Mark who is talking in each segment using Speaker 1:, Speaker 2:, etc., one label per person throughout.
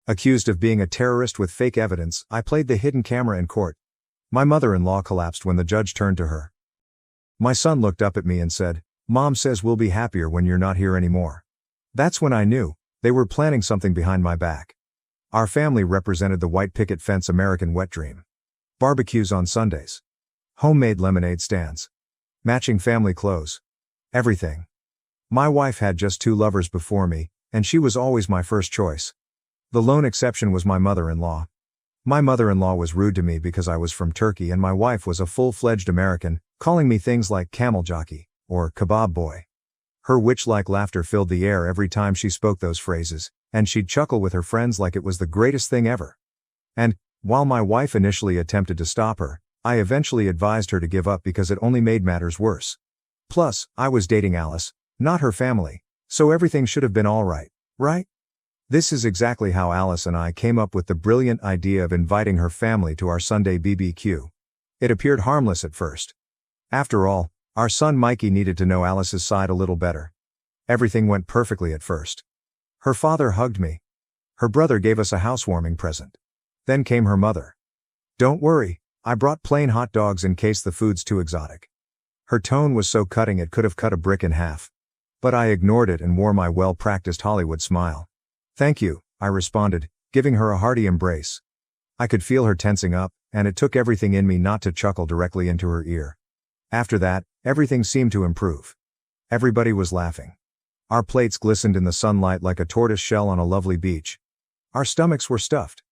Speaker 1: Accused of being a terrorist with fake evidence, I played the hidden camera in court. My mother-in-law collapsed when the judge turned to her. My son looked up at me and said, "Mom says we'll be happier when you're not here anymore." That's when I knew they were planning something behind my back. Our family represented the white picket fence American wet dream. Barbecues on Sundays. Homemade lemonade stands. Matching family clothes. Everything. My wife had just 2 lovers before me, and she was always my first choice. The lone exception was my mother-in-law. My mother-in-law was rude to me because I was from Turkey and my wife was a full-fledged American, calling me things like camel jockey, or kebab boy. Her witch-like laughter filled the air every time she spoke those phrases, and she'd chuckle with her friends like it was the greatest thing ever. And, while my wife initially attempted to stop her, I eventually advised her to give up because it only made matters worse. Plus, I was dating Alice, not her family, so everything should have been alright, right? This is exactly how Alice and I came up with the brilliant idea of inviting her family to our Sunday BBQ. It appeared harmless at first. After all, our son Mikey needed to know Alice's side a little better. Everything went perfectly at first. Her father hugged me. Her brother gave us a housewarming present. Then came her mother. "Don't worry, I brought plain hot dogs in case the food's too exotic." Her tone was so cutting it could have cut a brick in half. But I ignored it and wore my well-practiced Hollywood smile. "Thank you," I responded, giving her a hearty embrace. I could feel her tensing up, and it took everything in me not to chuckle directly into her ear. After that, everything seemed to improve. Everybody was laughing. Our plates glistened in the sunlight like a tortoise shell on a lovely beach. Our stomachs were stuffed.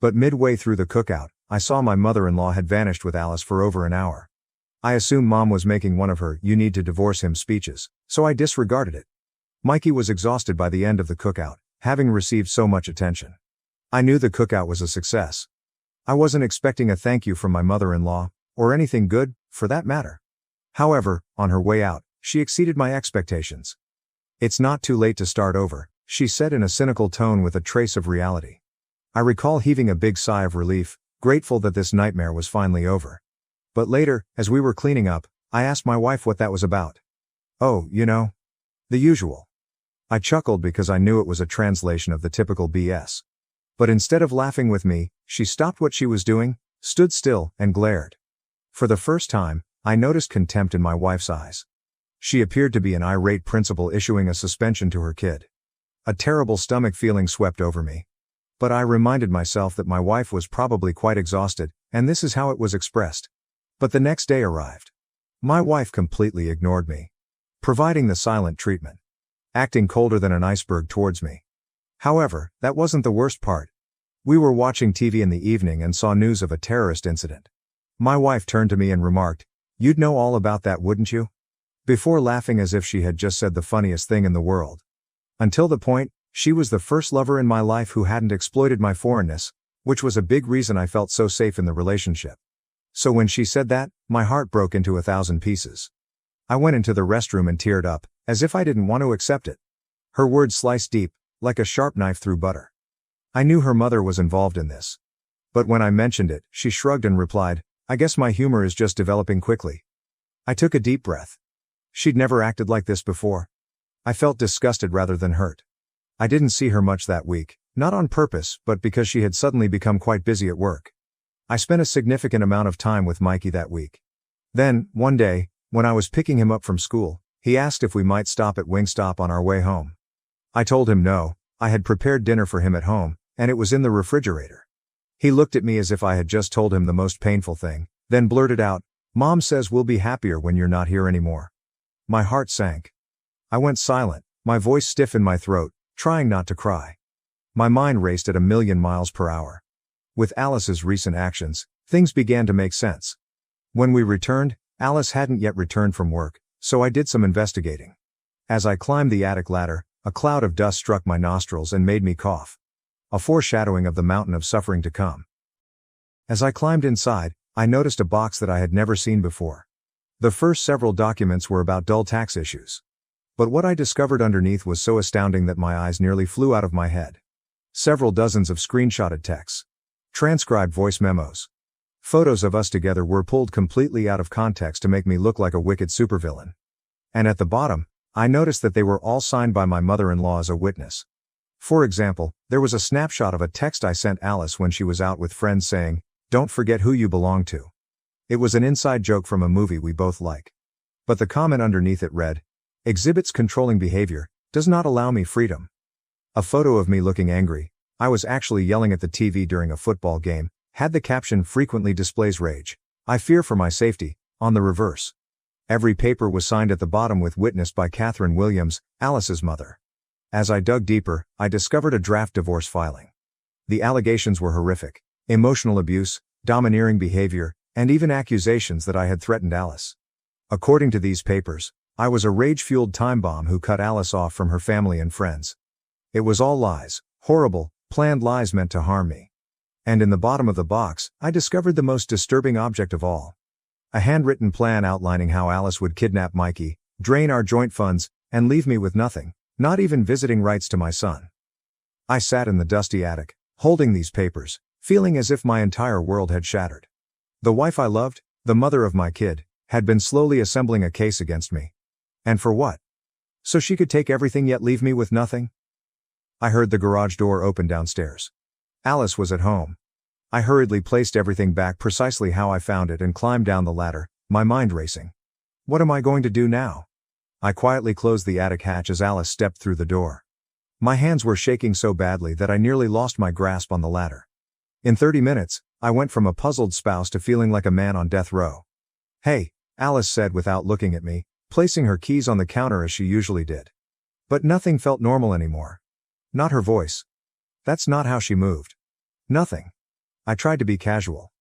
Speaker 1: But midway through the cookout, I saw my mother-in-law had vanished with Alice for over an hour. I assumed Mom was making one of her "you need to divorce him" speeches, so I disregarded it. Mikey was exhausted by the end of the cookout, having received so much attention. I knew the cookout was a success. I wasn't expecting a thank you from my mother-in-law, or anything good, for that matter. However, on her way out, she exceeded my expectations. "It's not too late to start over," she said in a cynical tone with a trace of reality. I recall heaving a big sigh of relief, grateful that this nightmare was finally over. But later, as we were cleaning up, I asked my wife what that was about. "Oh, the usual." I chuckled because I knew it was a translation of the typical BS. But instead of laughing with me, she stopped what she was doing, stood still, and glared. For the first time, I noticed contempt in my wife's eyes. She appeared to be an irate principal issuing a suspension to her kid. A terrible stomach feeling swept over me. But I reminded myself that my wife was probably quite exhausted, and this is how it was expressed. But the next day arrived. My wife completely ignored me, providing the silent treatment, acting colder than an iceberg towards me. However, that wasn't the worst part. We were watching TV in the evening and saw news of a terrorist incident. My wife turned to me and remarked, "You'd know all about that, wouldn't you?" Before laughing as if she had just said the funniest thing in the world. Until the point, she was the first lover in my life who hadn't exploited my foreignness, which was a big reason I felt so safe in the relationship. So when she said that, my heart broke into 1,000 pieces. I went into the restroom and teared up, as if I didn't want to accept it. Her words sliced deep, like a sharp knife through butter. I knew her mother was involved in this. But when I mentioned it, she shrugged and replied, "I guess my humor is just developing quickly." I took a deep breath. She'd never acted like this before. I felt disgusted rather than hurt. I didn't see her much that week, not on purpose, but because she had suddenly become quite busy at work. I spent a significant amount of time with Mikey that week. Then, one day, when I was picking him up from school, he asked if we might stop at Wingstop on our way home. I told him no, I had prepared dinner for him at home, and it was in the refrigerator. He looked at me as if I had just told him the most painful thing, then blurted out, "Mom says we'll be happier when you're not here anymore." My heart sank. I went silent, my voice stiff in my throat, trying not to cry. My mind raced at 1,000,000 miles per hour. With Alice's recent actions, things began to make sense. When we returned, Alice hadn't yet returned from work, so I did some investigating. As I climbed the attic ladder, a cloud of dust struck my nostrils and made me cough. A foreshadowing of the mountain of suffering to come. As I climbed inside, I noticed a box that I had never seen before. The first several documents were about dull tax issues. But what I discovered underneath was so astounding that my eyes nearly flew out of my head. Several dozens of screenshotted texts. Transcribed voice memos. Photos of us together were pulled completely out of context to make me look like a wicked supervillain. And at the bottom, I noticed that they were all signed by my mother-in-law as a witness. For example, there was a snapshot of a text I sent Alice when she was out with friends saying, "Don't forget who you belong to." It was an inside joke from a movie we both like. But the comment underneath it read, "Exhibits controlling behavior, does not allow me freedom." A photo of me looking angry, I was actually yelling at the TV during a football game, had the caption "Frequently displays rage. I fear for my safety," on the reverse. Every paper was signed at the bottom with "Witnessed by Catherine Williams, Alice's mother." As I dug deeper, I discovered a draft divorce filing. The allegations were horrific: emotional abuse, domineering behavior, and even accusations that I had threatened Alice. According to these papers, I was a rage-fueled time bomb who cut Alice off from her family and friends. It was all lies, horrible, planned lies meant to harm me. And in the bottom of the box, I discovered the most disturbing object of all. A handwritten plan outlining how Alice would kidnap Mikey, drain our joint funds, and leave me with nothing, not even visiting rights to my son. I sat in the dusty attic, holding these papers, feeling as if my entire world had shattered. The wife I loved, the mother of my kid, had been slowly assembling a case against me. And for what? So she could take everything yet leave me with nothing? I heard the garage door open downstairs. Alice was at home. I hurriedly placed everything back precisely how I found it and climbed down the ladder, my mind racing. What am I going to do now? I quietly closed the attic hatch as Alice stepped through the door. My hands were shaking so badly that I nearly lost my grasp on the ladder. In 30 minutes, I went from a puzzled spouse to feeling like a man on death row. "Hey," Alice said without looking at me, placing her keys on the counter as she usually did. But nothing felt normal anymore. Not her voice. That's not how she moved. Nothing. I tried to be casual.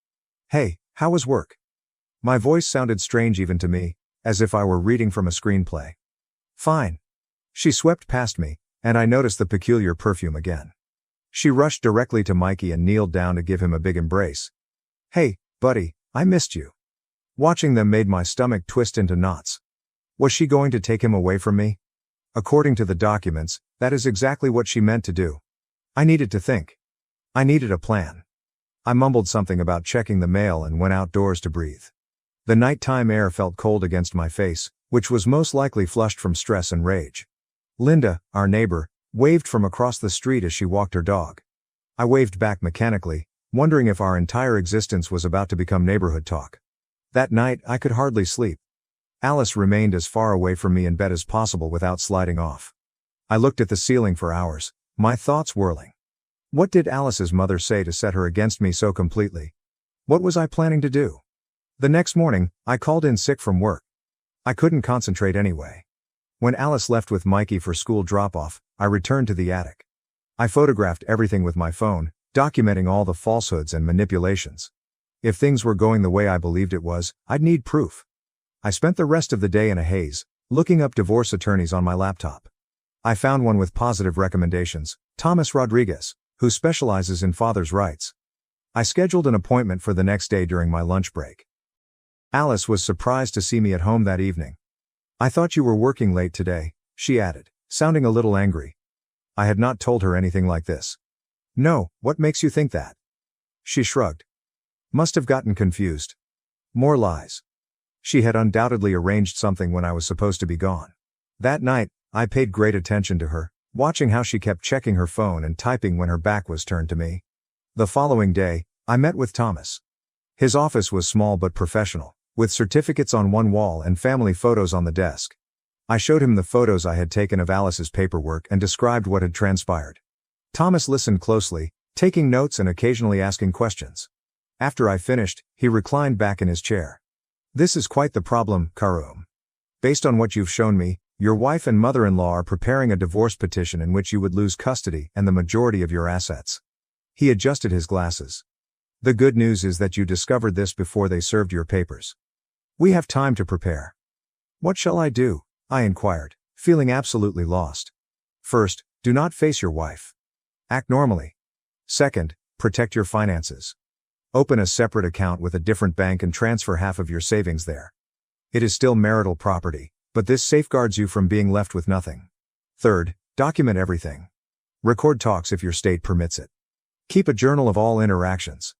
Speaker 1: "Hey, how was work?" My voice sounded strange even to me, as if I were reading from a screenplay. "Fine." She swept past me, and I noticed the peculiar perfume again. She rushed directly to Mikey and kneeled down to give him a big embrace. "Hey, buddy, I missed you." Watching them made my stomach twist into knots. Was she going to take him away from me? According to the documents, that is exactly what she meant to do. I needed to think. I needed a plan. I mumbled something about checking the mail and went outdoors to breathe. The nighttime air felt cold against my face, which was most likely flushed from stress and rage. Linda, our neighbor, waved from across the street as she walked her dog. I waved back mechanically, wondering if our entire existence was about to become neighborhood talk. That night, I could hardly sleep. Alice remained as far away from me in bed as possible without sliding off. I looked at the ceiling for hours, my thoughts whirling. What did Alice's mother say to set her against me so completely? What was I planning to do? The next morning, I called in sick from work. I couldn't concentrate anyway. When Alice left with Mikey for school drop-off, I returned to the attic. I photographed everything with my phone, documenting all the falsehoods and manipulations. If things were going the way I believed it was, I'd need proof. I spent the rest of the day in a haze, looking up divorce attorneys on my laptop. I found one with positive recommendations, Thomas Rodriguez, who specializes in father's rights. I scheduled an appointment for the next day during my lunch break. Alice was surprised to see me at home that evening. "I thought you were working late today," she added, sounding a little angry. I had not told her anything like this. "No, what makes you think that?" She shrugged. "Must have gotten confused." More lies. She had undoubtedly arranged something when I was supposed to be gone. That night, I paid great attention to her, watching how she kept checking her phone and typing when her back was turned to me. The following day, I met with Thomas. His office was small but professional, with certificates on one wall and family photos on the desk. I showed him the photos I had taken of Alice's paperwork and described what had transpired. Thomas listened closely, taking notes and occasionally asking questions. After I finished, he reclined back in his chair. "This is quite the problem, Karum. Based on what you've shown me, your wife and mother-in-law are preparing a divorce petition in which you would lose custody and the majority of your assets." He adjusted his glasses. "The good news is that you discovered this before they served your papers. We have time to prepare." "What shall I do?" I inquired, feeling absolutely lost. "First, do not face your wife. Act normally. Second, protect your finances. Open a separate account with a different bank and transfer half of your savings there. It is still marital property, but this safeguards you from being left with nothing. Third, document everything. Record talks if your state permits it. Keep a journal of all interactions."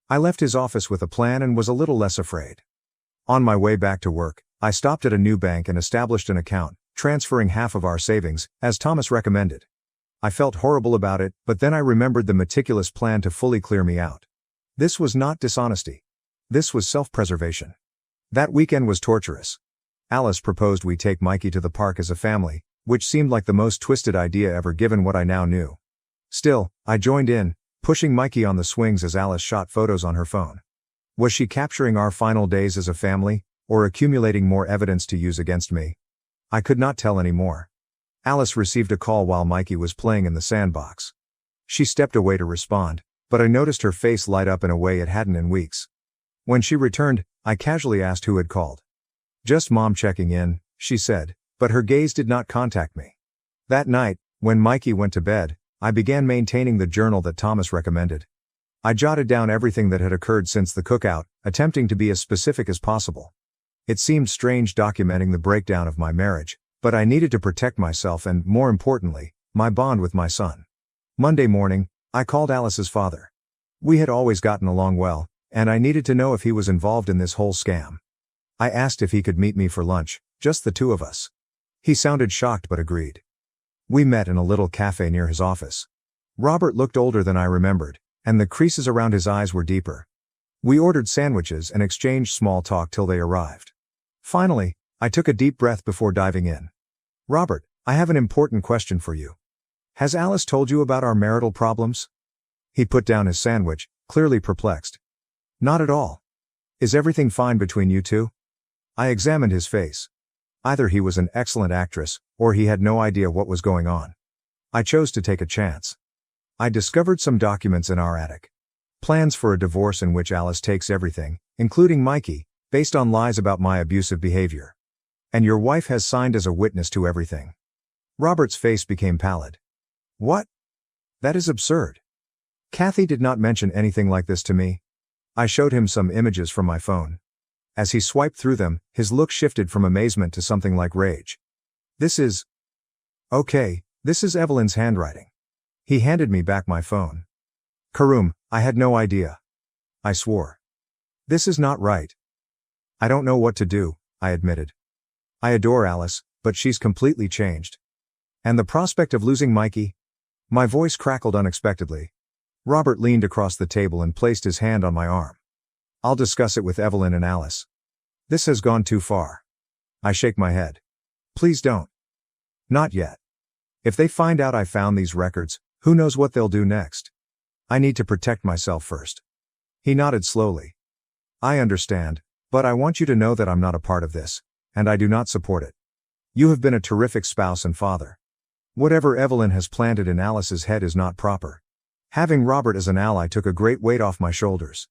Speaker 1: I left his office with a plan and was a little less afraid. On my way back to work, I stopped at a new bank and established an account, transferring half of our savings, as Thomas recommended. I felt horrible about it, but then I remembered the meticulous plan to fully clear me out. This was not dishonesty. This was self-preservation. That weekend was torturous. Alice proposed we take Mikey to the park as a family, which seemed like the most twisted idea ever given what I now knew. Still, I joined in, pushing Mikey on the swings as Alice shot photos on her phone. Was she capturing our final days as a family, or accumulating more evidence to use against me? I could not tell anymore. Alice received a call while Mikey was playing in the sandbox. She stepped away to respond, but I noticed her face light up in a way it hadn't in weeks. When she returned, I casually asked who had called. "Just Mom checking in," she said, but her gaze did not contact me. That night, when Mikey went to bed, I began maintaining the journal that Thomas recommended. I jotted down everything that had occurred since the cookout, attempting to be as specific as possible. It seemed strange documenting the breakdown of my marriage, but I needed to protect myself and, more importantly, my bond with my son. Monday morning, I called Alice's father. We had always gotten along well, and I needed to know if he was involved in this whole scam. I asked if he could meet me for lunch, just the two of us. He sounded shocked but agreed. We met in a little cafe near his office. Robert looked older than I remembered, and the creases around his eyes were deeper. We ordered sandwiches and exchanged small talk till they arrived. Finally, I took a deep breath before diving in. "Robert, I have an important question for you. Has Alice told you about our marital problems?" He put down his sandwich, clearly perplexed. "Not at all. Is everything fine between you two?" I examined his face. Either he was an excellent actress, or he had no idea what was going on. I chose to take a chance. "I discovered some documents in our attic. Plans for a divorce in which Alice takes everything, including Mikey, based on lies about my abusive behavior. And your wife has signed as a witness to everything." Robert's face became pallid. "What? That is absurd. Kathy did not mention anything like this to me." I showed him some images from my phone. As he swiped through them, his look shifted from amazement to something like rage. This is Evelyn's handwriting." He handed me back my phone. "Karum, I had no idea." I swore. "This is not right." "I don't know what to do," I admitted. "I adore Alice, but she's completely changed. And the prospect of losing Mikey?" My voice crackled unexpectedly. Robert leaned across the table and placed his hand on my arm. "I'll discuss it with Evelyn and Alice. This has gone too far." I shake my head. "Please don't." "Not yet. If they find out I found these records, who knows what they'll do next? I need to protect myself first." He nodded slowly. "I understand, but I want you to know that I'm not a part of this, and I do not support it. You have been a terrific spouse and father. Whatever Evelyn has planted in Alice's head is not proper." Having Robert as an ally took a great weight off my shoulders.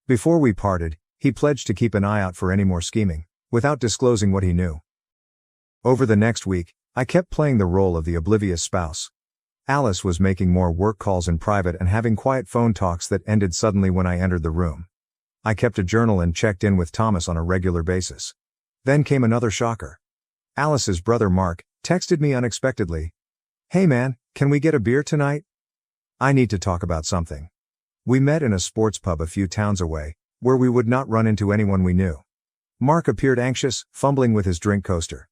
Speaker 1: Before we parted, he pledged to keep an eye out for any more scheming, without disclosing what he knew. Over the next week, I kept playing the role of the oblivious spouse. Alice was making more work calls in private and having quiet phone talks that ended suddenly when I entered the room. I kept a journal and checked in with Thomas on a regular basis. Then came another shocker. Alice's brother Mark texted me unexpectedly. "Hey man, can we get a beer tonight? I need to talk about something." We met in a sports pub a few towns away, where we would not run into anyone we knew. Mark appeared anxious, fumbling with his drink coaster.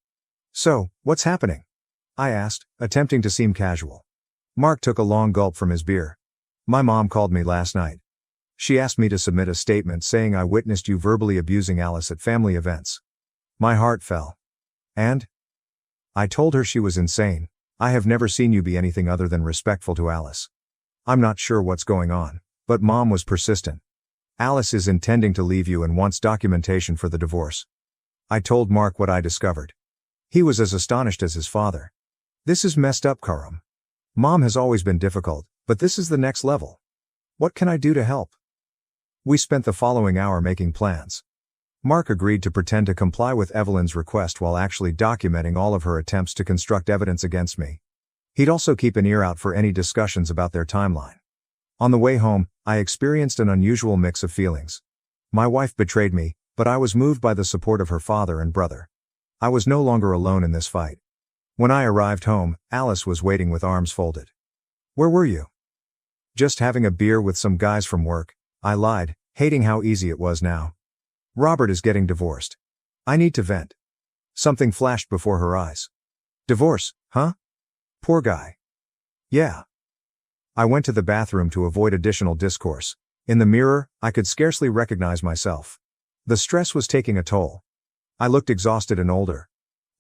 Speaker 1: "So, what's happening?" I asked, attempting to seem casual. Mark took a long gulp from his beer. "My mom called me last night. She asked me to submit a statement saying I witnessed you verbally abusing Alice at family events." My heart fell. "And?" I told her she was insane. "I have never seen you be anything other than respectful to Alice. I'm not sure what's going on, but Mom was persistent. Alice is intending to leave you and wants documentation for the divorce." I told Mark what I discovered. He was as astonished as his father. "This is messed up, Karam. Mom has always been difficult, but this is the next level. What can I do to help?" We spent the following hour making plans. Mark agreed to pretend to comply with Evelyn's request while actually documenting all of her attempts to construct evidence against me. He'd also keep an ear out for any discussions about their timeline. On the way home, I experienced an unusual mix of feelings. My wife betrayed me, but I was moved by the support of her father and brother. I was no longer alone in this fight. When I arrived home, Alice was waiting with arms folded. "Where were you?" "Just having a beer with some guys from work," I lied, hating how easy it was now. "Robert is getting divorced. I need to vent." Something flashed before her eyes. "Divorce, huh? Poor guy. Yeah. I went to the bathroom to avoid additional discourse. In the mirror, I could scarcely recognize myself. The stress was taking a toll. I looked exhausted and older.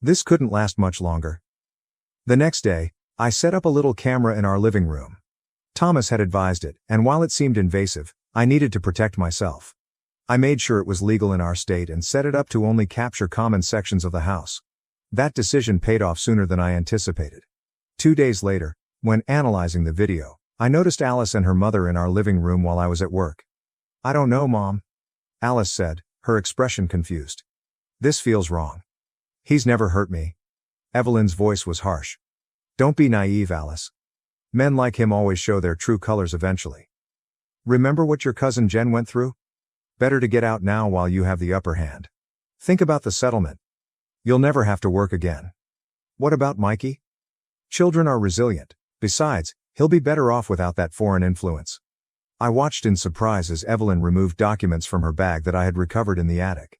Speaker 1: This couldn't last much longer. The next day, I set up a little camera in our living room. Thomas had advised it, and while it seemed invasive, I needed to protect myself. I made sure it was legal in our state and set it up to only capture common sections of the house. That decision paid off sooner than I anticipated. 2 days later, when analyzing the video, I noticed Alice and her mother in our living room while I was at work. "I don't know, Mom," Alice said, her expression confused. "This feels wrong. He's never hurt me." Evelyn's voice was harsh. "Don't be naive, Alice. Men like him always show their true colors eventually. Remember what your cousin Jen went through? Better to get out now while you have the upper hand. Think about the settlement. You'll never have to work again. What about Mikey? Children are resilient. Besides, he'll be better off without that foreign influence." I watched in surprise as Evelyn removed documents from her bag that I had recovered in the attic.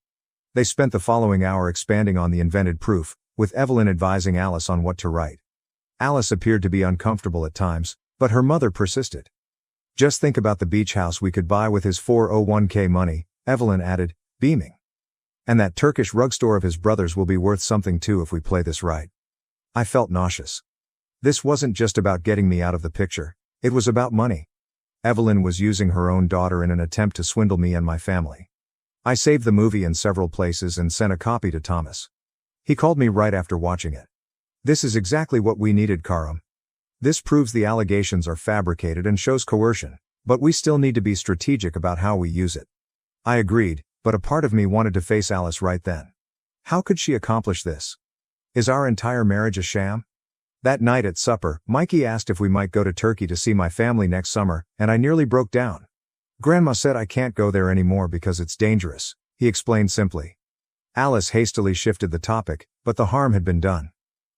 Speaker 1: They spent the following hour expanding on the invented proof, with Evelyn advising Alice on what to write. Alice appeared to be uncomfortable at times, but her mother persisted. "Just think about the beach house we could buy with his 401k money," Evelyn added, beaming. "And that Turkish rug store of his brother's will be worth something too if we play this right." I felt nauseous. This wasn't just about getting me out of the picture, it was about money. Evelyn was using her own daughter in an attempt to swindle me and my family. I saved the movie in several places and sent a copy to Thomas. He called me right after watching it. "This is exactly what we needed, Karam. This proves the allegations are fabricated and shows coercion, but we still need to be strategic about how we use it." I agreed, but a part of me wanted to face Alice right then. How could she accomplish this? Is our entire marriage a sham? That night at supper, Mikey asked if we might go to Turkey to see my family next summer, and I nearly broke down. "Grandma said I can't go there anymore because it's dangerous," he explained simply. Alice hastily shifted the topic, but the harm had been done.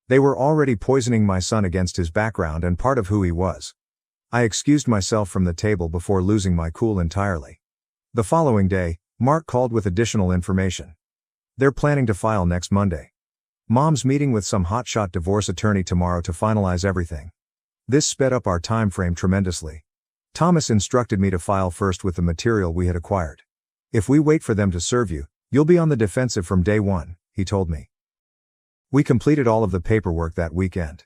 Speaker 1: They were already poisoning my son against his background and part of who he was. I excused myself from the table before losing my cool entirely. The following day, Mark called with additional information. "They're planning to file next Monday. Mom's meeting with some hotshot divorce attorney tomorrow to finalize everything." This sped up our time frame tremendously. Thomas instructed me to file first with the material we had acquired. "If we wait for them to serve you, you'll be on the defensive from day one," he told me. We completed all of the paperwork that weekend.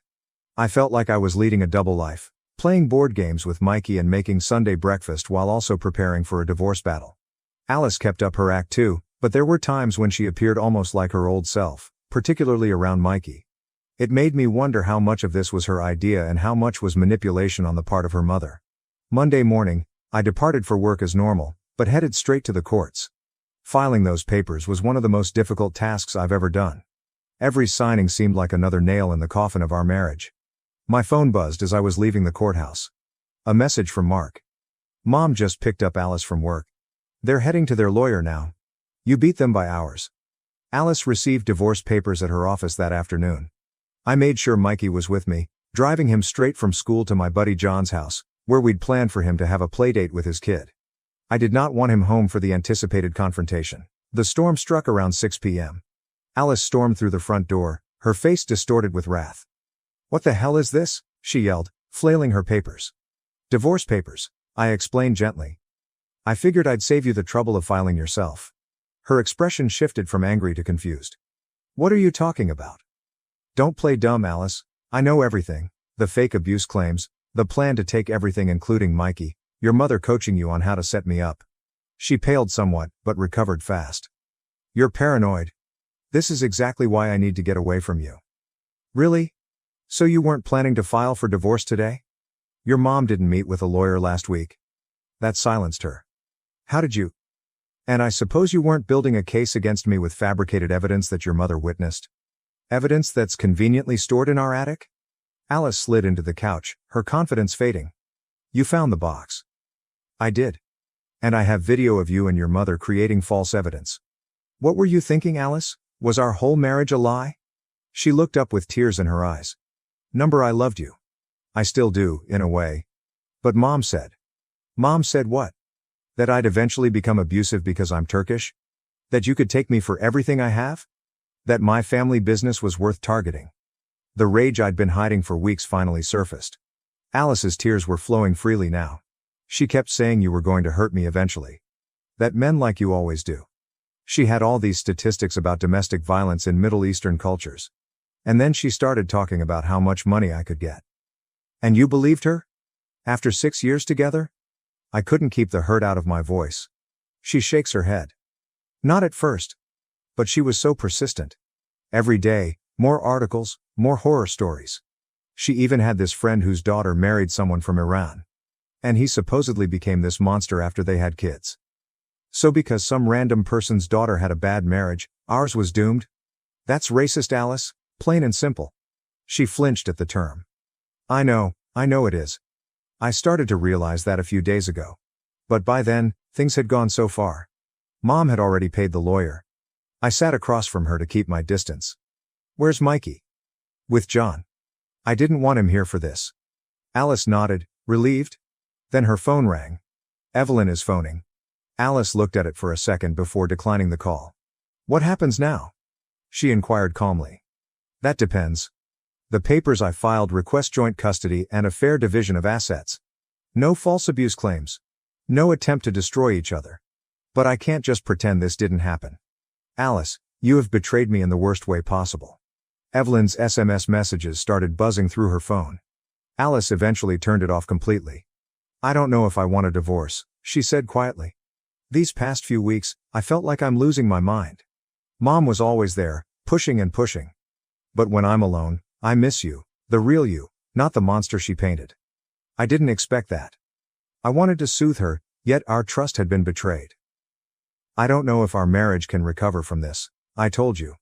Speaker 1: I felt like I was leading a double life, playing board games with Mikey and making Sunday breakfast while also preparing for a divorce battle. Alice kept up her act too, but there were times when she appeared almost like her old self, particularly around Mikey. It made me wonder how much of this was her idea and how much was manipulation on the part of her mother. Monday morning, I departed for work as normal, but headed straight to the courts. Filing those papers was one of the most difficult tasks I've ever done. Every signing seemed like another nail in the coffin of our marriage. My phone buzzed as I was leaving the courthouse. A message from Mark. "Mom just picked up Alice from work. They're heading to their lawyer now. You beat them by hours." Alice received divorce papers at her office that afternoon. I made sure Mikey was with me, driving him straight from school to my buddy John's house, where we'd planned for him to have a playdate with his kid. I did not want him home for the anticipated confrontation. The storm struck around 6 p.m. Alice stormed through the front door, her face distorted with wrath. "What the hell is this?" she yelled, flailing her papers. "Divorce papers," I explained gently. "I figured I'd save you the trouble of filing yourself." Her expression shifted from angry to confused. "What are you talking about?" "Don't play dumb, Alice. I know everything. The fake abuse claims, the plan to take everything including Mikey, your mother coaching you on how to set me up." She paled somewhat, but recovered fast. "You're paranoid. This is exactly why I need to get away from you." "Really? So you weren't planning to file for divorce today? Your mom didn't meet with a lawyer last week?" That silenced her. "How did you? And I suppose you weren't building a case against me with fabricated evidence that your mother witnessed? Evidence that's conveniently stored in our attic?" Alice slid into the couch, her confidence fading. "You found the box." "I did. And I have video of you and your mother creating false evidence." "What were you thinking, Alice? Was our whole marriage a lie?" She looked up with tears in her eyes. "Number, I loved you. I still do, in a way. But Mom said." "Mom said what? That I'd eventually become abusive because I'm Turkish? That you could take me for everything I have? That my family business was worth targeting?" The rage I'd been hiding for weeks finally surfaced. Alice's tears were flowing freely now. She kept saying you were going to hurt me eventually. That men like you always do. She had all these statistics about domestic violence in Middle Eastern cultures. And then she started talking about how much money I could get. And you believed her? After 6 years together? I couldn't keep the hurt out of my voice. She shakes her head. Not at first. But she was so persistent. Every day, more articles, more horror stories. She even had this friend whose daughter married someone from Iran. And he supposedly became this monster after they had kids. So because some random person's daughter had a bad marriage, ours was doomed? That's racist, Alice, plain and simple. She flinched at the term. I know it is. I started to realize that a few days ago. But by then, things had gone so far. Mom had already paid the lawyer. I sat across from her to keep my distance. Where's Mikey? With John. I didn't want him here for this. Alice nodded, relieved. Then her phone rang. Evelyn is phoning. Alice looked at it for a second before declining the call. What happens now? She inquired calmly. That depends. The papers I filed request joint custody and a fair division of assets. No false abuse claims. No attempt to destroy each other. But I can't just pretend this didn't happen. Alice, you have betrayed me in the worst way possible. Evelyn's SMS messages started buzzing through her phone. Alice eventually turned it off completely. I don't know if I want a divorce, she said quietly. These past few weeks, I felt like I'm losing my mind. Mom was always there, pushing and pushing. But when I'm alone, I miss you, the real you, not the monster she painted. I didn't expect that. I wanted to soothe her, yet our trust had been betrayed. I don't know if our marriage can recover from this, I told you.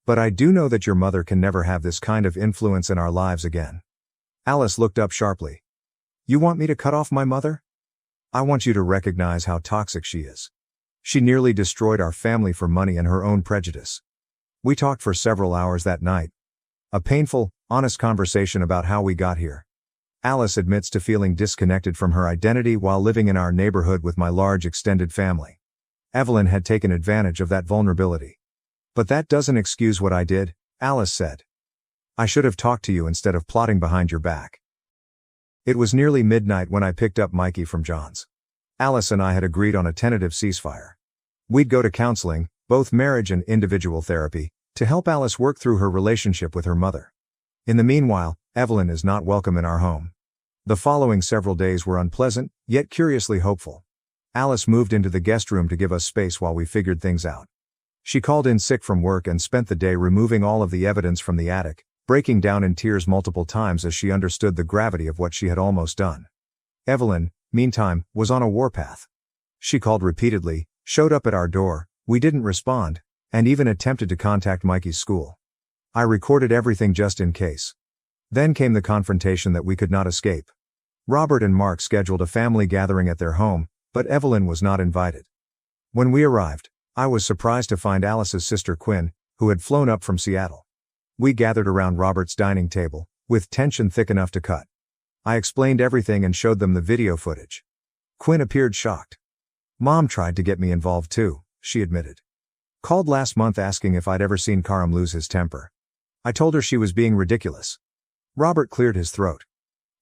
Speaker 1: But I do know that your mother can never have this kind of influence in our lives again. Alice looked up sharply. You want me to cut off my mother? I want you to recognize how toxic she is. She nearly destroyed our family for money and her own prejudice. We talked for several hours that night. A painful, honest conversation about how we got here. Alice admits to feeling disconnected from her identity while living in our neighborhood with my large extended family. Evelyn had taken advantage of that vulnerability. But that doesn't excuse what I did, Alice said. I should have talked to you instead of plotting behind your back. It was nearly midnight when I picked up Mikey from John's. Alice and I had agreed on a tentative ceasefire. We'd go to counseling, both marriage and individual therapy, to help Alice work through her relationship with her mother. In the meanwhile, Evelyn is not welcome in our home. The following several days were unpleasant, yet curiously hopeful. Alice moved into the guest room to give us space while we figured things out. She called in sick from work and spent the day removing all of the evidence from the attic, breaking down in tears multiple times as she understood the gravity of what she had almost done. Evelyn, meantime, was on a warpath. She called repeatedly, showed up at our door, we didn't respond, and even attempted to contact Mikey's school. I recorded everything just in case. Then came the confrontation that we could not escape. Robert and Mark scheduled a family gathering at their home, but Evelyn was not invited. When we arrived, I was surprised to find Alice's sister Quinn, who had flown up from Seattle. We gathered around Robert's dining table, with tension thick enough to cut. I explained everything and showed them the video footage. Quinn appeared shocked. Mom tried to get me involved too, she admitted. Called last month asking if I'd ever seen Karam lose his temper. I told her she was being ridiculous. Robert cleared his throat.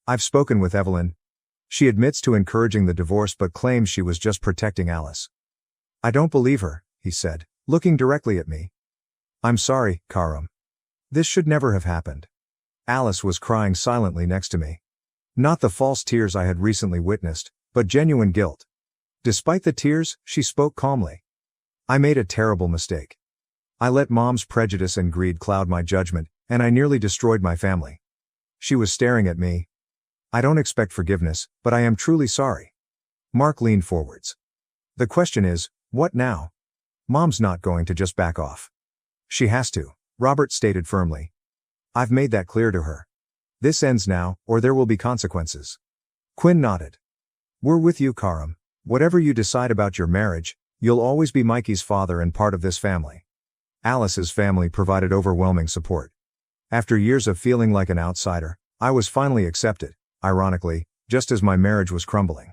Speaker 1: I've spoken with Evelyn. She admits to encouraging the divorce but claims she was just protecting Alice. I don't believe her, he said, looking directly at me. I'm sorry, Karam. This should never have happened. Alice was crying silently next to me. Not the false tears I had recently witnessed, but genuine guilt. Despite the tears, she spoke calmly. I made a terrible mistake. I let Mom's prejudice and greed cloud my judgment, and I nearly destroyed my family. She was staring at me. I don't expect forgiveness, but I am truly sorry. Mark leaned forwards. The question is, what now? Mom's not going to just back off. She has to, Robert stated firmly. I've made that clear to her. This ends now, or there will be consequences. Quinn nodded. We're with you, Karam. Whatever you decide about your marriage, you'll always be Mikey's father and part of this family. Alice's family provided overwhelming support. After years of feeling like an outsider, I was finally accepted, ironically, just as my marriage was crumbling.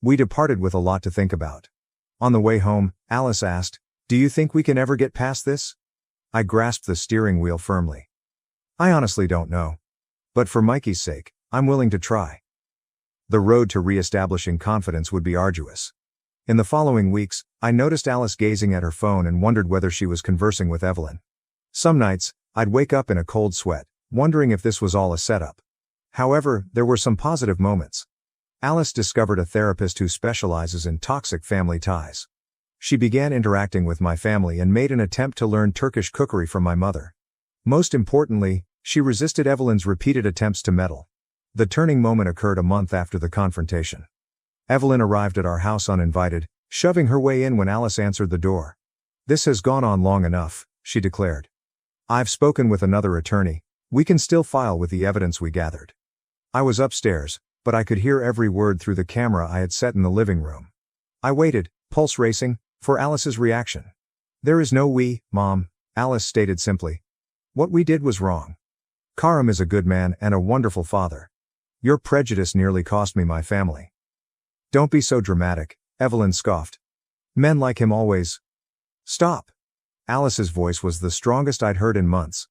Speaker 1: We departed with a lot to think about. On the way home, Alice asked, Do you think we can ever get past this? I grasped the steering wheel firmly. I honestly don't know. But for Mikey's sake, I'm willing to try. The road to re-establishing confidence would be arduous. In the following weeks, I noticed Alice gazing at her phone and wondered whether she was conversing with Evelyn. Some nights, I'd wake up in a cold sweat, wondering if this was all a setup. However, there were some positive moments. Alice discovered a therapist who specializes in toxic family ties. She began interacting with my family and made an attempt to learn Turkish cookery from my mother. Most importantly, she resisted Evelyn's repeated attempts to meddle. The turning moment occurred a month after the confrontation. Evelyn arrived at our house uninvited, shoving her way in when Alice answered the door. "This has gone on long enough," she declared. "I've spoken with another attorney. We can still file with the evidence we gathered." I was upstairs, but I could hear every word through the camera I had set in the living room. I waited, pulse racing, for Alice's reaction. "There is no we, Mom," Alice stated simply. "What we did was wrong. Karim is a good man and a wonderful father. Your prejudice nearly cost me my family." "Don't be so dramatic," Evelyn scoffed. "Men like him always—" "Stop." Alice's voice was the strongest I'd heard in months.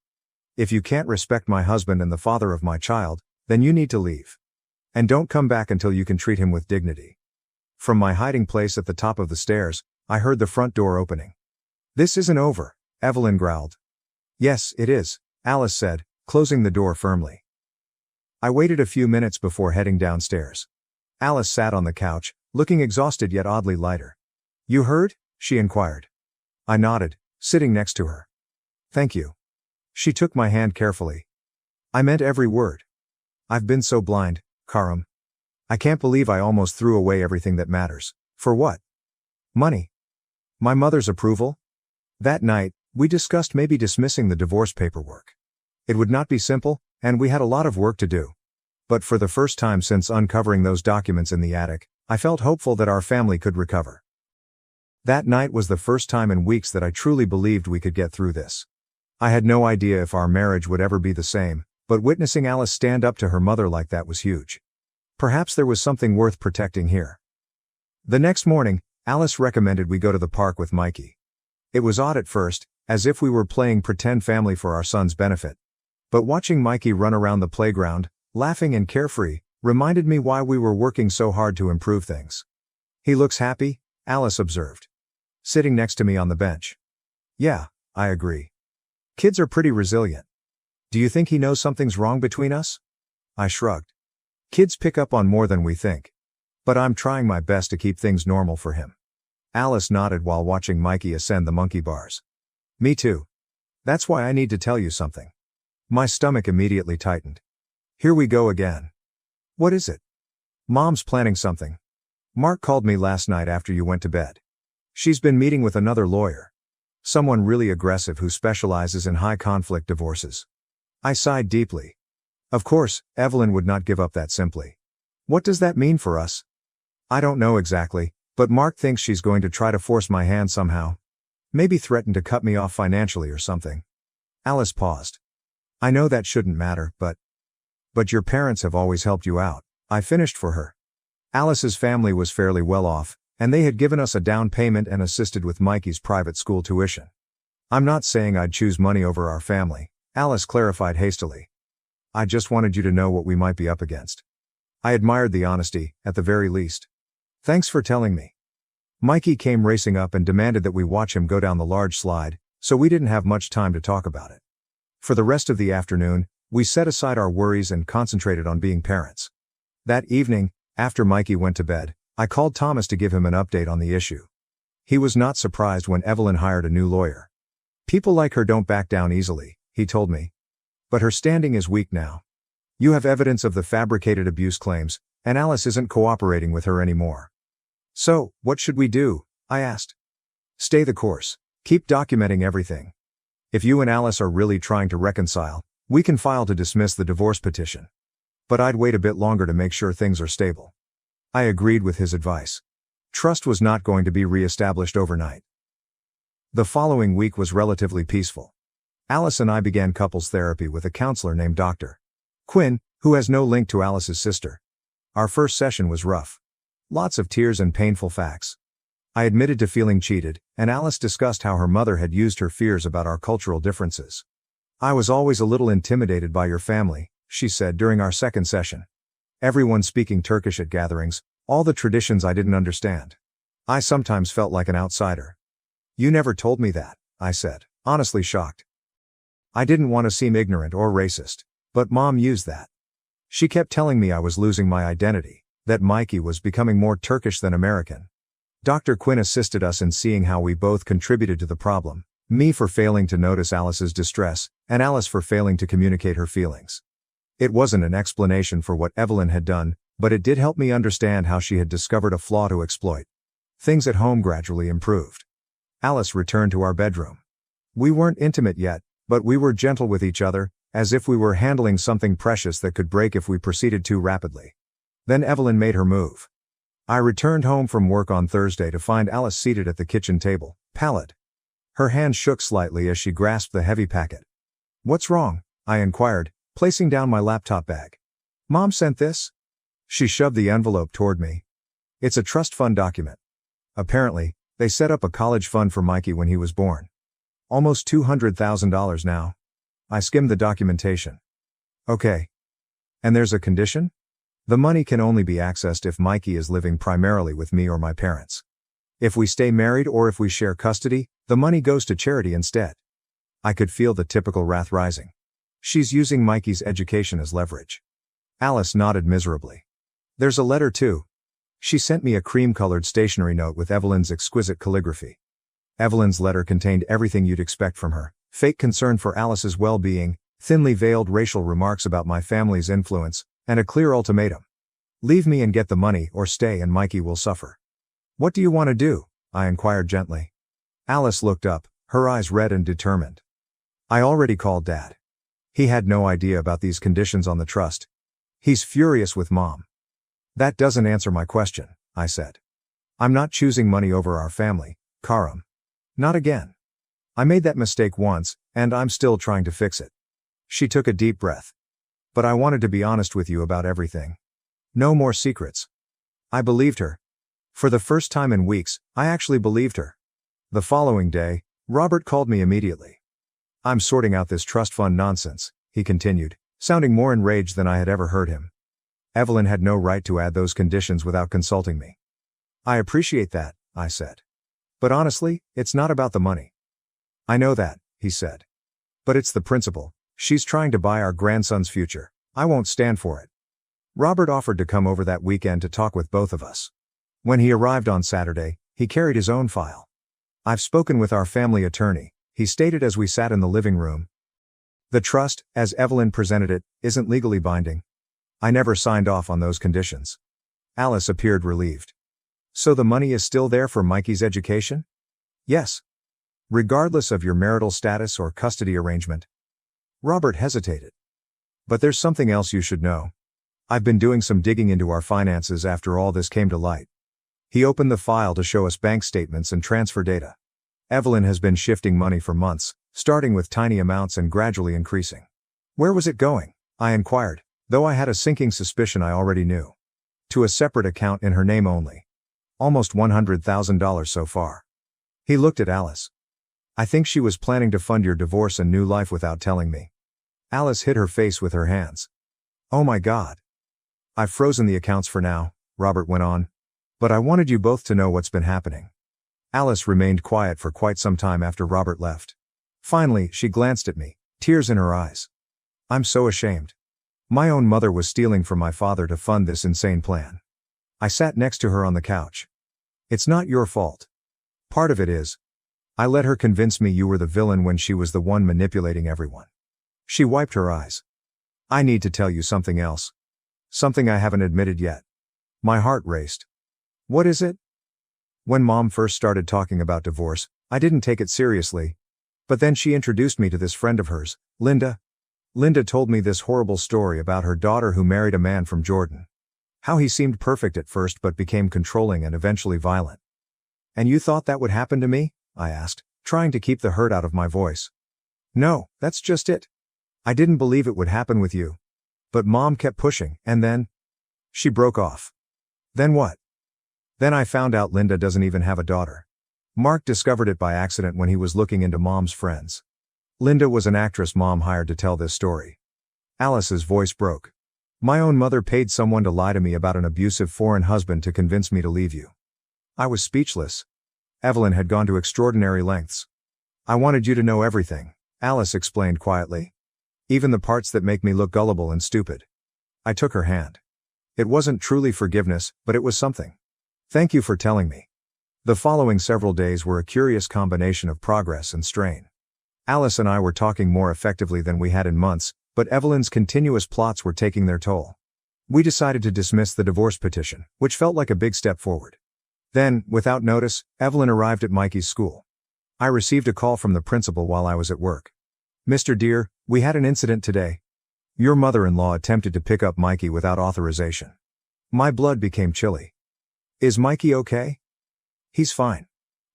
Speaker 1: "If you can't respect my husband and the father of my child, then you need to leave. And don't come back until you can treat him with dignity." From my hiding place at the top of the stairs, I heard the front door opening. "This isn't over," Evelyn growled. "Yes, it is," Alice said, closing the door firmly. I waited a few minutes before heading downstairs. Alice sat on the couch, looking exhausted yet oddly lighter. "You heard?" she inquired. I nodded, sitting next to her. "Thank you." She took my hand carefully. "I meant every word. I've been so blind, Karim. I can't believe I almost threw away everything that matters. For what? Money. My mother's approval?" That night, we discussed maybe dismissing the divorce paperwork. It would not be simple, and we had a lot of work to do. But for the first time since uncovering those documents in the attic, I felt hopeful that our family could recover. That night was the first time in weeks that I truly believed we could get through this. I had no idea if our marriage would ever be the same, but witnessing Alice stand up to her mother like that was huge. Perhaps there was something worth protecting here. The next morning, Alice recommended we go to the park with Mikey. It was odd at first, as if we were playing pretend family for our son's benefit. But watching Mikey run around the playground, laughing and carefree, reminded me why we were working so hard to improve things. "He looks happy," Alice observed, sitting next to me on the bench. "Yeah, I agree. Kids are pretty resilient. Do you think he knows something's wrong between us?" I shrugged. "Kids pick up on more than we think. But I'm trying my best to keep things normal for him." Alice nodded while watching Mikey ascend the monkey bars. "Me too. That's why I need to tell you something." My stomach immediately tightened. "Here we go again. What is it?" "Mom's planning something. Mark called me last night after you went to bed. She's been meeting with another lawyer. Someone really aggressive who specializes in high-conflict divorces." I sighed deeply. Of course, Evelyn would not give up that simply. "What does that mean for us?" "I don't know exactly, but Mark thinks she's going to try to force my hand somehow. Maybe threaten to cut me off financially or something." Alice paused. "I know that shouldn't matter, but your parents have always helped you out," I finished for her. Alice's family was fairly well off, and they had given us a down payment and assisted with Mikey's private school tuition. "I'm not saying I'd choose money over our family," Alice clarified hastily. "I just wanted you to know what we might be up against." I admired the honesty, at the very least. "Thanks for telling me." Mikey came racing up and demanded that we watch him go down the large slide, so we didn't have much time to talk about it. For the rest of the afternoon, we set aside our worries and concentrated on being parents. That evening, after Mikey went to bed, I called Thomas to give him an update on the issue. He was not surprised when Evelyn hired a new lawyer. "People like her don't back down easily," he told me. "But her standing is weak now. You have evidence of the fabricated abuse claims, and Alice isn't cooperating with her anymore." "So, what should we do?" I asked. "Stay the course. Keep documenting everything. If you and Alice are really trying to reconcile, we can file to dismiss the divorce petition. But I'd wait a bit longer to make sure things are stable." I agreed with his advice. Trust was not going to be re-established overnight. The following week was relatively peaceful. Alice and I began couples therapy with a counselor named Dr. Quinn, who has no link to Alice's sister. Our first session was rough. Lots of tears and painful facts. I admitted to feeling cheated, and Alice discussed how her mother had used her fears about our cultural differences. "I was always a little intimidated by your family," she said during our second session. Everyone speaking Turkish at gatherings, all the traditions I didn't understand. I sometimes felt like an outsider. You never told me that, I said, honestly shocked. I didn't want to seem ignorant or racist. But Mom used that. She kept telling me I was losing my identity, that Mikey was becoming more Turkish than American. Dr. Quinn assisted us in seeing how we both contributed to the problem, me for failing to notice Alice's distress, and Alice for failing to communicate her feelings. It wasn't an explanation for what Evelyn had done, but it did help me understand how she had discovered a flaw to exploit. Things at home gradually improved. Alice returned to our bedroom. We weren't intimate yet, but we were gentle with each other, as if we were handling something precious that could break if we proceeded too rapidly. Then Evelyn made her move. I returned home from work on Thursday to find Alice seated at the kitchen table, pallid. Her hand shook slightly as she grasped the heavy packet. "What's wrong?" I inquired, placing down my laptop bag. "Mom sent this?" She shoved the envelope toward me. "It's a trust fund document. Apparently, they set up a college fund for Mikey when he was born. Almost $200,000 now." I skimmed the documentation. "Okay. And there's a condition? The money can only be accessed if Mikey is living primarily with me or my parents. If we stay married or if we share custody, the money goes to charity instead." I could feel the typical wrath rising. She's using Mikey's education as leverage. Alice nodded miserably. "There's a letter too." She sent me a cream-colored stationery note with Evelyn's exquisite calligraphy. Evelyn's letter contained everything you'd expect from her: fake concern for Alice's well-being, thinly veiled racial remarks about my family's influence, and a clear ultimatum. "Leave me and get the money, or stay and Mikey will suffer." "What do you want to do?" I inquired gently. Alice looked up, her eyes red and determined. "I already called Dad. He had no idea about these conditions on the trust. He's furious with Mom." "That doesn't answer my question," I said. "I'm not choosing money over our family, Karam. Not again. I made that mistake once, and I'm still trying to fix it." She took a deep breath. "But I wanted to be honest with you about everything. No more secrets." I believed her. For the first time in weeks, I actually believed her. The following day, Robert called me immediately. "I'm sorting out this trust fund nonsense," he continued, sounding more enraged than I had ever heard him. "Evelyn had no right to add those conditions without consulting me." "I appreciate that," I said. "But honestly, it's not about the money." "I know that," he said. "But it's the principle. She's trying to buy our grandson's future. I won't stand for it." Robert offered to come over that weekend to talk with both of us. When he arrived on Saturday, he carried his own file. "I've spoken with our family attorney," he stated as we sat in the living room. "The trust, as Evelyn presented it, isn't legally binding. I never signed off on those conditions." Alice appeared relieved. "So the money is still there for Mikey's education?" "Yes. Regardless of your marital status or custody arrangement." Robert hesitated. "But there's something else you should know. I've been doing some digging into our finances after all this came to light." He opened the file to show us bank statements and transfer data. "Evelyn has been shifting money for months, starting with tiny amounts and gradually increasing." "Where was it going?" I inquired, though I had a sinking suspicion I already knew. "To a separate account in her name only. Almost $100,000 so far." He looked at Alice. "I think she was planning to fund your divorce and new life without telling me." Alice hid her face with her hands. "Oh my God." "I've frozen the accounts for now," Robert went on. "But I wanted you both to know what's been happening." Alice remained quiet for quite some time after Robert left. Finally, she glanced at me, tears in her eyes. "I'm so ashamed. My own mother was stealing from my father to fund this insane plan." I sat next to her on the couch. "It's not your fault. Part of it is. I let her convince me you were the villain when she was the one manipulating everyone." She wiped her eyes. "I need to tell you something else. Something I haven't admitted yet." My heart raced. "What is it?" "When Mom first started talking about divorce, I didn't take it seriously. But then she introduced me to this friend of hers, Linda. Linda told me this horrible story about her daughter who married a man from Jordan. How he seemed perfect at first but became controlling and eventually violent." "And you thought that would happen to me?" I asked, trying to keep the hurt out of my voice. "No, that's just it. I didn't believe it would happen with you. But Mom kept pushing, and then..." She broke off. "Then what?" "Then I found out Linda doesn't even have a daughter. Mark discovered it by accident when he was looking into Mom's friends. Linda was an actress Mom hired to tell this story." Alice's voice broke. My own mother paid someone to lie to me about an abusive foreign husband to convince me to leave you. I was speechless. Evelyn had gone to extraordinary lengths. I wanted you to know everything, Alice explained quietly. Even the parts that make me look gullible and stupid. I took her hand. It wasn't truly forgiveness, but it was something. Thank you for telling me. The following several days were a curious combination of progress and strain. Alice and I were talking more effectively than we had in months, but Evelyn's continuous plots were taking their toll. We decided to dismiss the divorce petition, which felt like a big step forward. Then, without notice, Evelyn arrived at Mikey's school. I received a call from the principal while I was at work. Mr. Dear, we had an incident today. Your mother-in-law attempted to pick up Mikey without authorization. My blood became chilly. Is Mikey okay? He's fine.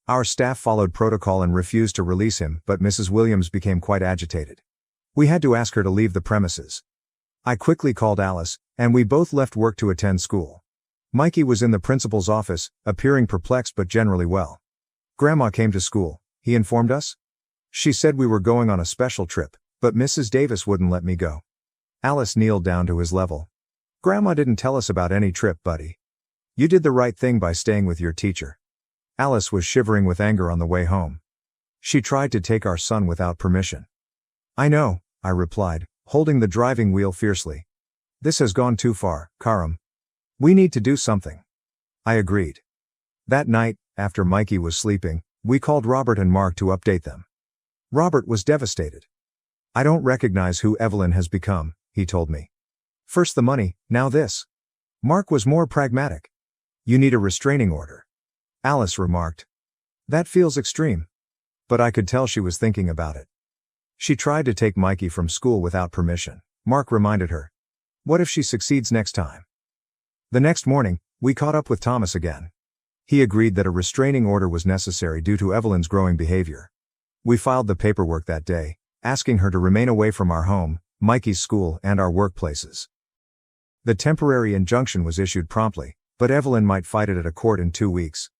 Speaker 1: Our staff followed protocol and refused to release him, but Mrs. Williams became quite agitated. We had to ask her to leave the premises. I quickly called Alice, and we both left work to attend school. Mikey was in the principal's office, appearing perplexed but generally well. Grandma came to school, he informed us. She said we were going on a special trip, but Mrs. Davis wouldn't let me go. Alice kneeled down to his level. Grandma didn't tell us about any trip, buddy. You did the right thing by staying with your teacher. Alice was shivering with anger on the way home. She tried to take our son without permission. I know, I replied, holding the driving wheel fiercely. This has gone too far, Karam. We need to do something. I agreed. That night, after Mikey was sleeping, we called Robert and Mark to update them. Robert was devastated. I don't recognize who Evelyn has become, he told me. First the money, now this. Mark was more pragmatic. You need a restraining order. Alice remarked. That feels extreme. But I could tell she was thinking about it. She tried to take Mikey from school without permission, Mark reminded her. What if she succeeds next time? The next morning, we caught up with Thomas again. He agreed that a restraining order was necessary due to Evelyn's growing behavior. We filed the paperwork that day, asking her to remain away from our home, Mikey's school, and our workplaces. The temporary injunction was issued promptly, but Evelyn might fight it at a court in 2 weeks.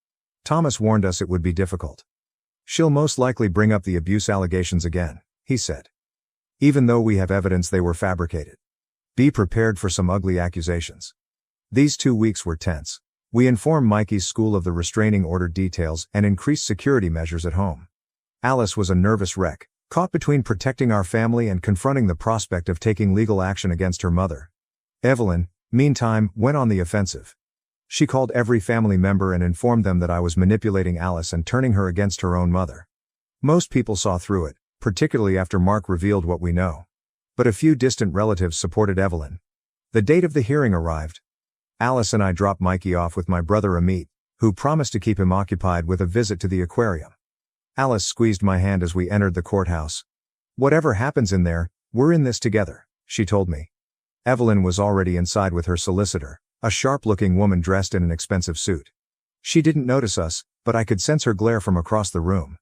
Speaker 1: Thomas warned us it would be difficult. She'll most likely bring up the abuse allegations again, he said. Even though we have evidence they were fabricated. Be prepared for some ugly accusations. These 2 weeks were tense. We informed Mikey's school of the restraining order details and increased security measures at home. Alice was a nervous wreck, caught between protecting our family and confronting the prospect of taking legal action against her mother. Evelyn, meantime, went on the offensive. She called every family member and informed them that I was manipulating Alice and turning her against her own mother. Most people saw through it, particularly after Mark revealed what we know. But a few distant relatives supported Evelyn. The date of the hearing arrived. Alice and I dropped Mikey off with my brother Amit, who promised to keep him occupied with a visit to the aquarium. Alice squeezed my hand as we entered the courthouse. Whatever happens in there, we're in this together, she told me. Evelyn was already inside with her solicitor, a sharp-looking woman dressed in an expensive suit. She didn't notice us, but I could sense her glare from across the room.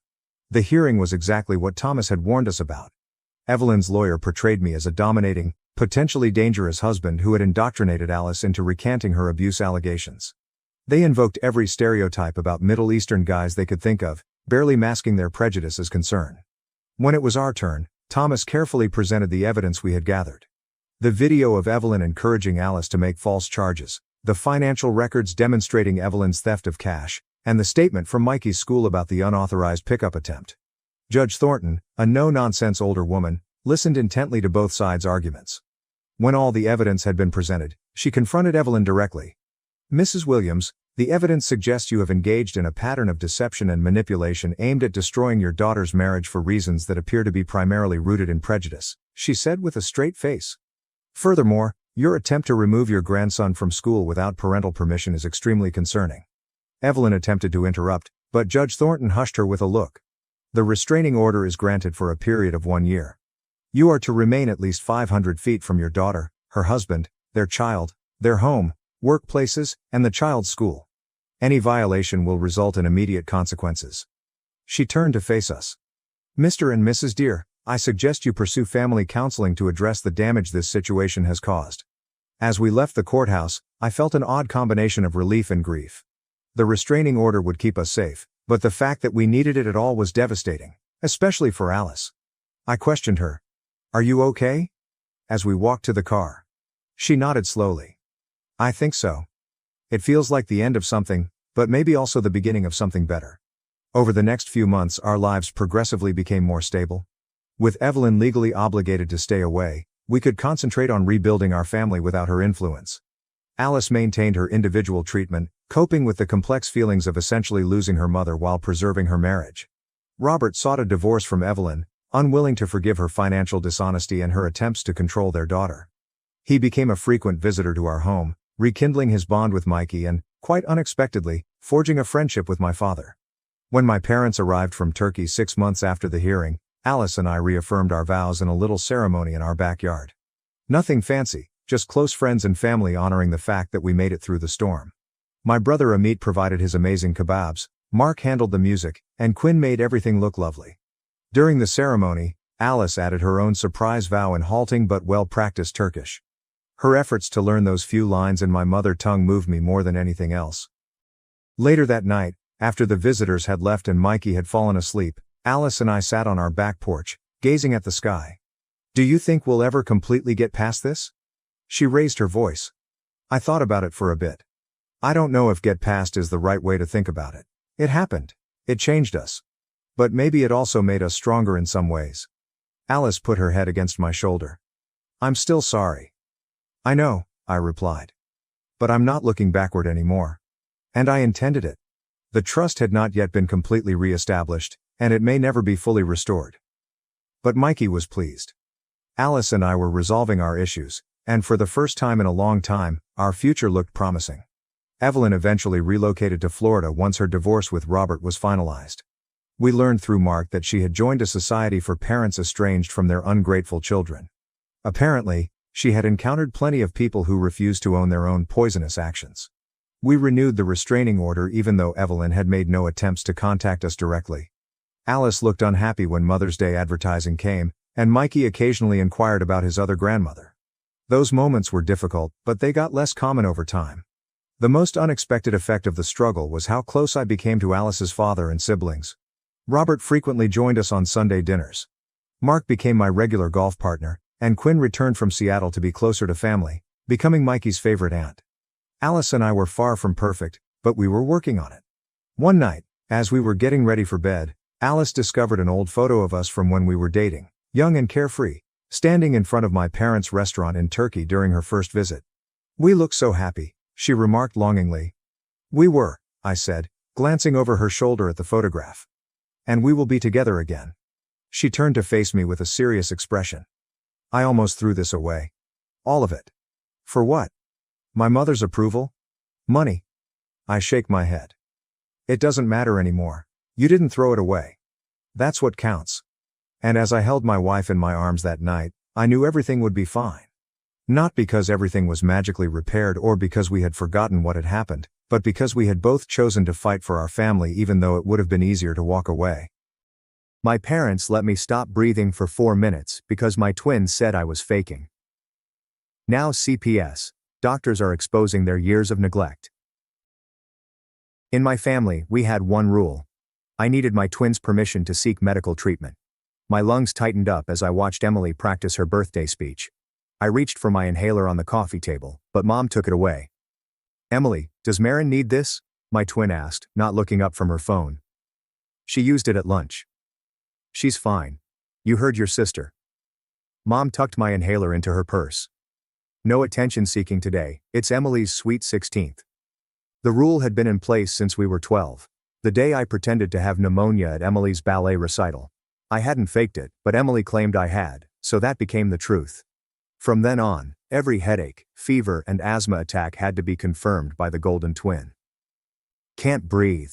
Speaker 1: The hearing was exactly what Thomas had warned us about. Evelyn's lawyer portrayed me as a dominating, potentially dangerous husband who had indoctrinated Alice into recanting her abuse allegations. They invoked every stereotype about Middle Eastern guys they could think of, barely masking their prejudice as concern. When it was our turn, Thomas carefully presented the evidence we had gathered. The video of Evelyn encouraging Alice to make false charges, the financial records demonstrating Evelyn's theft of cash, and the statement from Mikey's school about the unauthorized pickup attempt. Judge Thornton, a no-nonsense older woman, listened intently to both sides' arguments. When all the evidence had been presented, she confronted Evelyn directly. Mrs. Williams, the evidence suggests you have engaged in a pattern of deception and manipulation aimed at destroying your daughter's marriage for reasons that appear to be primarily rooted in prejudice, she said with a straight face. Furthermore, your attempt to remove your grandson from school without parental permission is extremely concerning. Evelyn attempted to interrupt, but Judge Thornton hushed her with a look. The restraining order is granted for a period of 1 year. You are to remain at least 500 feet from your daughter, her husband, their child, their home, workplaces, and the child's school. Any violation will result in immediate consequences. She turned to face us. Mr. and Mrs. Dear, I suggest you pursue family counseling to address the damage this situation has caused. As we left the courthouse, I felt an odd combination of relief and grief. The restraining order would keep us safe, but the fact that we needed it at all was devastating, especially for Alice. I questioned her. Are you okay? As we walked to the car. She nodded slowly. I think so. It feels like the end of something, but maybe also the beginning of something better. Over the next few months, our lives progressively became more stable. With Evelyn legally obligated to stay away, we could concentrate on rebuilding our family without her influence. Alice maintained her individual treatment, coping with the complex feelings of essentially losing her mother while preserving her marriage. Robert sought a divorce from Evelyn, unwilling to forgive her financial dishonesty and her attempts to control their daughter. He became a frequent visitor to our home, rekindling his bond with Mikey and, quite unexpectedly, forging a friendship with my father. When my parents arrived from Turkey 6 months after the hearing, Alice and I reaffirmed our vows in a little ceremony in our backyard. Nothing fancy, just close friends and family honoring the fact that we made it through the storm. My brother Amit provided his amazing kebabs, Mark handled the music, and Quinn made everything look lovely. During the ceremony, Alice added her own surprise vow in halting but well-practiced Turkish. Her efforts to learn those few lines in my mother tongue moved me more than anything else. Later that night, after the visitors had left and Mikey had fallen asleep, Alice and I sat on our back porch, gazing at the sky. Do you think we'll ever completely get past this? She raised her voice. I thought about it for a bit. I don't know if get past is the right way to think about it. It happened. It changed us. But maybe it also made us stronger in some ways. Alice put her head against my shoulder. I'm still sorry. I know, I replied. But I'm not looking backward anymore. And I intended it. The trust had not yet been completely re-established, and it may never be fully restored. But Mikey was pleased. Alice and I were resolving our issues, and for the first time in a long time, our future looked promising. Evelyn eventually relocated to Florida once her divorce with Robert was finalized. We learned through Mark that she had joined a society for parents estranged from their ungrateful children. Apparently, she had encountered plenty of people who refused to own their own poisonous actions. We renewed the restraining order even though Evelyn had made no attempts to contact us directly. Alice looked unhappy when Mother's Day advertising came, and Mikey occasionally inquired about his other grandmother. Those moments were difficult, but they got less common over time. The most unexpected effect of the struggle was how close I became to Alice's father and siblings. Robert frequently joined us on Sunday dinners. Mark became my regular golf partner, and Quinn returned from Seattle to be closer to family, becoming Mikey's favorite aunt. Alice and I were far from perfect, but we were working on it. One night, as we were getting ready for bed, Alice discovered an old photo of us from when we were dating, young and carefree, standing in front of my parents' restaurant in Turkey during her first visit. We look so happy, she remarked longingly. We were, I said, glancing over her shoulder at the photograph. And we will be together again. She turned to face me with a serious expression. I almost threw this away. All of it. For what? My mother's approval? Money? I shake my head. It doesn't matter anymore. You didn't throw it away. That's what counts. And as I held my wife in my arms that night, I knew everything would be fine. Not because everything was magically repaired or because we had forgotten what had happened, but because we had both chosen to fight for our family even though it would have been easier to walk away. My parents let me stop breathing for 4 minutes because my twins said I was faking. Now CPS, doctors are exposing their years of neglect. In my family, we had one rule. I needed my twins' permission to seek medical treatment. My lungs tightened up as I watched Emily practice her birthday speech. I reached for my inhaler on the coffee table, but Mom took it away. Emily, does Marin need this? My twin asked, not looking up from her phone. She used it at lunch. She's fine. You heard your sister. Mom tucked my inhaler into her purse. No attention seeking today, it's Emily's sweet 16th. The rule had been in place since we were 12. The day I pretended to have pneumonia at Emily's ballet recital. I hadn't faked it, but Emily claimed I had, so that became the truth. From then on, every headache, fever, and asthma attack had to be confirmed by the golden twin. Can't breathe.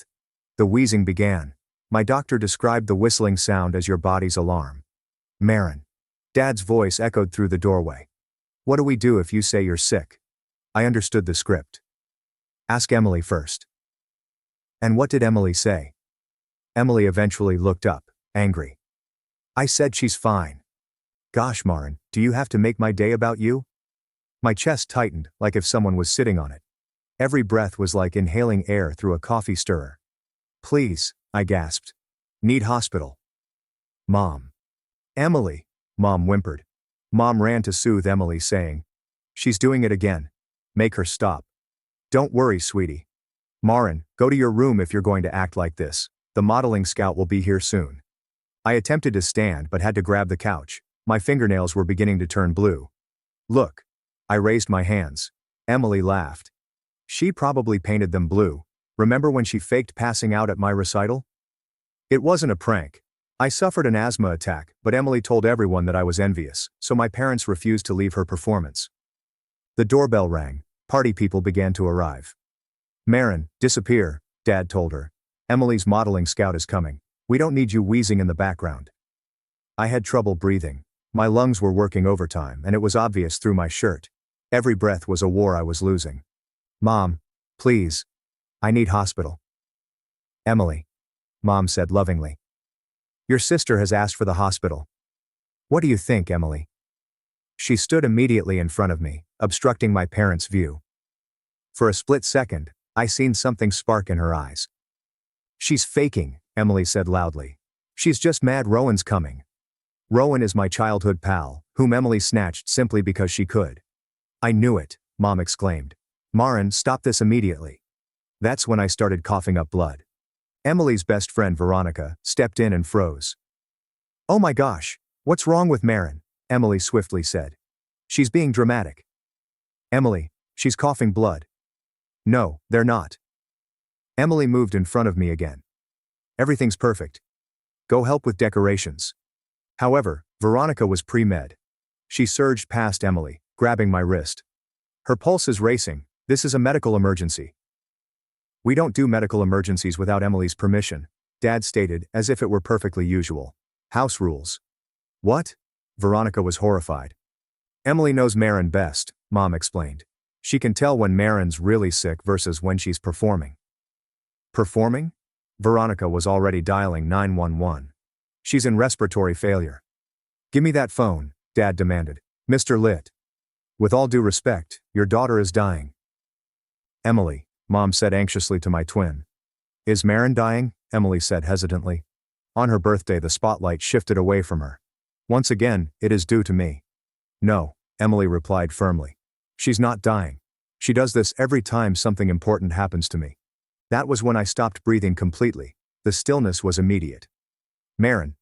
Speaker 1: The wheezing began. My doctor described the whistling sound as your body's alarm. Marin. Dad's voice echoed through the doorway. What do we do if you say you're sick? I understood the script. Ask Emily first. And what did Emily say? Emily eventually looked up, angry. I said she's fine. Gosh, Marin, do you have to make my day about you? My chest tightened, like if someone was sitting on it. Every breath was like inhaling air through a coffee stirrer. Please, I gasped. Need hospital. Mom. Emily, Mom whimpered. Mom ran to soothe Emily, saying, She's doing it again. Make her stop. Don't worry, sweetie. Marin, go to your room if you're going to act like this. The modeling scout will be here soon. I attempted to stand but had to grab the couch. My fingernails were beginning to turn blue. Look. I raised my hands. Emily laughed. She probably painted them blue. Remember when she faked passing out at my recital? It wasn't a prank. I suffered an asthma attack, but Emily told everyone that I was envious, so my parents refused to leave her performance. The doorbell rang. Party people began to arrive. Marin, disappear, Dad told her. Emily's modeling scout is coming. We don't need you wheezing in the background. I had trouble breathing. My lungs were working overtime, and it was obvious through my shirt. Every breath was a war I was losing. Mom, please. I need hospital. Emily. Mom said lovingly. Your sister has asked for the hospital. What do you think, Emily? She stood immediately in front of me, obstructing my parents' view. For a split second, I seen something spark in her eyes. She's faking, Emily said loudly. She's just mad Rowan's coming. Rowan is my childhood pal, whom Emily snatched simply because she could. I knew it, Mom exclaimed. Marin, stop this immediately. That's when I started coughing up blood. Emily's best friend Veronica stepped in and froze. Oh my gosh, what's wrong with Marin? Emily swiftly said. She's being dramatic. Emily, she's coughing blood. No, they're not. Emily moved in front of me again. Everything's perfect. Go help with decorations. However, Veronica was pre-med. She surged past Emily, grabbing my wrist. Her pulse is racing. This is a medical emergency. We don't do medical emergencies without Emily's permission, Dad stated, as if it were perfectly usual. House rules. What? Veronica was horrified. Emily knows Marin best, Mom explained. She can tell when Marin's really sick versus when she's performing. Performing? Veronica was already dialing 911. She's in respiratory failure. Give me that phone, Dad demanded. Mr. Litt. With all due respect, your daughter is dying. Emily, Mom said anxiously to my twin. Is Marin dying? Emily said hesitantly. On her birthday the spotlight shifted away from her. Once again, it is due to me. No, Emily replied firmly. She's not dying. She does this every time something important happens to me. That was when I stopped breathing completely. The stillness was immediate. Marin.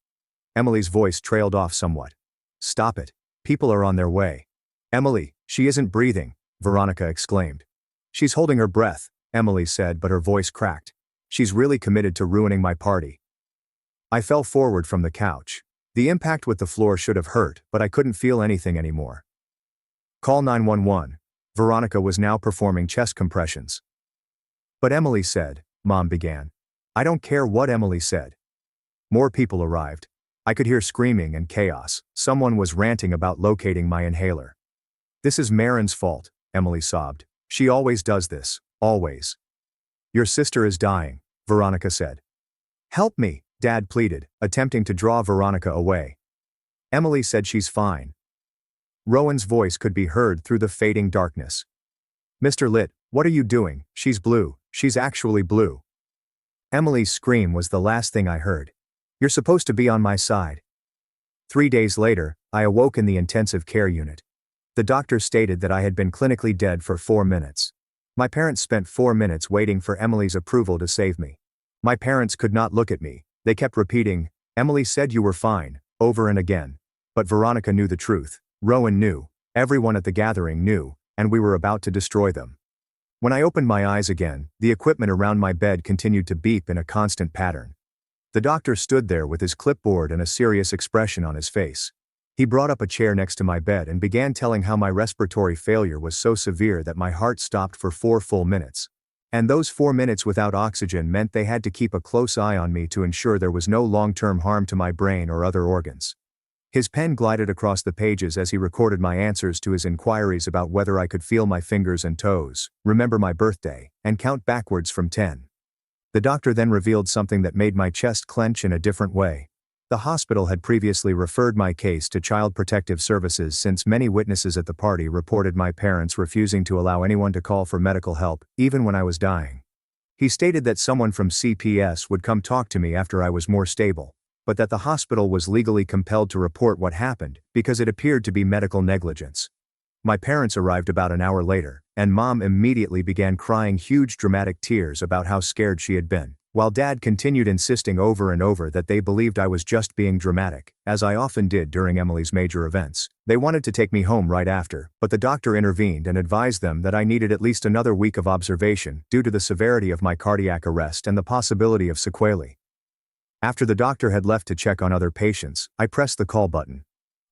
Speaker 1: Emily's voice trailed off somewhat. Stop it. People are on their way. Emily, she isn't breathing, Veronica exclaimed. She's holding her breath, Emily said, but her voice cracked. She's really committed to ruining my party. I fell forward from the couch. The impact with the floor should have hurt, but I couldn't feel anything anymore. Call 911. Veronica was now performing chest compressions. But Emily said, Mom began. I don't care what Emily said. More people arrived. I could hear screaming and chaos. Someone was ranting about locating my inhaler. This is Marin's fault, Emily sobbed. She always does this, always. Your sister is dying, Veronica said. Help me, Dad pleaded, attempting to draw Veronica away. Emily said she's fine. Rowan's voice could be heard through the fading darkness. Mr. Litt, what are you doing? She's blue. She's actually blue. Emily's scream was the last thing I heard. You're supposed to be on my side. 3 days later, I awoke in the intensive care unit. The doctor stated that I had been clinically dead for 4 minutes. My parents spent 4 minutes waiting for Emily's approval to save me. My parents could not look at me. They kept repeating, Emily said you were fine, over and again. But Veronica knew the truth. Rowan knew. Everyone at the gathering knew, and we were about to destroy them. When I opened my eyes again, the equipment around my bed continued to beep in a constant pattern. The doctor stood there with his clipboard and a serious expression on his face. He brought up a chair next to my bed and began telling how my respiratory failure was so severe that my heart stopped for 4 full minutes. And those 4 minutes without oxygen meant they had to keep a close eye on me to ensure there was no long-term harm to my brain or other organs. His pen glided across the pages as he recorded my answers to his inquiries about whether I could feel my fingers and toes, remember my birthday, and count backwards from 10. The doctor then revealed something that made my chest clench in a different way. The hospital had previously referred my case to Child Protective Services since many witnesses at the party reported my parents refusing to allow anyone to call for medical help, even when I was dying. He stated that someone from CPS would come talk to me after I was more stable, but that the hospital was legally compelled to report what happened because it appeared to be medical negligence. My parents arrived about an hour later, and Mom immediately began crying huge dramatic tears about how scared she had been, while Dad continued insisting over and over that they believed I was just being dramatic, as I often did during Emily's major events. They wanted to take me home right after, but the doctor intervened and advised them that I needed at least another week of observation due to the severity of my cardiac arrest and the possibility of sequelae. After the doctor had left to check on other patients, I pressed the call button.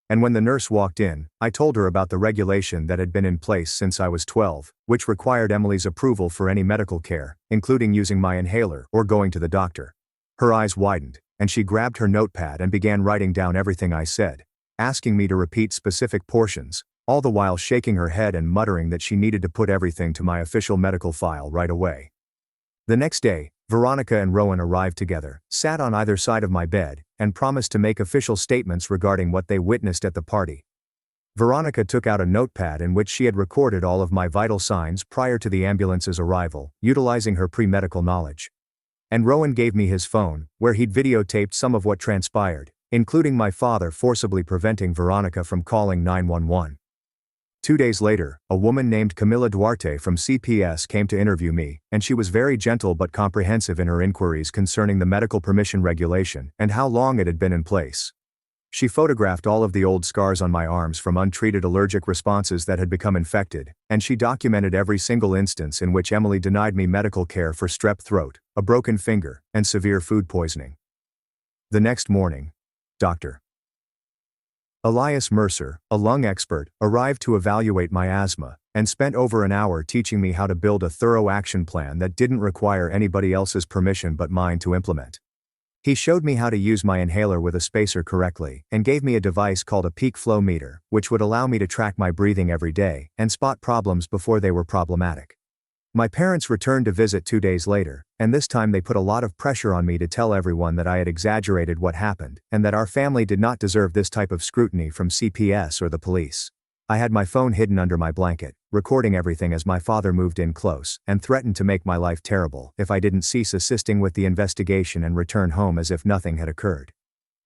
Speaker 1: And when the nurse walked in, I told her about the regulation that had been in place since I was 12, which required Emily's approval for any medical care, including using my inhaler or going to the doctor. Her eyes widened, and she grabbed her notepad and began writing down everything I said, asking me to repeat specific portions, all the while shaking her head and muttering that she needed to put everything to my official medical file right away. The next day, Veronica and Rowan arrived together, sat on either side of my bed, and promised to make official statements regarding what they witnessed at the party. Veronica took out a notepad in which she had recorded all of my vital signs prior to the ambulance's arrival, utilizing her pre-medical knowledge. And Rowan gave me his phone, where he'd videotaped some of what transpired, including my father forcibly preventing Veronica from calling 911. 2 days later, a woman named Camila Duarte from CPS came to interview me, and she was very gentle but comprehensive in her inquiries concerning the medical permission regulation and how long it had been in place. She photographed all of the old scars on my arms from untreated allergic responses that had become infected, and she documented every single instance in which Emily denied me medical care for strep throat, a broken finger, and severe food poisoning. The next morning, Dr. Elias Mercer, a lung expert, arrived to evaluate my asthma, and spent over an hour teaching me how to build a thorough action plan that didn't require anybody else's permission but mine to implement. He showed me how to use my inhaler with a spacer correctly, and gave me a device called a peak flow meter, which would allow me to track my breathing every day, and spot problems before they were problematic. My parents returned to visit 2 days later, and this time they put a lot of pressure on me to tell everyone that I had exaggerated what happened, and that our family did not deserve this type of scrutiny from CPS or the police. I had my phone hidden under my blanket, recording everything as my father moved in close, and threatened to make my life terrible if I didn't cease assisting with the investigation and return home as if nothing had occurred.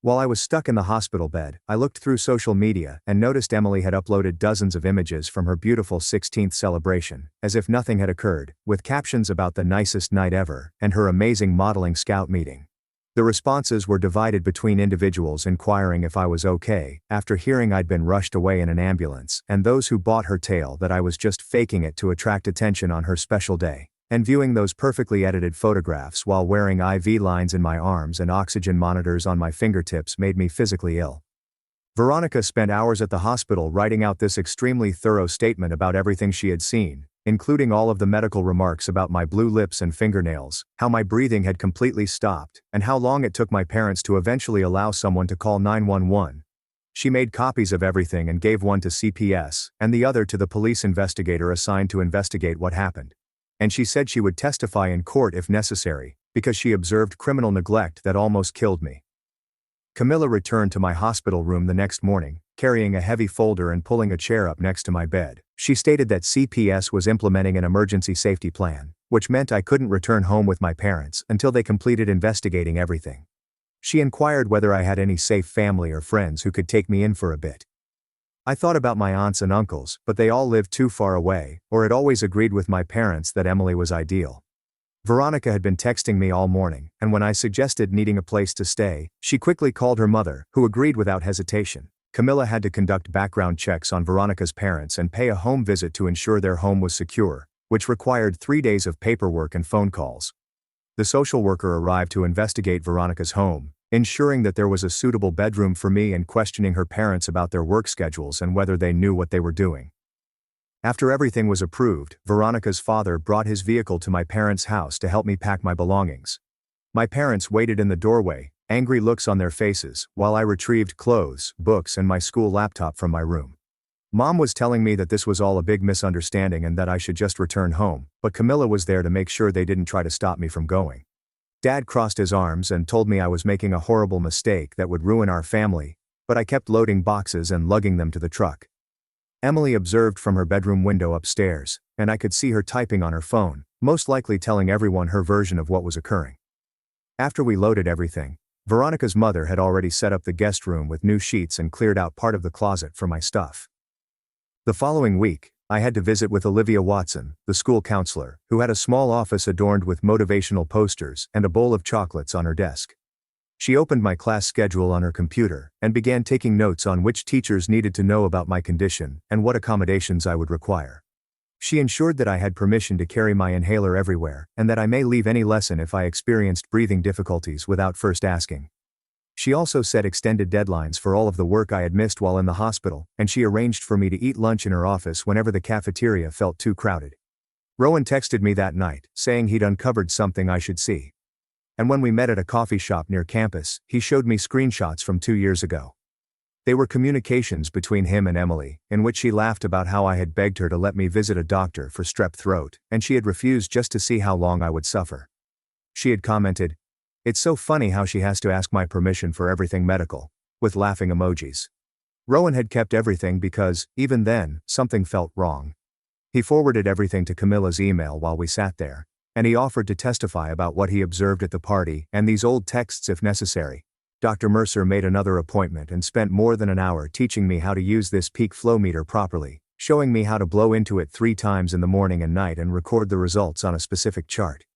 Speaker 1: While I was stuck in the hospital bed, I looked through social media and noticed Emily had uploaded dozens of images from her beautiful 16th celebration, as if nothing had occurred, with captions about the nicest night ever and her amazing modeling scout meeting. The responses were divided between individuals inquiring if I was okay after hearing I'd been rushed away in an ambulance, and those who bought her tale that I was just faking it to attract attention on her special day. And viewing those perfectly edited photographs while wearing IV lines in my arms and oxygen monitors on my fingertips made me physically ill. Veronica spent hours at the hospital writing out this extremely thorough statement about everything she had seen, including all of the medical remarks about my blue lips and fingernails, how my breathing had completely stopped, and how long it took my parents to eventually allow someone to call 911. She made copies of everything and gave one to CPS, and the other to the police investigator assigned to investigate what happened. And she said she would testify in court if necessary, because she observed criminal neglect that almost killed me. Camilla returned to my hospital room the next morning, carrying a heavy folder and pulling a chair up next to my bed. She stated that CPS was implementing an emergency safety plan, which meant I couldn't return home with my parents until they completed investigating everything. She inquired whether I had any safe family or friends who could take me in for a bit. I thought about my aunts and uncles, but they all lived too far away, or had always agreed with my parents that Emily was ideal. Veronica had been texting me all morning, and when I suggested needing a place to stay, she quickly called her mother, who agreed without hesitation. Camilla had to conduct background checks on Veronica's parents and pay a home visit to ensure their home was secure, which required 3 days of paperwork and phone calls. The social worker arrived to investigate Veronica's home, ensuring that there was a suitable bedroom for me and questioning her parents about their work schedules and whether they knew what they were doing. After everything was approved, Veronica's father brought his vehicle to my parents' house to help me pack my belongings. My parents waited in the doorway, angry looks on their faces, while I retrieved clothes, books, and my school laptop from my room. Mom was telling me that this was all a big misunderstanding and that I should just return home, but Camilla was there to make sure they didn't try to stop me from going. Dad crossed his arms and told me I was making a horrible mistake that would ruin our family, but I kept loading boxes and lugging them to the truck. Emily observed from her bedroom window upstairs, and I could see her typing on her phone, most likely telling everyone her version of what was occurring. After we loaded everything, Veronica's mother had already set up the guest room with new sheets and cleared out part of the closet for my stuff. The following week, I had to visit with Olivia Watson, the school counselor, who had a small office adorned with motivational posters and a bowl of chocolates on her desk. She opened my class schedule on her computer and began taking notes on which teachers needed to know about my condition and what accommodations I would require. She ensured that I had permission to carry my inhaler everywhere and that I may leave any lesson if I experienced breathing difficulties without first asking. She also set extended deadlines for all of the work I had missed while in the hospital, and she arranged for me to eat lunch in her office whenever the cafeteria felt too crowded. Rowan texted me that night, saying he'd uncovered something I should see. And when we met at a coffee shop near campus, he showed me screenshots from 2 years ago. They were communications between him and Emily, in which she laughed about how I had begged her to let me visit a doctor for strep throat, and she had refused just to see how long I would suffer. She had commented, "It's so funny how she has to ask my permission for everything medical," with laughing emojis. Rowan had kept everything because, even then, something felt wrong. He forwarded everything to Camilla's email while we sat there, and he offered to testify about what he observed at the party and these old texts if necessary. Dr. Mercer made another appointment and spent more than an hour teaching me how to use this peak flow meter properly, showing me how to blow into it 3 times in the morning and night and record the results on a specific chart.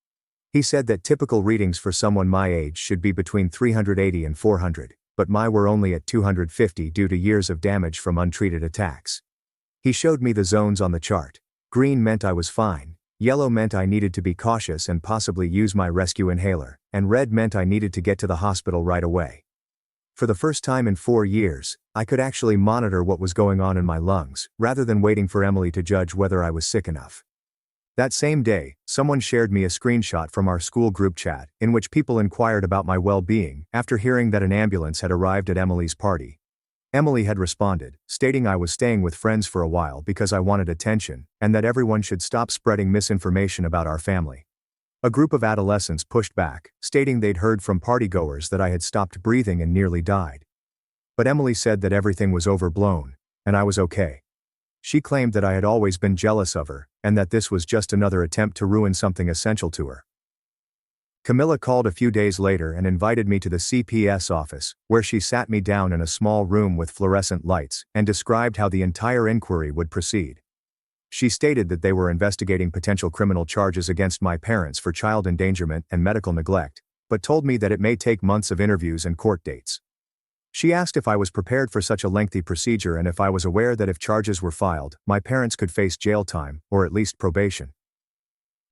Speaker 1: He said that typical readings for someone my age should be between 380 and 400, but mine were only at 250 due to years of damage from untreated attacks. He showed me the zones on the chart. Green meant I was fine, yellow meant I needed to be cautious and possibly use my rescue inhaler, and red meant I needed to get to the hospital right away. For the first time in 4 years, I could actually monitor what was going on in my lungs, rather than waiting for Emily to judge whether I was sick enough. That same day, someone shared me a screenshot from our school group chat, in which people inquired about my well-being after hearing that an ambulance had arrived at Emily's party. Emily had responded, stating I was staying with friends for a while because I wanted attention, and that everyone should stop spreading misinformation about our family. A group of adolescents pushed back, stating they'd heard from partygoers that I had stopped breathing and nearly died. But Emily said that everything was overblown, and I was okay. She claimed that I had always been jealous of her, and that this was just another attempt to ruin something essential to her. Camilla called a few days later and invited me to the CPS office, where she sat me down in a small room with fluorescent lights, and described how the entire inquiry would proceed. She stated that they were investigating potential criminal charges against my parents for child endangerment and medical neglect, but told me that it may take months of interviews and court dates. She asked if I was prepared for such a lengthy procedure and if I was aware that if charges were filed, my parents could face jail time, or at least probation.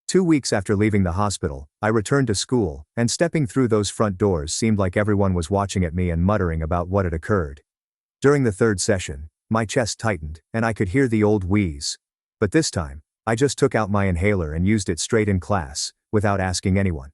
Speaker 1: 2 weeks after leaving the hospital, I returned to school, and stepping through those front doors seemed like everyone was watching at me and muttering about what had occurred. During the 3rd session, my chest tightened, and I could hear the old wheeze. But this time, I just took out my inhaler and used it straight in class, without asking anyone.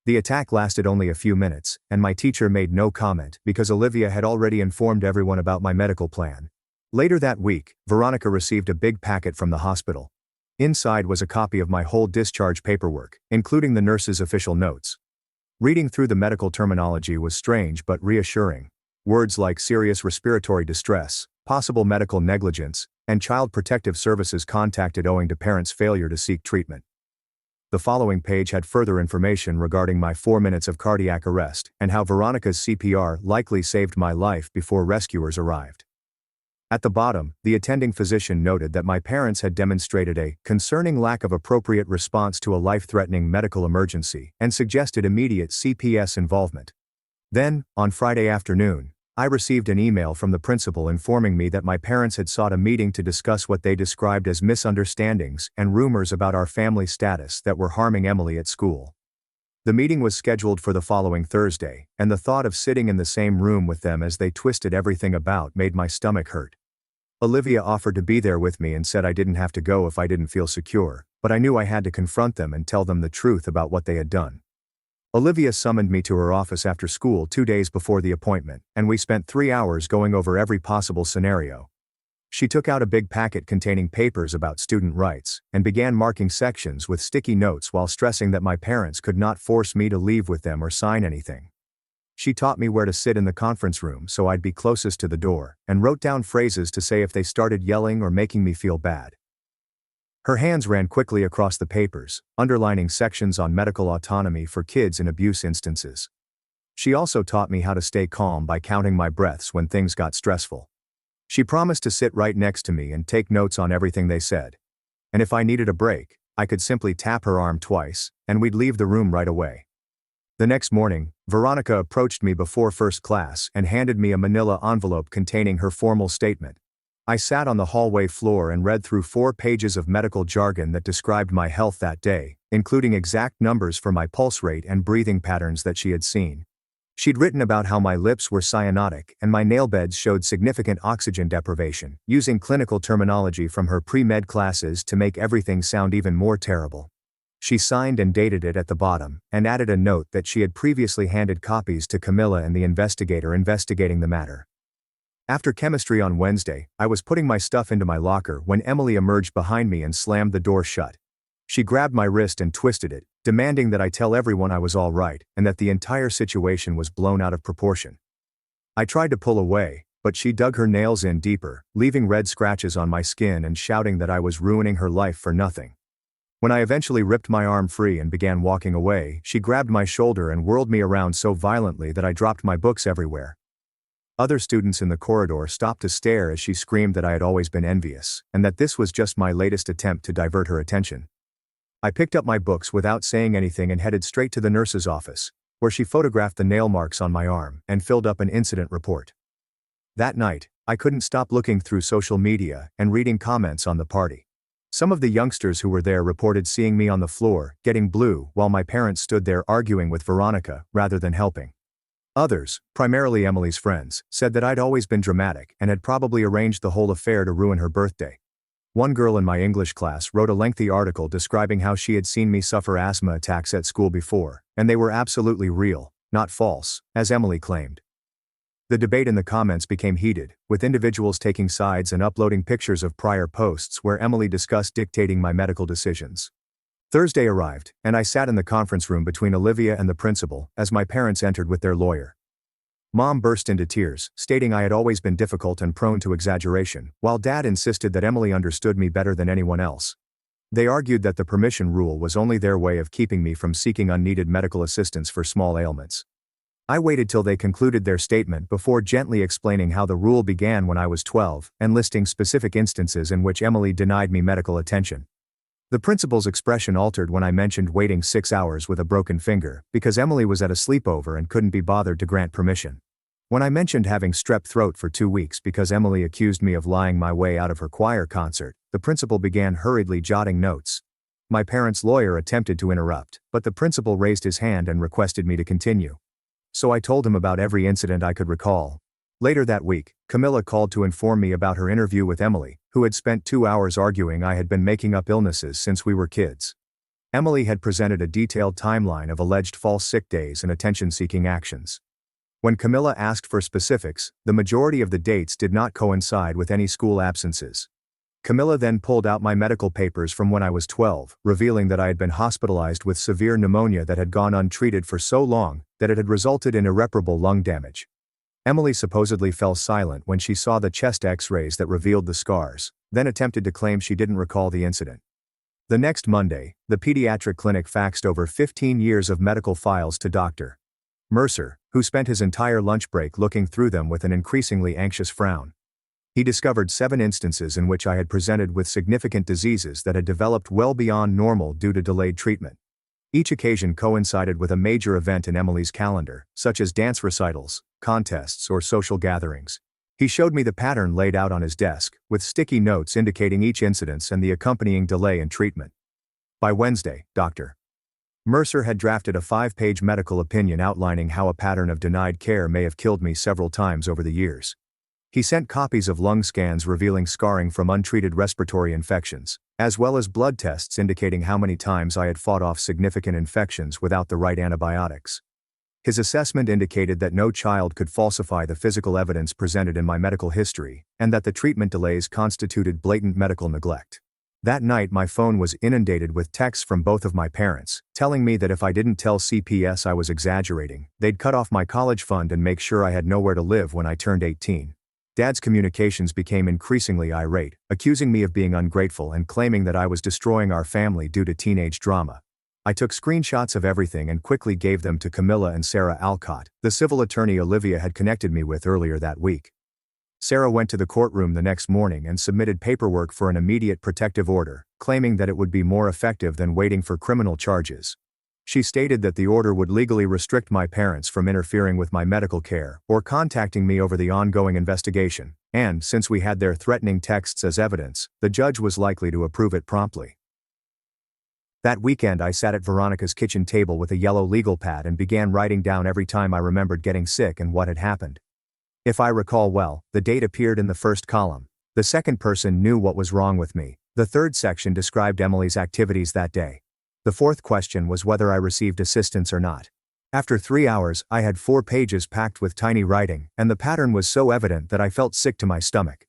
Speaker 1: The attack lasted only a few minutes, and my teacher made no comment because Olivia had already informed everyone about my medical plan. Later that week, Veronica received a big packet from the hospital. Inside was a copy of my whole discharge paperwork, including the nurse's official notes. Reading through the medical terminology was strange but reassuring. Words like serious respiratory distress, possible medical negligence, and Child Protective Services contacted owing to parents' failure to seek treatment. The following page had further information regarding my 4 minutes of cardiac arrest and how Veronica's CPR likely saved my life before rescuers arrived. At the bottom, the attending physician noted that my parents had demonstrated a concerning lack of appropriate response to a life-threatening medical emergency and suggested immediate CPS involvement. Then, on Friday afternoon, I received an email from the principal informing me that my parents had sought a meeting to discuss what they described as misunderstandings and rumors about our family status that were harming Emily at school. The meeting was scheduled for the following Thursday, and the thought of sitting in the same room with them as they twisted everything about made my stomach hurt. Olivia offered to be there with me and said I didn't have to go if I didn't feel secure, but I knew I had to confront them and tell them the truth about what they had done. Olivia summoned me to her office after school 2 days before the appointment, and we spent 3 hours going over every possible scenario. She took out a big packet containing papers about student rights, and began marking sections with sticky notes while stressing that my parents could not force me to leave with them or sign anything. She taught me where to sit in the conference room so I'd be closest to the door, and wrote down phrases to say if they started yelling or making me feel bad. Her hands ran quickly across the papers, underlining sections on medical autonomy for kids in abuse instances. She also taught me how to stay calm by counting my breaths when things got stressful. She promised to sit right next to me and take notes on everything they said. And if I needed a break, I could simply tap her arm twice, and we'd leave the room right away. The next morning, Veronica approached me before first class and handed me a manila envelope containing her formal statement. I sat on the hallway floor and read through 4 pages of medical jargon that described my health that day, including exact numbers for my pulse rate and breathing patterns that she had seen. She'd written about how my lips were cyanotic and my nail beds showed significant oxygen deprivation, using clinical terminology from her pre-med classes to make everything sound even more terrible. She signed and dated it at the bottom, and added a note that she had previously handed copies to Camilla and the investigator investigating the matter. After chemistry on Wednesday, I was putting my stuff into my locker when Emily emerged behind me and slammed the door shut. She grabbed my wrist and twisted it, demanding that I tell everyone I was all right and that the entire situation was blown out of proportion. I tried to pull away, but she dug her nails in deeper, leaving red scratches on my skin and shouting that I was ruining her life for nothing. When I eventually ripped my arm free and began walking away, she grabbed my shoulder and whirled me around so violently that I dropped my books everywhere. Other students in the corridor stopped to stare as she screamed that I had always been envious, and that this was just my latest attempt to divert her attention. I picked up my books without saying anything and headed straight to the nurse's office, where she photographed the nail marks on my arm and filled up an incident report. That night, I couldn't stop looking through social media and reading comments on the party. Some of the youngsters who were there reported seeing me on the floor, getting blue, while my parents stood there arguing with Veronica, rather than helping. Others, primarily Emily's friends, said that I'd always been dramatic and had probably arranged the whole affair to ruin her birthday. One girl in my English class wrote a lengthy article describing how she had seen me suffer asthma attacks at school before, and they were absolutely real, not false, as Emily claimed. The debate in the comments became heated, with individuals taking sides and uploading pictures of prior posts where Emily discussed dictating my medical decisions. Thursday arrived, and I sat in the conference room between Olivia and the principal as my parents entered with their lawyer. Mom burst into tears, stating I had always been difficult and prone to exaggeration, while Dad insisted that Emily understood me better than anyone else. They argued that the permission rule was only their way of keeping me from seeking unneeded medical assistance for small ailments. I waited till they concluded their statement before gently explaining how the rule began when I was 12, and listing specific instances in which Emily denied me medical attention. The principal's expression altered when I mentioned waiting 6 hours with a broken finger, because Emily was at a sleepover and couldn't be bothered to grant permission. When I mentioned having strep throat for 2 weeks because Emily accused me of lying my way out of her choir concert, the principal began hurriedly jotting notes. My parents' lawyer attempted to interrupt, but the principal raised his hand and requested me to continue. So I told him about every incident I could recall. Later that week, Camilla called to inform me about her interview with Emily, who had spent 2 hours arguing I had been making up illnesses since we were kids. Emily had presented a detailed timeline of alleged false sick days and attention-seeking actions. When Camilla asked for specifics, the majority of the dates did not coincide with any school absences. Camilla then pulled out my medical papers from when I was 12, revealing that I had been hospitalized with severe pneumonia that had gone untreated for so long that it had resulted in irreparable lung damage. Emily supposedly fell silent when she saw the chest X-rays that revealed the scars, then attempted to claim she didn't recall the incident. The next Monday, the pediatric clinic faxed over 15 years of medical files to Dr. Mercer, who spent his entire lunch break looking through them with an increasingly anxious frown. He discovered 7 instances in which I had presented with significant diseases that had developed well beyond normal due to delayed treatment. Each occasion coincided with a major event in Emily's calendar, such as dance recitals, contests, or social gatherings. He showed me the pattern laid out on his desk, with sticky notes indicating each incidence and the accompanying delay in treatment. By Wednesday, Dr. Mercer had drafted a 5-page medical opinion outlining how a pattern of denied care may have killed me several times over the years. He sent copies of lung scans revealing scarring from untreated respiratory infections, as well as blood tests indicating how many times I had fought off significant infections without the right antibiotics. His assessment indicated that no child could falsify the physical evidence presented in my medical history, and that the treatment delays constituted blatant medical neglect. That night my phone was inundated with texts from both of my parents, telling me that if I didn't tell CPS I was exaggerating, they'd cut off my college fund and make sure I had nowhere to live when I turned 18. Dad's communications became increasingly irate, accusing me of being ungrateful and claiming that I was destroying our family due to teenage drama. I took screenshots of everything and quickly gave them to Camilla and Sarah Alcott, the civil attorney Olivia had connected me with earlier that week. Sarah went to the courtroom the next morning and submitted paperwork for an immediate protective order, claiming that it would be more effective than waiting for criminal charges. She stated that the order would legally restrict my parents from interfering with my medical care or contacting me over the ongoing investigation, and, since we had their threatening texts as evidence, the judge was likely to approve it promptly. That weekend I sat at Veronica's kitchen table with a yellow legal pad and began writing down every time I remembered getting sick and what had happened. If I recall well, the date appeared in the first column. The second person knew what was wrong with me. The third section described Emily's activities that day. The fourth question was whether I received assistance or not. After 3 hours, I had 4 pages packed with tiny writing, and the pattern was so evident that I felt sick to my stomach.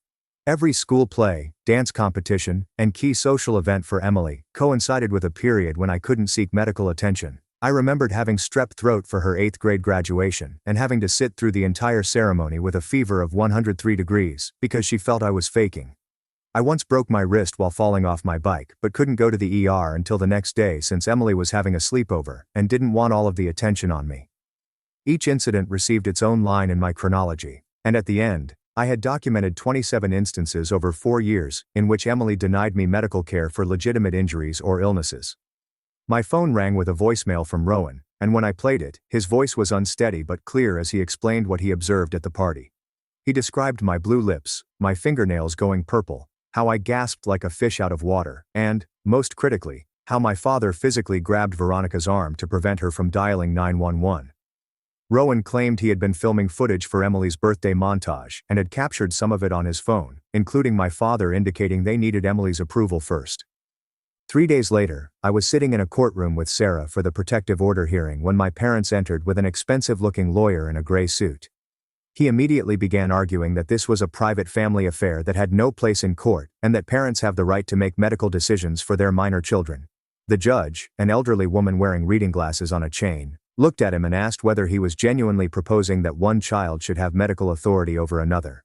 Speaker 1: Every school play, dance competition, and key social event for Emily coincided with a period when I couldn't seek medical attention. I remembered having strep throat for her 8th grade graduation and having to sit through the entire ceremony with a fever of 103 degrees because she felt I was faking. I once broke my wrist while falling off my bike but couldn't go to the ER until the next day since Emily was having a sleepover and didn't want all of the attention on me. Each incident received its own line in my chronology, and at the end, I had documented 27 instances over 4 years in which Emily denied me medical care for legitimate injuries or illnesses. My phone rang with a voicemail from Rowan, and when I played it, his voice was unsteady but clear as he explained what he observed at the party. He described my blue lips, my fingernails going purple, how I gasped like a fish out of water, and, most critically, how my father physically grabbed Veronica's arm to prevent her from dialing 911. Rowan claimed he had been filming footage for Emily's birthday montage and had captured some of it on his phone, including my father indicating they needed Emily's approval first. 3 days later, I was sitting in a courtroom with Sarah for the protective order hearing when my parents entered with an expensive-looking lawyer in a gray suit. He immediately began arguing that this was a private family affair that had no place in court and that parents have the right to make medical decisions for their minor children. The judge, an elderly woman wearing reading glasses on a chain, looked at him and asked whether he was genuinely proposing that one child should have medical authority over another.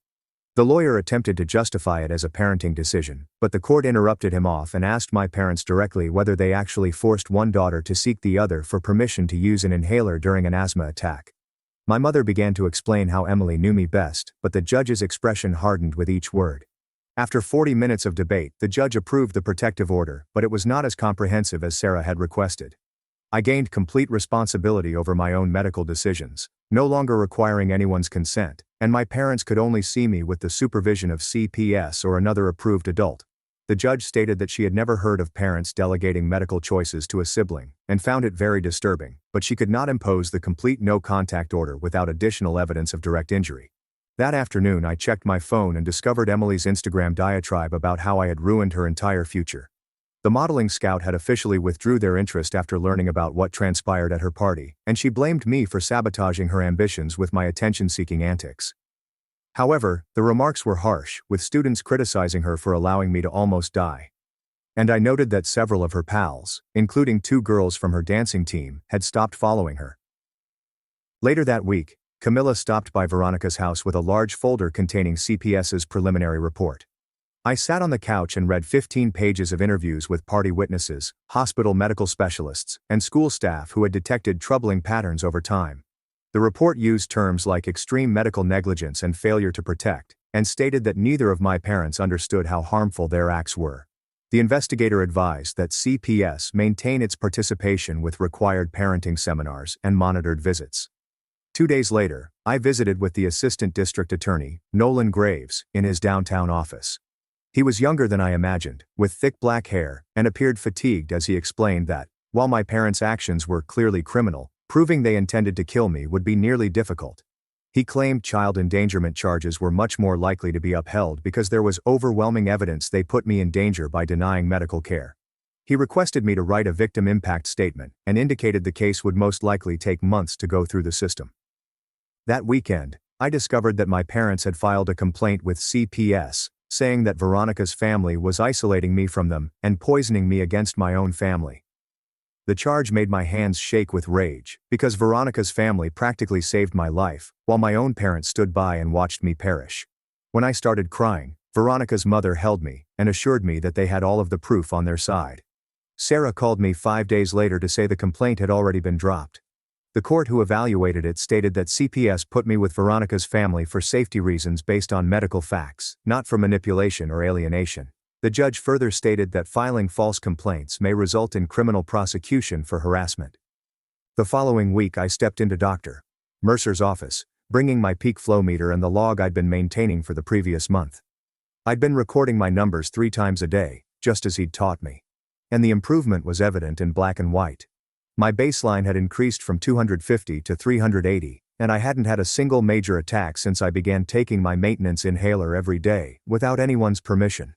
Speaker 1: The lawyer attempted to justify it as a parenting decision, but the court interrupted him off and asked my parents directly whether they actually forced one daughter to seek the other for permission to use an inhaler during an asthma attack. My mother began to explain how Emily knew me best, but the judge's expression hardened with each word. After 40 minutes of debate, the judge approved the protective order, but it was not as comprehensive as Sarah had requested. I gained complete responsibility over my own medical decisions, no longer requiring anyone's consent, and my parents could only see me with the supervision of CPS or another approved adult. The judge stated that she had never heard of parents delegating medical choices to a sibling, and found it very disturbing, but she could not impose the complete no-contact order without additional evidence of direct injury. That afternoon I checked my phone and discovered Emily's Instagram diatribe about how I had ruined her entire future. The modeling scout had officially withdrew their interest after learning about what transpired at her party, and she blamed me for sabotaging her ambitions with my attention-seeking antics. However, the remarks were harsh, with students criticizing her for allowing me to almost die. And I noted that several of her pals, including 2 girls from her dancing team, had stopped following her. Later that week, Camilla stopped by Veronica's house with a large folder containing CPS's preliminary report. I sat on the couch and read 15 pages of interviews with party witnesses, hospital medical specialists, and school staff who had detected troubling patterns over time. The report used terms like extreme medical negligence and failure to protect, and stated that neither of my parents understood how harmful their acts were. The investigator advised that CPS maintain its participation with required parenting seminars and monitored visits. 2 days later, I visited with the assistant district attorney, Nolan Graves, in his downtown office. He was younger than I imagined, with thick black hair, and appeared fatigued as he explained that, while my parents' actions were clearly criminal, proving they intended to kill me would be nearly difficult. He claimed child endangerment charges were much more likely to be upheld because there was overwhelming evidence they put me in danger by denying medical care. He requested me to write a victim impact statement and indicated the case would most likely take months to go through the system. That weekend, I discovered that my parents had filed a complaint with CPS, saying that Veronica's family was isolating me from them and poisoning me against my own family. The charge made my hands shake with rage, because Veronica's family practically saved my life, while my own parents stood by and watched me perish. When I started crying, Veronica's mother held me and assured me that they had all of the proof on their side. Sarah called me 5 days later to say the complaint had already been dropped. The court who evaluated it stated that CPS put me with Veronica's family for safety reasons based on medical facts, not for manipulation or alienation. The judge further stated that filing false complaints may result in criminal prosecution for harassment. The following week I stepped into Dr. Mercer's office, bringing my peak flow meter and the log I'd been maintaining for the previous month. I'd been recording my numbers 3 times a day, just as he'd taught me. And the improvement was evident in black and white. My baseline had increased from 250 to 380, and I hadn't had a single major attack since I began taking my maintenance inhaler every day, without anyone's permission.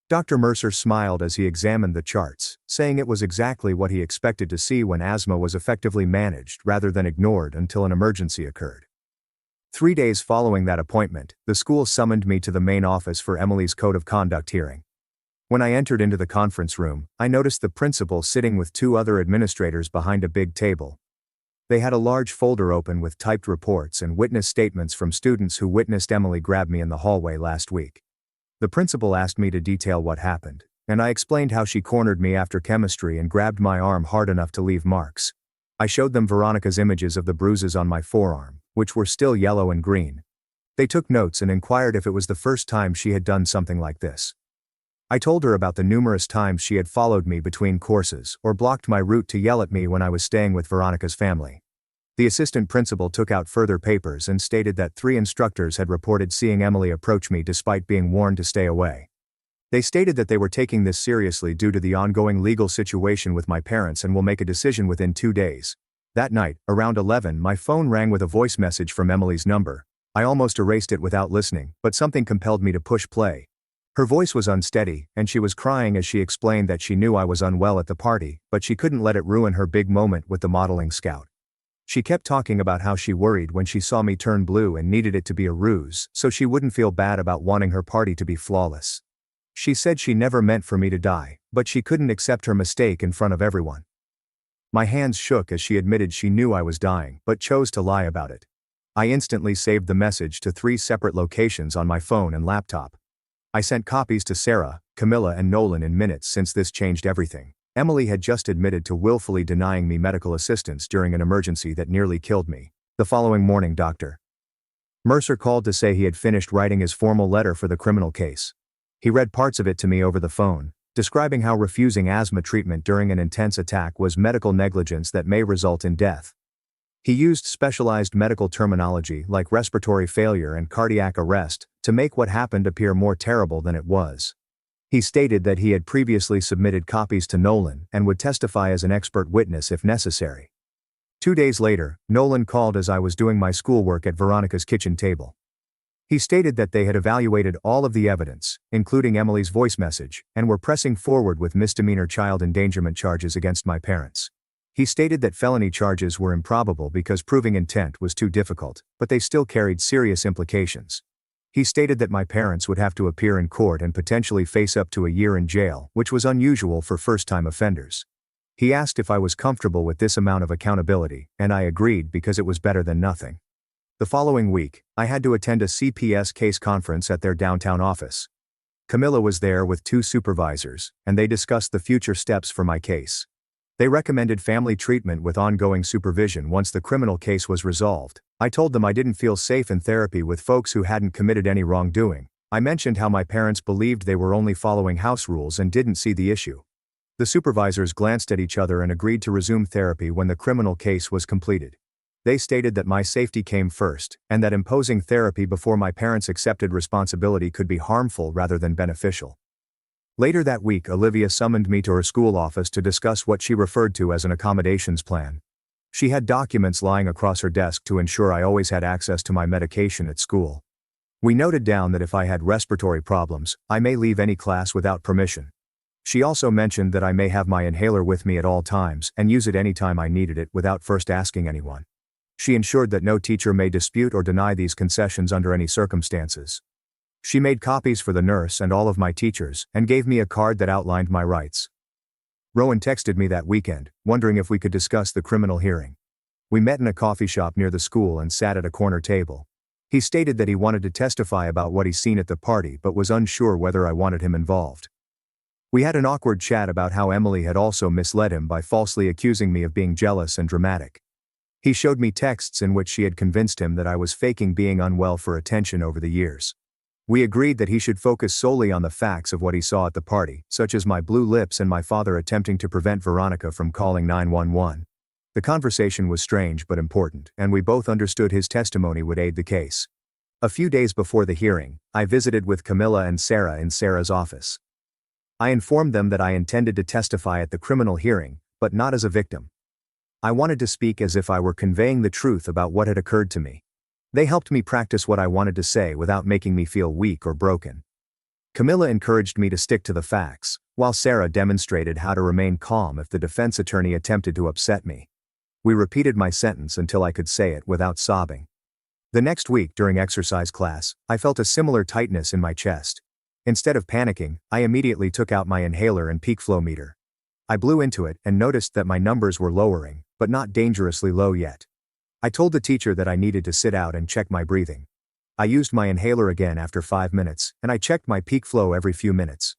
Speaker 1: Dr. Mercer smiled as he examined the charts, saying it was exactly what he expected to see when asthma was effectively managed rather than ignored until an emergency occurred. 3 days following that appointment, the school summoned me to the main office for Emily's Code of Conduct hearing. When I entered into the conference room, I noticed the principal sitting with 2 other administrators behind a big table. They had a large folder open with typed reports and witness statements from students who witnessed Emily grab me in the hallway last week. The principal asked me to detail what happened, and I explained how she cornered me after chemistry and grabbed my arm hard enough to leave marks. I showed them Veronica's images of the bruises on my forearm, which were still yellow and green. They took notes and inquired if it was the first time she had done something like this. I told her about the numerous times she had followed me between courses or blocked my route to yell at me when I was staying with Veronica's family. The assistant principal took out further papers and stated that 3 instructors had reported seeing Emily approach me despite being warned to stay away. They stated that they were taking this seriously due to the ongoing legal situation with my parents and will make a decision within 2 days. That night, around 11, my phone rang with a voice message from Emily's number. I almost erased it without listening, but something compelled me to push play. Her voice was unsteady, and she was crying as she explained that she knew I was unwell at the party, but she couldn't let it ruin her big moment with the modeling scout. She kept talking about how she worried when she saw me turn blue and needed it to be a ruse, so she wouldn't feel bad about wanting her party to be flawless. She said she never meant for me to die, but she couldn't accept her mistake in front of everyone. My hands shook as she admitted she knew I was dying, but chose to lie about it. I instantly saved the message to 3 separate locations on my phone and laptop. I sent copies to Sarah, Camilla and Nolan in minutes since this changed everything. Emily had just admitted to willfully denying me medical assistance during an emergency that nearly killed me. The following morning, Dr. Mercer called to say he had finished writing his formal letter for the criminal case. He read parts of it to me over the phone, describing how refusing asthma treatment during an intense attack was medical negligence that may result in death. He used specialized medical terminology like respiratory failure and cardiac arrest to make what happened appear more terrible than it was. He stated that he had previously submitted copies to Nolan and would testify as an expert witness if necessary. 2 days later, Nolan called as I was doing my schoolwork at Veronica's kitchen table. He stated that they had evaluated all of the evidence, including Emily's voice message, and were pressing forward with misdemeanor child endangerment charges against my parents. He stated that felony charges were improbable because proving intent was too difficult, but they still carried serious implications. He stated that my parents would have to appear in court and potentially face up to a year in jail, which was unusual for first-time offenders. He asked if I was comfortable with this amount of accountability, and I agreed because it was better than nothing. The following week, I had to attend a CPS case conference at their downtown office. Camilla was there with 2 supervisors, and they discussed the future steps for my case. They recommended family treatment with ongoing supervision once the criminal case was resolved. I told them I didn't feel safe in therapy with folks who hadn't committed any wrongdoing. I mentioned how my parents believed they were only following house rules and didn't see the issue. The supervisors glanced at each other and agreed to resume therapy when the criminal case was completed. They stated that my safety came first, and that imposing therapy before my parents accepted responsibility could be harmful rather than beneficial. Later that week, Olivia summoned me to her school office to discuss what she referred to as an accommodations plan. She had documents lying across her desk to ensure I always had access to my medication at school. We noted down that if I had respiratory problems, I may leave any class without permission. She also mentioned that I may have my inhaler with me at all times and use it anytime I needed it without first asking anyone. She ensured that no teacher may dispute or deny these concessions under any circumstances. She made copies for the nurse and all of my teachers, and gave me a card that outlined my rights. Rowan texted me that weekend, wondering if we could discuss the criminal hearing. We met in a coffee shop near the school and sat at a corner table. He stated that he wanted to testify about what he's seen at the party but was unsure whether I wanted him involved. We had an awkward chat about how Emily had also misled him by falsely accusing me of being jealous and dramatic. He showed me texts in which she had convinced him that I was faking being unwell for attention over the years. We agreed that he should focus solely on the facts of what he saw at the party, such as my blue lips and my father attempting to prevent Veronica from calling 911. The conversation was strange but important, and we both understood his testimony would aid the case. A few days before the hearing, I visited with Camilla and Sarah in Sarah's office. I informed them that I intended to testify at the criminal hearing, but not as a victim. I wanted to speak as if I were conveying the truth about what had occurred to me. They helped me practice what I wanted to say without making me feel weak or broken. Camilla encouraged me to stick to the facts, while Sarah demonstrated how to remain calm if the defense attorney attempted to upset me. We repeated my sentence until I could say it without sobbing. The next week during exercise class, I felt a similar tightness in my chest. Instead of panicking, I immediately took out my inhaler and peak flow meter. I blew into it and noticed that my numbers were lowering, but not dangerously low yet. I told the teacher that I needed to sit out and check my breathing. I used my inhaler again after 5 minutes, and I checked my peak flow every few minutes.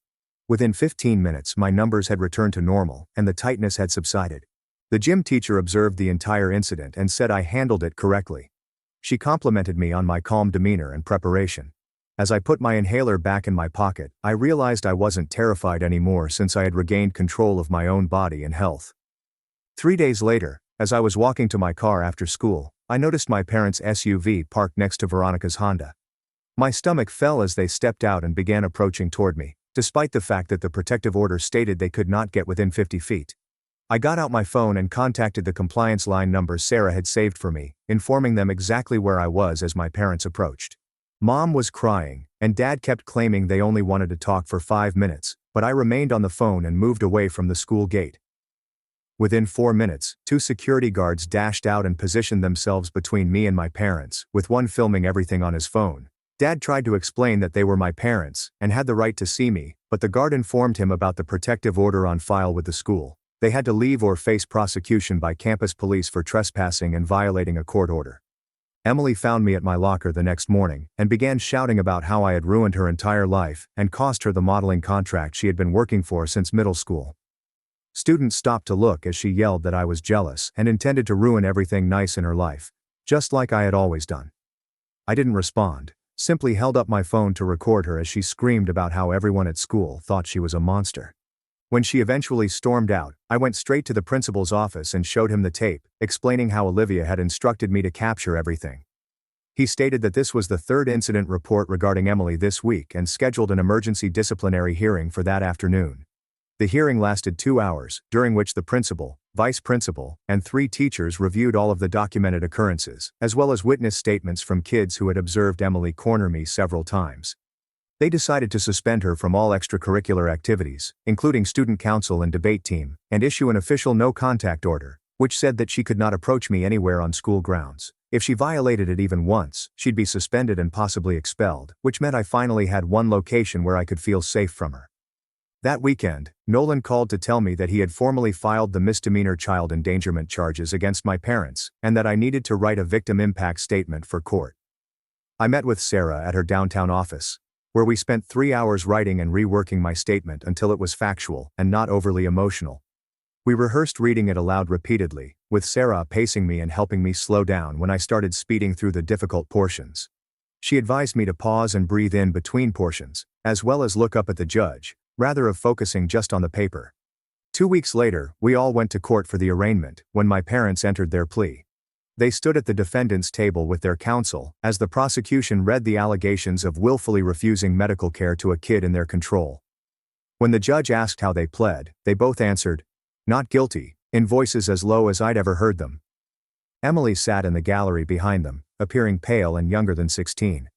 Speaker 1: Within 15 minutes, my numbers had returned to normal, and the tightness had subsided. The gym teacher observed the entire incident and said I handled it correctly. She complimented me on my calm demeanor and preparation. As I put my inhaler back in my pocket, I realized I wasn't terrified anymore since I had regained control of my own body and health. 3 days later, as I was walking to my car after school, I noticed my parents' SUV parked next to Veronica's Honda. My stomach fell as they stepped out and began approaching toward me, despite the fact that the protective order stated they could not get within 50 feet. I got out my phone and contacted the compliance line number Sarah had saved for me, informing them exactly where I was as my parents approached. Mom was crying, and Dad kept claiming they only wanted to talk for 5 minutes, but I remained on the phone and moved away from the school gate. Within 4 minutes, 2 security guards dashed out and positioned themselves between me and my parents, with one filming everything on his phone. Dad tried to explain that they were my parents, and had the right to see me, but the guard informed him about the protective order on file with the school. They had to leave or face prosecution by campus police for trespassing and violating a court order. Emily found me at my locker the next morning, and began shouting about how I had ruined her entire life, and cost her the modeling contract she had been working for since middle school. Students stopped to look as she yelled that I was jealous and intended to ruin everything nice in her life, just like I had always done. I didn't respond, simply held up my phone to record her as she screamed about how everyone at school thought she was a monster. When she eventually stormed out, I went straight to the principal's office and showed him the tape, explaining how Olivia had instructed me to capture everything. He stated that this was the 3rd incident report regarding Emily this week and scheduled an emergency disciplinary hearing for that afternoon. The hearing lasted 2 hours, during which the principal, vice principal, and 3 teachers reviewed all of the documented occurrences, as well as witness statements from kids who had observed Emily corner me several times. They decided to suspend her from all extracurricular activities, including student council and debate team, and issue an official no-contact order, which said that she could not approach me anywhere on school grounds. If she violated it even once, she'd be suspended and possibly expelled, which meant I finally had one location where I could feel safe from her. That weekend, Nolan called to tell me that he had formally filed the misdemeanor child endangerment charges against my parents, and that I needed to write a victim impact statement for court. I met with Sarah at her downtown office, where we spent 3 hours writing and reworking my statement until it was factual and not overly emotional. We rehearsed reading it aloud repeatedly, with Sarah pacing me and helping me slow down when I started speeding through the difficult portions. She advised me to pause and breathe in between portions, as well as look up at the judge, rather of focusing just on the paper. 2 weeks later, we all went to court for the arraignment, when my parents entered their plea. They stood at the defendant's table with their counsel, as the prosecution read the allegations of willfully refusing medical care to a kid in their control. When the judge asked how they pled, they both answered, "Not guilty," in voices as low as I'd ever heard them. Emily sat in the gallery behind them, appearing pale and younger than 16.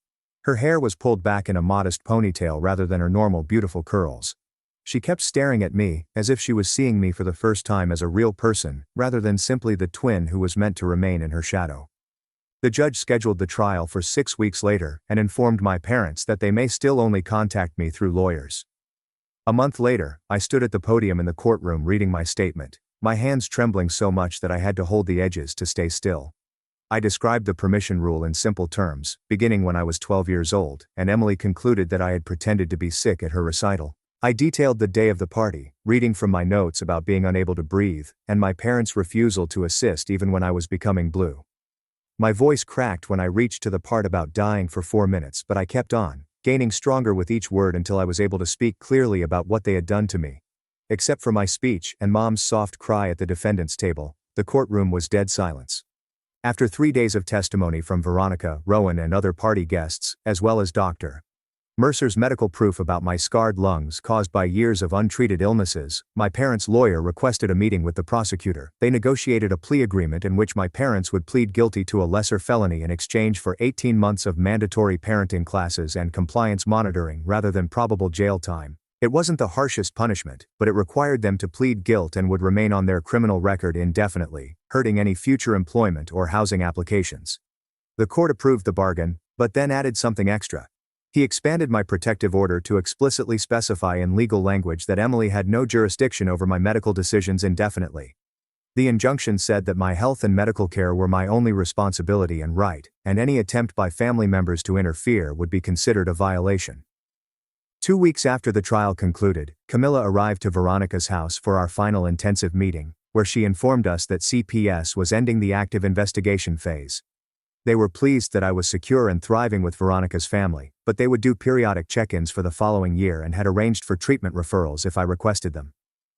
Speaker 1: Her hair was pulled back in a modest ponytail rather than her normal beautiful curls. She kept staring at me, as if she was seeing me for the first time as a real person, rather than simply the twin who was meant to remain in her shadow. The judge scheduled the trial for 6 weeks later and informed my parents that they may still only contact me through lawyers. A month later, I stood at the podium in the courtroom reading my statement, my hands trembling so much that I had to hold the edges to stay still. I described the permission rule in simple terms, beginning when I was 12 years old, and Emily concluded that I had pretended to be sick at her recital. I detailed the day of the party, reading from my notes about being unable to breathe, and my parents' refusal to assist even when I was becoming blue. My voice cracked when I reached to the part about dying for 4 minutes, but I kept on, gaining stronger with each word until I was able to speak clearly about what they had done to me. Except for my speech and Mom's soft cry at the defendant's table, the courtroom was dead silence. After 3 days of testimony from Veronica, Rowan and other party guests, as well as Dr. Mercer's medical proof about my scarred lungs caused by years of untreated illnesses, my parents' lawyer requested a meeting with the prosecutor. They negotiated a plea agreement in which my parents would plead guilty to a lesser felony in exchange for 18 months of mandatory parenting classes and compliance monitoring rather than probable jail time. It wasn't the harshest punishment, but it required them to plead guilt and would remain on their criminal record indefinitely, hurting any future employment or housing applications. The court approved the bargain, but then added something extra. He expanded my protective order to explicitly specify in legal language that Emily had no jurisdiction over my medical decisions indefinitely. The injunction said that my health and medical care were my only responsibility and right, and any attempt by family members to interfere would be considered a violation. 2 weeks after the trial concluded, Camilla arrived to Veronica's house for our final intensive meeting, where she informed us that CPS was ending the active investigation phase. They were pleased that I was secure and thriving with Veronica's family, but they would do periodic check-ins for the following year and had arranged for treatment referrals if I requested them.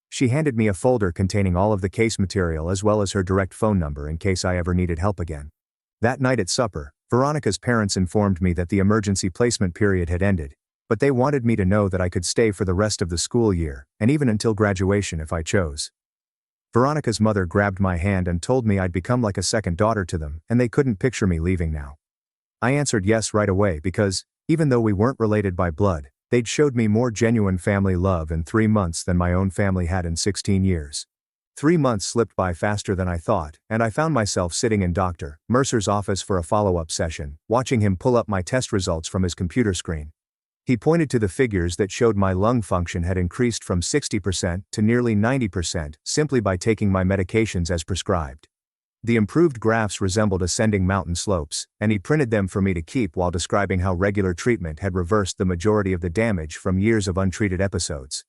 Speaker 1: She handed me a folder containing all of the case material as well as her direct phone number in case I ever needed help again. That night at supper, Veronica's parents informed me that the emergency placement period had ended, but they wanted me to know that I could stay for the rest of the school year, and even until graduation if I chose. Veronica's mother grabbed my hand and told me I'd become like a second daughter to them, and they couldn't picture me leaving now. I answered yes right away because, even though we weren't related by blood, they'd showed me more genuine family love in 3 months than my own family had in 16 years. 3 months slipped by faster than I thought, and I found myself sitting in Dr. Mercer's office for a follow-up session, watching him pull up my test results from his computer screen. He pointed to the figures that showed my lung function had increased from 60% to nearly 90% simply by taking my medications as prescribed. The improved graphs resembled ascending mountain slopes, and he printed them for me to keep while describing how regular treatment had reversed the majority of the damage from years of untreated episodes.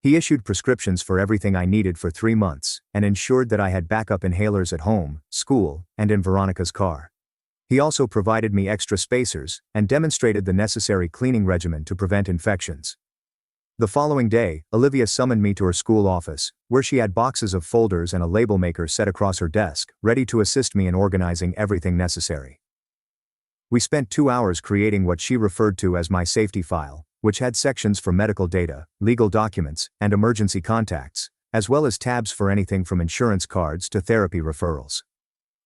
Speaker 1: He issued prescriptions for everything I needed for 3 months, and ensured that I had backup inhalers at home, school, and in Veronica's car. He also provided me extra spacers, and demonstrated the necessary cleaning regimen to prevent infections. The following day, Olivia summoned me to her school office, where she had boxes of folders and a label maker set across her desk, ready to assist me in organizing everything necessary. We spent 2 hours creating what she referred to as my safety file, which had sections for medical data, legal documents, and emergency contacts, as well as tabs for anything from insurance cards to therapy referrals.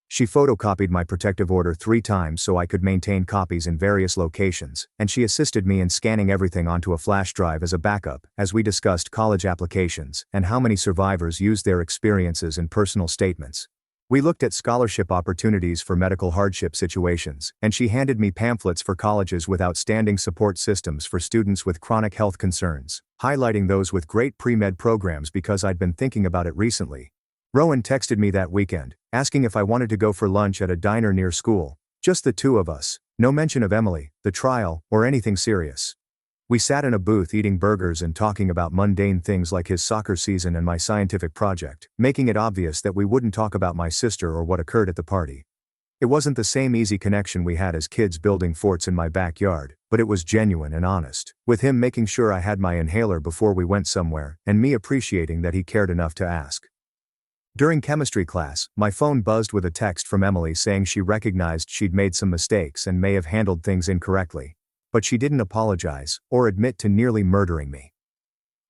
Speaker 1: She photocopied my protective order 3 times so I could maintain copies in various locations, and she assisted me in scanning everything onto a flash drive as a backup, as we discussed college applications and how many survivors used their experiences in personal statements. We looked at scholarship opportunities for medical hardship situations, and she handed me pamphlets for colleges with outstanding support systems for students with chronic health concerns, highlighting those with great pre-med programs because I'd been thinking about it recently. Rowan texted me that weekend, asking if I wanted to go for lunch at a diner near school, just the 2 of us, no mention of Emily, the trial, or anything serious. We sat in a booth eating burgers and talking about mundane things like his soccer season and my scientific project, making it obvious that we wouldn't talk about my sister or what occurred at the party. It wasn't the same easy connection we had as kids building forts in my backyard, but it was genuine and honest, with him making sure I had my inhaler before we went somewhere, and me appreciating that he cared enough to ask. During chemistry class, my phone buzzed with a text from Emily saying she recognized she'd made some mistakes and may have handled things incorrectly, but she didn't apologize or admit to nearly murdering me.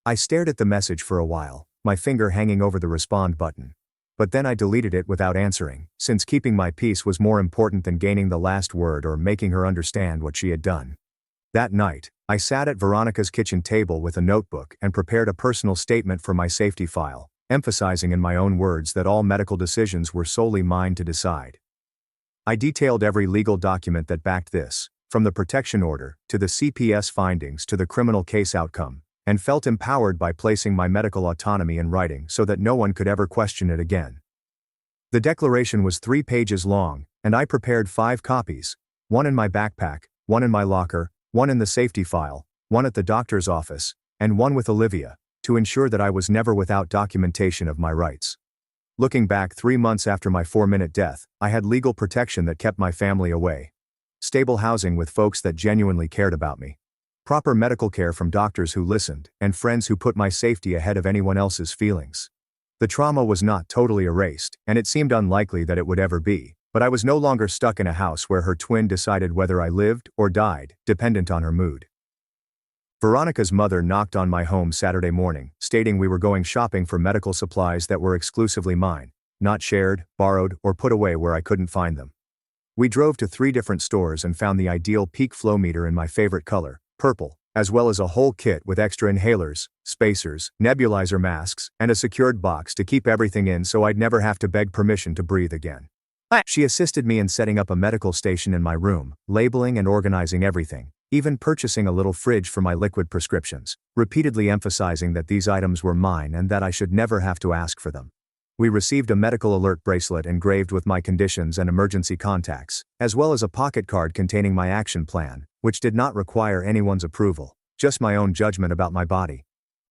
Speaker 1: I stared at the message for a while, my finger hanging over the respond button. But then I deleted it without answering, since keeping my peace was more important than gaining the last word or making her understand what she had done. That night, I sat at Veronica's kitchen table with a notebook and prepared a personal statement for my safety file, emphasizing in my own words that all medical decisions were solely mine to decide. I detailed every legal document that backed this, from the protection order, to the CPS findings to the criminal case outcome, and felt empowered by placing my medical autonomy in writing so that no one could ever question it again. The declaration was 3 pages long, and I prepared 5 copies, 1 in my backpack, 1 in my locker, 1 in the safety file, 1 at the doctor's office, and one with Olivia, to ensure that I was never without documentation of my rights. Looking back 3 months after my 4-minute death, I had legal protection that kept my family away. Stable housing with folks that genuinely cared about me. Proper medical care from doctors who listened, and friends who put my safety ahead of anyone else's feelings. The trauma was not totally erased, and it seemed unlikely that it would ever be, but I was no longer stuck in a house where her twin decided whether I lived or died, dependent on her mood. Veronica's mother knocked on my home Saturday morning, stating we were going shopping for medical supplies that were exclusively mine, not shared, borrowed, or put away where I couldn't find them. We drove to 3 different stores and found the ideal peak flow meter in my favorite color, purple, as well as a whole kit with extra inhalers, spacers, nebulizer masks, and a secured box to keep everything in so I'd never have to beg permission to breathe again. She assisted me in setting up a medical station in my room, labeling and organizing everything, even purchasing a little fridge for my liquid prescriptions, repeatedly emphasizing that these items were mine and that I should never have to ask for them. We received a medical alert bracelet engraved with my conditions and emergency contacts, as well as a pocket card containing my action plan, which did not require anyone's approval, just my own judgment about my body.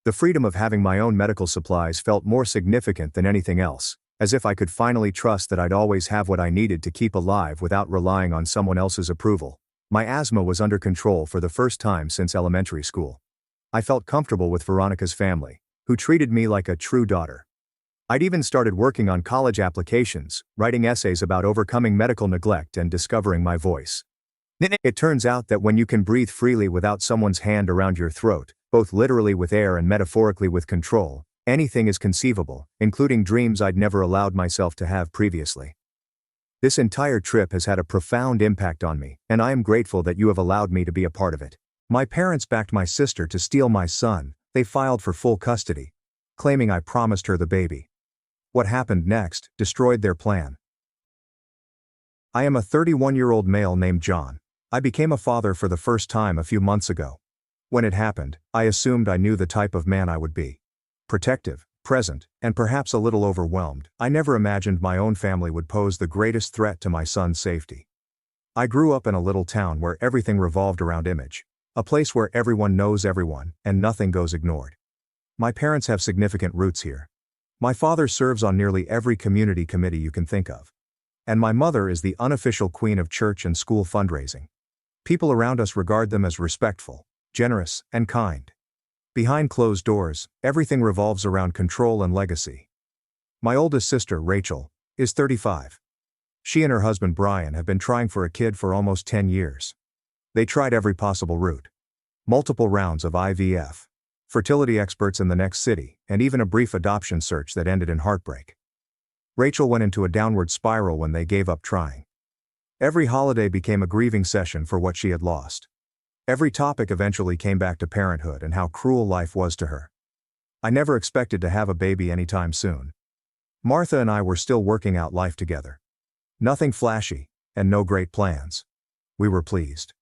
Speaker 1: The freedom of having my own medical supplies felt more significant than anything else, as if I could finally trust that I'd always have what I needed to keep alive without relying on someone else's approval. My asthma was under control for the first time since elementary school. I felt comfortable with Veronica's family, who treated me like a true daughter. I'd even started working on college applications, writing essays about overcoming medical neglect and discovering my voice. It turns out that when you can breathe freely without someone's hand around your throat, both literally with air and metaphorically with control, anything is conceivable, including dreams I'd never allowed myself to have previously. This entire trip has had a profound impact on me, and I am grateful that you have allowed me to be a part of it. My parents backed my sister to steal my son. They filed for full custody, claiming I promised her the baby. What happened next destroyed their plan. I am a 31-year-old male named John. I became a father for the first time a few months ago. When it happened, I assumed I knew the type of man I would be. Protective, present, and perhaps a little overwhelmed. I never imagined my own family would pose the greatest threat to my son's safety. I grew up in a little town where everything revolved around image. A place where everyone knows everyone, and nothing goes ignored. My parents have significant roots here. My father serves on nearly every community committee you can think of. And my mother is the unofficial queen of church and school fundraising. People around us regard them as respectful, generous, and kind. Behind closed doors, everything revolves around control and legacy. My oldest sister, Rachel, is 35. She and her husband Brian have been trying for a kid for almost 10 years. They tried every possible route. Multiple rounds of IVF, fertility experts in the next city, and even a brief adoption search that ended in heartbreak. Rachel went into a downward spiral when they gave up trying. Every holiday became a grieving session for what she had lost. Every topic eventually came back to parenthood and how cruel life was to her. I never expected to have a baby anytime soon. Martha and I were still working out life together. Nothing flashy, and no great plans. We were pleased.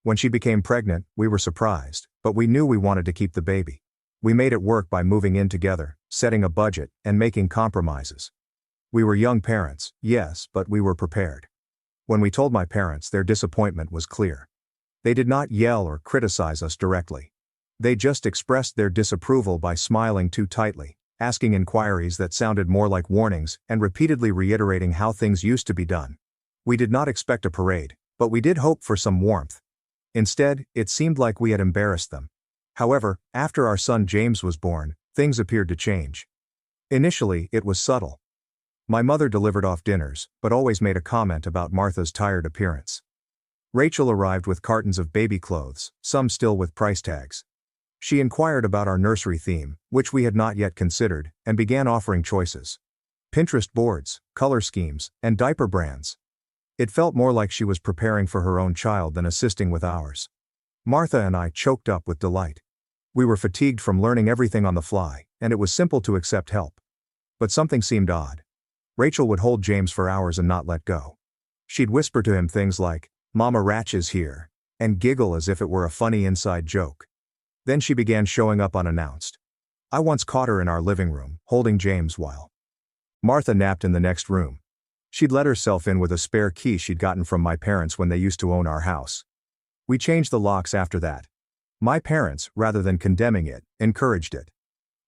Speaker 1: When she became pregnant, we were surprised, but we knew we wanted to keep the baby. We made it work by moving in together, setting a budget, and making compromises. We were young parents, yes, but we were prepared. When we told my parents, their disappointment was clear. They did not yell or criticize us directly. They just expressed their disapproval by smiling too tightly, asking inquiries that sounded more like warnings, and repeatedly reiterating how things used to be done. We did not expect a parade, but we did hope for some warmth. Instead, it seemed like we had embarrassed them. However, after our son James was born, things appeared to change. Initially, it was subtle. My mother delivered off dinners, but always made a comment about Martha's tired appearance. Rachel arrived with cartons of baby clothes, some still with price tags. She inquired about our nursery theme, which we had not yet considered, and began offering choices. Pinterest boards, color schemes, and diaper brands. It felt more like she was preparing for her own child than assisting with ours. Martha and I choked up with delight. We were fatigued from learning everything on the fly, and it was simple to accept help. But something seemed odd. Rachel would hold James for hours and not let go. She'd whisper to him things like, "Mama Ratch is here," and giggle as if it were a funny inside joke. Then she began showing up unannounced. I once caught her in our living room, holding James while Martha napped in the next room. She'd let herself in with a spare key she'd gotten from my parents when they used to own our house. We changed the locks after that. My parents, rather than condemning it, encouraged it.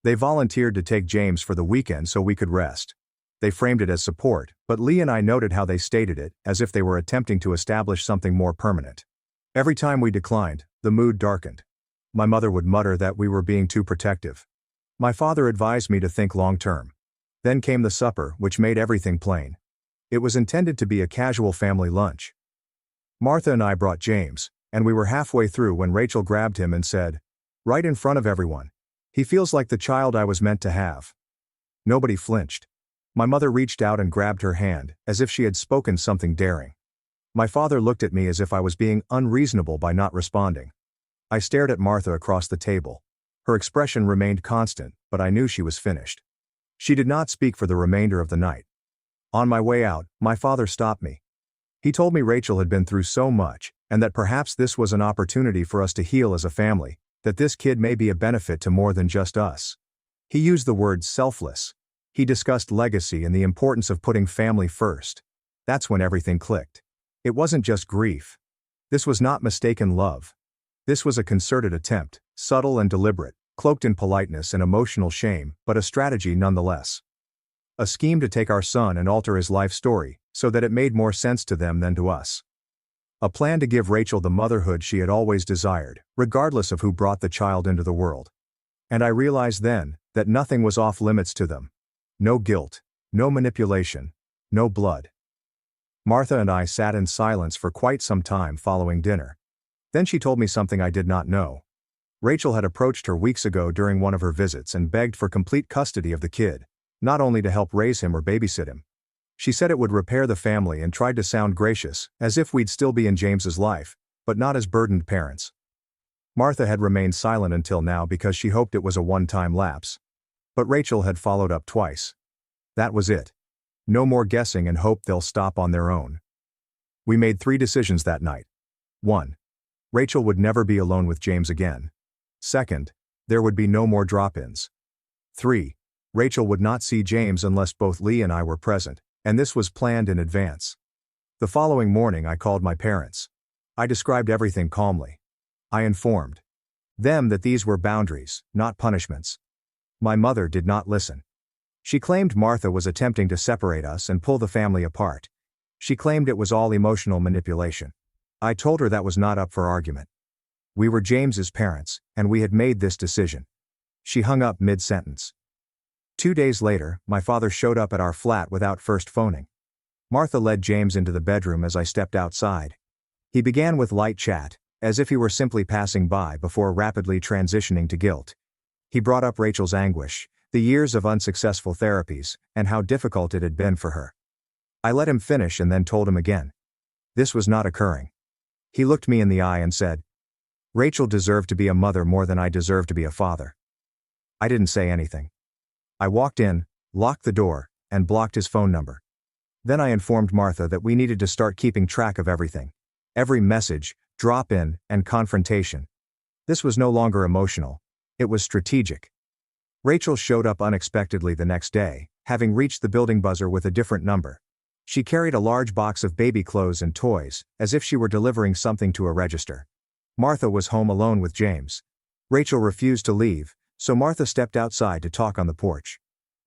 Speaker 1: They volunteered to take James for the weekend so we could rest. They framed it as support, but Lee and I noted how they stated it, as if they were attempting to establish something more permanent. Every time we declined, the mood darkened. My mother would mutter that we were being too protective. My father advised me to think long-term. Then came the supper, which made everything plain. It was intended to be a casual family lunch. Martha and I brought James, and we were halfway through when Rachel grabbed him and said, right in front of everyone, "He feels like the child I was meant to have." Nobody flinched. My mother reached out and grabbed her hand, as if she had spoken something daring. My father looked at me as if I was being unreasonable by not responding. I stared at Martha across the table. Her expression remained constant, but I knew she was finished. She did not speak for the remainder of the night. On my way out, my father stopped me. He told me Rachel had been through so much, and that perhaps this was an opportunity for us to heal as a family, that this kid may be a benefit to more than just us. He used the word selfless. He discussed legacy and the importance of putting family first. That's when everything clicked. It wasn't just grief. This was not mistaken love. This was a concerted attempt, subtle and deliberate, cloaked in politeness and emotional shame, but a strategy nonetheless. A scheme to take our son and alter his life story, so that it made more sense to them than to us. A plan to give Rachel the motherhood she had always desired, regardless of who brought the child into the world. And I realized then, that nothing was off limits to them. No guilt, no manipulation, no blood. Martha and I sat in silence for quite some time following dinner. Then she told me something I did not know. Rachel had approached her weeks ago during one of her visits and begged for complete custody of the kid, not only to help raise him or babysit him. She said it would repair the family and tried to sound gracious, as if we'd still be in James's life, but not as burdened parents. Martha had remained silent until now because she hoped it was a one-time lapse. But Rachel had followed up twice. That was it. No more guessing and hope they'll stop on their own. We made 3 decisions that night. 1. Rachel would never be alone with James again. 2. There would be no more drop-ins. 3. Rachel would not see James unless both Lee and I were present, and this was planned in advance. The following morning I called my parents. I described everything calmly. I informed them that these were boundaries, not punishments. My mother did not listen. She claimed Martha was attempting to separate us and pull the family apart. She claimed it was all emotional manipulation. I told her that was not up for argument. We were James's parents, and we had made this decision. She hung up mid-sentence. 2 days later, my father showed up at our flat without first phoning. Martha led James into the bedroom as I stepped outside. He began with light chat, as if he were simply passing by before rapidly transitioning to guilt. He brought up Rachel's anguish, the years of unsuccessful therapies, and how difficult it had been for her. I let him finish and then told him again. This was not occurring. He looked me in the eye and said, "Rachel deserved to be a mother more than I deserve to be a father." I didn't say anything. I walked in, locked the door, and blocked his phone number. Then I informed Martha that we needed to start keeping track of everything. Every message, drop-in, and confrontation. This was no longer emotional. It was strategic. Rachel showed up unexpectedly the next day, having reached the building buzzer with a different number. She carried a large box of baby clothes and toys, as if she were delivering something to a register. Martha was home alone with James. Rachel refused to leave, so Martha stepped outside to talk on the porch.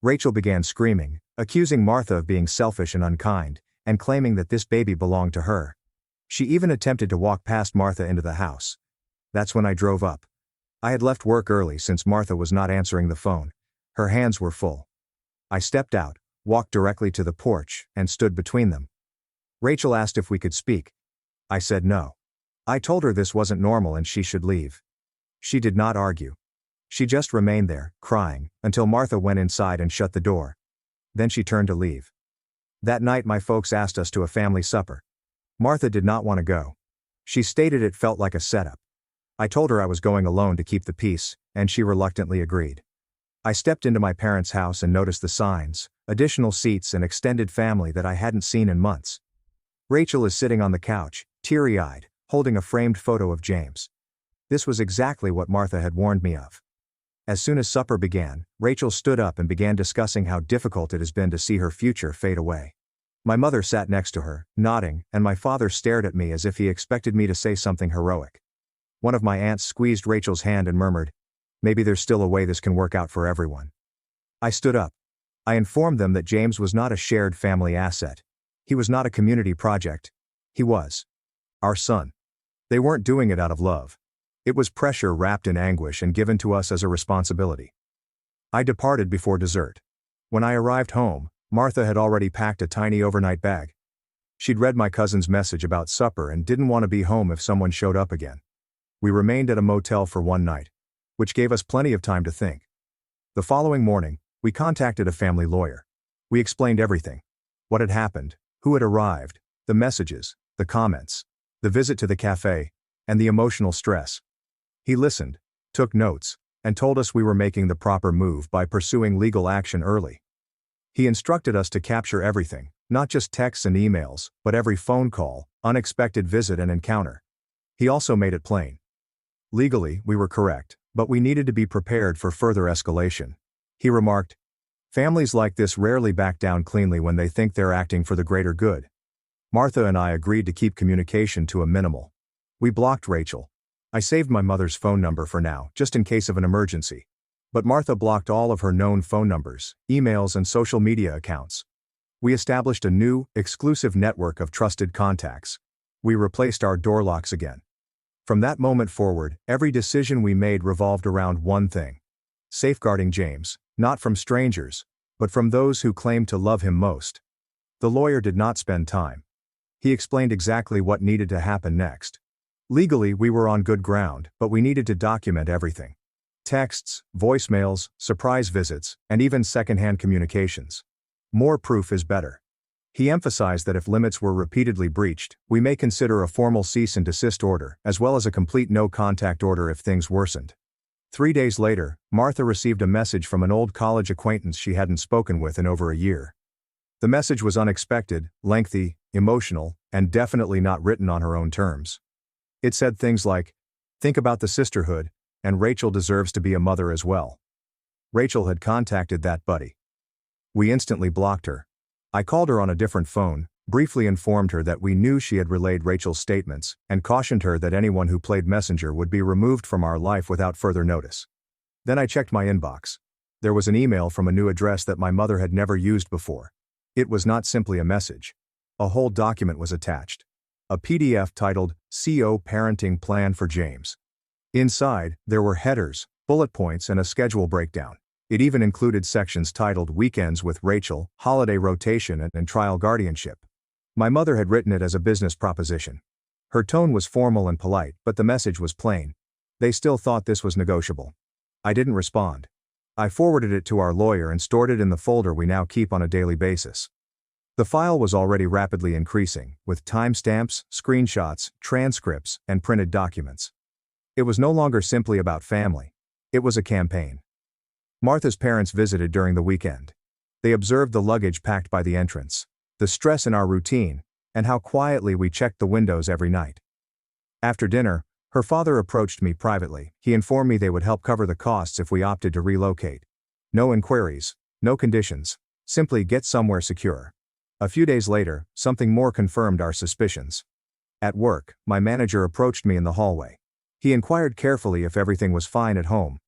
Speaker 1: Rachel began screaming, accusing Martha of being selfish and unkind, and claiming that this baby belonged to her. She even attempted to walk past Martha into the house. That's when I drove up. I had left work early since Martha was not answering the phone. Her hands were full. I stepped out, walked directly to the porch, and stood between them. Rachel asked if we could speak. I said no. I told her this wasn't normal and she should leave. She did not argue. She just remained there, crying, until Martha went inside and shut the door. Then she turned to leave. That night my folks asked us to a family supper. Martha did not want to go. She stated it felt like a setup. I told her I was going alone to keep the peace, and she reluctantly agreed. I stepped into my parents' house and noticed the signs, additional seats and extended family that I hadn't seen in months. Rachel is sitting on the couch, teary-eyed, holding a framed photo of James. This was exactly what Martha had warned me of. As soon as supper began, Rachel stood up and began discussing how difficult it has been to see her future fade away. My mother sat next to her, nodding, and my father stared at me as if he expected me to say something heroic. One of my aunts squeezed Rachel's hand and murmured, "Maybe there's still a way this can work out for everyone." I stood up. I informed them that James was not a shared family asset. He was not a community project. He was our son. They weren't doing it out of love. It was pressure wrapped in anguish and given to us as a responsibility. I departed before dessert. When I arrived home, Martha had already packed a tiny overnight bag. She'd read my cousin's message about supper and didn't want to be home if someone showed up again. We remained at a motel for one night, which gave us plenty of time to think. The following morning, we contacted a family lawyer. We explained everything. What had happened, who had arrived, the messages, the comments, the visit to the cafe, and the emotional stress. He listened, took notes, and told us we were making the proper move by pursuing legal action early. He instructed us to capture everything, not just texts and emails, but every phone call, unexpected visit and encounter. He also made it plain. Legally, we were correct, but we needed to be prepared for further escalation. He remarked, "Families like this rarely back down cleanly when they think they're acting for the greater good." Martha and I agreed to keep communication to a minimal. We blocked Rachel. I saved my mother's phone number for now, just in case of an emergency. But Martha blocked all of her known phone numbers, emails and social media accounts. We established a new, exclusive network of trusted contacts. We replaced our door locks again. From that moment forward, every decision we made revolved around one thing: safeguarding James, not from strangers, but from those who claimed to love him most. The lawyer did not spend time. He explained exactly what needed to happen next. Legally, we were on good ground, but we needed to document everything. Texts, voicemails, surprise visits, and even secondhand communications. More proof is better. He emphasized that if limits were repeatedly breached, we may consider a formal cease and desist order, as well as a complete no-contact order if things worsened. 3 days later, Martha received a message from an old college acquaintance she hadn't spoken with in over a year. The message was unexpected, lengthy, emotional, and definitely not written on her own terms. It said things like, "Think about the sisterhood, and Rachel deserves to be a mother as well." Rachel had contacted that buddy. We instantly blocked her. I called her on a different phone, briefly informed her that we knew she had relayed Rachel's statements, and cautioned her that anyone who played messenger would be removed from our life without further notice. Then I checked my inbox. There was an email from a new address that my mother had never used before. It was not simply a message. A whole document was attached. A PDF titled, "CO Parenting Plan for James." Inside, there were headers, bullet points and a schedule breakdown. It even included sections titled Weekends with Rachel, Holiday Rotation and Trial Guardianship. My mother had written it as a business proposition. Her tone was formal and polite, but the message was plain. They still thought this was negotiable. I didn't respond. I forwarded it to our lawyer and stored it in the folder we now keep on a daily basis. The file was already rapidly increasing, with timestamps, screenshots, transcripts, and printed documents. It was no longer simply about family. It was a campaign. Martha's parents visited during the weekend. They observed the luggage packed by the entrance, the stress in our routine, and how quietly we checked the windows every night. After dinner, her father approached me privately. He informed me they would help cover the costs if we opted to relocate. No inquiries, no conditions, simply get somewhere secure. A few days later, something more confirmed our suspicions. At work, my manager approached me in the hallway. He inquired carefully if everything was fine at home.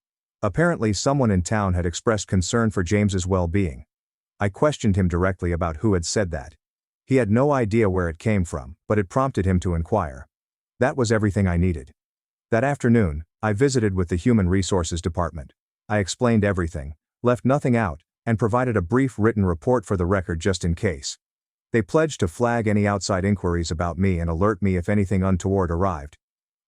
Speaker 1: Apparently, someone in town had expressed concern for James's well-being. I questioned him directly about who had said that. He had no idea where it came from, but it prompted him to inquire. That was everything I needed. That afternoon, I visited with the Human Resources Department. I explained everything, left nothing out, and provided a brief written report for the record just in case. They pledged to flag any outside inquiries about me and alert me if anything untoward arrived.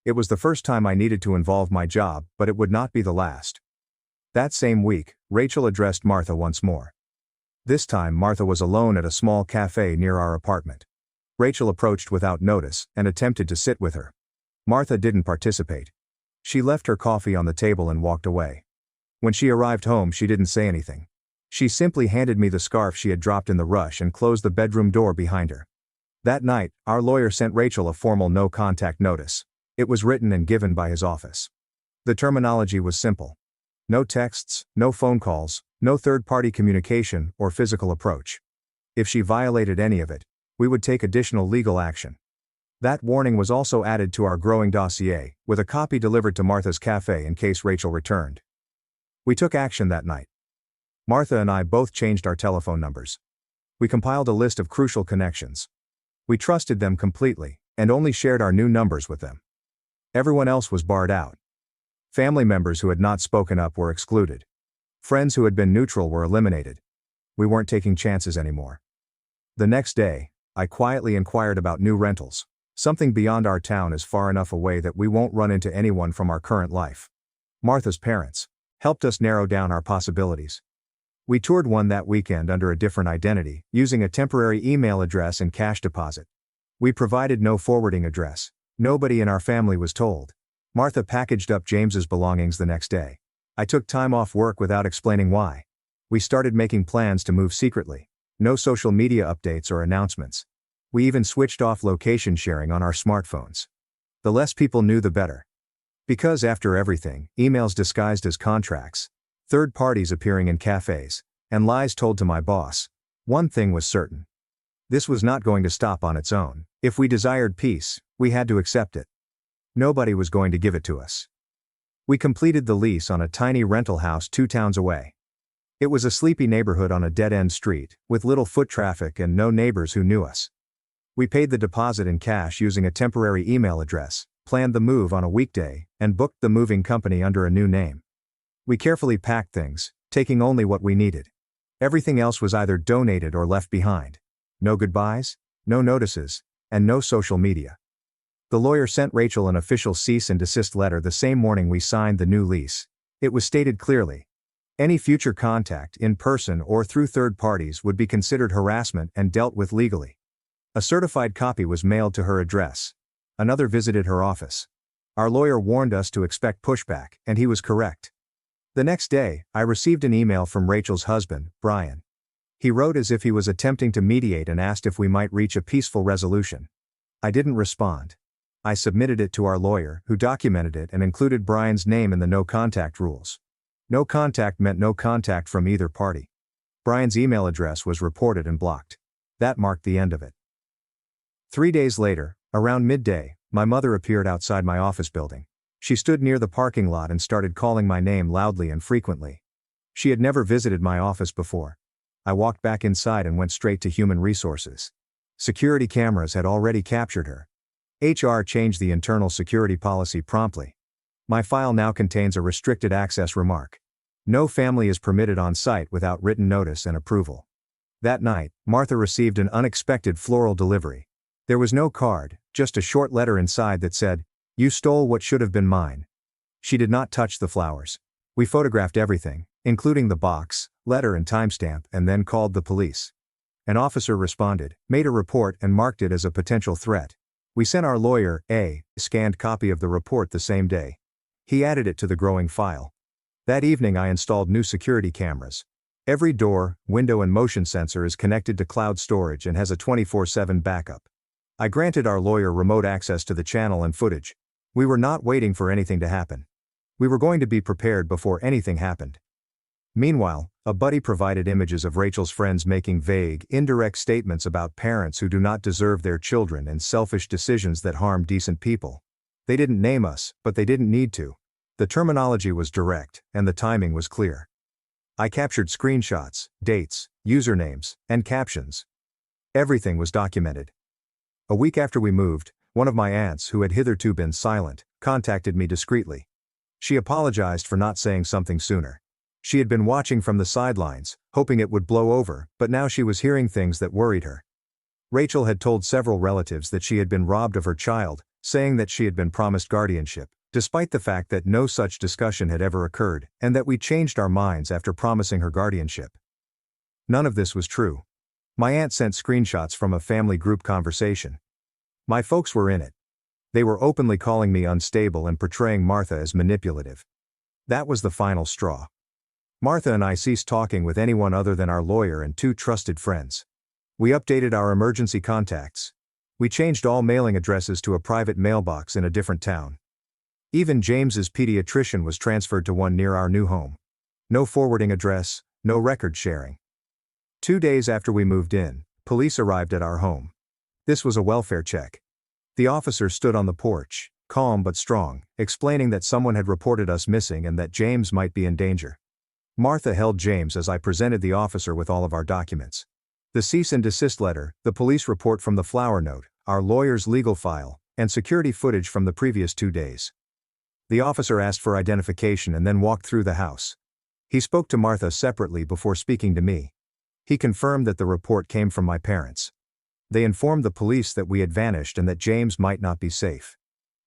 Speaker 1: It was the first time I needed to involve my job, but it would not be the last. That same week, Rachel addressed Martha once more. This time Martha was alone at a small cafe near our apartment. Rachel approached without notice and attempted to sit with her. Martha didn't participate. She left her coffee on the table and walked away. When she arrived home, she didn't say anything. She simply handed me the scarf she had dropped in the rush and closed the bedroom door behind her. That night, our lawyer sent Rachel a formal no-contact notice. It was written and given by his office. The terminology was simple. No texts, no phone calls, no third-party communication or physical approach. If she violated any of it, we would take additional legal action. That warning was also added to our growing dossier, with a copy delivered to Martha's cafe in case Rachel returned. We took action that night. Martha and I both changed our telephone numbers. We compiled a list of crucial connections. We trusted them completely, and only shared our new numbers with them. Everyone else was barred out. Family members who had not spoken up were excluded. Friends who had been neutral were eliminated. We weren't taking chances anymore. The next day, I quietly inquired about new rentals. Something beyond our town is far enough away that we won't run into anyone from our current life. Martha's parents helped us narrow down our possibilities. We toured one that weekend under a different identity, using a temporary email address and cash deposit. We provided no forwarding address. Nobody in our family was told. Martha packaged up James's belongings the next day. I took time off work without explaining why. We started making plans to move secretly. No social media updates or announcements. We even switched off location sharing on our smartphones. The less people knew the better. Because after everything, emails disguised as contracts, third parties appearing in cafes, and lies told to my boss, one thing was certain. This was not going to stop on its own. If we desired peace, we had to accept it. Nobody was going to give it to us. We completed the lease on a tiny rental house 2 towns away. It was a sleepy neighborhood on a dead-end street, with little foot traffic and no neighbors who knew us. We paid the deposit in cash using a temporary email address, planned the move on a weekday, and booked the moving company under a new name. We carefully packed things, taking only what we needed. Everything else was either donated or left behind. No goodbyes, no notices, and no social media. The lawyer sent Rachel an official cease and desist letter the same morning we signed the new lease. It was stated clearly. Any future contact, in person or through third parties, would be considered harassment and dealt with legally. A certified copy was mailed to her address. Another visited her office. Our lawyer warned us to expect pushback, and he was correct. The next day, I received an email from Rachel's husband, Brian. He wrote as if he was attempting to mediate and asked if we might reach a peaceful resolution. I didn't respond. I submitted it to our lawyer, who documented it and included Brian's name in the no contact rules. No contact meant no contact from either party. Brian's email address was reported and blocked. That marked the end of it. 3 days later, around midday, my mother appeared outside my office building. She stood near the parking lot and started calling my name loudly and frequently. She had never visited my office before. I walked back inside and went straight to human resources. Security cameras had already captured her. HR changed the internal security policy promptly. My file now contains a restricted access remark. No family is permitted on site without written notice and approval. That night, Martha received an unexpected floral delivery. There was no card, just a short letter inside that said, "You stole what should have been mine." She did not touch the flowers. We photographed everything, including the box, letter and timestamp, and then called the police. An officer responded, made a report and marked it as a potential threat. We sent our lawyer a scanned copy of the report the same day. He added it to the growing file. That evening I installed new security cameras. Every door, window and motion sensor is connected to cloud storage and has a 24/7 backup. I granted our lawyer remote access to the channel and footage. We were not waiting for anything to happen. We were going to be prepared before anything happened. Meanwhile, a buddy provided images of Rachel's friends making vague, indirect statements about parents who do not deserve their children and selfish decisions that harm decent people. They didn't name us, but they didn't need to. The terminology was direct, and the timing was clear. I captured screenshots, dates, usernames, and captions. Everything was documented. A week after we moved, one of my aunts, who had hitherto been silent, contacted me discreetly. She apologized for not saying something sooner. She had been watching from the sidelines, hoping it would blow over, but now she was hearing things that worried her. Rachel had told several relatives that she had been robbed of her child, saying that she had been promised guardianship, despite the fact that no such discussion had ever occurred, and that we changed our minds after promising her guardianship. None of this was true. My aunt sent screenshots from a family group conversation. My folks were in it. They were openly calling me unstable and portraying Martha as manipulative. That was the final straw. Martha and I ceased talking with anyone other than our lawyer and 2 trusted friends. We updated our emergency contacts. We changed all mailing addresses to a private mailbox in a different town. Even James's pediatrician was transferred to one near our new home. No forwarding address, no record sharing. 2 days after we moved in, police arrived at our home. This was a welfare check. The officer stood on the porch, calm but strong, explaining that someone had reported us missing and that James might be in danger. Martha held James as I presented the officer with all of our documents. The cease and desist letter, the police report from the flower note, our lawyer's legal file, and security footage from the previous 2 days. The officer asked for identification and then walked through the house. He spoke to Martha separately before speaking to me. He confirmed that the report came from my parents. They informed the police that we had vanished and that James might not be safe.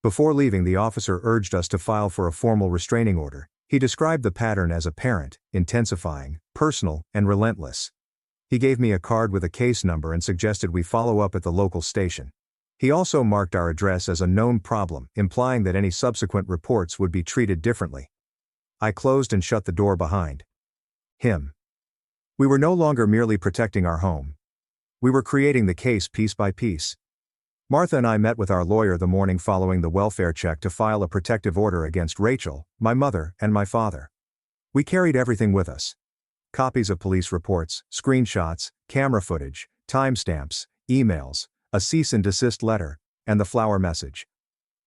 Speaker 1: Before leaving, the officer urged us to file for a formal restraining order. He described the pattern as apparent, intensifying, personal, and relentless. He gave me a card with a case number and suggested we follow up at the local station. He also marked our address as a known problem, implying that any subsequent reports would be treated differently. I closed and shut the door behind him. We were no longer merely protecting our home. We were creating the case piece by piece. Martha and I met with our lawyer the morning following the welfare check to file a protective order against Rachel, my mother, and my father. We carried everything with us. Copies of police reports, screenshots, camera footage, timestamps, emails, a cease and desist letter, and the flower message.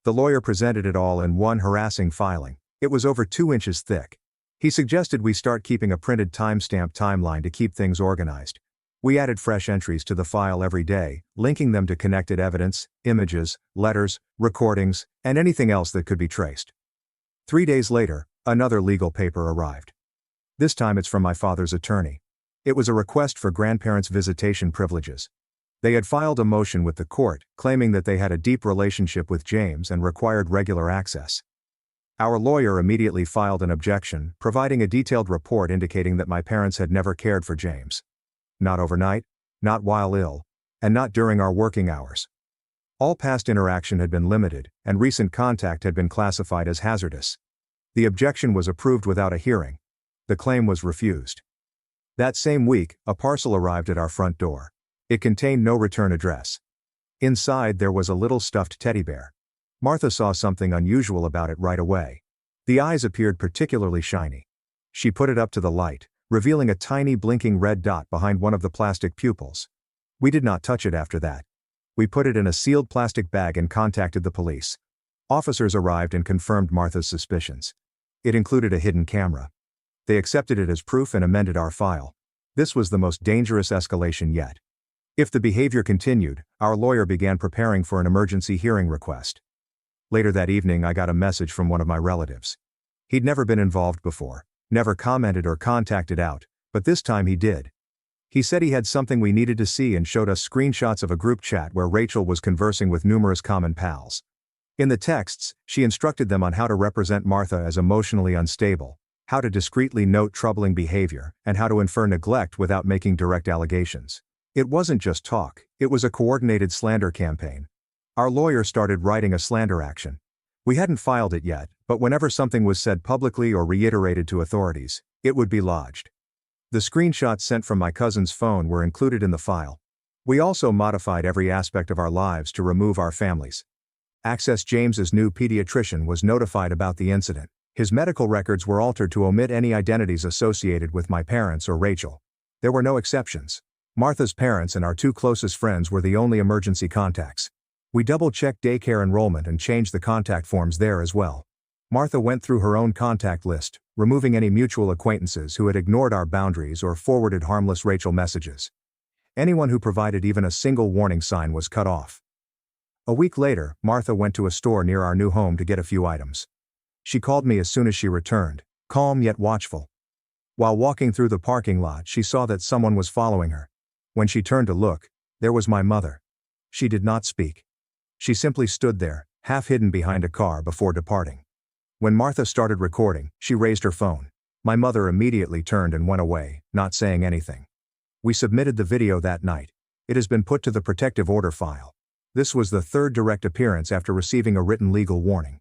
Speaker 1: The lawyer presented it all in one harassing filing. It was over 2 inches thick. He suggested we start keeping a printed timestamp timeline to keep things organized. We added fresh entries to the file every day, linking them to connected evidence, images, letters, recordings, and anything else that could be traced. 3 days later, another legal paper arrived. This time it's from my father's attorney. It was a request for grandparents' visitation privileges. They had filed a motion with the court, claiming that they had a deep relationship with James and required regular access. Our lawyer immediately filed an objection, providing a detailed report indicating that my parents had never cared for James. Not overnight, not while ill, and not during our working hours. All past interaction had been limited, and recent contact had been classified as hazardous. The objection was approved without a hearing. The claim was refused. That same week, a parcel arrived at our front door. It contained no return address. Inside there was a little stuffed teddy bear. Martha saw something unusual about it right away. The eyes appeared particularly shiny. She put it up to the light, revealing a tiny blinking red dot behind one of the plastic pupils. We did not touch it after that. We put it in a sealed plastic bag and contacted the police. Officers arrived and confirmed Martha's suspicions. It included a hidden camera. They accepted it as proof and amended our file. This was the most dangerous escalation yet. If the behavior continued, our lawyer began preparing for an emergency hearing request. Later that evening, I got a message from one of my relatives. He'd never been involved before, never commented or contacted out, but this time he did. He said he had something we needed to see and showed us screenshots of a group chat where Rachel was conversing with numerous common pals. In the texts, she instructed them on how to represent Martha as emotionally unstable, how to discreetly note troubling behavior, and how to infer neglect without making direct allegations. It wasn't just talk, it was a coordinated slander campaign. Our lawyer started writing a slander action. We hadn't filed it yet, but whenever something was said publicly or reiterated to authorities, it would be lodged. The screenshots sent from my cousin's phone were included in the file. We also modified every aspect of our lives to remove our families. Access James's new pediatrician was notified about the incident. His medical records were altered to omit any identities associated with my parents or Rachel. There were no exceptions. Martha's parents and our 2 closest friends were the only emergency contacts. We double-checked daycare enrollment and changed the contact forms there as well. Martha went through her own contact list, removing any mutual acquaintances who had ignored our boundaries or forwarded harmless Rachel messages. Anyone who provided even a single warning sign was cut off. A week later, Martha went to a store near our new home to get a few items. She called me as soon as she returned, calm yet watchful. While walking through the parking lot, she saw that someone was following her. When she turned to look, there was my mother. She did not speak. She simply stood there, half hidden behind a car before departing. When Martha started recording, she raised her phone. My mother immediately turned and went away, not saying anything. We submitted the video that night. It has been put to the protective order file. This was the 3rd direct appearance after receiving a written legal warning.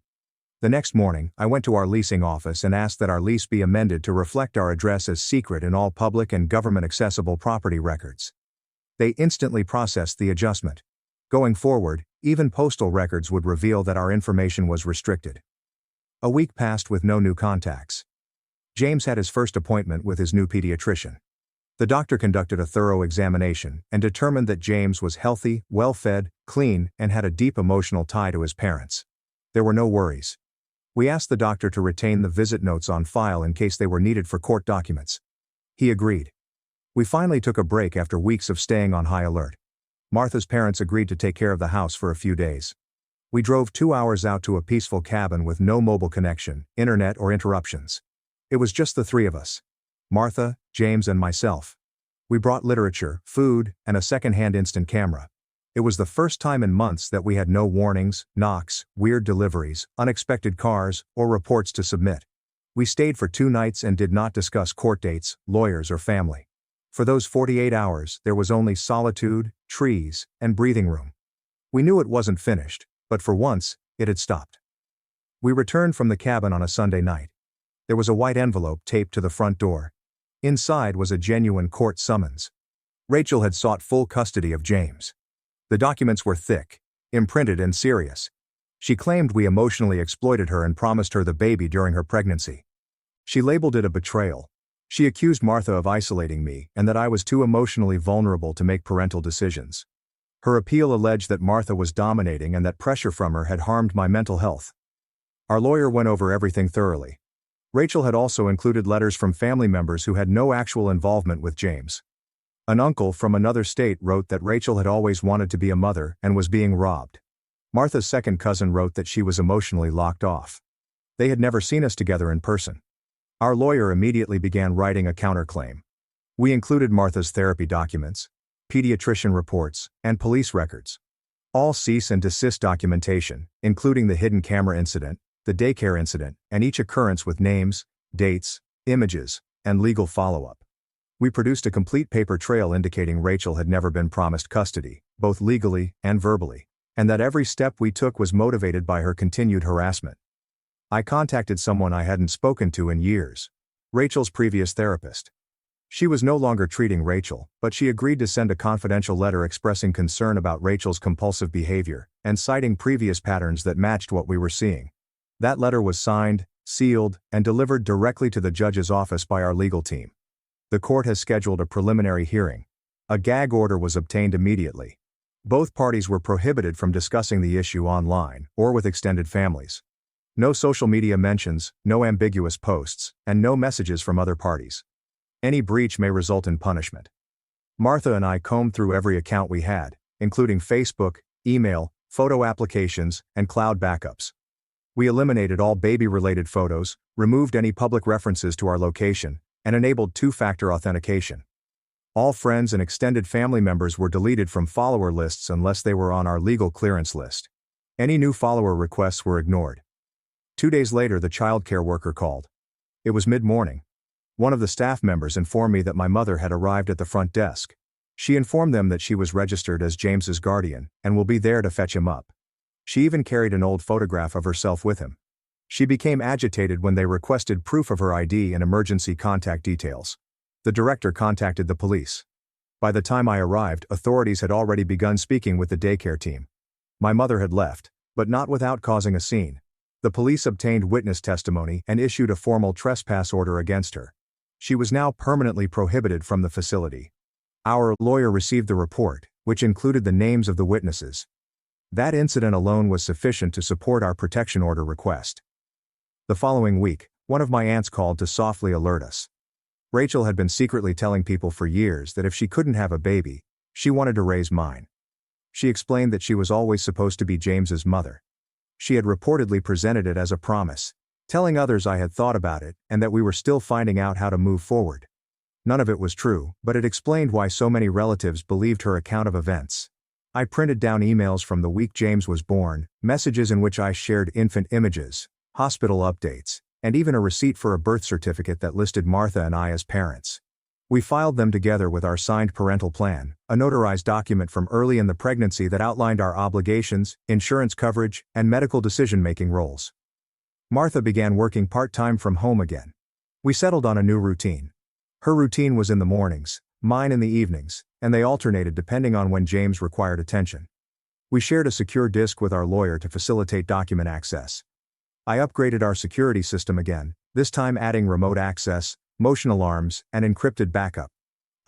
Speaker 1: The next morning, I went to our leasing office and asked that our lease be amended to reflect our address as secret in all public and government-accessible property records. They instantly processed the adjustment. Going forward, even postal records would reveal that our information was restricted. A week passed with no new contacts. James had his first appointment with his new pediatrician. The doctor conducted a thorough examination and determined that James was healthy, well-fed, clean, and had a deep emotional tie to his parents. There were no worries. We asked the doctor to retain the visit notes on file in case they were needed for court documents. He agreed. We finally took a break after weeks of staying on high alert. Martha's parents agreed to take care of the house for a few days. We drove 2 hours out to a peaceful cabin with no mobile connection, internet, or interruptions. It was just the three of us. Martha, James, and myself. We brought literature, food, and a second-hand instant camera. It was the first time in months that we had no warnings, knocks, weird deliveries, unexpected cars, or reports to submit. We stayed for 2 nights and did not discuss court dates, lawyers, or family. For those 48 hours, there was only solitude, trees, and breathing room. We knew it wasn't finished, but for once, it had stopped. We returned from the cabin on a Sunday night. There was a white envelope taped to the front door. Inside was a genuine court summons. Rachel had sought full custody of James. The documents were thick, imprinted, and serious. She claimed we emotionally exploited her and promised her the baby during her pregnancy. She labeled it a betrayal. She accused Martha of isolating me and that I was too emotionally vulnerable to make parental decisions. Her appeal alleged that Martha was dominating and that pressure from her had harmed my mental health. Our lawyer went over everything thoroughly. Rachel had also included letters from family members who had no actual involvement with James. An uncle from another state wrote that Rachel had always wanted to be a mother and was being robbed. Martha's second cousin wrote that she was emotionally locked off. They had never seen us together in person. Our lawyer immediately began writing a counterclaim. We included Martha's therapy documents, pediatrician reports, and police records. All cease and desist documentation, including the hidden camera incident, the daycare incident, and each occurrence with names, dates, images, and legal follow-up. We produced a complete paper trail indicating Rachel had never been promised custody, both legally and verbally, and that every step we took was motivated by her continued harassment. I contacted someone I hadn't spoken to in years, Rachel's previous therapist. She was no longer treating Rachel, but she agreed to send a confidential letter expressing concern about Rachel's compulsive behavior and citing previous patterns that matched what we were seeing. That letter was signed, sealed, and delivered directly to the judge's office by our legal team. The court has scheduled a preliminary hearing. A gag order was obtained immediately. Both parties were prohibited from discussing the issue online or with extended families. No social media mentions, no ambiguous posts, and no messages from other parties. Any breach may result in punishment. Martha and I combed through every account we had, including Facebook, email, photo applications, and cloud backups. We eliminated all baby-related photos, removed any public references to our location, and enabled two-factor authentication. All friends and extended family members were deleted from follower lists unless they were on our legal clearance list. Any new follower requests were ignored. 2 days later, the childcare worker called. It was mid-morning. One of the staff members informed me that my mother had arrived at the front desk. She informed them that she was registered as James's guardian and will be there to fetch him up. She even carried an old photograph of herself with him. She became agitated when they requested proof of her ID and emergency contact details. The director contacted the police. By the time I arrived, authorities had already begun speaking with the daycare team. My mother had left, but not without causing a scene. The police obtained witness testimony and issued a formal trespass order against her. She was now permanently prohibited from the facility. Our lawyer received the report, which included the names of the witnesses. That incident alone was sufficient to support our protection order request. The following week, one of my aunts called to softly alert us. Rachel had been secretly telling people for years that if she couldn't have a baby, she wanted to raise mine. She explained that she was always supposed to be James's mother. She had reportedly presented it as a promise, telling others I had thought about it and that we were still finding out how to move forward. None of it was true, but it explained why so many relatives believed her account of events. I printed down emails from the week James was born, messages in which I shared infant images, hospital updates, and even a receipt for a birth certificate that listed Martha and I as parents. We filed them together with our signed parental plan, a notarized document from early in the pregnancy that outlined our obligations, insurance coverage, and medical decision-making roles. Martha began working part-time from home again. We settled on a new routine. Her routine was in the mornings, mine in the evenings, and they alternated depending on when James required attention. We shared a secure disk with our lawyer to facilitate document access. I upgraded our security system again, this time adding remote access, motion alarms, and encrypted backup.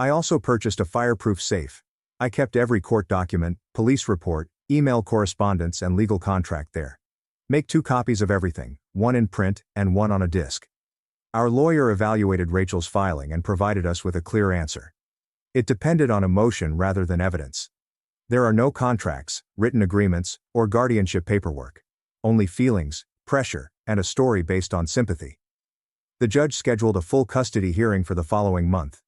Speaker 1: I also purchased a fireproof safe. I kept every court document, police report, email correspondence and legal contract there. Make 2 copies of everything, one in print and one on a disk. Our lawyer evaluated Rachel's filing and provided us with a clear answer. It depended on emotion rather than evidence. There are no contracts, written agreements, or guardianship paperwork. Only feelings, pressure, and a story based on sympathy. The judge scheduled a full custody hearing for the following month.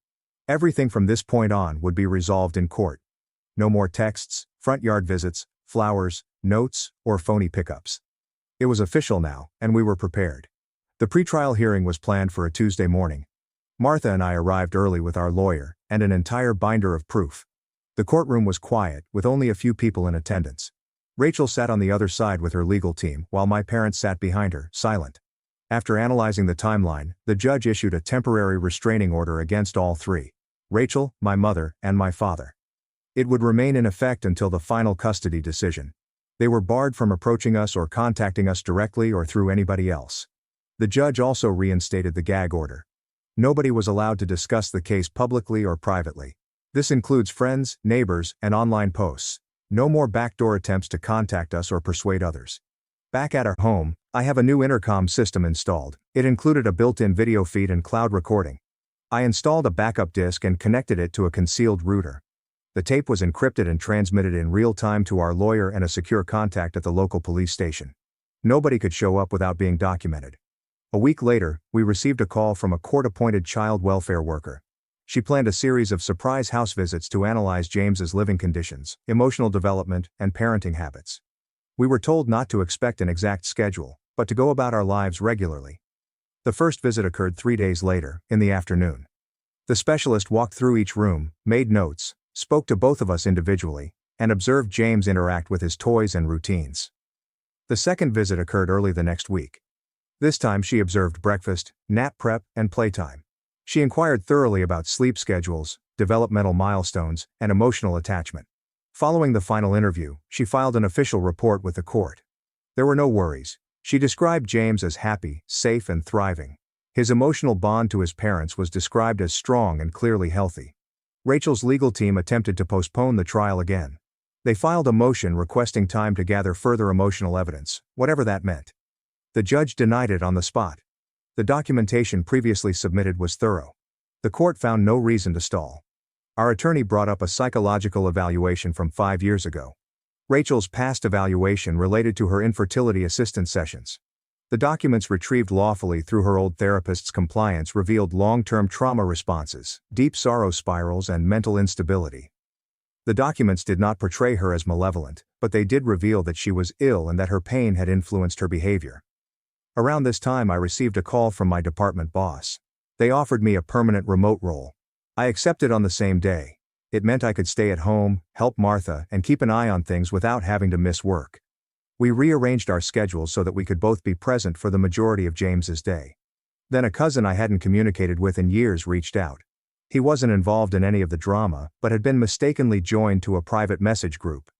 Speaker 1: Everything from this point on would be resolved in court. No more texts, front yard visits, flowers, notes, or phony pickups. It was official now, and we were prepared. The pretrial hearing was planned for a Tuesday morning. Martha and I arrived early with our lawyer, and an entire binder of proof. The courtroom was quiet, with only a few people in attendance. Rachel sat on the other side with her legal team, while my parents sat behind her, silent. After analyzing the timeline, the judge issued a temporary restraining order against all 3. Rachel, my mother, and my father. It would remain in effect until the final custody decision. They were barred from approaching us or contacting us directly or through anybody else. The judge also reinstated the gag order. Nobody was allowed to discuss the case publicly or privately. This includes friends, neighbors, and online posts. No more backdoor attempts to contact us or persuade others. Back at our home, I have a new intercom system installed. It included a built-in video feed and cloud recording. I installed a backup disk and connected it to a concealed router. The tape was encrypted and transmitted in real time to our lawyer and a secure contact at the local police station. Nobody could show up without being documented. A week later, we received a call from a court-appointed child welfare worker. She planned a series of surprise house visits to analyze James's living conditions, emotional development, and parenting habits. We were told not to expect an exact schedule, but to go about our lives regularly. The first visit occurred 3 days later, in the afternoon. The specialist walked through each room, made notes, spoke to both of us individually, and observed James interact with his toys and routines. The second visit occurred early the next week. This time she observed breakfast, nap prep, and playtime. She inquired thoroughly about sleep schedules, developmental milestones, and emotional attachment. Following the final interview, she filed an official report with the court. There were no worries. She described James as happy, safe, and thriving. His emotional bond to his parents was described as strong and clearly healthy. Rachel's legal team attempted to postpone the trial again. They filed a motion requesting time to gather further emotional evidence, whatever that meant. The judge denied it on the spot. The documentation previously submitted was thorough. The court found no reason to stall. Our attorney brought up a psychological evaluation from 5 years ago. Rachel's past evaluation related to her infertility assistance sessions. The documents retrieved lawfully through her old therapist's compliance revealed long-term trauma responses, deep sorrow spirals, and mental instability. The documents did not portray her as malevolent, but they did reveal that she was ill and that her pain had influenced her behavior. Around this time I received a call from my department boss. They offered me a permanent remote role. I accepted on the same day. It meant I could stay at home, help Martha, and keep an eye on things without having to miss work. We rearranged our schedules so that we could both be present for the majority of James's day. Then a cousin I hadn't communicated with in years reached out. He wasn't involved in any of the drama, but had been mistakenly joined to a private message group.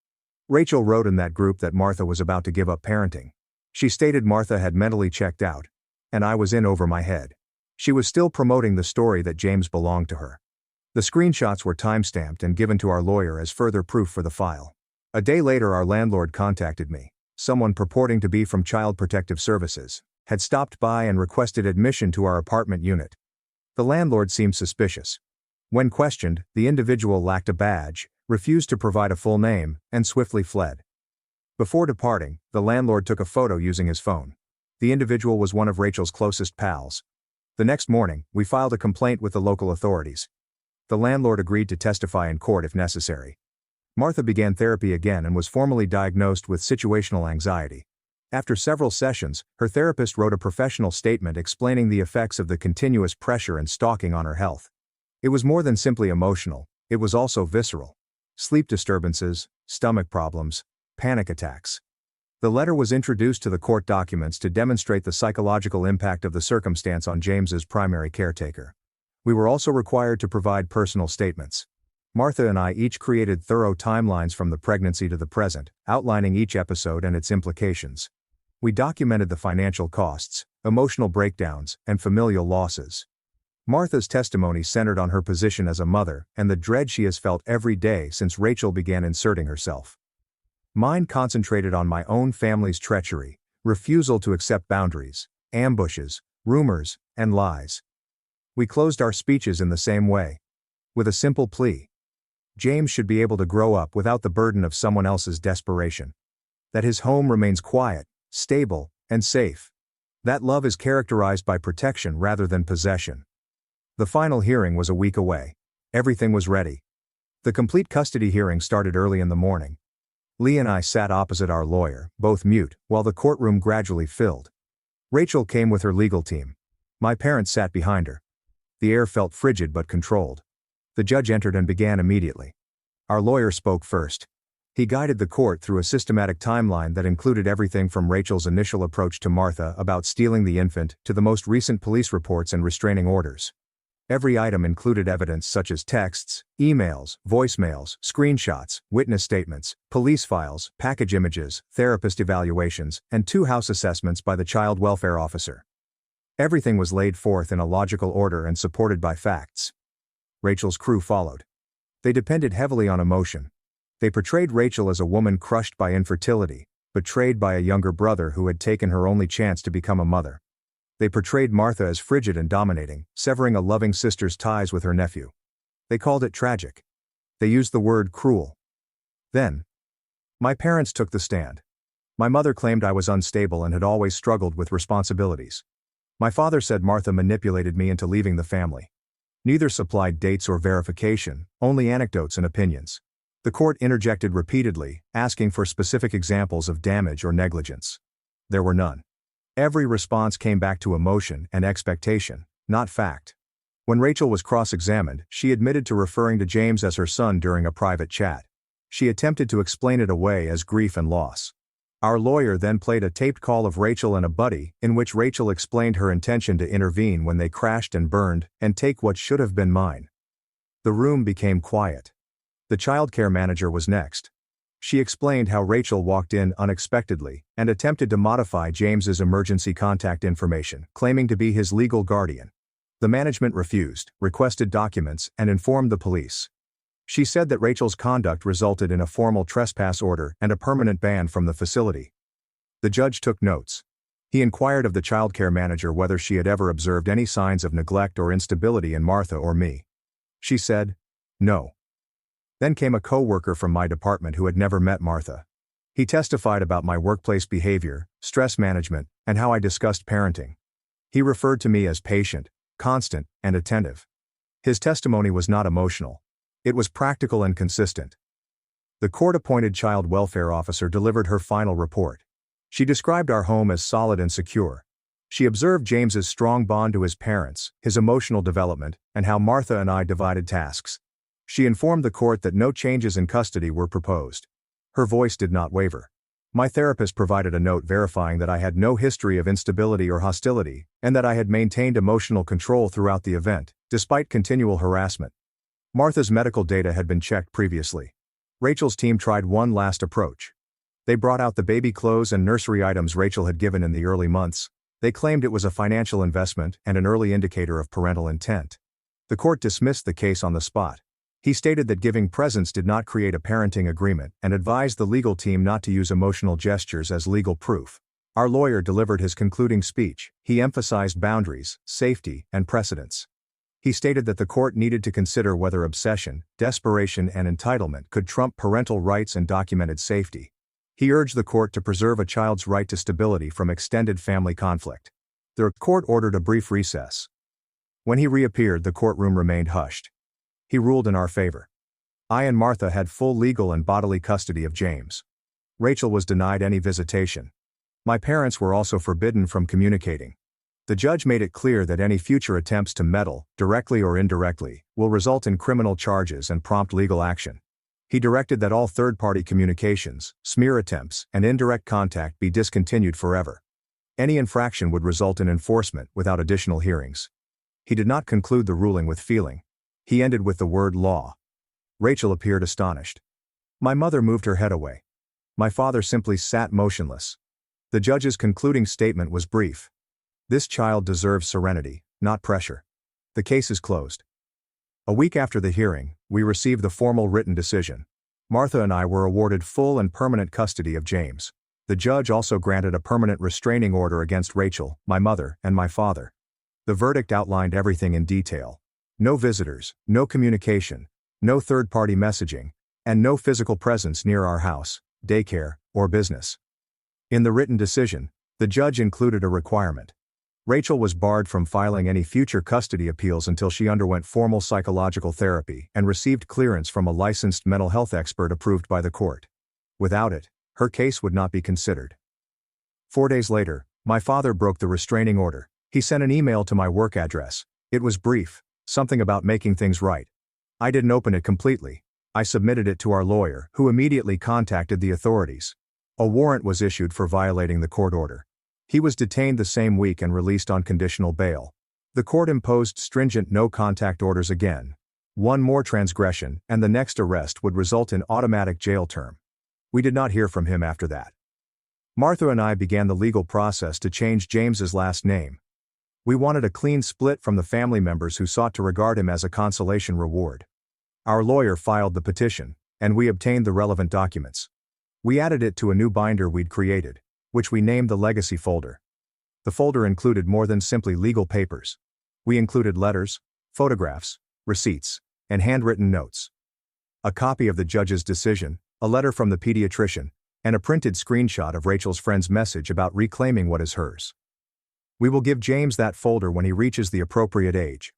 Speaker 1: Rachel wrote in that group that Martha was about to give up parenting. She stated Martha had mentally checked out. And I was in over my head. She was still promoting the story that James belonged to her. The screenshots were timestamped and given to our lawyer as further proof for the file. A day later our landlord contacted me. Someone purporting to be from Child Protective Services had stopped by and requested admission to our apartment unit. The landlord seemed suspicious. When questioned, the individual lacked a badge, refused to provide a full name, and swiftly fled. Before departing, the landlord took a photo using his phone. The individual was one of Rachel's closest pals. The next morning, we filed a complaint with the local authorities. The landlord agreed to testify in court if necessary. Martha began therapy again and was formally diagnosed with situational anxiety. After several sessions, her therapist wrote a professional statement explaining the effects of the continuous pressure and stalking on her health. It was more than simply emotional, it was also visceral. Sleep disturbances, stomach problems, panic attacks. The letter was introduced to the court documents to demonstrate the psychological impact of the circumstance on James's primary caretaker. We were also required to provide personal statements. Martha and I each created thorough timelines from the pregnancy to the present, outlining each episode and its implications. We documented the financial costs, emotional breakdowns, and familial losses. Martha's testimony centered on her position as a mother and the dread she has felt every day since Rachel began inserting herself. Mine concentrated on my own family's treachery, refusal to accept boundaries, ambushes, rumors, and lies. We closed our speeches in the same way. With a simple plea. James should be able to grow up without the burden of someone else's desperation. That his home remains quiet, stable, and safe. That love is characterized by protection rather than possession. The final hearing was a week away. Everything was ready. The complete custody hearing started early in the morning. Lee and I sat opposite our lawyer, both mute, while the courtroom gradually filled. Rachel came with her legal team. My parents sat behind her. The air felt frigid but controlled. The judge entered and began immediately. Our lawyer spoke first. He guided the court through a systematic timeline that included everything from Rachel's initial approach to Martha about stealing the infant to the most recent police reports and restraining orders. Every item included evidence such as texts, emails, voicemails, screenshots, witness statements, police files, package images, therapist evaluations, and 2 house assessments by the child welfare officer. Everything was laid forth in a logical order and supported by facts. Rachel's crew followed. They depended heavily on emotion. They portrayed Rachel as a woman crushed by infertility, betrayed by a younger brother who had taken her only chance to become a mother. They portrayed Martha as frigid and dominating, severing a loving sister's ties with her nephew. They called it tragic. They used the word cruel. Then, my parents took the stand. My mother claimed I was unstable and had always struggled with responsibilities. My father said Martha manipulated me into leaving the family. Neither supplied dates or verification, only anecdotes and opinions. The court interjected repeatedly, asking for specific examples of damage or negligence. There were none. Every response came back to emotion and expectation, not fact. When Rachel was cross-examined, she admitted to referring to James as her son during a private chat. She attempted to explain it away as grief and loss. Our lawyer then played a taped call of Rachel and a buddy, in which Rachel explained her intention to intervene when they crashed and burned, and take what should have been mine. The room became quiet. The childcare manager was next. She explained how Rachel walked in unexpectedly, and attempted to modify James's emergency contact information, claiming to be his legal guardian. The management refused, requested documents, and informed the police. She said that Rachel's conduct resulted in a formal trespass order and a permanent ban from the facility. The judge took notes. He inquired of the childcare manager whether she had ever observed any signs of neglect or instability in Martha or me. She said, "No." Then came a co-worker from my department who had never met Martha. He testified about my workplace behavior, stress management, and how I discussed parenting. He referred to me as patient, constant, and attentive. His testimony was not emotional. It was practical and consistent. The court-appointed child welfare officer delivered her final report. She described our home as solid and secure. She observed James's strong bond to his parents, his emotional development, and how Martha and I divided tasks. She informed the court that no changes in custody were proposed. Her voice did not waver. My therapist provided a note verifying that I had no history of instability or hostility, and that I had maintained emotional control throughout the event, despite continual harassment. Martha's medical data had been checked previously. Rachel's team tried one last approach. They brought out the baby clothes and nursery items Rachel had given in the early months. They claimed it was a financial investment and an early indicator of parental intent. The court dismissed the case on the spot. He stated that giving presents did not create a parenting agreement and advised the legal team not to use emotional gestures as legal proof. Our lawyer delivered his concluding speech. He emphasized boundaries, safety, and precedence. He stated that the court needed to consider whether obsession, desperation, and entitlement could trump parental rights and documented safety. He urged the court to preserve a child's right to stability from extended family conflict. The court ordered a brief recess. When he reappeared, the courtroom remained hushed. He ruled in our favor. I and Martha had full legal and bodily custody of James. Rachel was denied any visitation. My parents were also forbidden from communicating. The judge made it clear that any future attempts to meddle, directly or indirectly, will result in criminal charges and prompt legal action. He directed that all third-party communications, smear attempts, and indirect contact be discontinued forever. Any infraction would result in enforcement without additional hearings. He did not conclude the ruling with feeling. He ended with the word law. Rachel appeared astonished. My mother moved her head away. My father simply sat motionless. The judge's concluding statement was brief. This child deserves serenity, not pressure. The case is closed. A week after the hearing, we received the formal written decision. Martha and I were awarded full and permanent custody of James. The judge also granted a permanent restraining order against Rachel, my mother, and my father. The verdict outlined everything in detail. No visitors, no communication, no third-party messaging, and no physical presence near our house, daycare, or business. In the written decision, the judge included a requirement. Rachel was barred from filing any future custody appeals until she underwent formal psychological therapy and received clearance from a licensed mental health expert approved by the court. Without it, her case would not be considered. 4 days later, my father broke the restraining order. He sent an email to my work address. It was brief, something about making things right. I didn't open it completely. I submitted it to our lawyer, who immediately contacted the authorities. A warrant was issued for violating the court order. He was detained the same week and released on conditional bail. The court imposed stringent no-contact orders again. One more transgression, and the next arrest would result in automatic jail term. We did not hear from him after that. Martha and I began the legal process to change James's last name. We wanted a clean split from the family members who sought to regard him as a consolation reward. Our lawyer filed the petition, and we obtained the relevant documents. We added it to a new binder we'd created, which we named the Legacy folder. The folder included more than simply legal papers. We included letters, photographs, receipts, and handwritten notes. A copy of the judge's decision, a letter from the pediatrician, and a printed screenshot of Rachel's friend's message about reclaiming what is hers. We will give James that folder when he reaches the appropriate age.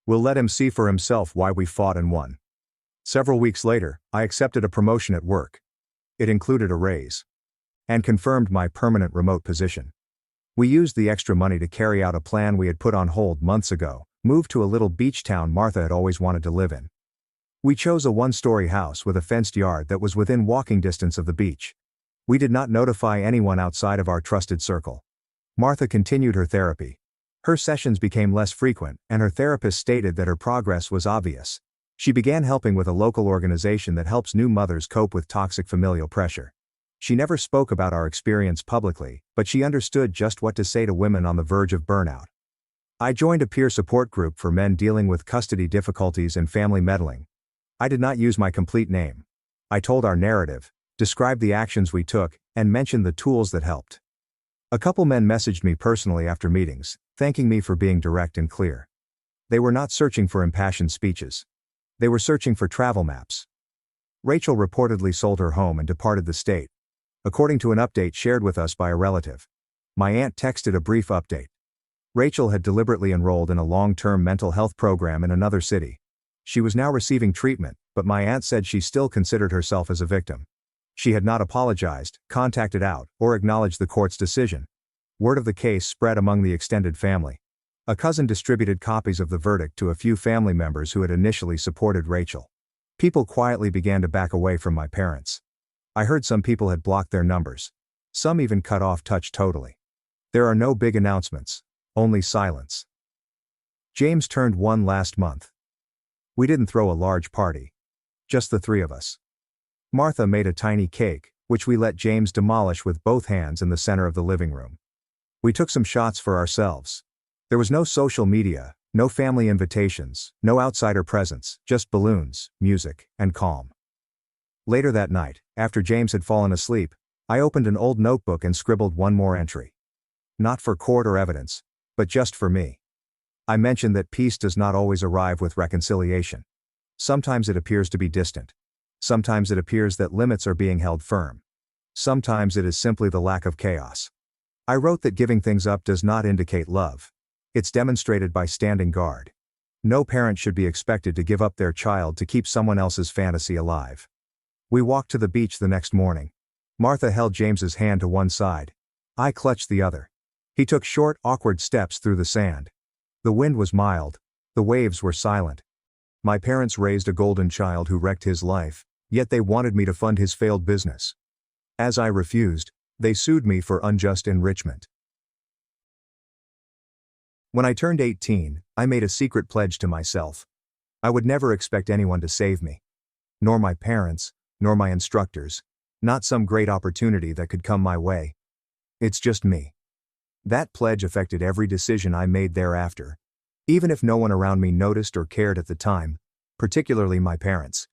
Speaker 1: We'll let him see for himself why we fought and won. Several weeks later, I accepted a promotion at work. It included a raise and confirmed my permanent remote position. We used the extra money to carry out a plan we had put on hold months ago, move to a little beach town Martha had always wanted to live in. We chose a one-story house with a fenced yard that was within walking distance of the beach. We did not notify anyone outside of our trusted circle. Martha continued her therapy. Her sessions became less frequent, and her therapist stated that her progress was obvious. She began helping with a local organization that helps new mothers cope with toxic familial pressure. She never spoke about our experience publicly, but she understood just what to say to women on the verge of burnout. I joined a peer support group for men dealing with custody difficulties and family meddling. I did not use my complete name. I told our narrative, described the actions we took, and mentioned the tools that helped. A couple men messaged me personally after meetings, thanking me for being direct and clear. They were not searching for impassioned speeches. They were searching for travel maps. Rachel reportedly sold her home and departed the state, according to an update shared with us by a relative. My aunt texted a brief update. Rachel had deliberately enrolled in a long-term mental health program in another city. She was now receiving treatment, but my aunt said she still considered herself as a victim. She had not apologized, contacted out, or acknowledged the court's decision. Word of the case spread among the extended family. A cousin distributed copies of the verdict to a few family members who had initially supported Rachel. People quietly began to back away from my parents. I heard some people had blocked their numbers. Some even cut off touch totally. There are no big announcements, only silence. James turned 1 last month. We didn't throw a large party. Just the 3 of us. Martha made a tiny cake, which we let James demolish with both hands in the center of the living room. We took some shots for ourselves. There was no social media, no family invitations, no outsider presence, just balloons, music, and calm. Later that night, after James had fallen asleep, I opened an old notebook and scribbled one more entry. Not for court or evidence, but just for me. I mentioned that peace does not always arrive with reconciliation. Sometimes it appears to be distant. Sometimes it appears that limits are being held firm. Sometimes it is simply the lack of chaos. I wrote that giving things up does not indicate love. It's demonstrated by standing guard. No parent should be expected to give up their child to keep someone else's fantasy alive. We walked to the beach the next morning. Martha held James's hand to one side. I clutched the other. He took short, awkward steps through the sand. The wind was mild. The waves were silent. My parents raised a golden child who wrecked his life, yet they wanted me to fund his failed business. As I refused, they sued me for unjust enrichment. When I turned 18, I made a secret pledge to myself. I would never expect anyone to save me. Nor my parents, nor my instructors, not some great opportunity that could come my way. It's just me. That pledge affected every decision I made thereafter. Even if no one around me noticed or cared at the time, particularly my parents.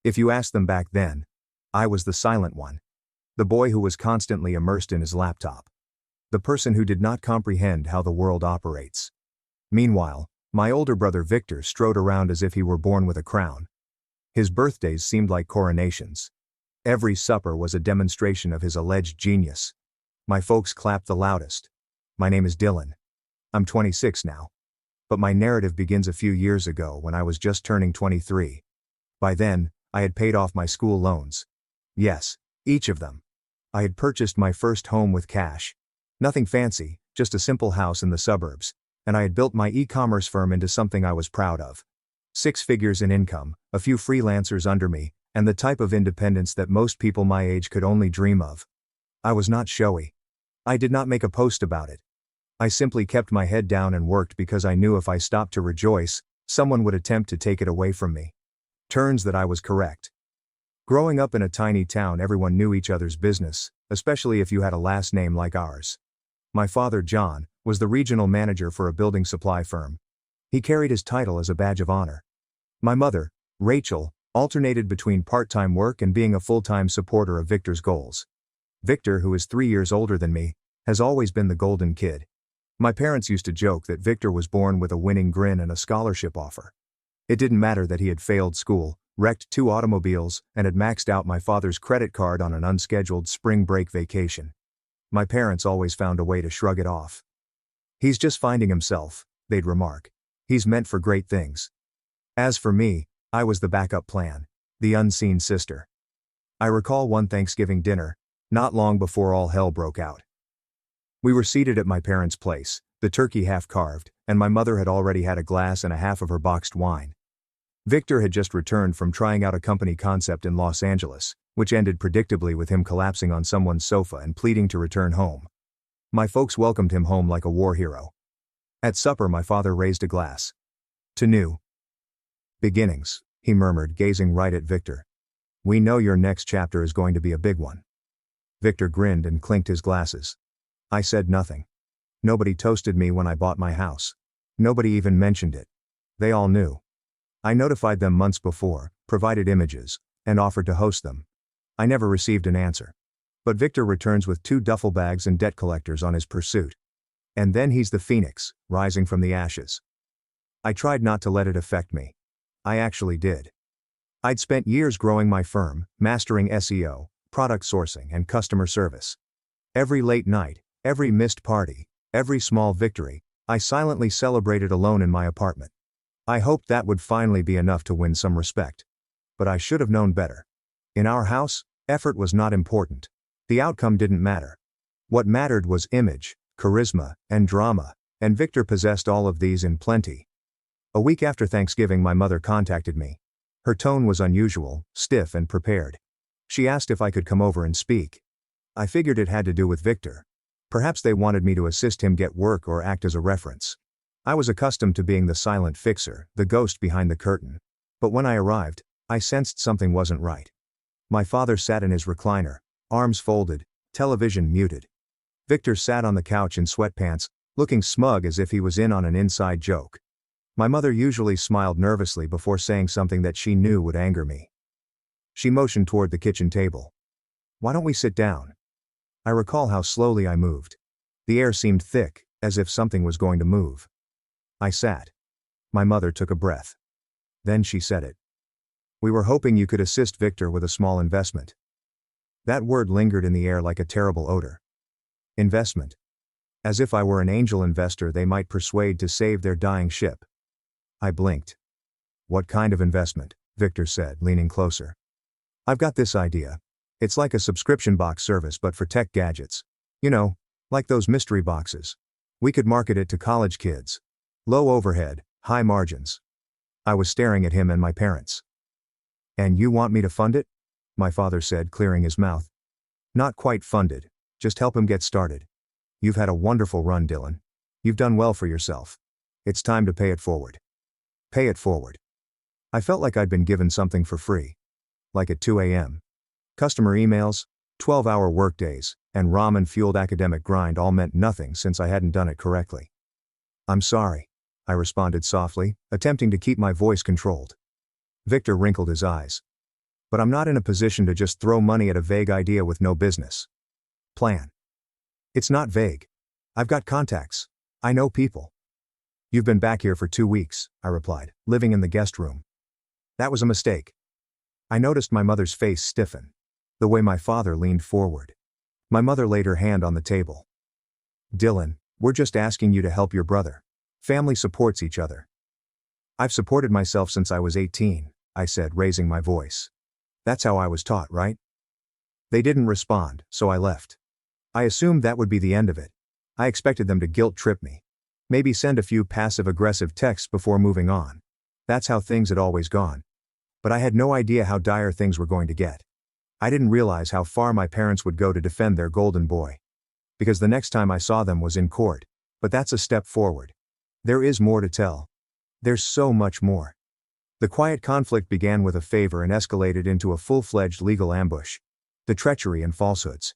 Speaker 1: If you asked them back then, I was the silent one. The boy who was constantly immersed in his laptop. The person who did not comprehend how the world operates. Meanwhile, my older brother Victor strode around as if he were born with a crown. His birthdays seemed like coronations. Every supper was a demonstration of his alleged genius. My folks clapped the loudest. My name is Dylan. I'm 26 now. But my narrative begins a few years ago when I was just turning 23. By then, I had paid off my school loans. Yes, each of them. I had purchased my first home with cash. Nothing fancy, just a simple house in the suburbs, and I had built my e-commerce firm into something I was proud of. 6 figures in income, a few freelancers under me, and the type of independence that most people my age could only dream of. I was not showy. I did not make a post about it. I simply kept my head down and worked because I knew if I stopped to rejoice, someone would attempt to take it away from me. Turns that I was correct. Growing up in a tiny town, everyone knew each other's business, especially if you had a last name like ours. My father, John, was the regional manager for a building supply firm. He carried his title as a badge of honor. My mother, Rachel, alternated between part-time work and being a full-time supporter of Victor's goals. Victor, who is 3 years older than me, has always been the golden kid. My parents used to joke that Victor was born with a winning grin and a scholarship offer. It didn't matter that he had failed school, wrecked 2 automobiles, and had maxed out my father's credit card on an unscheduled spring break vacation. My parents always found a way to shrug it off. He's just finding himself, they'd remark. He's meant for great things. As for me, I was the backup plan, the unseen sister. I recall one Thanksgiving dinner, not long before all hell broke out. We were seated at my parents' place, the turkey half carved, and my mother had already had a glass and a half of her boxed wine. Victor had just returned from trying out a company concept in Los Angeles, which ended predictably with him collapsing on someone's sofa and pleading to return home. My folks welcomed him home like a war hero. At supper, my father raised a glass. To new beginnings, he murmured, gazing right at Victor. We know your next chapter is going to be a big one. Victor grinned and clinked his glasses. I said nothing. Nobody toasted me when I bought my house. Nobody even mentioned it. They all knew. I notified them months before, provided images, and offered to host them. I never received an answer. But Victor returns with 2 duffel bags and debt collectors on his pursuit. And then he's the phoenix, rising from the ashes. I tried not to let it affect me. I actually did. I'd spent years growing my firm, mastering SEO, product sourcing, and customer service. Every late night, every missed party, every small victory, I silently celebrated alone in my apartment. I hoped that would finally be enough to win some respect. But I should have known better. In our house, effort was not important. The outcome didn't matter. What mattered was image, charisma, and drama, and Victor possessed all of these in plenty. A week after Thanksgiving, my mother contacted me. Her tone was unusual, stiff and prepared. She asked if I could come over and speak. I figured it had to do with Victor. Perhaps they wanted me to assist him get work or act as a reference. I was accustomed to being the silent fixer, the ghost behind the curtain. But when I arrived, I sensed something wasn't right. My father sat in his recliner, arms folded, television muted. Victor sat on the couch in sweatpants, looking smug as if he was in on an inside joke. My mother usually smiled nervously before saying something that she knew would anger me. She motioned toward the kitchen table. Why don't we sit down? I recall how slowly I moved. The air seemed thick, as if something was going to move. I sat. My mother took a breath. Then she said it. We were hoping you could assist Victor with a small investment. That word lingered in the air like a terrible odor. Investment. As if I were an angel investor they might persuade to save their dying ship. I blinked. What kind of investment? Victor said, leaning closer. I've got this idea. It's like a subscription box service but for tech gadgets. You know, like those mystery boxes. We could market it to college kids. Low overhead, high margins. I was staring at him and my parents. And you want me to fund it? My father said, clearing his mouth. Not quite funded. Just help him get started. You've had a wonderful run, Dylan. You've done well for yourself. It's time to pay it forward. Pay it forward. I felt like I'd been given something for free. Like at 2 a.m. Customer emails, 12-hour workdays, and ramen-fueled academic grind all meant nothing since I hadn't done it correctly. I'm sorry. I responded softly, attempting to keep my voice controlled. Victor wrinkled his eyes. But I'm not in a position to just throw money at a vague idea with no business plan. It's not vague. I've got contacts. I know people. You've been back here for 2 weeks, I replied, living in the guest room. That was a mistake. I noticed my mother's face stiffen. The way my father leaned forward. My mother laid her hand on the table. Dylan, we're just asking you to help your brother. Family supports each other. I've supported myself since I was 18, I said, raising my voice. That's how I was taught, right? They didn't respond, so I left. I assumed that would be the end of it. I expected them to guilt trip me. Maybe send a few passive-aggressive texts before moving on. That's how things had always gone. But I had no idea how dire things were going to get. I didn't realize how far my parents would go to defend their golden boy. Because the next time I saw them was in court. But that's a step forward. There is more to tell. There's so much more. The quiet conflict began with a favor and escalated into a full-fledged legal ambush. The treachery and falsehoods.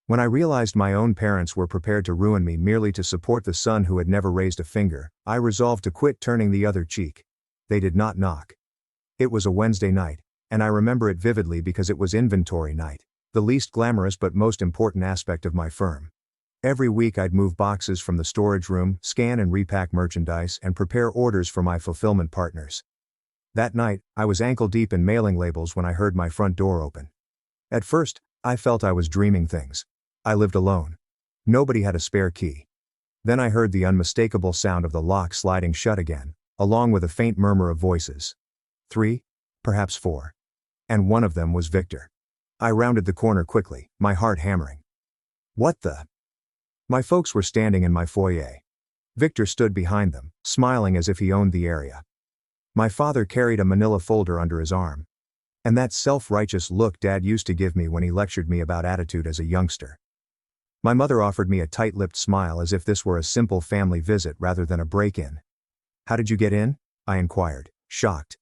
Speaker 1: When I realized my own parents were prepared to ruin me merely to support the son who had never raised a finger, I resolved to quit turning the other cheek. They did not knock. It was a Wednesday night, and I remember it vividly because it was inventory night, the least glamorous but most important aspect of my firm. Every week I'd move boxes from the storage room, scan and repack merchandise, and prepare orders for my fulfillment partners. That night, I was ankle-deep in mailing labels when I heard my front door open. At first, I felt I was dreaming things. I lived alone. Nobody had a spare key. Then I heard the unmistakable sound of the lock sliding shut again, along with a faint murmur of voices. 3, perhaps 4. And one of them was Victor. I rounded the corner quickly, my heart hammering. What the? My folks were standing in my foyer. Victor stood behind them, smiling as if he owned the area. My father carried a manila folder under his arm. And that self-righteous look Dad used to give me when he lectured me about attitude as a youngster. My mother offered me a tight-lipped smile as if this were a simple family visit rather than a break-in. How did you get in? I inquired, shocked.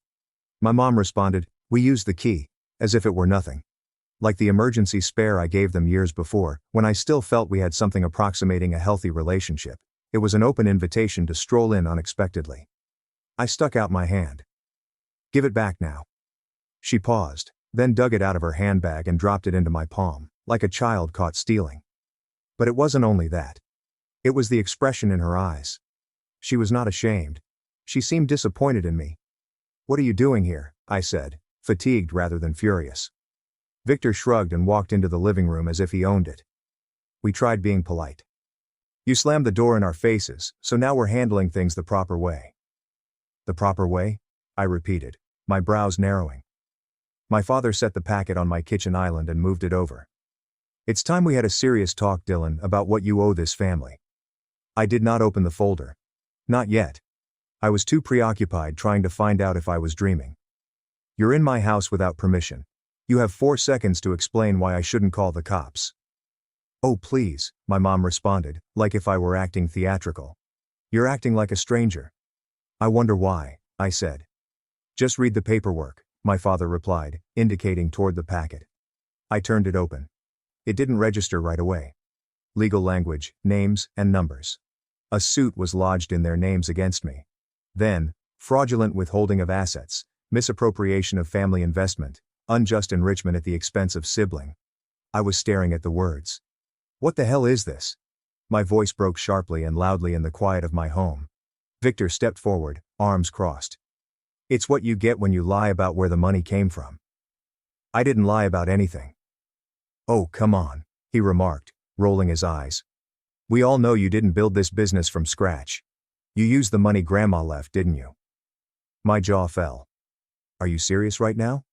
Speaker 1: My mom responded, we used the key, as if it were nothing. Like the emergency spare I gave them years before, when I still felt we had something approximating a healthy relationship. It was an open invitation to stroll in unexpectedly. I stuck out my hand. Give it back now. She paused, then dug it out of her handbag and dropped it into my palm, like a child caught stealing. But it wasn't only that. It was the expression in her eyes. She was not ashamed. She seemed disappointed in me. What are you doing here? I said, fatigued rather than furious. Victor shrugged and walked into the living room as if he owned it. We tried being polite. You slammed the door in our faces, so now we're handling things the proper way. The proper way? I repeated, my brows narrowing. My father set the packet on my kitchen island and moved it over. It's time we had a serious talk, Dylan, about what you owe this family. I did not open the folder. Not yet. I was too preoccupied trying to find out if I was dreaming. You're in my house without permission. You have 4 seconds to explain why I shouldn't call the cops. Oh please, my mom responded, like if I were acting theatrical. You're acting like a stranger. I wonder why, I said. Just read the paperwork, my father replied, indicating toward the packet. I turned it open. It didn't register right away. Legal language, names, and numbers. A suit was lodged in their names against me. Then, fraudulent withholding of assets, misappropriation of family investment, unjust enrichment at the expense of sibling. I was staring at the words. What the hell is this? My voice broke sharply and loudly in the quiet of my home. Victor stepped forward, arms crossed. It's what you get when you lie about where the money came from. I didn't lie about anything. Oh, come on, he remarked, rolling his eyes. We all know you didn't build this business from scratch. You used the money Grandma left, didn't you? My jaw fell. Are you serious right now?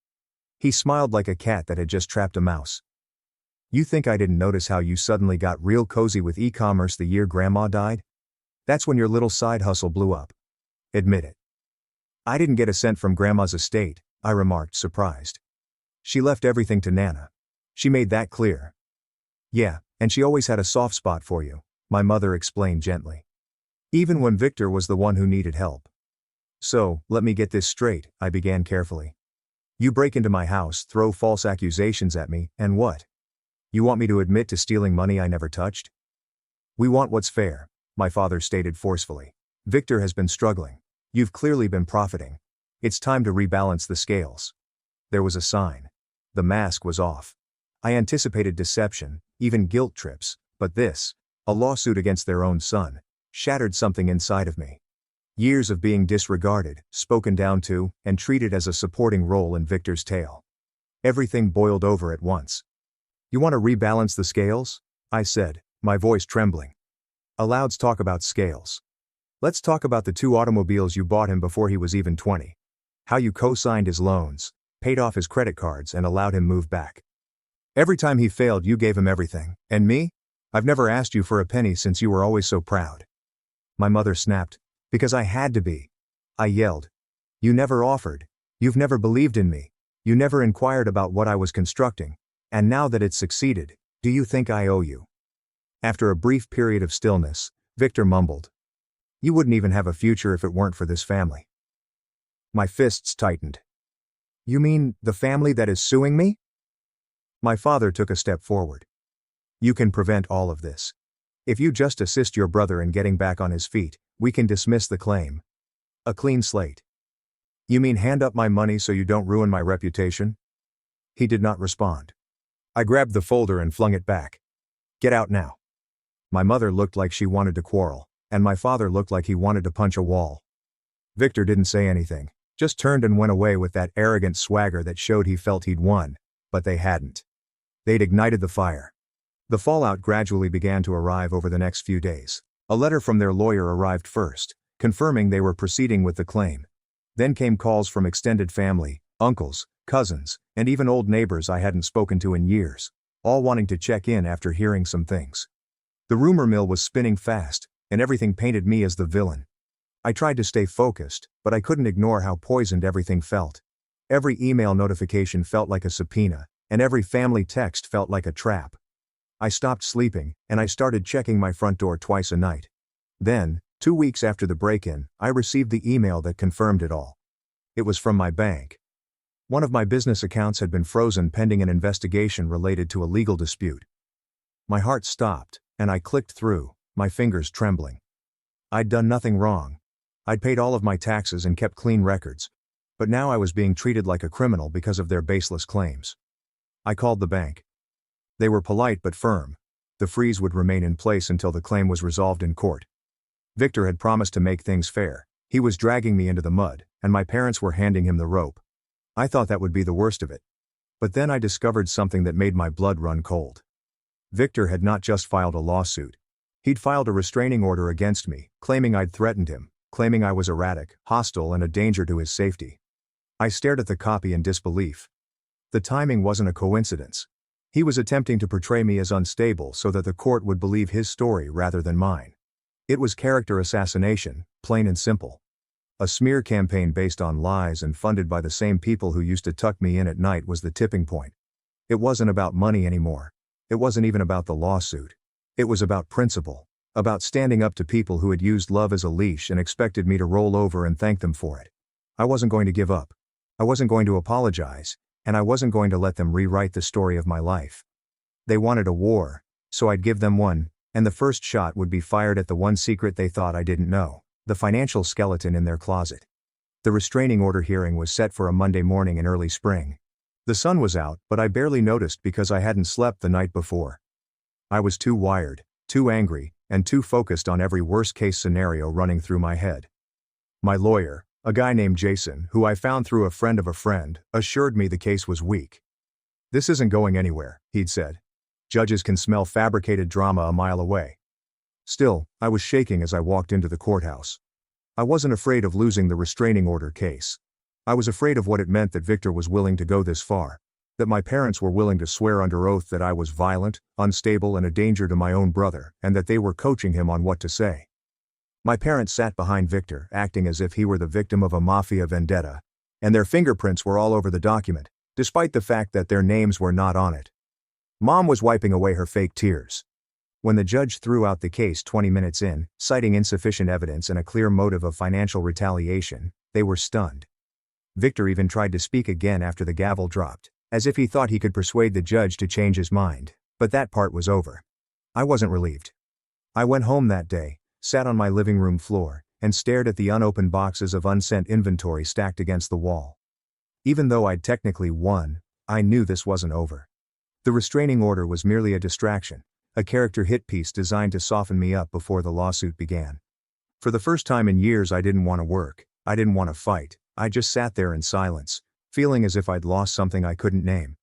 Speaker 1: He smiled like a cat that had just trapped a mouse. You think I didn't notice how you suddenly got real cozy with e-commerce the year Grandma died? That's when your little side hustle blew up. Admit it. I didn't get a cent from Grandma's estate, I remarked, surprised. She left everything to Nana. She made that clear. Yeah, and she always had a soft spot for you, my mother explained gently. Even when Victor was the one who needed help. So, let me get this straight, I began carefully. You break into my house, throw false accusations at me, and what? You want me to admit to stealing money I never touched? We want what's fair, my father stated forcefully. Victor has been struggling. You've clearly been profiting. It's time to rebalance the scales. There was a sign. The mask was off. I anticipated deception, even guilt trips, but this, a lawsuit against their own son, shattered something inside of me. Years of being disregarded, spoken down to, and treated as a supporting role in Victor's tale. Everything boiled over at once. You want to rebalance the scales? I said, my voice trembling. Let's talk about scales. Let's talk about the 2 automobiles you bought him before he was even 20. How you co-signed his loans, paid off his credit cards, and allowed him move back. Every time he failed, you gave him everything. And me? I've never asked you for a penny since you were always so proud. My mother snapped. Because I had to be. I yelled. You never offered. You've never believed in me. You never inquired about what I was constructing. And now that it's succeeded, do you think I owe you? After a brief period of stillness, Victor mumbled. You wouldn't even have a future if it weren't for this family. My fists tightened. You mean, the family that is suing me? My father took a step forward. You can prevent all of this. If you just assist your brother in getting back on his feet, we can dismiss the claim. A clean slate. You mean hand up my money so you don't ruin my reputation? He did not respond. I grabbed the folder and flung it back. Get out now. My mother looked like she wanted to quarrel, and my father looked like he wanted to punch a wall. Victor didn't say anything, just turned and went away with that arrogant swagger that showed he felt he'd won, but they hadn't. They'd ignited the fire. The fallout gradually began to arrive over the next few days. A letter from their lawyer arrived first, confirming they were proceeding with the claim. Then came calls from extended family, uncles, cousins, and even old neighbors I hadn't spoken to in years, all wanting to check in after hearing some things. The rumor mill was spinning fast, and everything painted me as the villain. I tried to stay focused, but I couldn't ignore how poisoned everything felt. Every email notification felt like a subpoena, and every family text felt like a trap. I stopped sleeping, and I started checking my front door twice a night. Then, 2 weeks after the break-in, I received the email that confirmed it all. It was from my bank. One of my business accounts had been frozen pending an investigation related to a legal dispute. My heart stopped, and I clicked through, my fingers trembling. I'd done nothing wrong. I'd paid all of my taxes and kept clean records. But now I was being treated like a criminal because of their baseless claims. I called the bank. They were polite but firm. The freeze would remain in place until the claim was resolved in court. Victor had promised to make things fair. He was dragging me into the mud, and my parents were handing him the rope. I thought that would be the worst of it. But then I discovered something that made my blood run cold. Victor had not just filed a lawsuit. He'd filed a restraining order against me, claiming I'd threatened him, claiming I was erratic, hostile, and a danger to his safety. I stared at the copy in disbelief. The timing wasn't a coincidence. He was attempting to portray me as unstable so that the court would believe his story rather than mine. It was character assassination, plain and simple. A smear campaign based on lies and funded by the same people who used to tuck me in at night was the tipping point. It wasn't about money anymore. It wasn't even about the lawsuit. It was about principle, about standing up to people who had used love as a leash and expected me to roll over and thank them for it. I wasn't going to give up. I wasn't going to apologize, and I wasn't going to let them rewrite the story of my life. They wanted a war, so I'd give them one, and the first shot would be fired at the one secret they thought I didn't know, the financial skeleton in their closet. The restraining order hearing was set for a Monday morning in early spring. The sun was out, but I barely noticed because I hadn't slept the night before. I was too wired, too angry, and too focused on every worst-case scenario running through my head. My lawyer, a guy named Jason, who I found through a friend of a friend, assured me the case was weak. "This isn't going anywhere," he'd said. "Judges can smell fabricated drama a mile away." Still, I was shaking as I walked into the courthouse. I wasn't afraid of losing the restraining order case. I was afraid of what it meant that Victor was willing to go this far, that my parents were willing to swear under oath that I was violent, unstable, and a danger to my own brother, and that they were coaching him on what to say. My parents sat behind Victor, acting as if he were the victim of a mafia vendetta, and their fingerprints were all over the document, despite the fact that their names were not on it. Mom was wiping away her fake tears. When the judge threw out the case 20 minutes in, citing insufficient evidence and a clear motive of financial retaliation, they were stunned. Victor even tried to speak again after the gavel dropped, as if he thought he could persuade the judge to change his mind, but that part was over. I wasn't relieved. I went home that day, sat on my living room floor, and stared at the unopened boxes of unsent inventory stacked against the wall. Even though I'd technically won, I knew this wasn't over. The restraining order was merely a distraction, a character hit piece designed to soften me up before the lawsuit began. For the first time in years, I didn't want to work, I didn't want to fight, I just sat there in silence, feeling as if I'd lost something I couldn't name.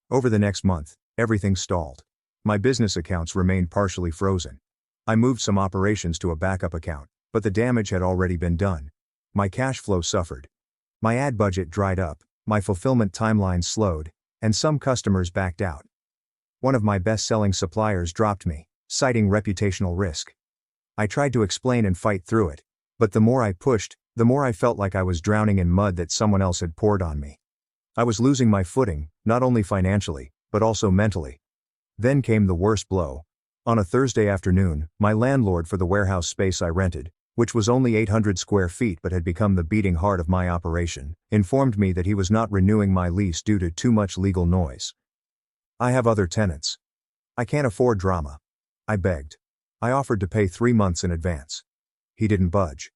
Speaker 1: Over the next month, everything stalled. My business accounts remained partially frozen. I moved some operations to a backup account, but the damage had already been done. My cash flow suffered. My ad budget dried up, my fulfillment timeline slowed, and some customers backed out. One of my best-selling suppliers dropped me, citing reputational risk. I tried to explain and fight through it, but the more I pushed, the more I felt like I was drowning in mud that someone else had poured on me. I was losing my footing, not only financially, but also mentally. Then came the worst blow. On a Thursday afternoon, my landlord for the warehouse space I rented, which was only 800 square feet but had become the beating heart of my operation, informed me that he was not renewing my lease due to too much legal noise. I have other tenants. I can't afford drama. I begged. I offered to pay 3 months in advance. He didn't budge.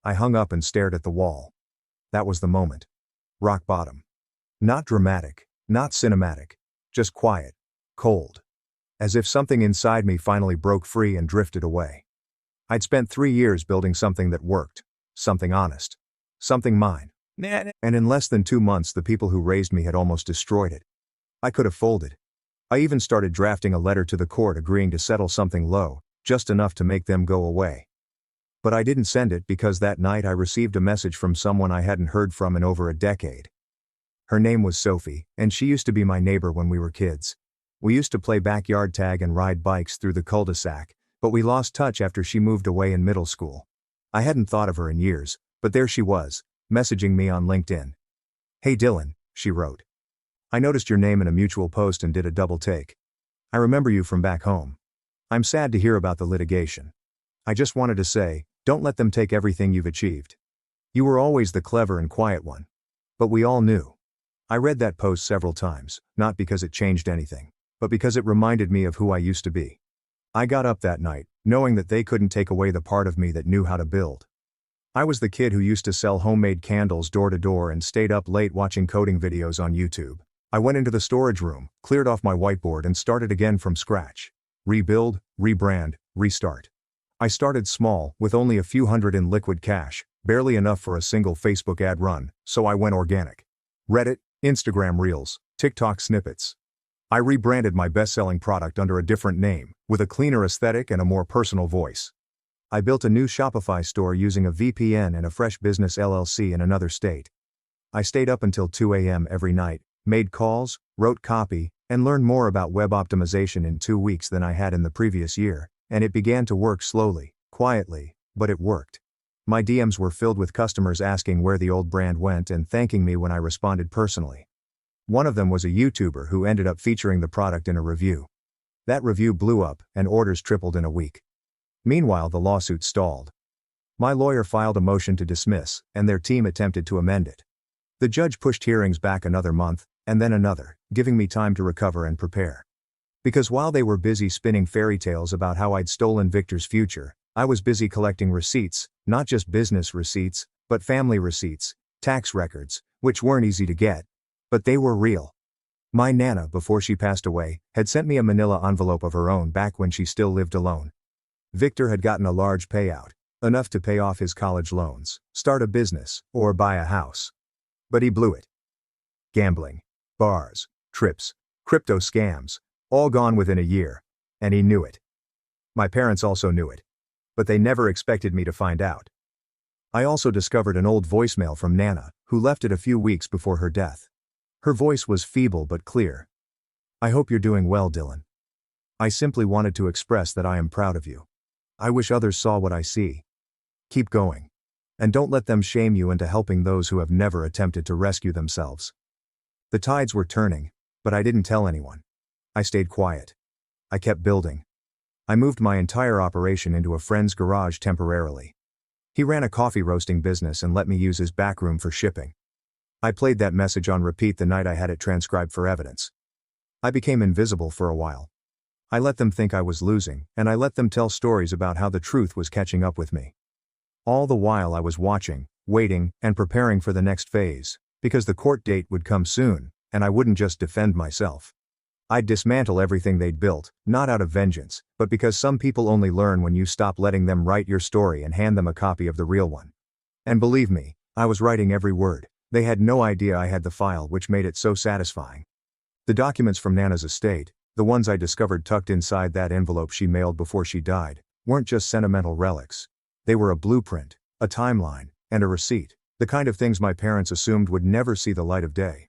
Speaker 1: I hung up and stared at the wall. That was the moment. Rock bottom. Not dramatic, not cinematic, just quiet, cold. As if something inside me finally broke free and drifted away. I'd spent 3 years building something that worked, something honest, something mine. And in less than 2 months the people who raised me had almost destroyed it. I could have folded. I even started drafting a letter to the court agreeing to settle something low, just enough to make them go away. But I didn't send it because that night I received a message from someone I hadn't heard from in over a decade. Her name was Sophie, and she used to be my neighbor when we were kids. We used to play backyard tag and ride bikes through the cul-de-sac, but we lost touch after she moved away in middle school. I hadn't thought of her in years, but there she was, messaging me on LinkedIn. "Hey Dylan," she wrote. "I noticed your name in a mutual post and did a double take. I remember you from back home. I'm sad to hear about the litigation. I just wanted to say, don't let them take everything you've achieved. You were always the clever and quiet one. But we all knew." I read that post several times, not because it changed anything, but because it reminded me of who I used to be. I got up that night, knowing that they couldn't take away the part of me that knew how to build. I was the kid who used to sell homemade candles door to door and stayed up late watching coding videos on YouTube. I went into the storage room, cleared off my whiteboard and started again from scratch. Rebuild, rebrand, restart. I started small, with only a few hundred in liquid cash, barely enough for a single Facebook ad run, so I went organic. Reddit, Instagram Reels, TikTok snippets. I rebranded my best-selling product under a different name, with a cleaner aesthetic and a more personal voice. I built a new Shopify store using a VPN and a Fresh Business LLC in another state. I stayed up until 2 a.m. every night, made calls, wrote copy, and learned more about web optimization in 2 weeks than I had in the previous year, and it began to work slowly, quietly, but it worked. My DMs were filled with customers asking where the old brand went and thanking me when I responded personally. One of them was a YouTuber who ended up featuring the product in a review. That review blew up, and orders tripled in a week. Meanwhile, the lawsuit stalled. My lawyer filed a motion to dismiss, and their team attempted to amend it. The judge pushed hearings back another month, and then another, giving me time to recover and prepare. Because while they were busy spinning fairy tales about how I'd stolen Victor's future, I was busy collecting receipts, not just business receipts, but family receipts, tax records, which weren't easy to get. But they were real. My Nana, before she passed away, had sent me a manila envelope of her own back when she still lived alone. Victor had gotten a large payout, enough to pay off his college loans, start a business, or buy a house. But he blew it. Gambling, bars, trips, crypto scams, all gone within a year, and he knew it. My parents also knew it. But they never expected me to find out. I also discovered an old voicemail from Nana, who left it a few weeks before her death. Her voice was feeble but clear. "I hope you're doing well, Dylan. I simply wanted to express that I am proud of you. I wish others saw what I see. Keep going. And don't let them shame you into helping those who have never attempted to rescue themselves." The tides were turning, but I didn't tell anyone. I stayed quiet. I kept building. I moved my entire operation into a friend's garage temporarily. He ran a coffee roasting business and let me use his back room for shipping. I played that message on repeat the night I had it transcribed for evidence. I became invisible for a while. I let them think I was losing, and I let them tell stories about how the truth was catching up with me. All the while I was watching, waiting, and preparing for the next phase, because the court date would come soon, and I wouldn't just defend myself. I'd dismantle everything they'd built, not out of vengeance, but because some people only learn when you stop letting them write your story and hand them a copy of the real one. And believe me, I was writing every word. They had no idea I had the file, which made it so satisfying. The documents from Nana's estate, the ones I discovered tucked inside that envelope she mailed before she died, weren't just sentimental relics. They were a blueprint, a timeline, and a receipt, the kind of things my parents assumed would never see the light of day.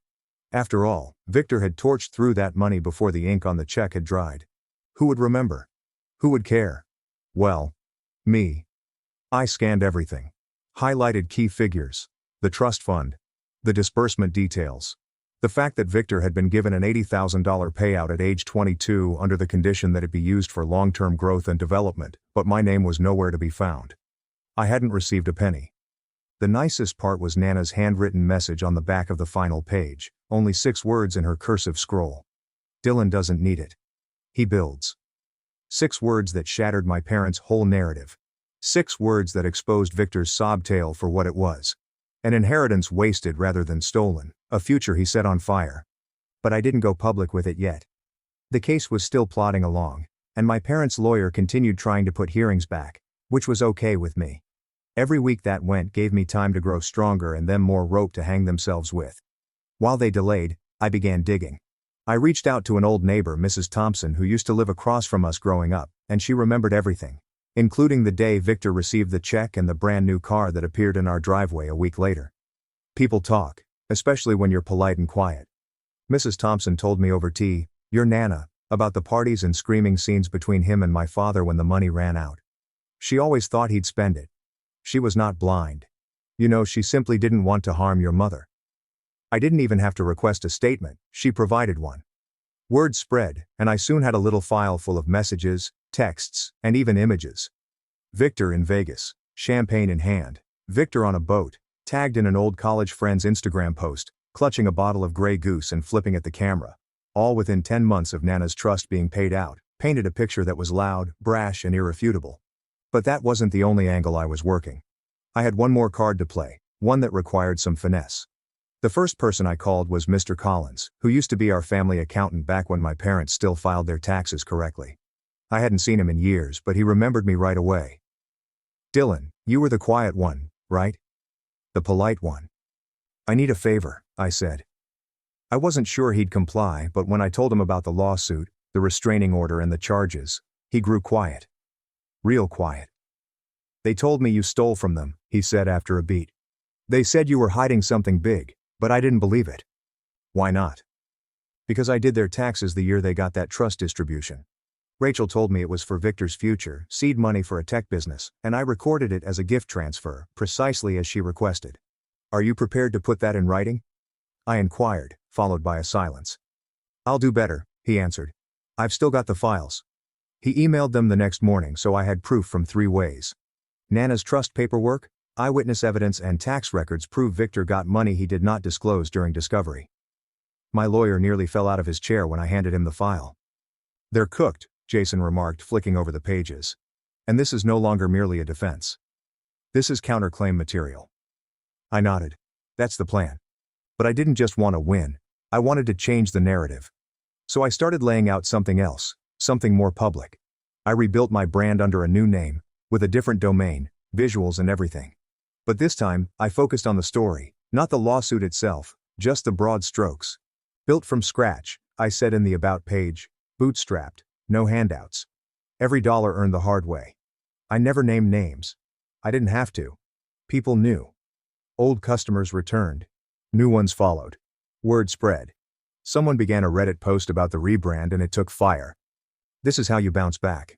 Speaker 1: After all, Victor had torched through that money before the ink on the check had dried. Who would remember? Who would care? Well, me. I scanned everything. Highlighted key figures. The trust fund. The disbursement details. The fact that Victor had been given an $80,000 payout at age 22 under the condition that it be used for long-term growth and development, but my name was nowhere to be found. I hadn't received a penny. The nicest part was Nana's handwritten message on the back of the final page, only 6 words in her cursive scroll. Dylan doesn't need it. He builds. 6 words that shattered my parents' whole narrative. 6 words that exposed Victor's sob tale for what it was. An inheritance wasted rather than stolen, a future he set on fire. But I didn't go public with it yet. The case was still plodding along, and my parents' lawyer continued trying to put hearings back, which was okay with me. Every week that went gave me time to grow stronger and them more rope to hang themselves with. While they delayed, I began digging. I reached out to an old neighbor, Mrs. Thompson, who used to live across from us growing up, and she remembered everything, including the day Victor received the check and the brand new car that appeared in our driveway a week later. People talk, especially when you're polite and quiet. Mrs. Thompson told me over tea, your Nana, about the parties and screaming scenes between him and my father when the money ran out. She always thought he'd spend it. She was not blind. You know, she simply didn't want to harm your mother. I didn't even have to request a statement, she provided one. Word spread, and I soon had a little file full of messages, texts, and even images. Victor in Vegas, champagne in hand. Victor on a boat, tagged in an old college friend's Instagram post, clutching a bottle of Grey Goose and flipping at the camera. All within 10 months of Nana's trust being paid out, painted a picture that was loud, brash, and irrefutable. But that wasn't the only angle I was working. I had one more card to play, one that required some finesse. The first person I called was Mr. Collins, who used to be our family accountant back when my parents still filed their taxes correctly. I hadn't seen him in years, but he remembered me right away. Dylan, you were the quiet one, right? The polite one. I need a favor, I said. I wasn't sure he'd comply, but when I told him about the lawsuit, the restraining order and the charges, he grew quiet. Real quiet. They told me you stole from them, he said after a beat. They said you were hiding something big, but I didn't believe it. Why not? Because I did their taxes the year they got that trust distribution. Rachel told me it was for Victor's future, seed money for a tech business, and I recorded it as a gift transfer, precisely as she requested. Are you prepared to put that in writing? I inquired, followed by a silence. I'll do better, he answered. I've still got the files. He emailed them the next morning, so I had proof from 3 ways. Nana's trust paperwork, eyewitness evidence, and tax records prove Victor got money he did not disclose during discovery. My lawyer nearly fell out of his chair when I handed him the file. They're cooked, Jason remarked, flicking over the pages. And this is no longer merely a defense. This is counterclaim material. I nodded. That's the plan. But I didn't just want to win. I wanted to change the narrative. So I started laying out something else, something more public. I rebuilt my brand under a new name, with a different domain, visuals and everything. But this time, I focused on the story, not the lawsuit itself, just the broad strokes. Built from scratch, I said in the About page, bootstrapped, no handouts. Every dollar earned the hard way. I never named names. I didn't have to. People knew. Old customers returned. New ones followed. Word spread. Someone began a Reddit post about the rebrand and it took fire. This is how you bounce back.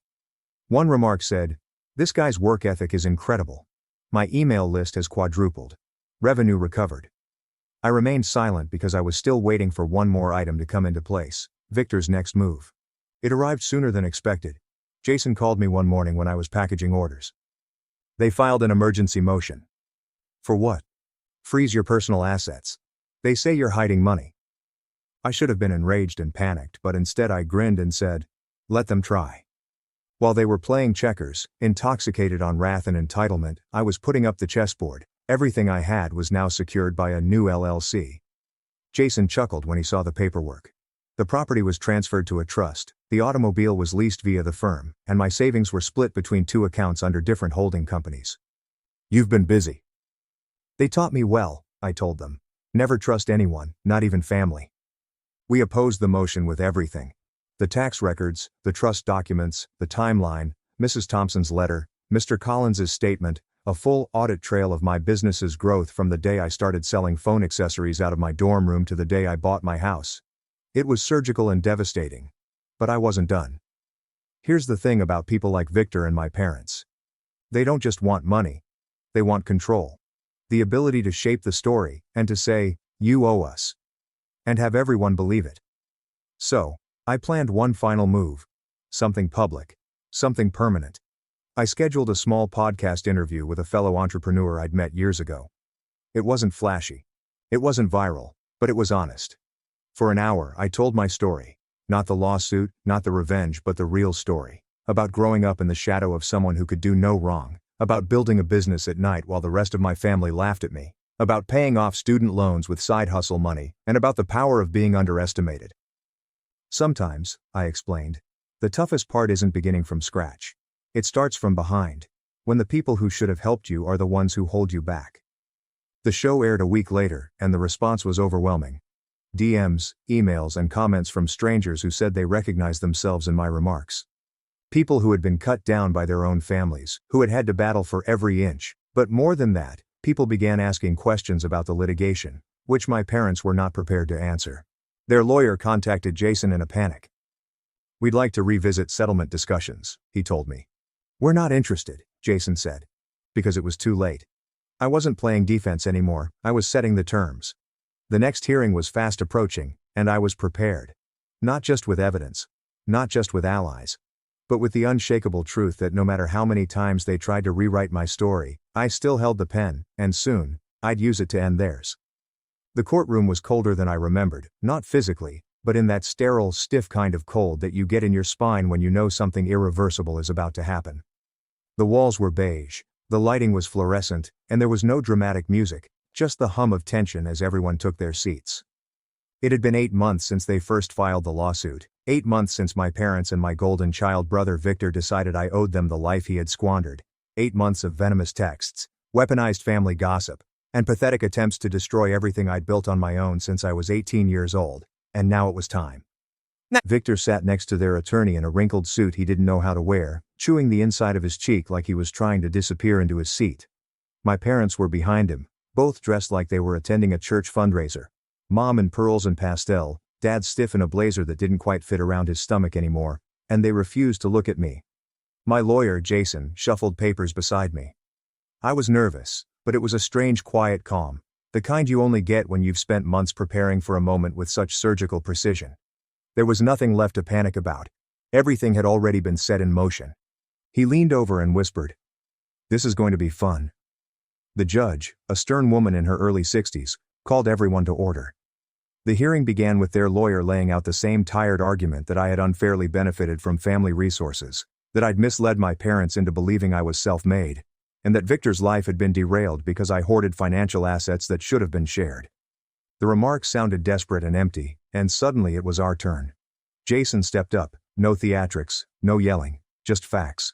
Speaker 1: One remark said, "This guy's work ethic is incredible. My email list has quadrupled. Revenue recovered." I remained silent because I was still waiting for one more item to come into place, Victor's next move. It arrived sooner than expected. Jason called me one morning when I was packaging orders. They filed an emergency motion. For what? Freeze your personal assets. They say you're hiding money. I should have been enraged and panicked, but instead I grinned and said, let them try. While they were playing checkers, intoxicated on wrath and entitlement, I was putting up the chessboard. Everything I had was now secured by a new LLC. Jason chuckled when he saw the paperwork. The property was transferred to a trust, the automobile was leased via the firm, and my savings were split between 2 accounts under different holding companies. "You've been busy." "They taught me well," I told them. "Never trust anyone, not even family." We opposed the motion with everything. The tax records, the trust documents, the timeline, Mrs. Thompson's letter, Mr. Collins's statement, a full audit trail of my business's growth from the day I started selling phone accessories out of my dorm room to the day I bought my house. It was surgical and devastating. But I wasn't done. Here's the thing about people like Victor and my parents. They don't just want money. They want control. The ability to shape the story, and to say, "You owe us." And have everyone believe it. So, I planned one final move. Something public. Something permanent. I scheduled a small podcast interview with a fellow entrepreneur I'd met years ago. It wasn't flashy. It wasn't viral, but it was honest. For an hour, I told my story. Not the lawsuit, not the revenge, but the real story. About growing up in the shadow of someone who could do no wrong. About building a business at night while the rest of my family laughed at me. About paying off student loans with side hustle money, and about the power of being underestimated. Sometimes, I explained, the toughest part isn't beginning from scratch. It starts from behind, when the people who should have helped you are the ones who hold you back. The show aired a week later, and the response was overwhelming. DMs, emails, and comments from strangers who said they recognized themselves in my remarks. People who had been cut down by their own families, who had had to battle for every inch, but more than that, people began asking questions about the litigation, which my parents were not prepared to answer. Their lawyer contacted Jason in a panic. "We'd like to revisit settlement discussions," he told me. "We're not interested," Jason said. Because it was too late. I wasn't playing defense anymore, I was setting the terms. The next hearing was fast approaching, and I was prepared. Not just with evidence. Not just with allies. But with the unshakable truth that no matter how many times they tried to rewrite my story, I still held the pen, and soon, I'd use it to end theirs. The courtroom was colder than I remembered, not physically, but in that sterile, stiff kind of cold that you get in your spine when you know something irreversible is about to happen. The walls were beige, the lighting was fluorescent, and there was no dramatic music, just the hum of tension as everyone took their seats. It had been 8 months since they first filed the lawsuit, 8 months since my parents and my golden child brother Victor decided I owed them the life he had squandered, 8 months of venomous texts, weaponized family gossip, and pathetic attempts to destroy everything I'd built on my own since I was 18 years old, and now it was time. Victor sat next to their attorney in a wrinkled suit he didn't know how to wear, chewing the inside of his cheek like he was trying to disappear into his seat. My parents were behind him, both dressed like they were attending a church fundraiser. Mom in pearls and pastel, Dad stiff in a blazer that didn't quite fit around his stomach anymore, and they refused to look at me. My lawyer, Jason, shuffled papers beside me. I was nervous, but it was a strange quiet calm, the kind you only get when you've spent months preparing for a moment with such surgical precision. There was nothing left to panic about. Everything had already been set in motion. He leaned over and whispered, "This is going to be fun." The judge, a stern woman in her early 60s, called everyone to order. The hearing began with their lawyer laying out the same tired argument that I had unfairly benefited from family resources, that I'd misled my parents into believing I was self-made, and that Victor's life had been derailed because I hoarded financial assets that should have been shared. The remarks sounded desperate and empty, and suddenly it was our turn. Jason stepped up, no theatrics, no yelling, just facts.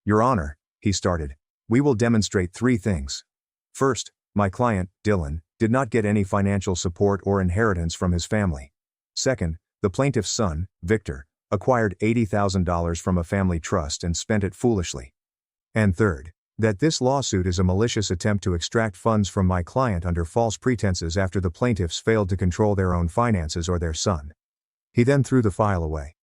Speaker 1: "Your Honor," he started, "we will demonstrate 3 things. First, my client, Dylan, did not get any financial support or inheritance from his family. Second, the plaintiff's son, Victor, acquired $80,000 from a family trust and spent it foolishly. And third, that this lawsuit is a malicious attempt to extract funds from my client under false pretenses after the plaintiffs failed to control their own finances or their son." He then threw the file away.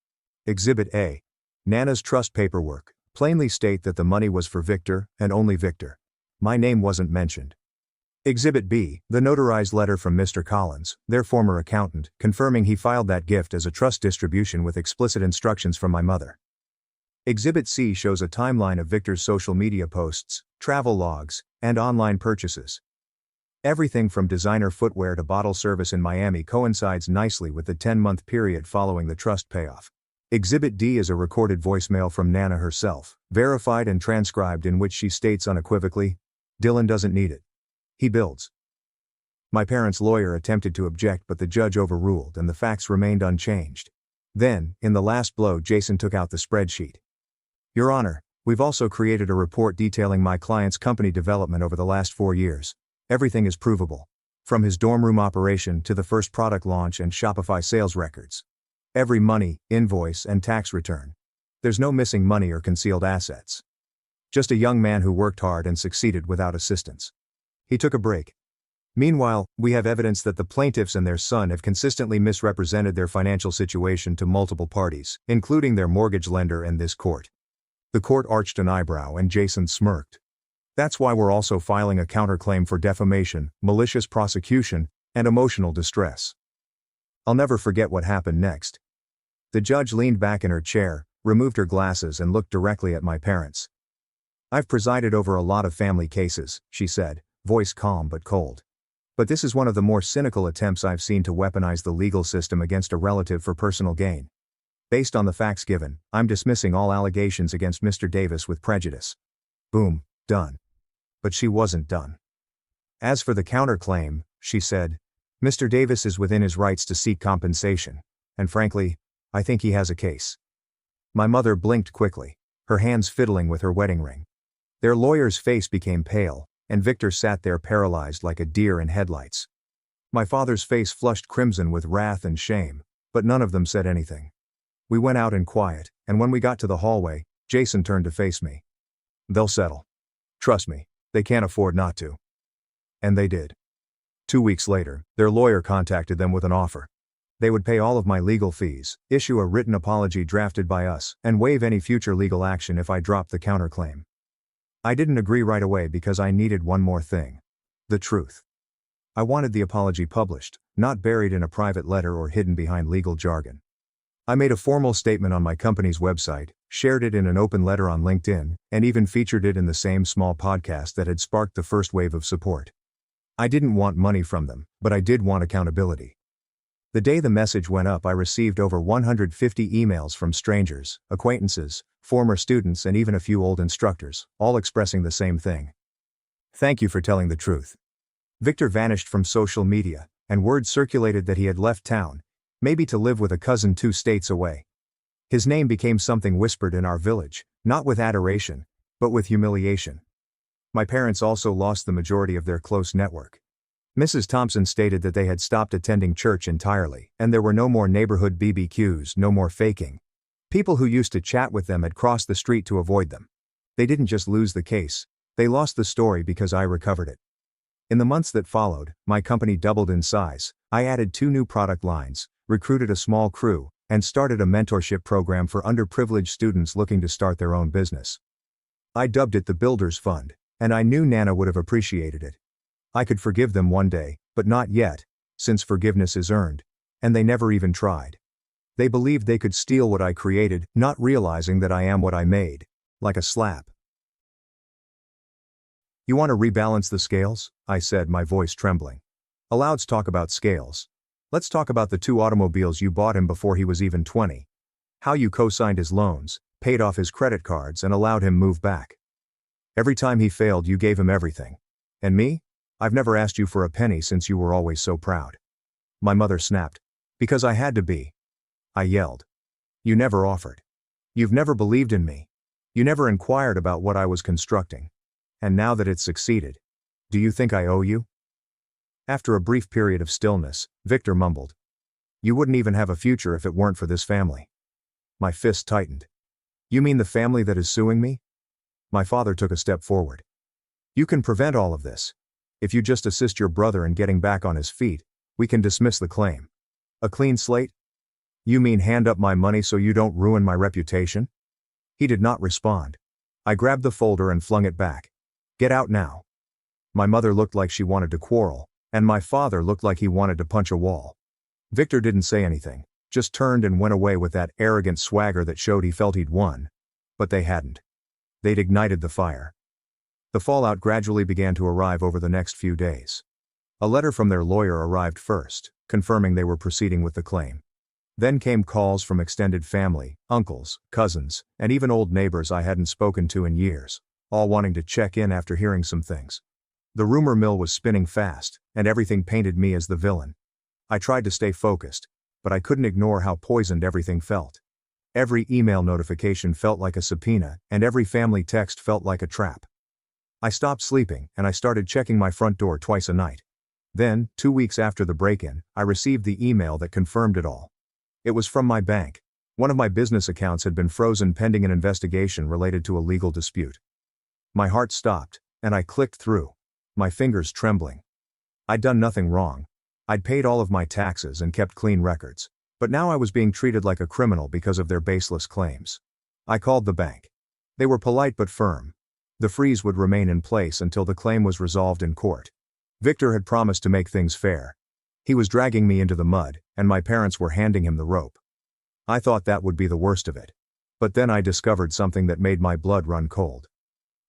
Speaker 1: Exhibit A. Nana's trust paperwork, plainly state that the money was for Victor, and only Victor. My name wasn't mentioned. Exhibit B. The notarized letter from Mr. Collins, their former accountant, confirming he filed that gift as a trust distribution with explicit instructions from my mother. Exhibit C shows a timeline of Victor's social media posts, travel logs, and online purchases. Everything from designer footwear to bottle service in Miami coincides nicely with the 10-month period following the trust payoff. Exhibit D is a recorded voicemail from Nana herself, verified and transcribed, in which she states unequivocally, "Dylan doesn't need it. He builds." My parents' lawyer attempted to object, but the judge overruled and the facts remained unchanged. Then, in the last blow, Jason took out the spreadsheet. "Your Honor, we've also created a report detailing my client's company development over the last 4 years. Everything is provable. From his dorm room operation to the first product launch and Shopify sales records. Every money, invoice, and tax return. There's no missing money or concealed assets. Just a young man who worked hard and succeeded without assistance." He took a break. "Meanwhile, we have evidence that the plaintiffs and their son have consistently misrepresented their financial situation to multiple parties, including their mortgage lender and this court." The court arched an eyebrow and Jason smirked. "That's why we're also filing a counterclaim for defamation, malicious prosecution, and emotional distress." I'll never forget what happened next. The judge leaned back in her chair, removed her glasses, and looked directly at my parents. "I've presided over a lot of family cases," she said, voice calm but cold. "But this is one of the more cynical attempts I've seen to weaponize the legal system against a relative for personal gain. Based on the facts given, I'm dismissing all allegations against Mr. Davis with prejudice." Boom, done. But she wasn't done. "As for the counterclaim," she said, "Mr. Davis is within his rights to seek compensation. And frankly, I think he has a case." My mother blinked quickly, her hands fiddling with her wedding ring. Their lawyer's face became pale, and Victor sat there paralyzed like a deer in headlights. My father's face flushed crimson with wrath and shame, but none of them said anything. We went out in quiet, and when we got to the hallway, Jason turned to face me. "They'll settle. Trust me, they can't afford not to." And they did. 2 weeks later, their lawyer contacted them with an offer. They would pay all of my legal fees, issue a written apology drafted by us, and waive any future legal action if I dropped the counterclaim. I didn't agree right away because I needed one more thing. The truth. I wanted the apology published, not buried in a private letter or hidden behind legal jargon. I made a formal statement on my company's website, shared it in an open letter on LinkedIn, and even featured it in the same small podcast that had sparked the first wave of support. I didn't want money from them, but I did want accountability. The day the message went up, I received over 150 emails from strangers, acquaintances, former students, and even a few old instructors, all expressing the same thing. "Thank you for telling the truth." Victor vanished from social media, and word circulated that he had left town, maybe to live with a cousin 2 states away. His name became something whispered in our village, not with adoration, but with humiliation. My parents also lost the majority of their close network. Mrs. Thompson stated that they had stopped attending church entirely, and there were no more neighborhood BBQs, no more faking. People who used to chat with them had crossed the street to avoid them. They didn't just lose the case, they lost the story because I recovered it. In the months that followed, my company doubled in size. I added 2 new product lines, recruited a small crew, and started a mentorship program for underprivileged students looking to start their own business. I dubbed it the Builders Fund, and I knew Nana would have appreciated it. I could forgive them one day, but not yet, since forgiveness is earned, and they never even tried. They believed they could steal what I created, not realizing that I am what I made, like a slap. "You want to rebalance the scales?" I said, my voice trembling. "Let's talk about scales. Let's talk about the 2 automobiles you bought him before he was even 20. How you co-signed his loans, paid off his credit cards, and allowed him move back. Every time he failed, you gave him everything. And me? I've never asked you for a penny since you were always so proud." My mother snapped. "Because I had to be." I yelled. "You never offered. You've never believed in me. You never inquired about what I was constructing. And now that it's succeeded, do you think I owe you?" After a brief period of stillness, Victor mumbled. "You wouldn't even have a future if it weren't for this family." My fist tightened. "You mean the family that is suing me?" My father took a step forward. "You can prevent all of this. If you just assist your brother in getting back on his feet, we can dismiss the claim. A clean slate? You mean hand up my money so you don't ruin my reputation?" He did not respond. I grabbed the folder and flung it back. "Get out now." My mother looked like she wanted to quarrel, and my father looked like he wanted to punch a wall. Victor didn't say anything, just turned and went away with that arrogant swagger that showed he felt he'd won. But they hadn't. They'd ignited the fire. The fallout gradually began to arrive over the next few days. A letter from their lawyer arrived first, confirming they were proceeding with the claim. Then came calls from extended family, uncles, cousins, and even old neighbors I hadn't spoken to in years, all wanting to check in after hearing some things. The rumor mill was spinning fast, and everything painted me as the villain. I tried to stay focused, but I couldn't ignore how poisoned everything felt. Every email notification felt like a subpoena, and every family text felt like a trap. I stopped sleeping, and I started checking my front door twice a night. Then, 2 weeks after the break-in, I received the email that confirmed it all. It was from my bank. One of my business accounts had been frozen pending an investigation related to a legal dispute. My heart stopped, and I clicked through, my fingers trembling. I'd done nothing wrong. I'd paid all of my taxes and kept clean records. But now I was being treated like a criminal because of their baseless claims. I called the bank. They were polite but firm. The freeze would remain in place until the claim was resolved in court. Victor had promised to make things fair. He was dragging me into the mud, and my parents were handing him the rope. I thought that would be the worst of it. But then I discovered something that made my blood run cold.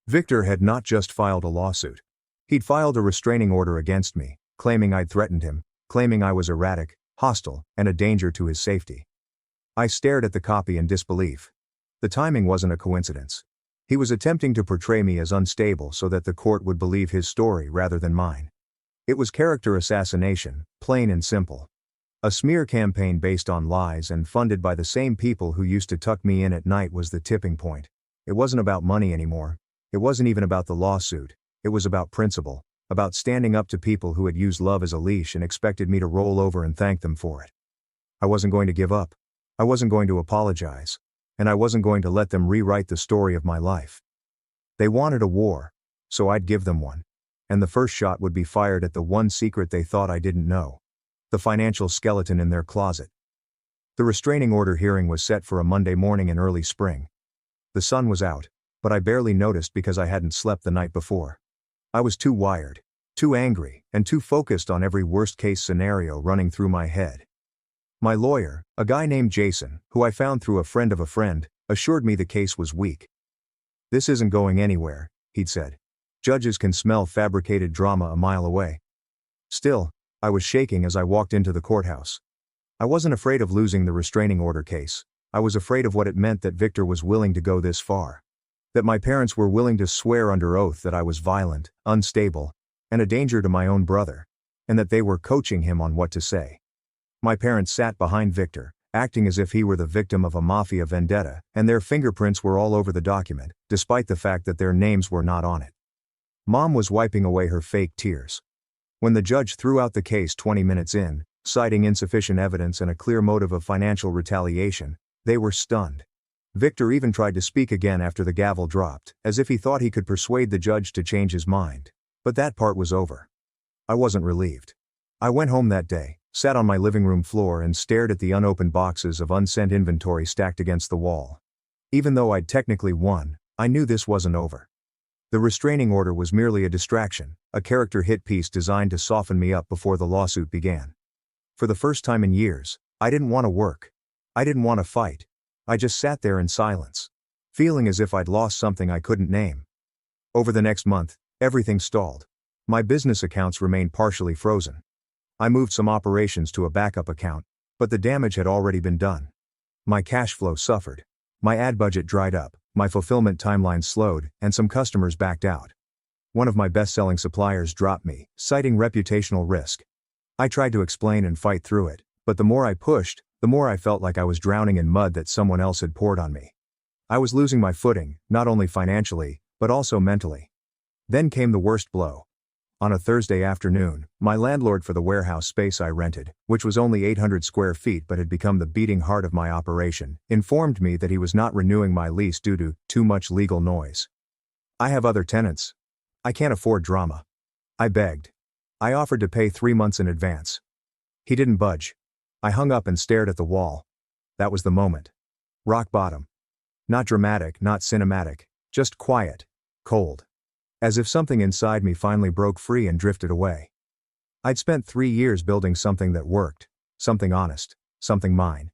Speaker 1: Victor had not just filed a lawsuit. He'd filed a restraining order against me, claiming I'd threatened him, claiming I was erratic, hostile, and a danger to his safety. I stared at the copy in disbelief. The timing wasn't a coincidence. He was attempting to portray me as unstable so that the court would believe his story rather than mine. It was character assassination, plain and simple. A smear campaign based on lies and funded by the same people who used to tuck me in at night was the tipping point. It wasn't about money anymore. It wasn't even about the lawsuit. It was about principle, about standing up to people who had used love as a leash and expected me to roll over and thank them for it. I wasn't going to give up. I wasn't going to apologize. And I wasn't going to let them rewrite the story of my life. They wanted a war, so I'd give them one. And the first shot would be fired at the one secret they thought I didn't know. The financial skeleton in their closet. The restraining order hearing was set for a Monday morning in early spring. The sun was out, but I barely noticed because I hadn't slept the night before. I was too wired, too angry, and too focused on every worst-case scenario running through my head. My lawyer, a guy named Jason, who I found through a friend of a friend, assured me the case was weak. "This isn't going anywhere," he'd said. "Judges can smell fabricated drama a mile away." Still, I was shaking as I walked into the courthouse. I wasn't afraid of losing the restraining order case. I was afraid of what it meant that Victor was willing to go this far. That my parents were willing to swear under oath that I was violent, unstable, and a danger to my own brother, and that they were coaching him on what to say. My parents sat behind Victor, acting as if he were the victim of a mafia vendetta, and their fingerprints were all over the document, despite the fact that their names were not on it. Mom was wiping away her fake tears. When the judge threw out the case 20 minutes in, citing insufficient evidence and a clear motive of financial retaliation, they were stunned. Victor even tried to speak again after the gavel dropped, as if he thought he could persuade the judge to change his mind. But that part was over. I wasn't relieved. I went home that day, sat on my living room floor and stared at the unopened boxes of unsent inventory stacked against the wall. Even though I'd technically won, I knew this wasn't over. The restraining order was merely a distraction, a character hit piece designed to soften me up before the lawsuit began. For the first time in years, I didn't want to work. I didn't want to fight. I just sat there in silence, feeling as if I'd lost something I couldn't name. Over the next month, everything stalled. My business accounts remained partially frozen. I moved some operations to a backup account, but the damage had already been done. My cash flow suffered. My ad budget dried up, my fulfillment timeline slowed, and some customers backed out. One of my best-selling suppliers dropped me, citing reputational risk. I tried to explain and fight through it, but the more I pushed, the more I felt like I was drowning in mud that someone else had poured on me. I was losing my footing, not only financially, but also mentally. Then came the worst blow. On a Thursday afternoon, my landlord for the warehouse space I rented, which was only 800 square feet but had become the beating heart of my operation, informed me that he was not renewing my lease due to too much legal noise. "I have other tenants. I can't afford drama." I begged. I offered to pay 3 months in advance. He didn't budge. I hung up and stared at the wall. That was the moment. Rock bottom. Not dramatic, not cinematic, just quiet, cold. As if something inside me finally broke free and drifted away. I'd spent 3 years building something that worked, something honest, something mine.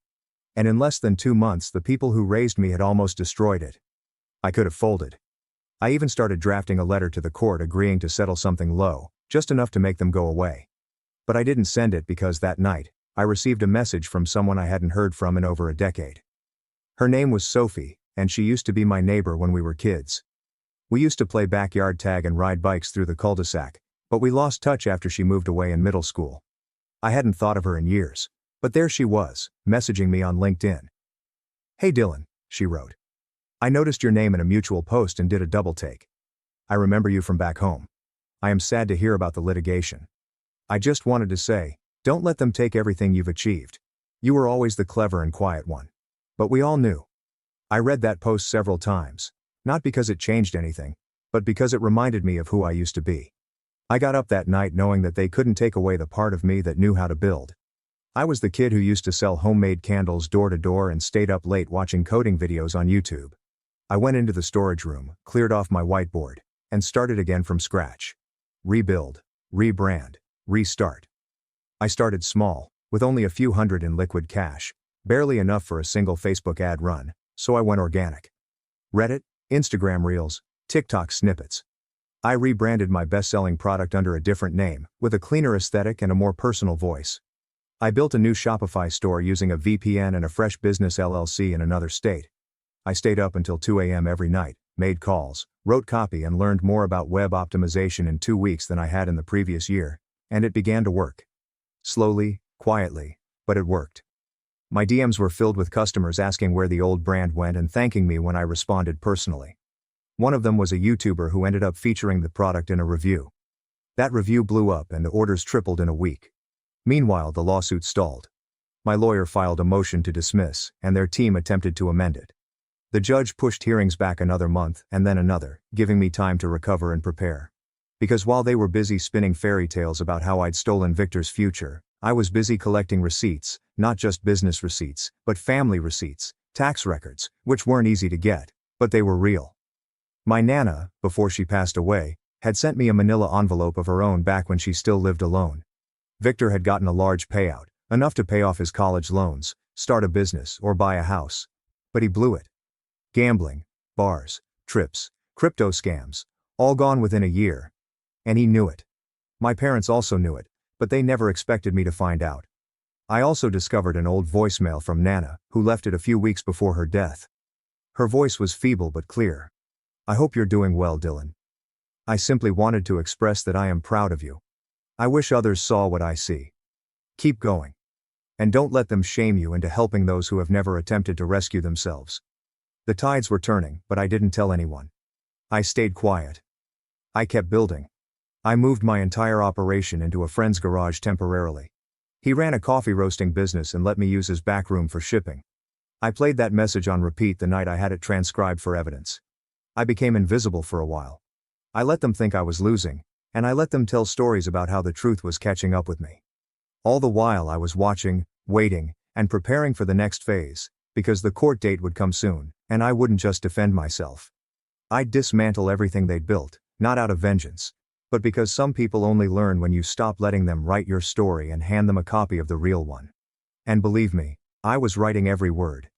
Speaker 1: And in less than 2 months the people who raised me had almost destroyed it. I could have folded. I even started drafting a letter to the court agreeing to settle something low, just enough to make them go away. But I didn't send it because that night, I received a message from someone I hadn't heard from in over a decade. Her name was Sophie, and she used to be my neighbor when we were kids. We used to play backyard tag and ride bikes through the cul-de-sac, but we lost touch after she moved away in middle school. I hadn't thought of her in years, but there she was, messaging me on LinkedIn. "Hey Dylan," she wrote. "I noticed your name in a mutual post and did a double take. I remember you from back home. I am sad to hear about the litigation. I just wanted to say, don't let them take everything you've achieved. You were always the clever and quiet one. But we all knew." I read that post several times, not because it changed anything, but because it reminded me of who I used to be. I got up that night knowing that they couldn't take away the part of me that knew how to build. I was the kid who used to sell homemade candles door to door and stayed up late watching coding videos on YouTube. I went into the storage room, cleared off my whiteboard, and started again from scratch. Rebuild, rebrand, restart. I started small, with only a few hundred in liquid cash, barely enough for a single Facebook ad run, so I went organic. Reddit, Instagram Reels, TikTok snippets. I rebranded my best-selling product under a different name, with a cleaner aesthetic and a more personal voice. I built a new Shopify store using a VPN and a fresh business LLC in another state. I stayed up until 2 a.m. every night, made calls, wrote copy and learned more about web optimization in 2 weeks than I had in the previous year, and it began to work. Slowly, quietly, but it worked. My DMs were filled with customers asking where the old brand went and thanking me when I responded personally. One of them was a YouTuber who ended up featuring the product in a review. That review blew up and the orders tripled in a week. Meanwhile, the lawsuit stalled. My lawyer filed a motion to dismiss, and their team attempted to amend it. The judge pushed hearings back another month and then another, giving me time to recover and prepare. Because while they were busy spinning fairy tales about how I'd stolen Victor's future, I was busy collecting receipts, not just business receipts, but family receipts, tax records, which weren't easy to get, but they were real. My Nana, before she passed away, had sent me a manila envelope of her own back when she still lived alone. Victor had gotten a large payout, enough to pay off his college loans, start a business, or buy a house. But he blew it. Gambling, bars, trips, crypto scams, all gone within a year. And he knew it. My parents also knew it, but they never expected me to find out. I also discovered an old voicemail from Nana, who left it a few weeks before her death. Her voice was feeble but clear. "I hope you're doing well, Dylan. I simply wanted to express that I am proud of you. I wish others saw what I see. Keep going. And don't let them shame you into helping those who have never attempted to rescue themselves." The tides were turning, but I didn't tell anyone. I stayed quiet. I kept building. I moved my entire operation into a friend's garage temporarily. He ran a coffee roasting business and let me use his back room for shipping. I played that message on repeat the night I had it transcribed for evidence. I became invisible for a while. I let them think I was losing, and I let them tell stories about how the truth was catching up with me. All the while I was watching, waiting, and preparing for the next phase, because the court date would come soon, and I wouldn't just defend myself. I'd dismantle everything they'd built, not out of vengeance, but because some people only learn when you stop letting them write your story and hand them a copy of the real one. And believe me, I was writing every word.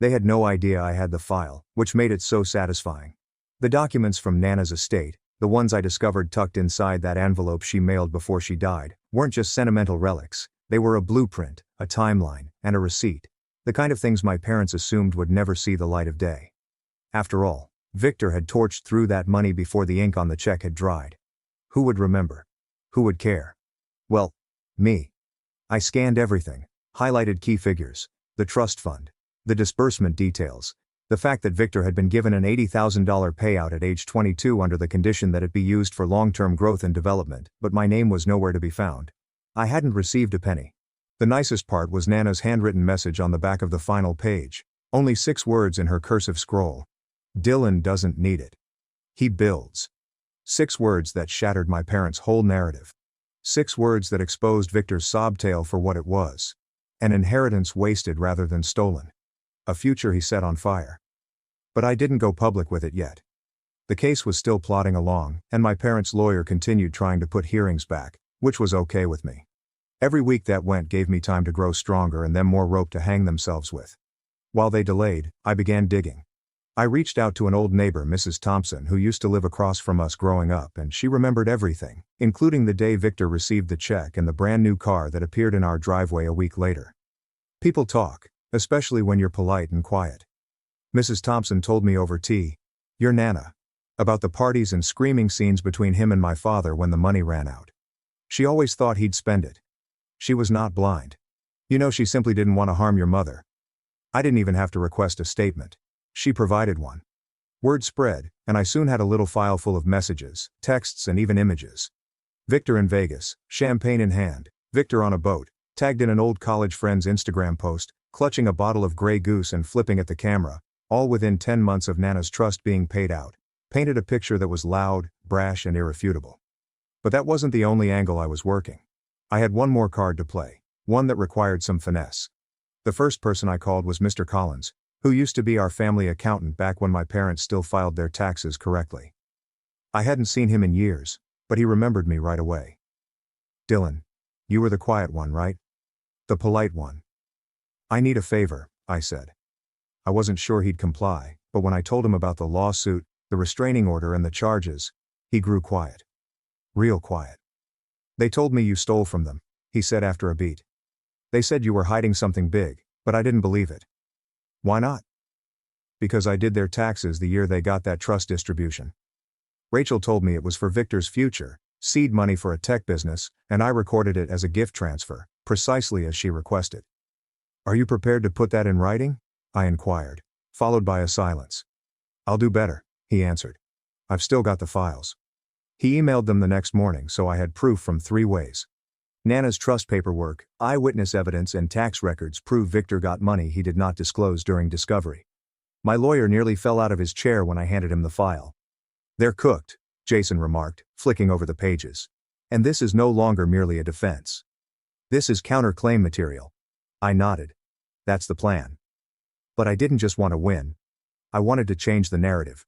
Speaker 1: They had no idea I had the file, which made it so satisfying. The documents from Nana's estate, the ones I discovered tucked inside that envelope she mailed before she died, weren't just sentimental relics, they were a blueprint, a timeline, and a receipt. The kind of things my parents assumed would never see the light of day. After all, Victor had torched through that money before the ink on the check had dried. Who would remember? Who would care? Well, me. I scanned everything, highlighted key figures, the trust fund, the disbursement details, the fact that Victor had been given an $80,000 payout at age 22 under the condition that it be used for long-term growth and development, but my name was nowhere to be found. I hadn't received a penny. The nicest part was Nana's handwritten message on the back of the final page, only 6 words in her cursive scroll. "Dylan doesn't need it. He builds." 6 words that shattered my parents' whole narrative. 6 words that exposed Victor's sob tale for what it was. An inheritance wasted rather than stolen. A future he set on fire. But I didn't go public with it yet. The case was still plodding along, and my parents' lawyer continued trying to put hearings back, which was okay with me. Every week that went gave me time to grow stronger and them more rope to hang themselves with. While they delayed, I began digging. I reached out to an old neighbor, Mrs. Thompson, who used to live across from us growing up, and she remembered everything, including the day Victor received the check and the brand new car that appeared in our driveway a week later. People talk, especially when you're polite and quiet. Mrs. Thompson told me over tea, your Nana, about the parties and screaming scenes between him and my father when the money ran out. She always thought he'd spend it. She was not blind. You know, she simply didn't want to harm your mother. I didn't even have to request a statement. She provided one. Word spread, and I soon had a little file full of messages, texts, and even images. Victor in Vegas, champagne in hand, Victor on a boat, tagged in an old college friend's Instagram post, clutching a bottle of Grey Goose and flipping at the camera, all within 10 months of Nana's trust being paid out, painted a picture that was loud, brash, and irrefutable. But that wasn't the only angle I was working. I had one more card to play, one that required some finesse. The first person I called was Mr. Collins, who used to be our family accountant back when my parents still filed their taxes correctly. I hadn't seen him in years, but he remembered me right away. Dylan, you were the quiet one, right? The polite one. I need a favor, I said. I wasn't sure he'd comply, but when I told him about the lawsuit, the restraining order, and the charges, he grew quiet. Real quiet. They told me you stole from them, he said after a beat. They said you were hiding something big, but I didn't believe it. Why not? Because I did their taxes the year they got that trust distribution. Rachel told me it was for Victor's future, seed money for a tech business, and I recorded it as a gift transfer, precisely as she requested. Are you prepared to put that in writing? I inquired, followed by a silence. I'll do better, he answered. I've still got the files. He emailed them the next morning, so I had proof from 3 ways. Nana's trust paperwork, eyewitness evidence, and tax records prove Victor got money he did not disclose during discovery. My lawyer nearly fell out of his chair when I handed him the file. They're cooked, Jason remarked, flicking over the pages. And this is no longer merely a defense. This is counterclaim material. I nodded. That's the plan. But I didn't just want to win. I wanted to change the narrative.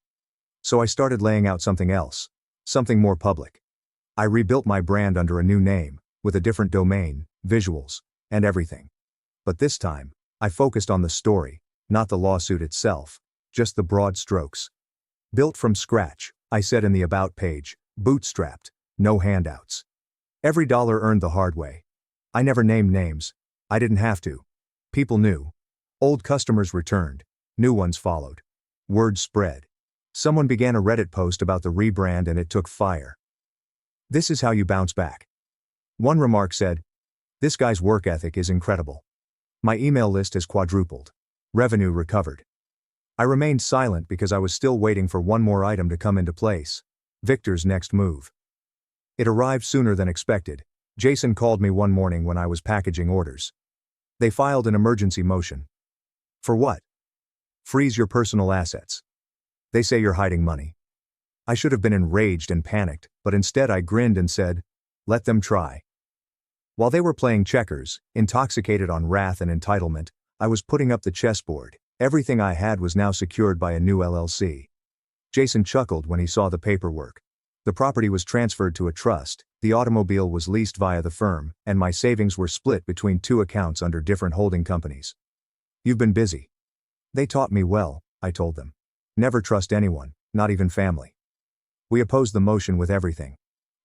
Speaker 1: So I started laying out something else. Something more public. I rebuilt my brand under a new name, with a different domain, visuals, and everything. But this time, I focused on the story, not the lawsuit itself, just the broad strokes. Built from scratch, I said in the About page, bootstrapped, no handouts. Every dollar earned the hard way. I never named names. I didn't have to. People knew. Old customers returned. New ones followed. Word spread. Someone began a Reddit post about the rebrand and it took fire. This is how you bounce back. One remark said, "This guy's work ethic is incredible. My email list has quadrupled. Revenue recovered." I remained silent because I was still waiting for one more item to come into place. Victor's next move. It arrived sooner than expected. Jason called me one morning when I was packaging orders. They filed an emergency motion. For what? Freeze your personal assets. They say you're hiding money. I should have been enraged and panicked, but instead I grinned and said, let them try. While they were playing checkers, intoxicated on wrath and entitlement, I was putting up the chessboard. Everything I had was now secured by a new LLC. Jason chuckled when he saw the paperwork. The property was transferred to a trust, the automobile was leased via the firm, and my savings were split between 2 accounts under different holding companies. You've been busy. They taught me well, I told them. Never trust anyone, not even family. We opposed the motion with everything.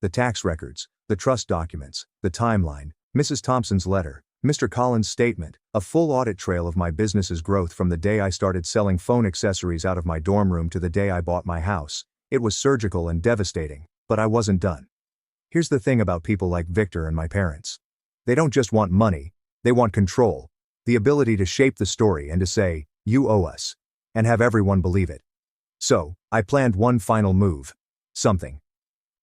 Speaker 1: The tax records, the trust documents, the timeline, Mrs. Thompson's letter, Mr. Collins' statement, a full audit trail of my business's growth from the day I started selling phone accessories out of my dorm room to the day I bought my house. It was surgical and devastating, but I wasn't done. Here's the thing about people like Victor and my parents. They don't just want money, they want control, the ability to shape the story and to say, you owe us, and have everyone believe it. So, I planned one final move. Something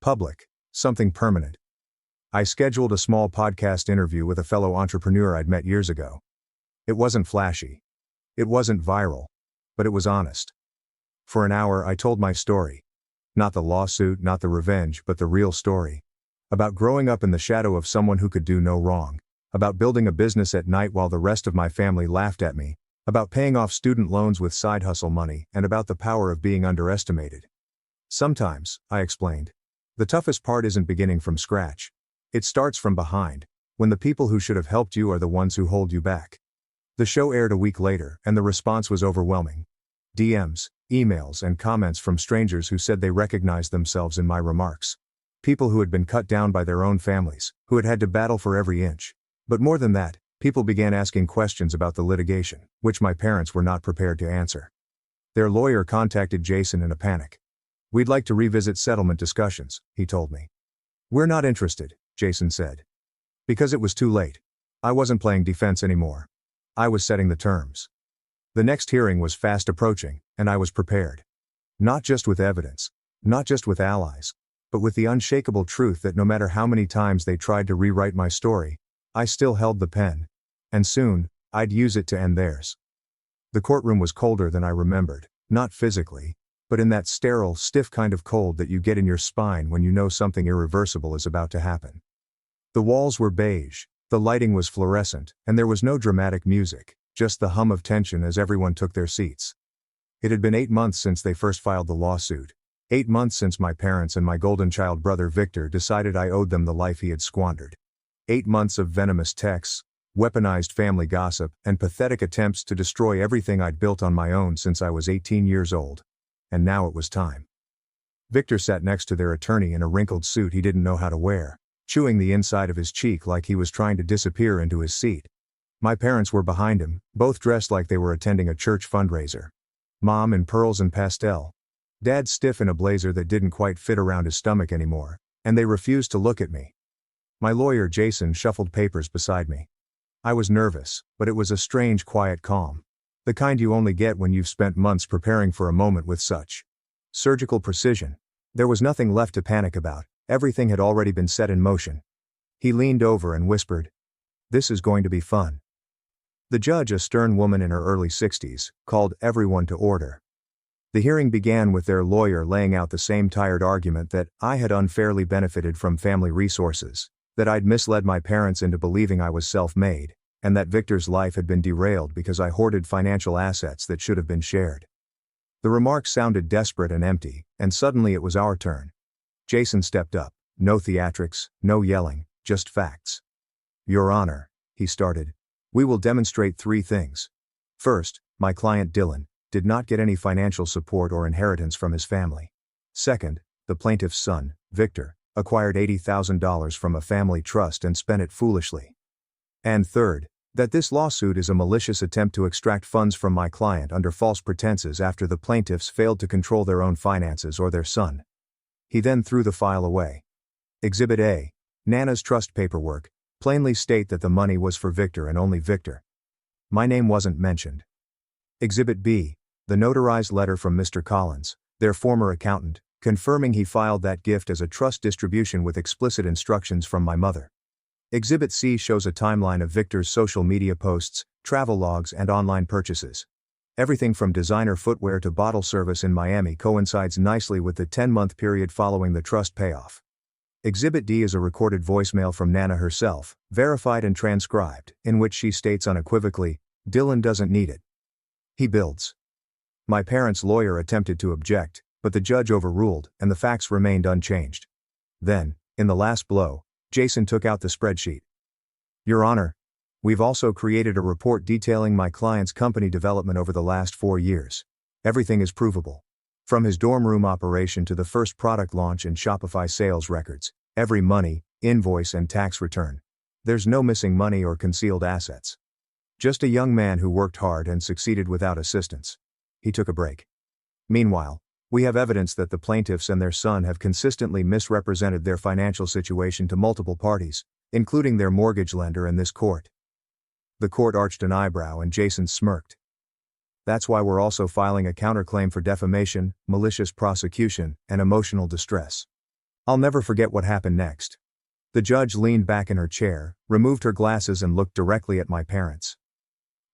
Speaker 1: public, something permanent. I scheduled a small podcast interview with a fellow entrepreneur I'd met years ago. It wasn't flashy. It wasn't viral. But it was honest. For an hour I told my story. Not the lawsuit, not the revenge, but the real story. About growing up in the shadow of someone who could do no wrong. About building a business at night while the rest of my family laughed at me. About paying off student loans with side hustle money, and about the power of being underestimated. Sometimes, I explained, the toughest part isn't beginning from scratch. It starts from behind, when the people who should have helped you are the ones who hold you back. The show aired a week later, and the response was overwhelming. DMs, emails and comments from strangers who said they recognized themselves in my remarks. People who had been cut down by their own families, who had had to battle for every inch. But more than that, people began asking questions about the litigation, which my parents were not prepared to answer. Their lawyer contacted Jason in a panic. "We'd like to revisit settlement discussions," he told me. "We're not interested," Jason said. Because it was too late. I wasn't playing defense anymore. I was setting the terms. The next hearing was fast approaching, and I was prepared. Not just with evidence, not just with allies, but with the unshakable truth that no matter how many times they tried to rewrite my story, I still held the pen. And soon, I'd use it to end theirs. The courtroom was colder than I remembered, not physically, but in that sterile, stiff kind of cold that you get in your spine when you know something irreversible is about to happen. The walls were beige, the lighting was fluorescent, and there was no dramatic music, just the hum of tension as everyone took their seats. It had been 8 months since they first filed the lawsuit. 8 months since my parents and my golden child brother Victor decided I owed them the life he had squandered. 8 months of venomous texts, weaponized family gossip, and pathetic attempts to destroy everything I'd built on my own since I was 18 years old. And now it was time. Victor sat next to their attorney in a wrinkled suit he didn't know how to wear, chewing the inside of his cheek like he was trying to disappear into his seat. My parents were behind him, both dressed like they were attending a church fundraiser. Mom in pearls and pastel. Dad stiff in a blazer that didn't quite fit around his stomach anymore, and they refused to look at me. My lawyer Jason shuffled papers beside me. I was nervous, but it was a strange quiet calm. The kind you only get when you've spent months preparing for a moment with such surgical precision. There was nothing left to panic about, everything had already been set in motion. He leaned over and whispered, "This is going to be fun." The judge, a stern woman in her early 60s, called everyone to order. The hearing began with their lawyer laying out the same tired argument that I had unfairly benefited from family resources, that I'd misled my parents into believing I was self-made, and that Victor's life had been derailed because I hoarded financial assets that should have been shared. The remarks sounded desperate and empty, and suddenly it was our turn. Jason stepped up. No theatrics, no yelling, just facts. "Your Honor," he started, "we will demonstrate 3 things. First, my client Dylan did not get any financial support or inheritance from his family. Second, the plaintiff's son, Victor, acquired $80,000 from a family trust and spent it foolishly. And third, that this lawsuit is a malicious attempt to extract funds from my client under false pretenses after the plaintiffs failed to control their own finances or their son." He then threw the file away. Exhibit A, Nana's trust paperwork, plainly state that the money was for Victor and only Victor. My name wasn't mentioned. Exhibit B, the notarized letter from Mr. Collins, their former accountant, confirming he filed that gift as a trust distribution with explicit instructions from my mother. Exhibit C shows a timeline of Victor's social media posts, travel logs, and online purchases. Everything from designer footwear to bottle service in Miami coincides nicely with the 10-month period following the trust payoff. Exhibit D is a recorded voicemail from Nana herself, verified and transcribed, in which she states unequivocally, "Dylan doesn't need it. He builds." My parents' lawyer attempted to object, but the judge overruled, and the facts remained unchanged. Then, in the last blow, Jason took out the spreadsheet. "Your Honor, we've also created a report detailing my client's company development over the last 4 years. Everything is provable. From his dorm room operation to the first product launch and Shopify sales records, every money, invoice and tax return. There's no missing money or concealed assets. Just a young man who worked hard and succeeded without assistance." He took a break. "Meanwhile, we have evidence that the plaintiffs and their son have consistently misrepresented their financial situation to multiple parties, including their mortgage lender and this court." The court arched an eyebrow and Jason smirked. "That's why we're also filing a counterclaim for defamation, malicious prosecution, and emotional distress." I'll never forget what happened next. The judge leaned back in her chair, removed her glasses and looked directly at my parents.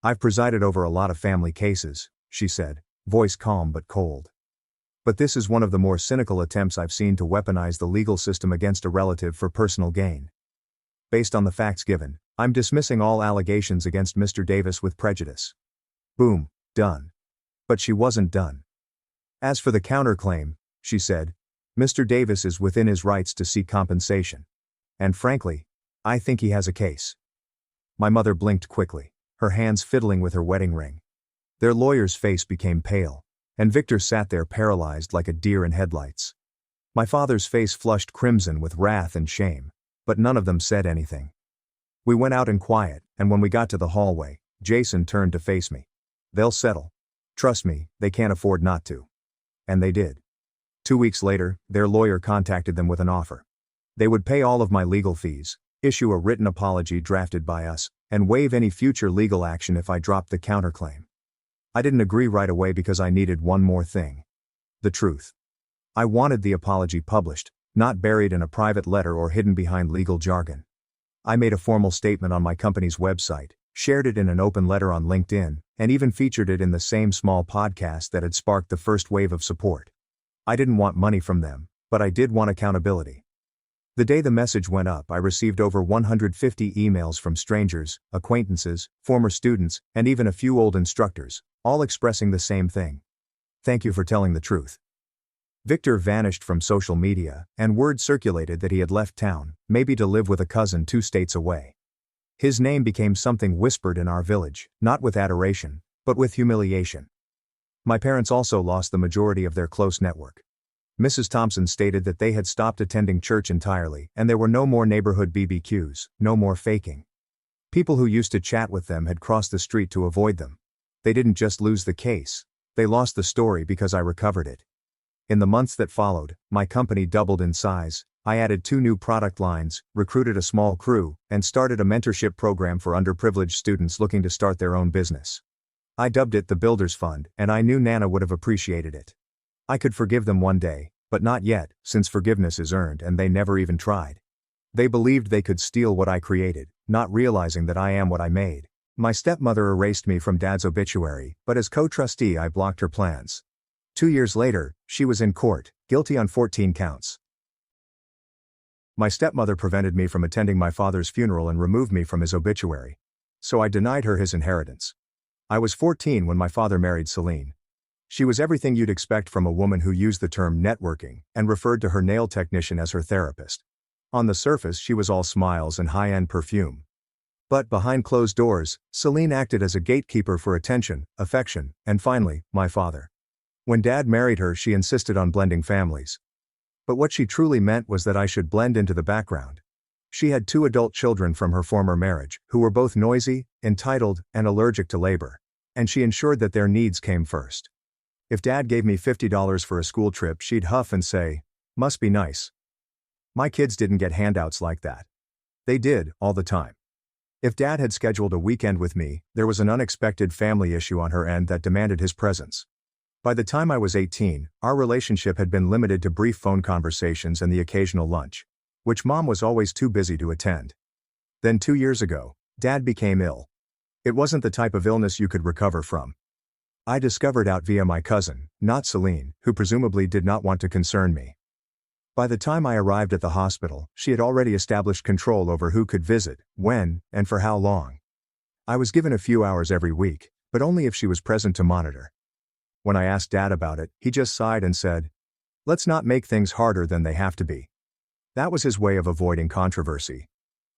Speaker 1: "I've presided over a lot of family cases," she said, voice calm but cold. "But this is one of the more cynical attempts I've seen to weaponize the legal system against a relative for personal gain. Based on the facts given, I'm dismissing all allegations against Mr. Davis with prejudice." Boom, done. But she wasn't done. "As for the counterclaim," she said, "Mr. Davis is within his rights to seek compensation. And frankly, I think he has a case." My mother blinked quickly, her hands fiddling with her wedding ring. Their lawyer's face became pale, And Victor sat there paralyzed like a deer in headlights. My father's face flushed crimson with wrath and shame, but none of them said anything. We went out in quiet, and when we got to the hallway, Jason turned to face me. They'll settle. Trust me, they can't afford not to. And they did. 2 weeks later, their lawyer contacted them with an offer. They would pay all of my legal fees, issue a written apology drafted by us, and waive any future legal action if I dropped the counterclaim. I didn't agree right away because I needed one more thing. The truth. I wanted the apology published, not buried in a private letter or hidden behind legal jargon. I made a formal statement on my company's website, shared it in an open letter on LinkedIn, and even featured it in the same small podcast that had sparked the first wave of support. I didn't want money from them, but I did want accountability. The day the message went up, I received over 150 emails from strangers, acquaintances, former students, and even a few old instructors, all expressing the same thing. Thank you for telling the truth. Victor vanished from social media, and word circulated that he had left town, maybe to live with a cousin 2 states away. His name became something whispered in our village, not with adoration, but with humiliation. My parents also lost the majority of their close network. Mrs. Thompson stated that they had stopped attending church entirely, and there were no more neighborhood BBQs, no more faking. People who used to chat with them had crossed the street to avoid them. They didn't just lose the case, they lost the story because I recovered it. In the months that followed, my company doubled in size. I added 2 new product lines, recruited a small crew, and started a mentorship program for underprivileged students looking to start their own business. I dubbed it the Builders Fund, and I knew Nana would have appreciated it. I could forgive them one day, but not yet, since forgiveness is earned and they never even tried. They believed they could steal what I created, not realizing that I am what I made. My stepmother erased me from Dad's obituary, but as co-trustee I blocked her plans. 2 years later, she was in court, guilty on 14 counts. My stepmother prevented me from attending my father's funeral and removed me from his obituary. So I denied her his inheritance. I was 14 when my father married Celine. She was everything you'd expect from a woman who used the term networking and referred to her nail technician as her therapist. On the surface, she was all smiles and high-end perfume. But behind closed doors, Celine acted as a gatekeeper for attention, affection, and finally, my father. When Dad married her, she insisted on blending families. But what she truly meant was that I should blend into the background. She had 2 adult children from her former marriage, who were both noisy, entitled, and allergic to labor. And she ensured that their needs came first. If Dad gave me $50 for a school trip, she'd huff and say, "Must be nice." My kids didn't get handouts like that. They did, all the time. If Dad had scheduled a weekend with me, there was an unexpected family issue on her end that demanded his presence. By the time I was 18, our relationship had been limited to brief phone conversations and the occasional lunch, which Mom was always too busy to attend. Then 2 years ago, Dad became ill. It wasn't the type of illness you could recover from. I discovered out via my cousin, not Celine, who presumably did not want to concern me. By the time I arrived at the hospital, she had already established control over who could visit, when, and for how long. I was given a few hours every week, but only if she was present to monitor. When I asked Dad about it, he just sighed and said, "Let's not make things harder than they have to be." That was his way of avoiding controversy.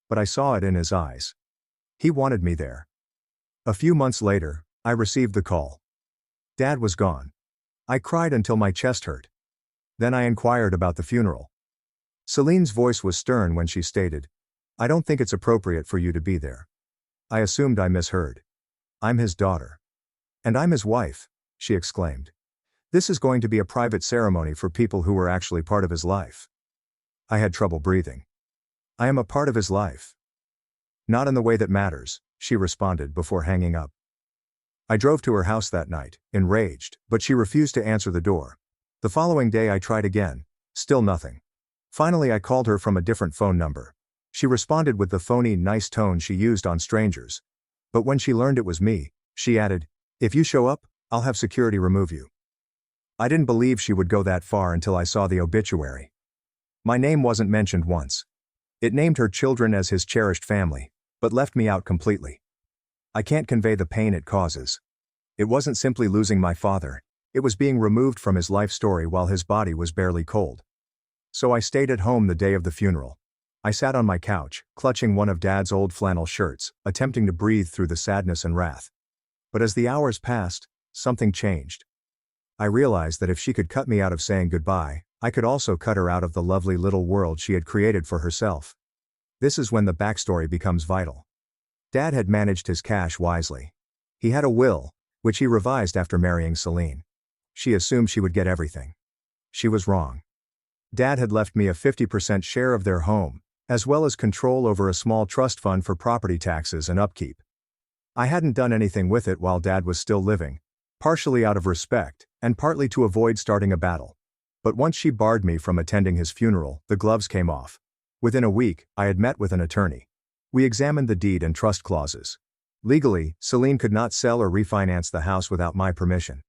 Speaker 1: But I saw it in his eyes. He wanted me there. A few months later, I received the call. Dad was gone. I cried until my chest hurt. Then I inquired about the funeral. Celine's voice was stern when she stated, "I don't think it's appropriate for you to be there." I assumed I misheard. "I'm his daughter. And I'm his wife," she exclaimed. "This is going to be a private ceremony for people who were actually part of his life." I had trouble breathing. "I am a part of his life." "Not in the way that matters," she responded before hanging up. I drove to her house that night, enraged, but she refused to answer the door. The following day I tried again. Still nothing. Finally I called her from a different phone number. She responded with the phony, nice tone she used on strangers. But when she learned it was me, she added, "If you show up, I'll have security remove you." I didn't believe she would go that far until I saw the obituary. My name wasn't mentioned once. It named her children as his cherished family, but left me out completely. I can't convey the pain it causes. It wasn't simply losing my father, it was being removed from his life story while his body was barely cold. So I stayed at home the day of the funeral. I sat on my couch, clutching one of Dad's old flannel shirts, attempting to breathe through the sadness and wrath. But as the hours passed, something changed. I realized that if she could cut me out of saying goodbye, I could also cut her out of the lovely little world she had created for herself. This is when the backstory becomes vital. Dad had managed his cash wisely. He had a will, which he revised after marrying Celine. She assumed she would get everything. She was wrong. Dad had left me a 50% share of their home, as well as control over a small trust fund for property taxes and upkeep. I hadn't done anything with it while Dad was still living, partially out of respect, and partly to avoid starting a battle. But once she barred me from attending his funeral, the gloves came off. Within a week, I had met with an attorney. We examined the deed and trust clauses. Legally, Celine could not sell or refinance the house without my permission.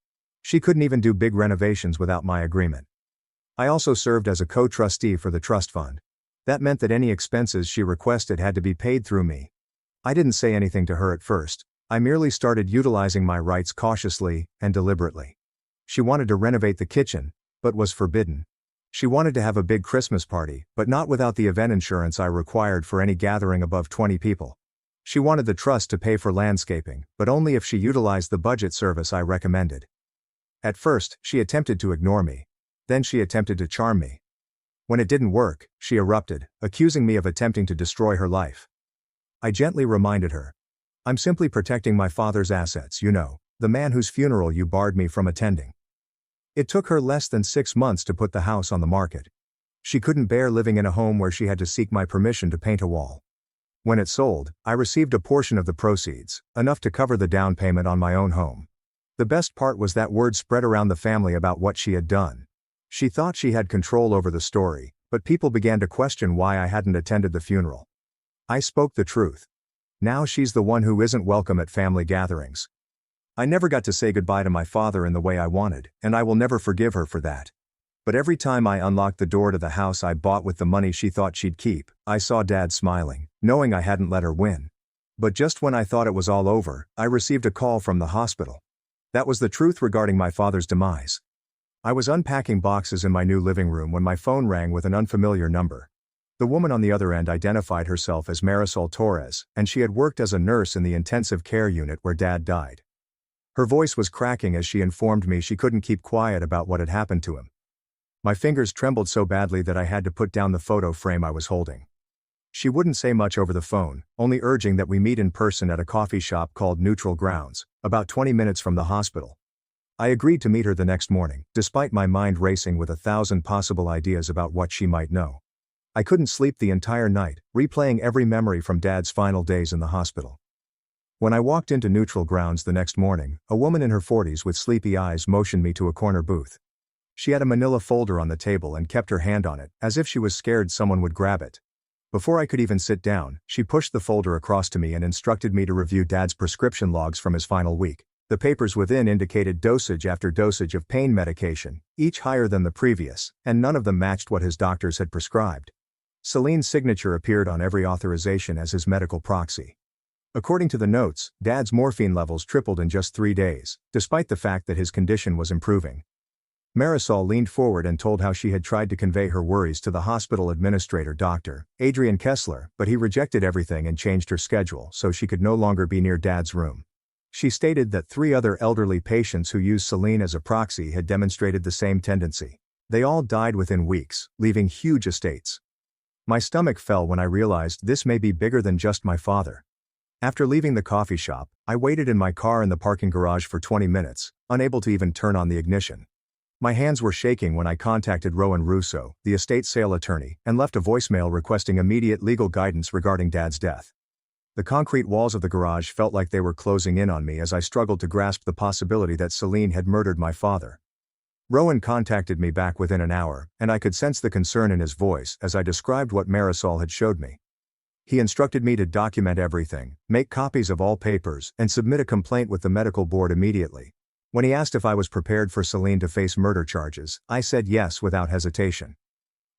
Speaker 1: She couldn't even do big renovations without my agreement. I also served as a co-trustee for the trust fund. That meant that any expenses she requested had to be paid through me. I didn't say anything to her at first. I merely started utilizing my rights cautiously and deliberately. She wanted to renovate the kitchen, but was forbidden. She wanted to have a big Christmas party, but not without the event insurance I required for any gathering above 20 people. She wanted the trust to pay for landscaping, but only if she utilized the budget service I recommended. At first, she attempted to ignore me. Then she attempted to charm me. When it didn't work, she erupted, accusing me of attempting to destroy her life. I gently reminded her. I'm simply protecting my father's assets, the man whose funeral you barred me from attending. It took her less than 6 months to put the house on the market. She couldn't bear living in a home where she had to seek my permission to paint a wall. When it sold, I received a portion of the proceeds, enough to cover the down payment on my own home. The best part was that word spread around the family about what she had done. She thought she had control over the story, but people began to question why I hadn't attended the funeral. I spoke the truth. Now she's the one who isn't welcome at family gatherings. I never got to say goodbye to my father in the way I wanted, and I will never forgive her for that. But every time I unlocked the door to the house I bought with the money she thought she'd keep, I saw Dad smiling, knowing I hadn't let her win. But just when I thought it was all over, I received a call from the hospital. That was the truth regarding my father's demise. I was unpacking boxes in my new living room when my phone rang with an unfamiliar number. The woman on the other end identified herself as Marisol Torres, and she had worked as a nurse in the intensive care unit where Dad died. Her voice was cracking as she informed me she couldn't keep quiet about what had happened to him. My fingers trembled so badly that I had to put down the photo frame I was holding. She wouldn't say much over the phone, only urging that we meet in person at a coffee shop called Neutral Grounds, about 20 minutes from the hospital. I agreed to meet her the next morning, despite my mind racing with 1,000 possible ideas about what she might know. I couldn't sleep the entire night, replaying every memory from Dad's final days in the hospital. When I walked into Neutral Grounds the next morning, a woman in her 40s with sleepy eyes motioned me to a corner booth. She had a manila folder on the table and kept her hand on it, as if she was scared someone would grab it. Before I could even sit down, she pushed the folder across to me and instructed me to review Dad's prescription logs from his final week. The papers within indicated dosage after dosage of pain medication, each higher than the previous, and none of them matched what his doctors had prescribed. Celine's signature appeared on every authorization as his medical proxy. According to the notes, Dad's morphine levels tripled in just 3 days, despite the fact that his condition was improving. Marisol leaned forward and told how she had tried to convey her worries to the hospital administrator, Dr. Adrian Kessler, but he rejected everything and changed her schedule so she could no longer be near Dad's room. She stated that 3 other elderly patients who used Celine as a proxy had demonstrated the same tendency. They all died within weeks, leaving huge estates. My stomach fell when I realized this may be bigger than just my father. After leaving the coffee shop, I waited in my car in the parking garage for 20 minutes, unable to even turn on the ignition. My hands were shaking when I contacted Rowan Russo, the estate sale attorney, and left a voicemail requesting immediate legal guidance regarding Dad's death. The concrete walls of the garage felt like they were closing in on me as I struggled to grasp the possibility that Celine had murdered my father. Rowan contacted me back within an hour, and I could sense the concern in his voice as I described what Marisol had showed me. He instructed me to document everything, make copies of all papers, and submit a complaint with the medical board immediately. When he asked if I was prepared for Celine to face murder charges, I said yes without hesitation.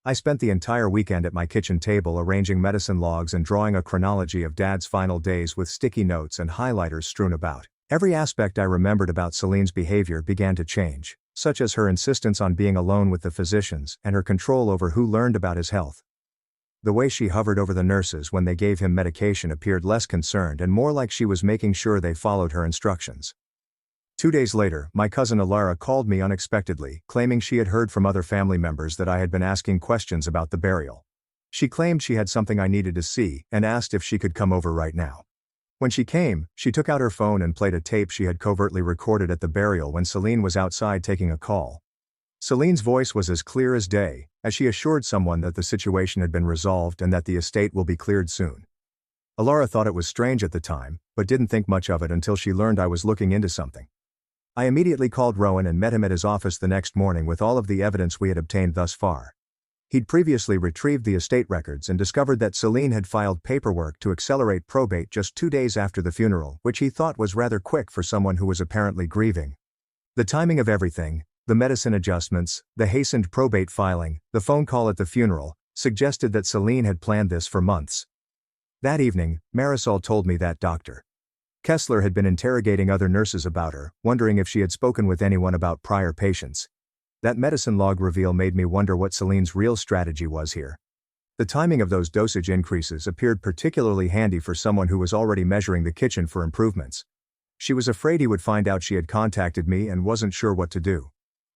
Speaker 1: I spent the entire weekend at my kitchen table arranging medicine logs and drawing a chronology of Dad's final days with sticky notes and highlighters strewn about. Every aspect I remembered about Celine's behavior began to change, such as her insistence on being alone with the physicians and her control over who learned about his health. The way she hovered over the nurses when they gave him medication appeared less concerned and more like she was making sure they followed her instructions. 2 days later, my cousin Alara called me unexpectedly, claiming she had heard from other family members that I had been asking questions about the burial. She claimed she had something I needed to see and asked if she could come over right now. When she came, she took out her phone and played a tape she had covertly recorded at the burial when Celine was outside taking a call. Celine's voice was as clear as day, as she assured someone that the situation had been resolved and that the estate will be cleared soon. Alara thought it was strange at the time, but didn't think much of it until she learned I was looking into something. I immediately called Rowan and met him at his office the next morning with all of the evidence we had obtained thus far. He'd previously retrieved the estate records and discovered that Celine had filed paperwork to accelerate probate just 2 days after the funeral, which he thought was rather quick for someone who was apparently grieving. The timing of everything, the medicine adjustments, the hastened probate filing, the phone call at the funeral, suggested that Celine had planned this for months. That evening, Marisol told me that Dr. Kessler had been interrogating other nurses about her, wondering if she had spoken with anyone about prior patients. That medicine log reveal made me wonder what Celine's real strategy was here. The timing of those dosage increases appeared particularly handy for someone who was already measuring the kitchen for improvements. She was afraid he would find out she had contacted me and wasn't sure what to do.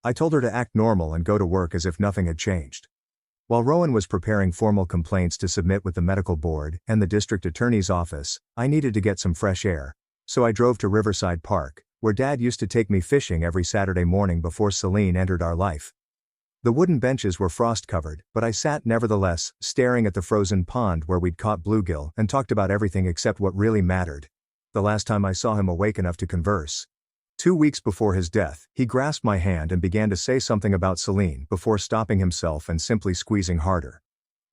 Speaker 1: I told her to act normal and go to work as if nothing had changed. While Rowan was preparing formal complaints to submit with the medical board and the district attorney's office, I needed to get some fresh air, so I drove to Riverside Park, where Dad used to take me fishing every Saturday morning before Celine entered our life. The wooden benches were frost-covered, but I sat nevertheless, staring at the frozen pond where we'd caught bluegill and talked about everything except what really mattered. The last time I saw him awake enough to converse. 2 weeks before his death, he grasped my hand and began to say something about Celine before stopping himself and simply squeezing harder.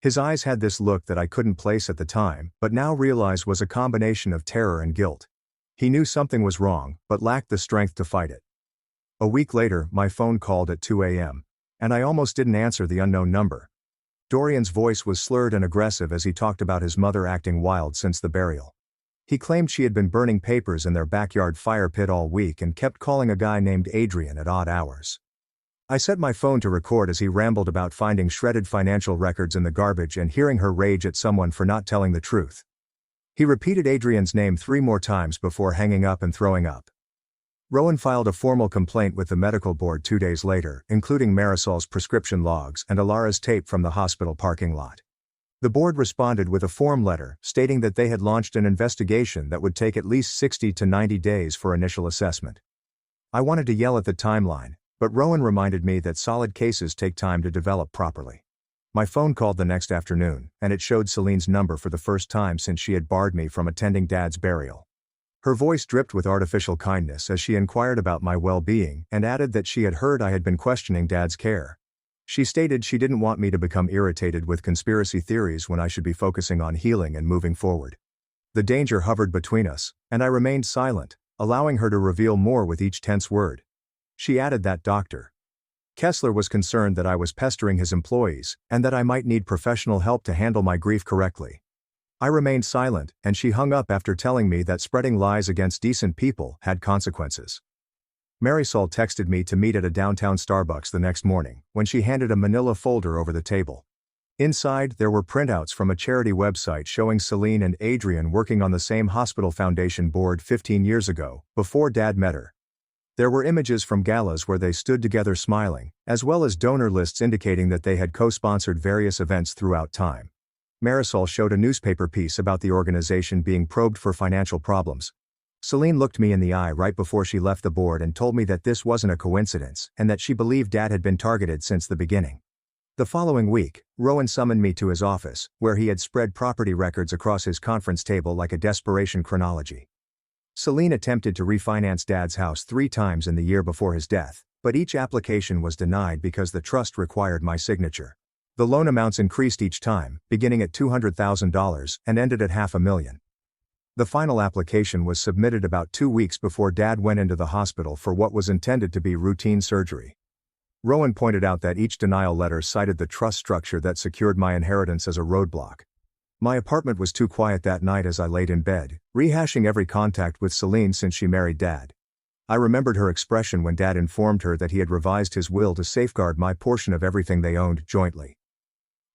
Speaker 1: His eyes had this look that I couldn't place at the time, but now realized was a combination of terror and guilt. He knew something was wrong, but lacked the strength to fight it. A week later, my phone called at 2 a.m., and I almost didn't answer the unknown number. Dorian's voice was slurred and aggressive as he talked about his mother acting wild since the burial. He claimed she had been burning papers in their backyard fire pit all week and kept calling a guy named Adrian at odd hours. I set my phone to record as he rambled about finding shredded financial records in the garbage and hearing her rage at someone for not telling the truth. He repeated Adrian's name 3 more times before hanging up and throwing up. Rowan filed a formal complaint with the medical board 2 days later, including Marisol's prescription logs and Alara's tape from the hospital parking lot. The board responded with a form letter stating that they had launched an investigation that would take at least 60 to 90 days for initial assessment. I wanted to yell at the timeline, but Rowan reminded me that solid cases take time to develop properly. My phone called the next afternoon, and it showed Celine's number for the first time since she had barred me from attending Dad's burial. Her voice dripped with artificial kindness as she inquired about my well-being and added that she had heard I had been questioning Dad's care. She stated she didn't want me to become irritated with conspiracy theories when I should be focusing on healing and moving forward. The danger hovered between us, and I remained silent, allowing her to reveal more with each tense word. She added that Dr. Kessler was concerned that I was pestering his employees, and that I might need professional help to handle my grief correctly. I remained silent, and she hung up after telling me that spreading lies against decent people had consequences. Marisol texted me to meet at a downtown Starbucks the next morning, when she handed a manila folder over the table. Inside, there were printouts from a charity website showing Celine and Adrian working on the same hospital foundation board 15 years ago, before Dad met her. There were images from galas where they stood together smiling, as well as donor lists indicating that they had co-sponsored various events throughout time. Marisol showed a newspaper piece about the organization being probed for financial problems. Celine looked me in the eye right before she left the board and told me that this wasn't a coincidence and that she believed Dad had been targeted since the beginning. The following week, Rowan summoned me to his office, where he had spread property records across his conference table like a desperation chronology. Celine attempted to refinance Dad's house 3 times in the year before his death, but each application was denied because the trust required my signature. The loan amounts increased each time, beginning at $200,000 and ended at $500,000. The final application was submitted about 2 weeks before Dad went into the hospital for what was intended to be routine surgery. Rowan pointed out that each denial letter cited the trust structure that secured my inheritance as a roadblock. My apartment was too quiet that night as I laid in bed, rehashing every contact with Celine since she married Dad. I remembered her expression when Dad informed her that he had revised his will to safeguard my portion of everything they owned jointly.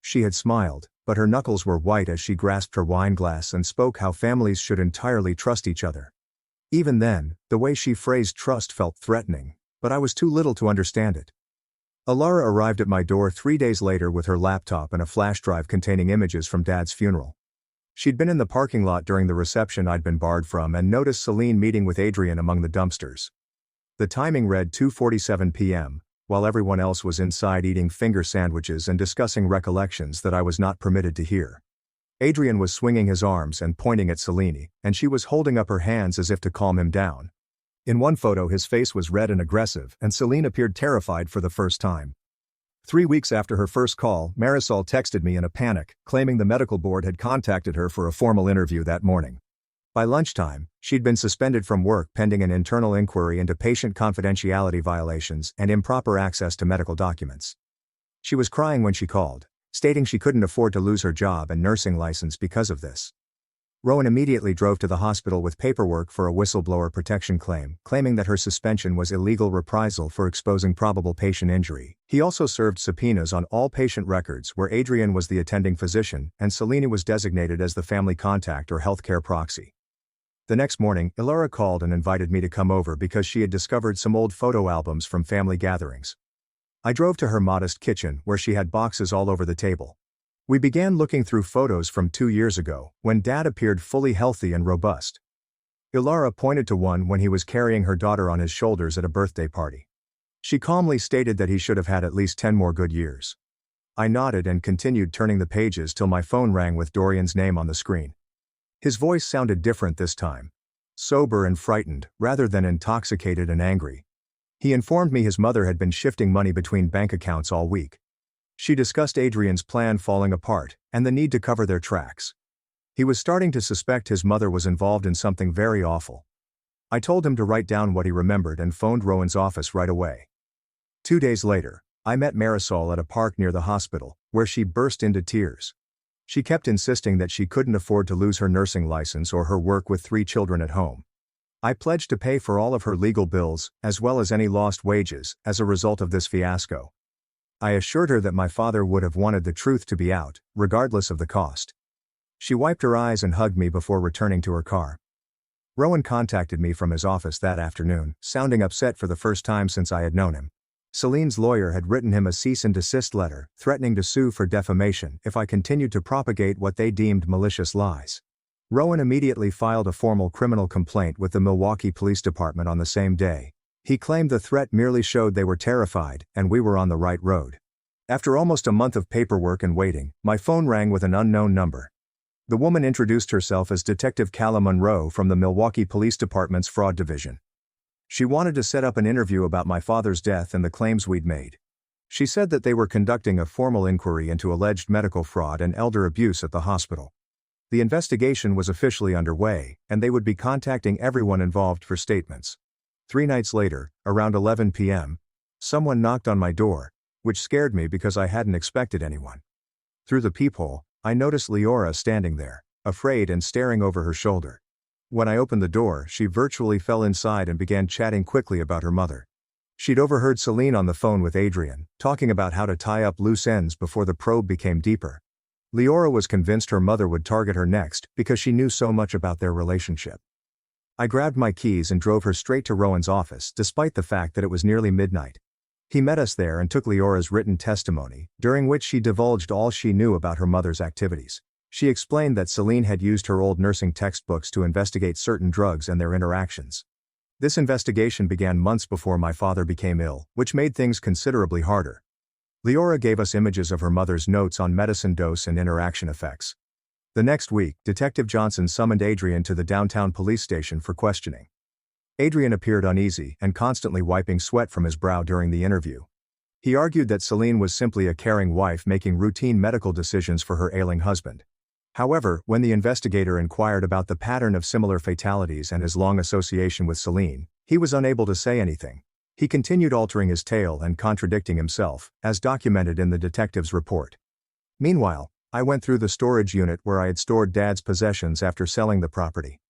Speaker 1: She had smiled, but her knuckles were white as she grasped her wine glass and spoke how families should entirely trust each other. Even then, the way she phrased trust felt threatening, but I was too little to understand it. Alara arrived at my door 3 days later with her laptop and a flash drive containing images from Dad's funeral. She'd been in the parking lot during the reception I'd been barred from and noticed Celine meeting with Adrian among the dumpsters. The timing read 2:47 p.m., while everyone else was inside eating finger sandwiches and discussing recollections that I was not permitted to hear. Adrian was swinging his arms and pointing at Celine, and she was holding up her hands as if to calm him down. In one photo his face was red and aggressive, and Celine appeared terrified for the first time. 3 weeks after her first call, Marisol texted me in a panic, claiming the medical board had contacted her for a formal interview that morning. By lunchtime, she'd been suspended from work pending an internal inquiry into patient confidentiality violations and improper access to medical documents. She was crying when she called, stating she couldn't afford to lose her job and nursing license because of this. Rowan immediately drove to the hospital with paperwork for a whistleblower protection claim, claiming that her suspension was illegal reprisal for exposing probable patient injury. He also served subpoenas on all patient records where Adrian was the attending physician and Celine was designated as the family contact or healthcare proxy. The next morning, Ilara called and invited me to come over because she had discovered some old photo albums from family gatherings. I drove to her modest kitchen where she had boxes all over the table. We began looking through photos from 2 years ago, when Dad appeared fully healthy and robust. Ilara pointed to one when he was carrying her daughter on his shoulders at a birthday party. She calmly stated that he should have had at least 10 more good years. I nodded and continued turning the pages till my phone rang with Dorian's name on the screen. His voice sounded different this time. Sober and frightened, rather than intoxicated and angry. He informed me his mother had been shifting money between bank accounts all week. She discussed Adrian's plan falling apart, and the need to cover their tracks. He was starting to suspect his mother was involved in something very awful. I told him to write down what he remembered and phoned Rowan's office right away. 2 days later, I met Marisol at a park near the hospital, where she burst into tears. She kept insisting that she couldn't afford to lose her nursing license or her work with 3 children at home. I pledged to pay for all of her legal bills, as well as any lost wages, as a result of this fiasco. I assured her that my father would have wanted the truth to be out, regardless of the cost. She wiped her eyes and hugged me before returning to her car. Rowan contacted me from his office that afternoon, sounding upset for the first time since I had known him. Celine's lawyer had written him a cease and desist letter, threatening to sue for defamation if I continued to propagate what they deemed malicious lies. Rowan immediately filed a formal criminal complaint with the Milwaukee Police Department on the same day. He claimed the threat merely showed they were terrified, and we were on the right road. After almost a month of paperwork and waiting, my phone rang with an unknown number. The woman introduced herself as Detective Calla Monroe from the Milwaukee Police Department's Fraud Division. She wanted to set up an interview about my father's death and the claims we'd made. She said that they were conducting a formal inquiry into alleged medical fraud and elder abuse at the hospital. The investigation was officially underway, and they would be contacting everyone involved for statements. 3 nights later, around 11 p.m., someone knocked on my door, which scared me because I hadn't expected anyone. Through the peephole, I noticed Leora standing there, afraid and staring over her shoulder. When I opened the door, she virtually fell inside and began chatting quickly about her mother. She'd overheard Celine on the phone with Adrian, talking about how to tie up loose ends before the probe became deeper. Leora was convinced her mother would target her next because she knew so much about their relationship. I grabbed my keys and drove her straight to Rowan's office despite the fact that it was nearly midnight. He met us there and took Leora's written testimony, during which she divulged all she knew about her mother's activities. She explained that Celine had used her old nursing textbooks to investigate certain drugs and their interactions. This investigation began months before my father became ill, which made things considerably harder. Leora gave us images of her mother's notes on medicine dose and interaction effects. The next week, Detective Johnson summoned Adrian to the downtown police station for questioning. Adrian appeared uneasy and constantly wiping sweat from his brow during the interview. He argued that Celine was simply a caring wife making routine medical decisions for her ailing husband. However, when the investigator inquired about the pattern of similar fatalities and his long association with Celine, he was unable to say anything. He continued altering his tale and contradicting himself, as documented in the detective's report. Meanwhile, I went through the storage unit where I had stored Dad's possessions after selling the property.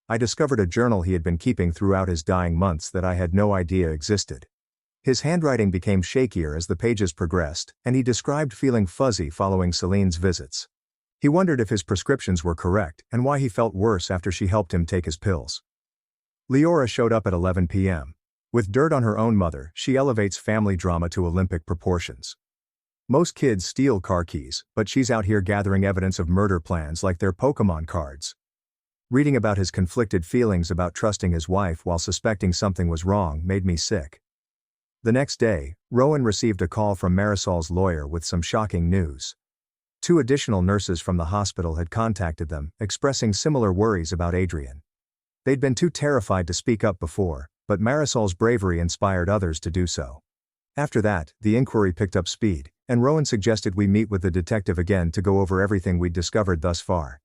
Speaker 1: I discovered a journal he had been keeping throughout his dying months that I had no idea existed. His handwriting became shakier as the pages progressed, and he described feeling fuzzy following Celine's visits. He wondered if his prescriptions were correct and why he felt worse after she helped him take his pills. Leora showed up at 11 p.m. With dirt on her own mother, she elevates family drama to Olympic proportions. Most kids steal car keys, but she's out here gathering evidence of murder plans like they're Pokemon cards. Reading about his conflicted feelings about trusting his wife while suspecting something was wrong made me sick. The next day, Rowan received a call from Marisol's lawyer with some shocking news. 2 additional nurses from the hospital had contacted them, expressing similar worries about Adrian. They'd been too terrified to speak up before, but Marisol's bravery inspired others to do so. After that, the inquiry picked up speed, and Rowan suggested we meet with the detective again to go over everything we'd discovered thus far.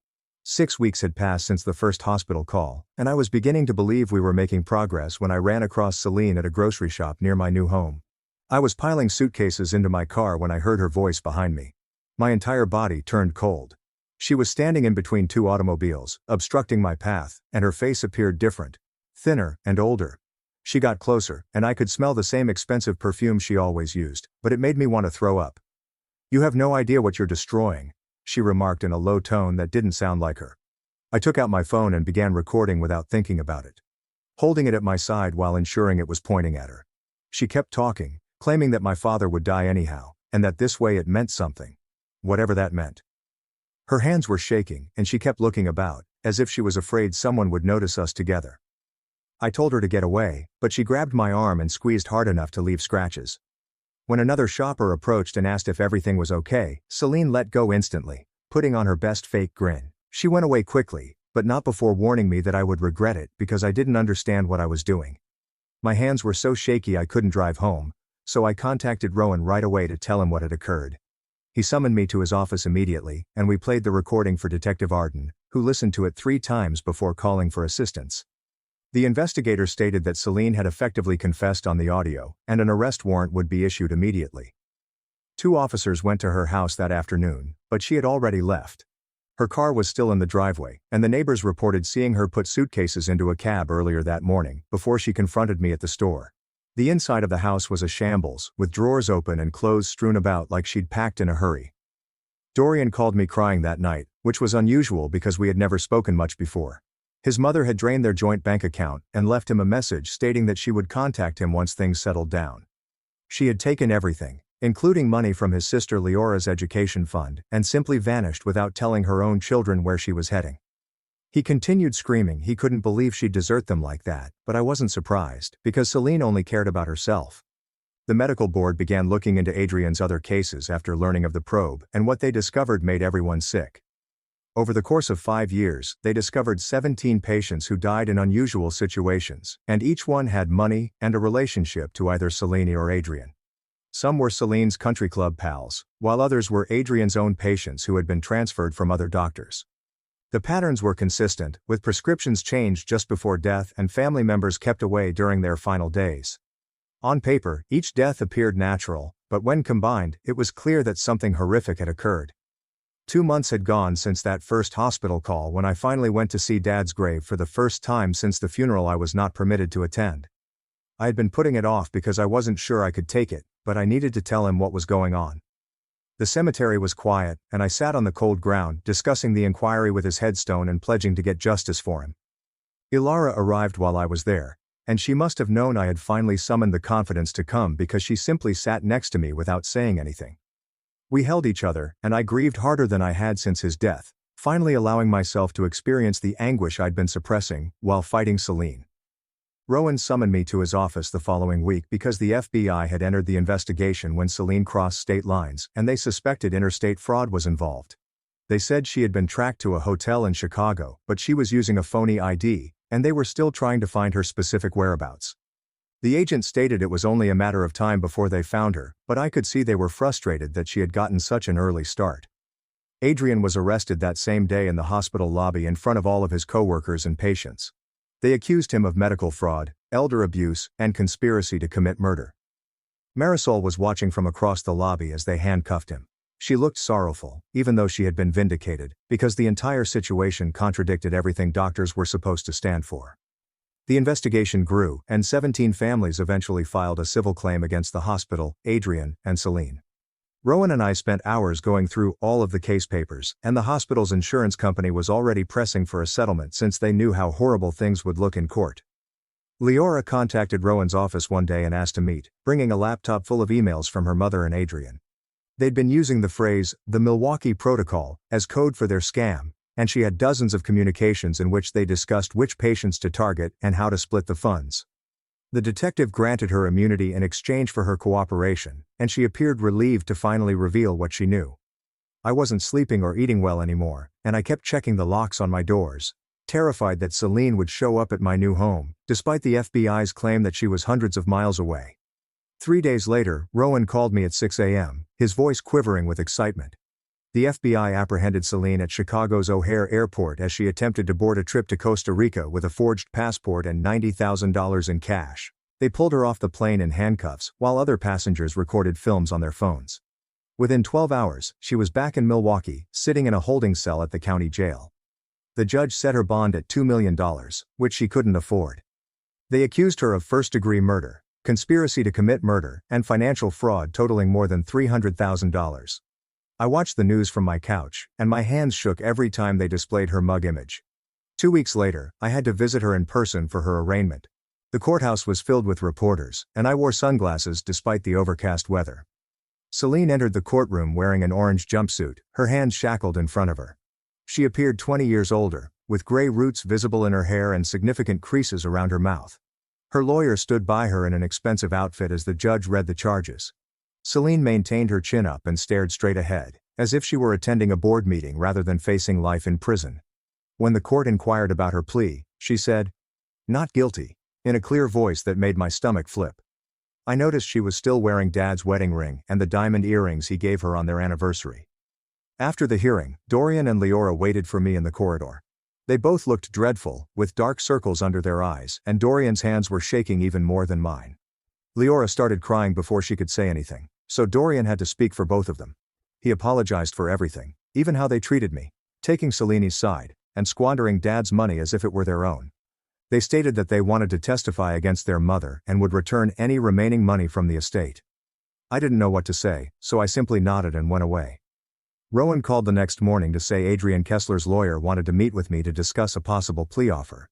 Speaker 1: 6 weeks had passed since the first hospital call, and I was beginning to believe we were making progress when I ran across Celine at a grocery shop near my new home. I was piling suitcases into my car when I heard her voice behind me. My entire body turned cold. She was standing in between 2 automobiles, obstructing my path, and her face appeared different, thinner and older. She got closer, and I could smell the same expensive perfume she always used, but it made me want to throw up. "You have no idea what you're destroying," she remarked in a low tone that didn't sound like her. I took out my phone and began recording without thinking about it, holding it at my side while ensuring it was pointing at her. She kept talking, claiming that my father would die anyhow, and that this way it meant something. Whatever that meant. Her hands were shaking, and she kept looking about, as if she was afraid someone would notice us together. I told her to get away, but she grabbed my arm and squeezed hard enough to leave scratches. When another shopper approached and asked if everything was okay, Celine let go instantly, putting on her best fake grin. She went away quickly, but not before warning me that I would regret it because I didn't understand what I was doing. My hands were so shaky I couldn't drive home, so I contacted Rowan right away to tell him what had occurred. He summoned me to his office immediately, and we played the recording for Detective Arden, who listened to it 3 times before calling for assistance. The investigator stated that Celine had effectively confessed on the audio, and an arrest warrant would be issued immediately. 2 officers went to her house that afternoon, but she had already left. Her car was still in the driveway, and the neighbors reported seeing her put suitcases into a cab earlier that morning, before she confronted me at the store. The inside of the house was a shambles, with drawers open and clothes strewn about like she'd packed in a hurry. Dorian called me crying that night, which was unusual because we had never spoken much before. His mother had drained their joint bank account and left him a message stating that she would contact him once things settled down. She had taken everything, including money from his sister Leora's education fund, and simply vanished without telling her own children where she was heading. He continued screaming he couldn't believe she'd desert them like that, but I wasn't surprised, because Celine only cared about herself. The medical board began looking into Adrian's other cases after learning of the probe, and what they discovered made everyone sick. Over the course of 5 years, they discovered 17 patients who died in unusual situations, and each one had money and a relationship to either Celine or Adrian. Some were Celine's country club pals, while others were Adrian's own patients who had been transferred from other doctors. The patterns were consistent, with prescriptions changed just before death and family members kept away during their final days. On paper, each death appeared natural, but when combined, it was clear that something horrific had occurred. 2 months had gone since that first hospital call when I finally went to see Dad's grave for the first time since the funeral I was not permitted to attend. I had been putting it off because I wasn't sure I could take it, but I needed to tell him what was going on. The cemetery was quiet, and I sat on the cold ground, discussing the inquiry with his headstone and pledging to get justice for him. Ilara arrived while I was there, and she must have known I had finally summoned the confidence to come because she simply sat next to me without saying anything. We held each other, and I grieved harder than I had since his death, finally allowing myself to experience the anguish I'd been suppressing while fighting Celine. Rowan summoned me to his office the following week because the FBI had entered the investigation when Celine crossed state lines, and they suspected interstate fraud was involved. They said she had been tracked to a hotel in Chicago, but she was using a phony ID, and they were still trying to find her specific whereabouts. The agent stated it was only a matter of time before they found her, but I could see they were frustrated that she had gotten such an early start. Adrian was arrested that same day in the hospital lobby in front of all of his coworkers and patients. They accused him of medical fraud, elder abuse, and conspiracy to commit murder. Marisol was watching from across the lobby as they handcuffed him. She looked sorrowful, even though she had been vindicated, because the entire situation contradicted everything doctors were supposed to stand for. The investigation grew, and 17 families eventually filed a civil claim against the hospital, Adrian, and Celine. Rowan and I spent hours going through all of the case papers, and the hospital's insurance company was already pressing for a settlement since they knew how horrible things would look in court. Leora contacted Rowan's office one day and asked to meet, bringing a laptop full of emails from her mother and Adrian. They'd been using the phrase, the Milwaukee Protocol, as code for their scam, and she had dozens of communications in which they discussed which patients to target and how to split the funds. The detective granted her immunity in exchange for her cooperation, and she appeared relieved to finally reveal what she knew. I wasn't sleeping or eating well anymore, and I kept checking the locks on my doors, terrified that Celine would show up at my new home, despite the FBI's claim that she was hundreds of miles away. 3 days later, Rowan called me at 6 a.m., his voice quivering with excitement. The FBI apprehended Celine at Chicago's O'Hare Airport as she attempted to board a trip to Costa Rica with a forged passport and $90,000 in cash. They pulled her off the plane in handcuffs, while other passengers recorded films on their phones. Within 12 hours, she was back in Milwaukee, sitting in a holding cell at the county jail. The judge set her bond at $2 million, which she couldn't afford. They accused her of first-degree murder, conspiracy to commit murder, and financial fraud totaling more than $300,000. I watched the news from my couch, and my hands shook every time they displayed her mug image. 2 weeks later, I had to visit her in person for her arraignment. The courthouse was filled with reporters, and I wore sunglasses despite the overcast weather. Celine entered the courtroom wearing an orange jumpsuit, her hands shackled in front of her. She appeared 20 years older, with gray roots visible in her hair and significant creases around her mouth. Her lawyer stood by her in an expensive outfit as the judge read the charges. Celine maintained her chin up and stared straight ahead, as if she were attending a board meeting rather than facing life in prison. When the court inquired about her plea, she said, "Not guilty," in a clear voice that made my stomach flip. I noticed she was still wearing Dad's wedding ring and the diamond earrings he gave her on their anniversary. After the hearing, Dorian and Leora waited for me in the corridor. They both looked dreadful, with dark circles under their eyes, and Dorian's hands were shaking even more than mine. Leora started crying before she could say anything, so Dorian had to speak for both of them. He apologized for everything, even how they treated me, taking Celine's side, and squandering Dad's money as if it were their own. They stated that they wanted to testify against their mother and would return any remaining money from the estate. I didn't know what to say, so I simply nodded and went away. Rowan called the next morning to say Adrian Kessler's lawyer wanted to meet with me to discuss a possible plea offer.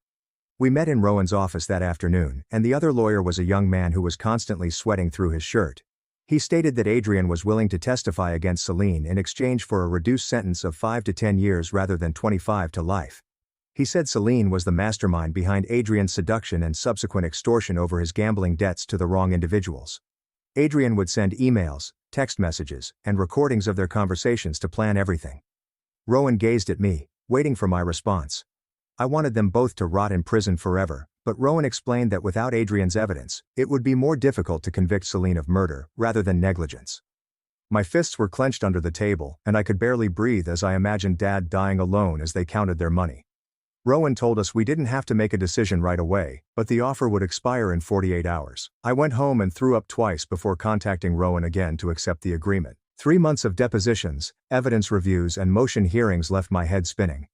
Speaker 1: We met in Rowan's office that afternoon, and the other lawyer was a young man who was constantly sweating through his shirt. He stated that Adrian was willing to testify against Celine in exchange for a reduced sentence of 5 to 10 years rather than 25 to life. He said Celine was the mastermind behind Adrian's seduction and subsequent extortion over his gambling debts to the wrong individuals. Adrian would send emails, text messages, and recordings of their conversations to plan everything. Rowan gazed at me, waiting for my response. I wanted them both to rot in prison forever, but Rowan explained that without Adrian's evidence, it would be more difficult to convict Celine of murder, rather than negligence. My fists were clenched under the table, and I could barely breathe as I imagined Dad dying alone as they counted their money. Rowan told us we didn't have to make a decision right away, but the offer would expire in 48 hours. I went home and threw up twice before contacting Rowan again to accept the agreement. 3 months of depositions, evidence reviews and motion hearings left my head spinning.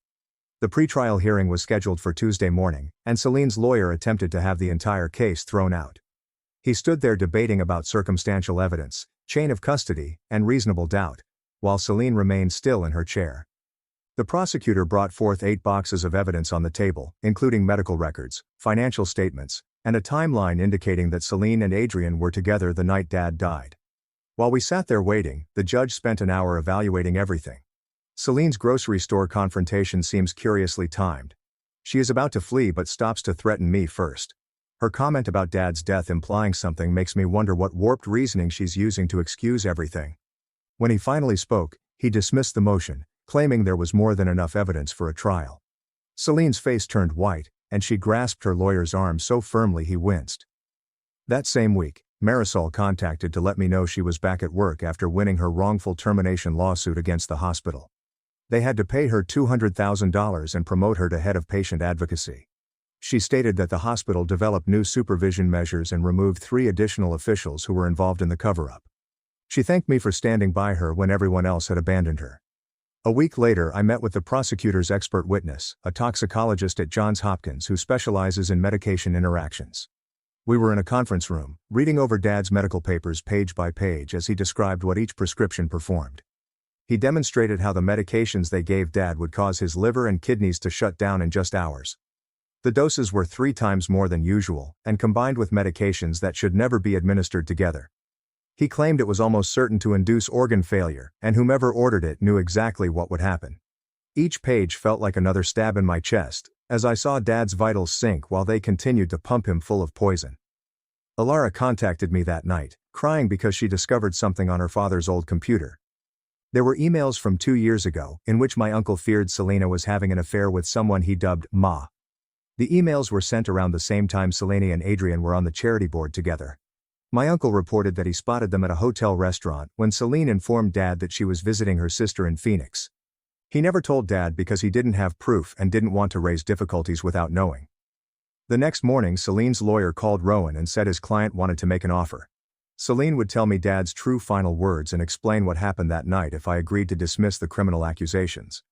Speaker 1: The pretrial hearing was scheduled for Tuesday morning, and Celine's lawyer attempted to have the entire case thrown out. He stood there debating about circumstantial evidence, chain of custody, and reasonable doubt, while Celine remained still in her chair. The prosecutor brought forth 8 boxes of evidence on the table, including medical records, financial statements, and a timeline indicating that Celine and Adrian were together the night Dad died. While we sat there waiting, the judge spent an hour evaluating everything. Celine's grocery store confrontation seems curiously timed. She is about to flee but stops to threaten me first. Her comment about Dad's death implying something makes me wonder what warped reasoning she's using to excuse everything. When he finally spoke, he dismissed the motion, claiming there was more than enough evidence for a trial. Celine's face turned white, and she grasped her lawyer's arm so firmly he winced. That same week, Marisol contacted to let me know she was back at work after winning her wrongful termination lawsuit against the hospital. They had to pay her $200,000 and promote her to head of patient advocacy. She stated that the hospital developed new supervision measures and removed 3 additional officials who were involved in the cover-up. She thanked me for standing by her when everyone else had abandoned her. A week later, I met with the prosecutor's expert witness, a toxicologist at Johns Hopkins who specializes in medication interactions. We were in a conference room, reading over Dad's medical papers page by page as he described what each prescription performed. He demonstrated how the medications they gave Dad would cause his liver and kidneys to shut down in just hours. The doses were 3 times more than usual, and combined with medications that should never be administered together. He claimed it was almost certain to induce organ failure, and whomever ordered it knew exactly what would happen. Each page felt like another stab in my chest, as I saw Dad's vitals sink while they continued to pump him full of poison. Alara contacted me that night, crying because she discovered something on her father's old computer. There were emails from 2 years ago, in which my uncle feared Selena was having an affair with someone he dubbed Ma. The emails were sent around the same time Selena and Adrian were on the charity board together. My uncle reported that he spotted them at a hotel restaurant when Selena informed Dad that she was visiting her sister in Phoenix. He never told Dad because he didn't have proof and didn't want to raise difficulties without knowing. The next morning, Celine's lawyer called Rowan and said his client wanted to make an offer. Celine would tell me Dad's true final words and explain what happened that night if I agreed to dismiss the criminal accusations.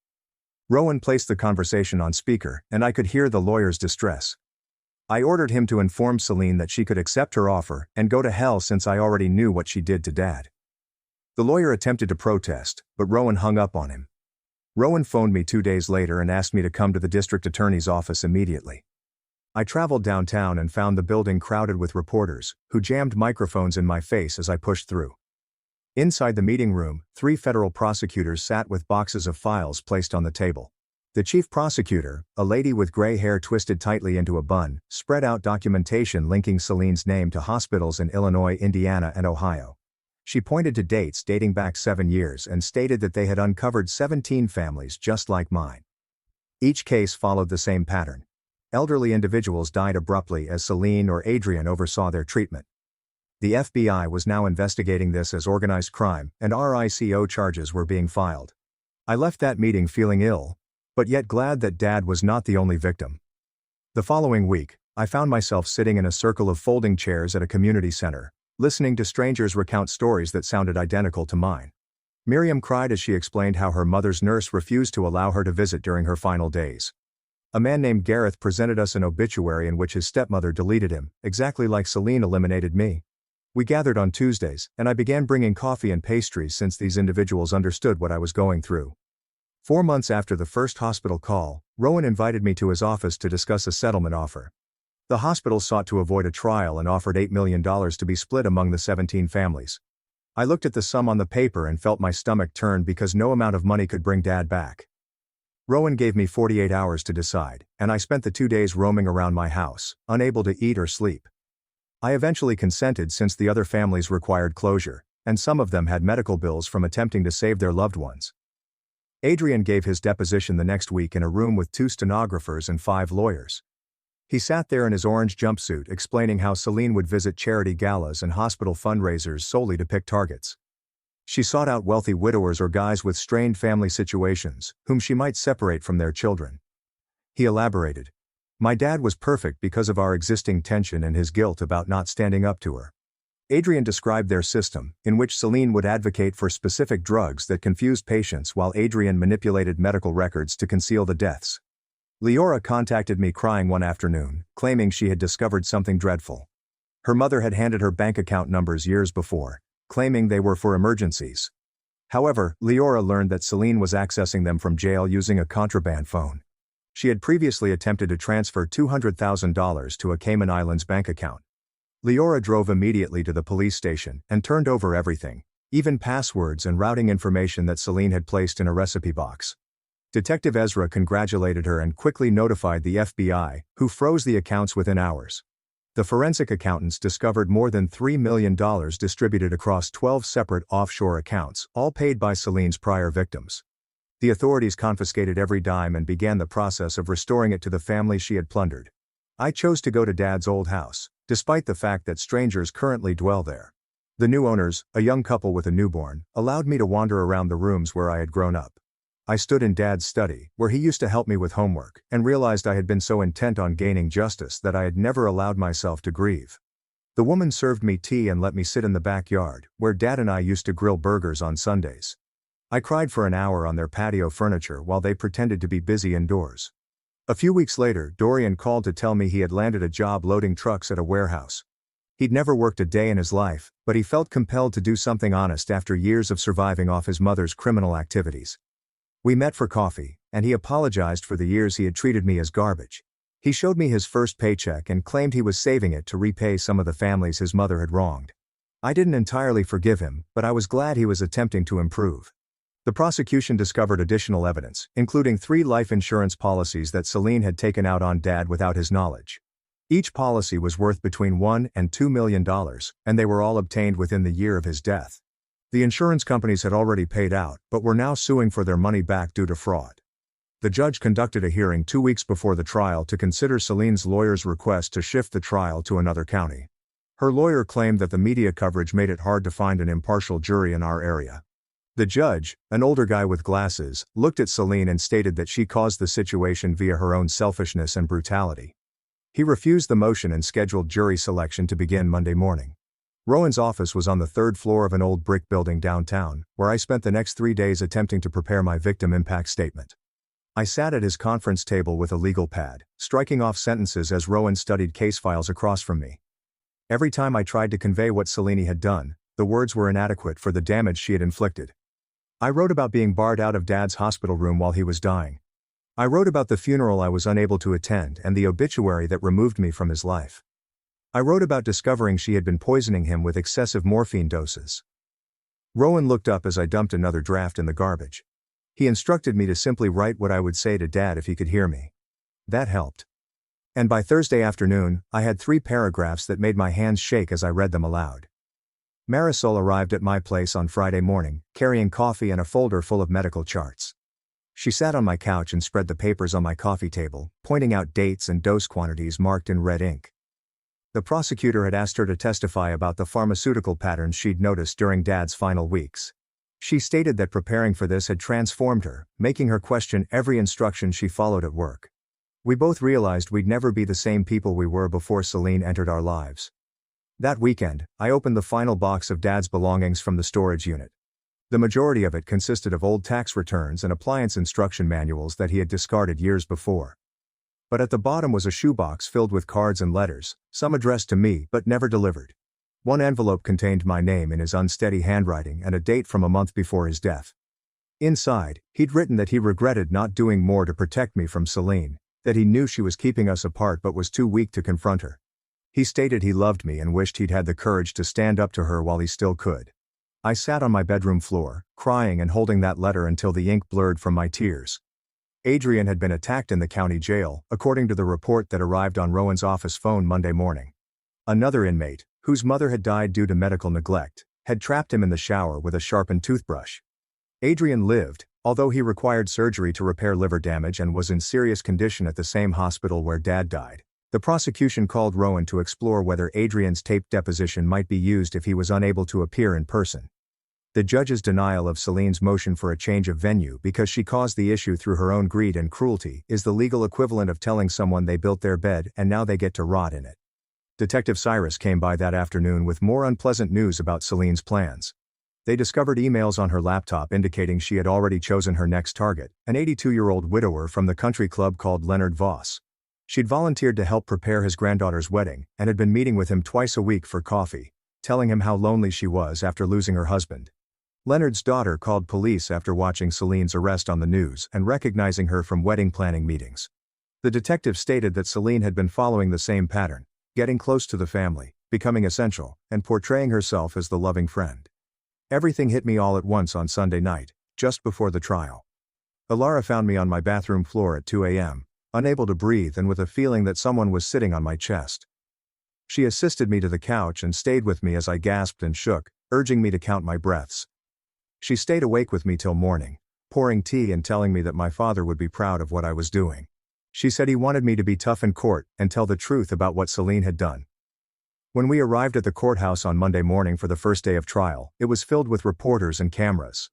Speaker 1: Rowan placed the conversation on speaker, and I could hear the lawyer's distress. I ordered him to inform Celine that she could accept her offer and go to hell since I already knew what she did to Dad. The lawyer attempted to protest, but Rowan hung up on him. Rowan phoned me 2 days later and asked me to come to the district attorney's office immediately. I traveled downtown and found the building crowded with reporters, who jammed microphones in my face as I pushed through. Inside the meeting room, 3 federal prosecutors sat with boxes of files placed on the table. The chief prosecutor, a lady with gray hair twisted tightly into a bun, spread out documentation linking Celine's name to hospitals in Illinois, Indiana, and Ohio. She pointed to dates dating back 7 years and stated that they had uncovered 17 families just like mine. Each case followed the same pattern. Elderly individuals died abruptly as Celine or Adrian oversaw their treatment. The FBI was now investigating this as organized crime, and RICO charges were being filed. I left that meeting feeling ill, but yet glad that Dad was not the only victim. The following week, I found myself sitting in a circle of folding chairs at a community center, listening to strangers recount stories that sounded identical to mine. Miriam cried as she explained how her mother's nurse refused to allow her to visit during her final days. A man named Gareth presented us an obituary in which his stepmother deleted him, exactly like Celine eliminated me. We gathered on Tuesdays, and I began bringing coffee and pastries since these individuals understood what I was going through. 4 months after the first hospital call, Rowan invited me to his office to discuss a settlement offer. The hospital sought to avoid a trial and offered $8 million to be split among the 17 families. I looked at the sum on the paper and felt my stomach turn because no amount of money could bring Dad back. Rowan gave me 48 hours to decide, and I spent the 2 days roaming around my house, unable to eat or sleep. I eventually consented since the other families required closure, and some of them had medical bills from attempting to save their loved ones. Adrian gave his deposition the next week in a room with 2 stenographers and 5 lawyers. He sat there in his orange jumpsuit explaining how Celine would visit charity galas and hospital fundraisers solely to pick targets. She sought out wealthy widowers or guys with strained family situations, whom she might separate from their children. He elaborated. My dad was perfect because of our existing tension and his guilt about not standing up to her. Adrian described their system, in which Celine would advocate for specific drugs that confused patients while Adrian manipulated medical records to conceal the deaths. Leora contacted me crying one afternoon, claiming she had discovered something dreadful. Her mother had handed her bank account numbers years before, claiming they were for emergencies. However, Leora learned that Celine was accessing them from jail using a contraband phone. She had previously attempted to transfer $200,000 to a Cayman Islands bank account. Leora drove immediately to the police station and turned over everything, even passwords and routing information that Celine had placed in a recipe box. Detective Ezra congratulated her and quickly notified the FBI, who froze the accounts within hours. The forensic accountants discovered more than $3 million distributed across 12 separate offshore accounts, all paid by Celine's prior victims. The authorities confiscated every dime and began the process of restoring it to the family she had plundered. I chose to go to Dad's old house, despite the fact that strangers currently dwell there. The new owners, a young couple with a newborn, allowed me to wander around the rooms where I had grown up. I stood in Dad's study, where he used to help me with homework, and realized I had been so intent on gaining justice that I had never allowed myself to grieve. The woman served me tea and let me sit in the backyard, where Dad and I used to grill burgers on Sundays. I cried for an hour on their patio furniture while they pretended to be busy indoors. A few weeks later, Dorian called to tell me he had landed a job loading trucks at a warehouse. He'd never worked a day in his life, but he felt compelled to do something honest after years of surviving off his mother's criminal activities. We met for coffee, and he apologized for the years he had treated me as garbage. He showed me his first paycheck and claimed he was saving it to repay some of the families his mother had wronged. I didn't entirely forgive him, but I was glad he was attempting to improve. The prosecution discovered additional evidence, including 3 life insurance policies that Celine had taken out on Dad without his knowledge. Each policy was worth between $1 and $2 million, and they were all obtained within the year of his death. The insurance companies had already paid out, but were now suing for their money back due to fraud. The judge conducted a hearing 2 weeks before the trial to consider Celine's lawyer's request to shift the trial to another county. Her lawyer claimed that the media coverage made it hard to find an impartial jury in our area. The judge, an older guy with glasses, looked at Celine and stated that she caused the situation via her own selfishness and brutality. He refused the motion and scheduled jury selection to begin Monday morning. Rowan's office was on the 3rd floor of an old brick building downtown, where I spent the next 3 days attempting to prepare my victim impact statement. I sat at his conference table with a legal pad, striking off sentences as Rowan studied case files across from me. Every time I tried to convey what Celine had done, the words were inadequate for the damage she had inflicted. I wrote about being barred out of Dad's hospital room while he was dying. I wrote about the funeral I was unable to attend and the obituary that removed me from his life. I wrote about discovering she had been poisoning him with excessive morphine doses. Rowan looked up as I dumped another draft in the garbage. He instructed me to simply write what I would say to Dad if he could hear me. That helped. And by Thursday afternoon, I had 3 paragraphs that made my hands shake as I read them aloud. Marisol arrived at my place on Friday morning, carrying coffee and a folder full of medical charts. She sat on my couch and spread the papers on my coffee table, pointing out dates and dose quantities marked in red ink. The prosecutor had asked her to testify about the pharmaceutical patterns she'd noticed during Dad's final weeks. She stated that preparing for this had transformed her, making her question every instruction she followed at work. We both realized we'd never be the same people we were before Celine entered our lives. That weekend, I opened the final box of Dad's belongings from the storage unit. The majority of it consisted of old tax returns and appliance instruction manuals that he had discarded years before. But at the bottom was a shoebox filled with cards and letters, some addressed to me but never delivered. One envelope contained my name in his unsteady handwriting and a date from a month before his death. Inside, he'd written that he regretted not doing more to protect me from Celine, that he knew she was keeping us apart but was too weak to confront her. He stated he loved me and wished he'd had the courage to stand up to her while he still could. I sat on my bedroom floor, crying and holding that letter until the ink blurred from my tears. Adrian had been attacked in the county jail, according to the report that arrived on Rowan's office phone Monday morning. Another inmate, whose mother had died due to medical neglect, had trapped him in the shower with a sharpened toothbrush. Adrian lived, although he required surgery to repair liver damage and was in serious condition at the same hospital where Dad died. The prosecution called Rowan to explore whether Adrian's taped deposition might be used if he was unable to appear in person. The judge's denial of Celine's motion for a change of venue because she caused the issue through her own greed and cruelty is the legal equivalent of telling someone they built their bed and now they get to rot in it. Detective Cyrus came by that afternoon with more unpleasant news about Celine's plans. They discovered emails on her laptop indicating she had already chosen her next target, an 82-year-old widower from the country club called Leonard Voss. She'd volunteered to help prepare his granddaughter's wedding and had been meeting with him twice a week for coffee, telling him how lonely she was after losing her husband. Leonard's daughter called police after watching Celine's arrest on the news and recognizing her from wedding planning meetings. The detective stated that Celine had been following the same pattern, getting close to the family, becoming essential, and portraying herself as the loving friend. Everything hit me all at once on Sunday night, just before the trial. Alara found me on my bathroom floor at 2 a.m., unable to breathe and with a feeling that someone was sitting on my chest. She assisted me to the couch and stayed with me as I gasped and shook, urging me to count my breaths. She stayed awake with me till morning, pouring tea and telling me that my father would be proud of what I was doing. She said he wanted me to be tough in court and tell the truth about what Celine had done. When we arrived at the courthouse on Monday morning for the first day of trial, it was filled with reporters and cameras.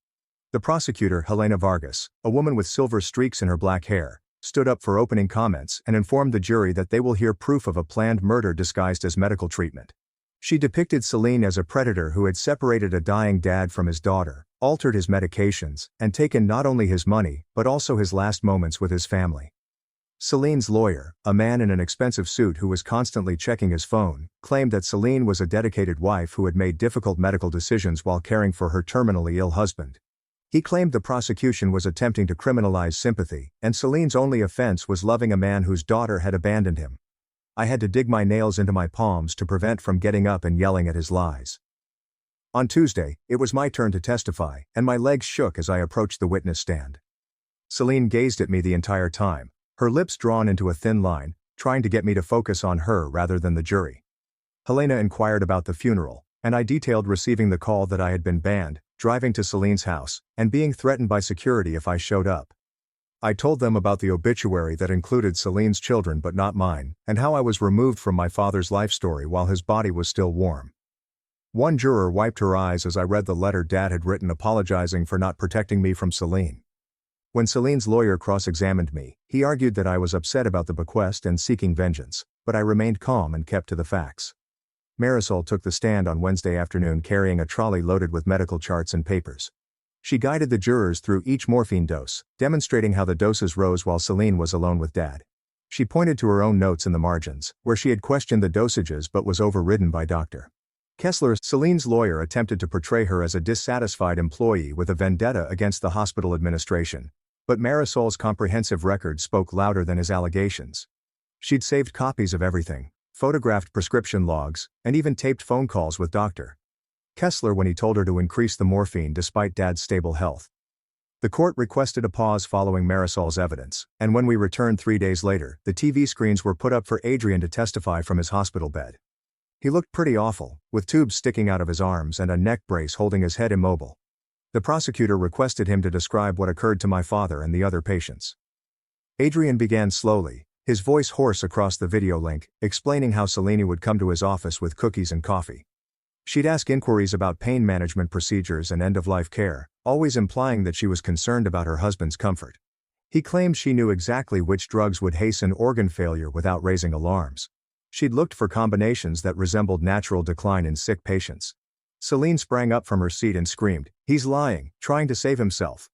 Speaker 1: The prosecutor, Helena Vargas, a woman with silver streaks in her black hair, stood up for opening comments and informed the jury that they will hear proof of a planned murder disguised as medical treatment. She depicted Celine as a predator who had separated a dying dad from his daughter, altered his medications, and taken not only his money, but also his last moments with his family. Celine's lawyer, a man in an expensive suit who was constantly checking his phone, claimed that Celine was a dedicated wife who had made difficult medical decisions while caring for her terminally ill husband. He claimed the prosecution was attempting to criminalize sympathy, and Celine's only offense was loving a man whose daughter had abandoned him. I had to dig my nails into my palms to prevent from getting up and yelling at his lies. On Tuesday, it was my turn to testify, and my legs shook as I approached the witness stand. Celine gazed at me the entire time, her lips drawn into a thin line, trying to get me to focus on her rather than the jury. Helena inquired about the funeral, and I detailed receiving the call that I had been banned, driving to Celine's house, and being threatened by security if I showed up. I told them about the obituary that included Celine's children but not mine, and how I was removed from my father's life story while his body was still warm. One juror wiped her eyes as I read the letter Dad had written apologizing for not protecting me from Celine. When Celine's lawyer cross-examined me, he argued that I was upset about the bequest and seeking vengeance, but I remained calm and kept to the facts. Marisol took the stand on Wednesday afternoon carrying a trolley loaded with medical charts and papers. She guided the jurors through each morphine dose, demonstrating how the doses rose while Celine was alone with Dad. She pointed to her own notes in the margins, where she had questioned the dosages but was overridden by Dr. Kessler. Celine's lawyer attempted to portray her as a dissatisfied employee with a vendetta against the hospital administration, but Marisol's comprehensive record spoke louder than his allegations. She'd saved copies of everything, photographed prescription logs, and even taped phone calls with Dr. Kessler when he told her to increase the morphine despite Dad's stable health. The court requested a pause following Marisol's evidence, and when we returned 3 days later, the TV screens were put up for Adrian to testify from his hospital bed. He looked pretty awful, with tubes sticking out of his arms and a neck brace holding his head immobile. The prosecutor requested him to describe what occurred to my father and the other patients. Adrian began slowly, his voice hoarse across the video link, explaining how Celine would come to his office with cookies and coffee. She'd ask inquiries about pain management procedures and end-of-life care, always implying that she was concerned about her husband's comfort. He claimed she knew exactly which drugs would hasten organ failure without raising alarms. She'd looked for combinations that resembled natural decline in sick patients. Celine sprang up from her seat and screamed, "He's lying, trying to save himself."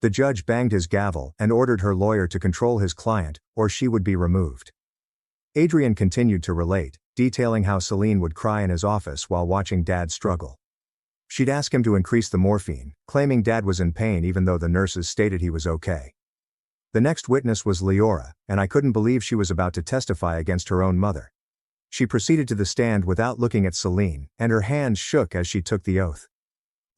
Speaker 1: The judge banged his gavel and ordered her lawyer to control his client, or she would be removed. Adrian continued to relate, detailing how Celine would cry in his office while watching Dad struggle. She'd ask him to increase the morphine, claiming Dad was in pain even though the nurses stated he was okay. The next witness was Leora, and I couldn't believe she was about to testify against her own mother. She proceeded to the stand without looking at Celine, and her hands shook as she took the oath.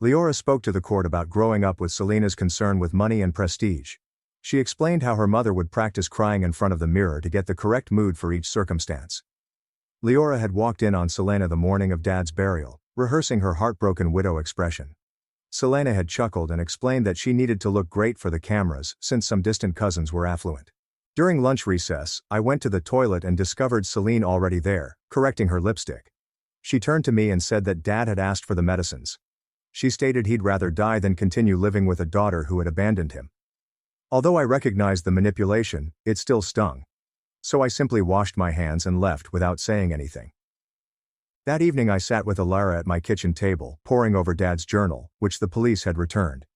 Speaker 1: Leora spoke to the court about growing up with Selena's concern with money and prestige. She explained how her mother would practice crying in front of the mirror to get the correct mood for each circumstance. Leora had walked in on Selena the morning of Dad's burial, rehearsing her heartbroken widow expression. Selena had chuckled and explained that she needed to look great for the cameras since some distant cousins were affluent. During lunch recess, I went to the toilet and discovered Celine already there, correcting her lipstick. She turned to me and said that Dad had asked for the medicines. She stated he'd rather die than continue living with a daughter who had abandoned him. Although I recognized the manipulation, it still stung. So I simply washed my hands and left without saying anything. That evening I sat with Alara at my kitchen table, poring over Dad's journal, which the police had returned.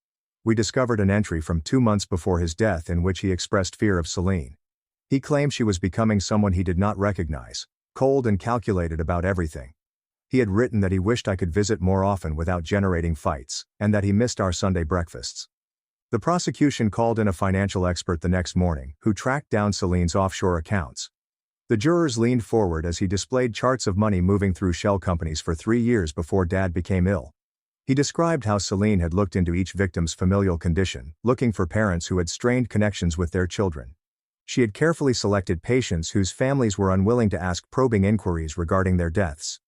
Speaker 1: We discovered an entry from 2 months before his death in which he expressed fear of Celine. He claimed she was becoming someone he did not recognize, cold and calculated about everything. He had written that he wished I could visit more often without generating fights, and that he missed our Sunday breakfasts. The prosecution called in a financial expert the next morning, who tracked down Celine's offshore accounts. The jurors leaned forward as he displayed charts of money moving through shell companies for 3 years before Dad became ill. He described how Celine had looked into each victim's familial condition, looking for parents who had strained connections with their children. She had carefully selected patients whose families were unwilling to ask probing inquiries regarding their deaths.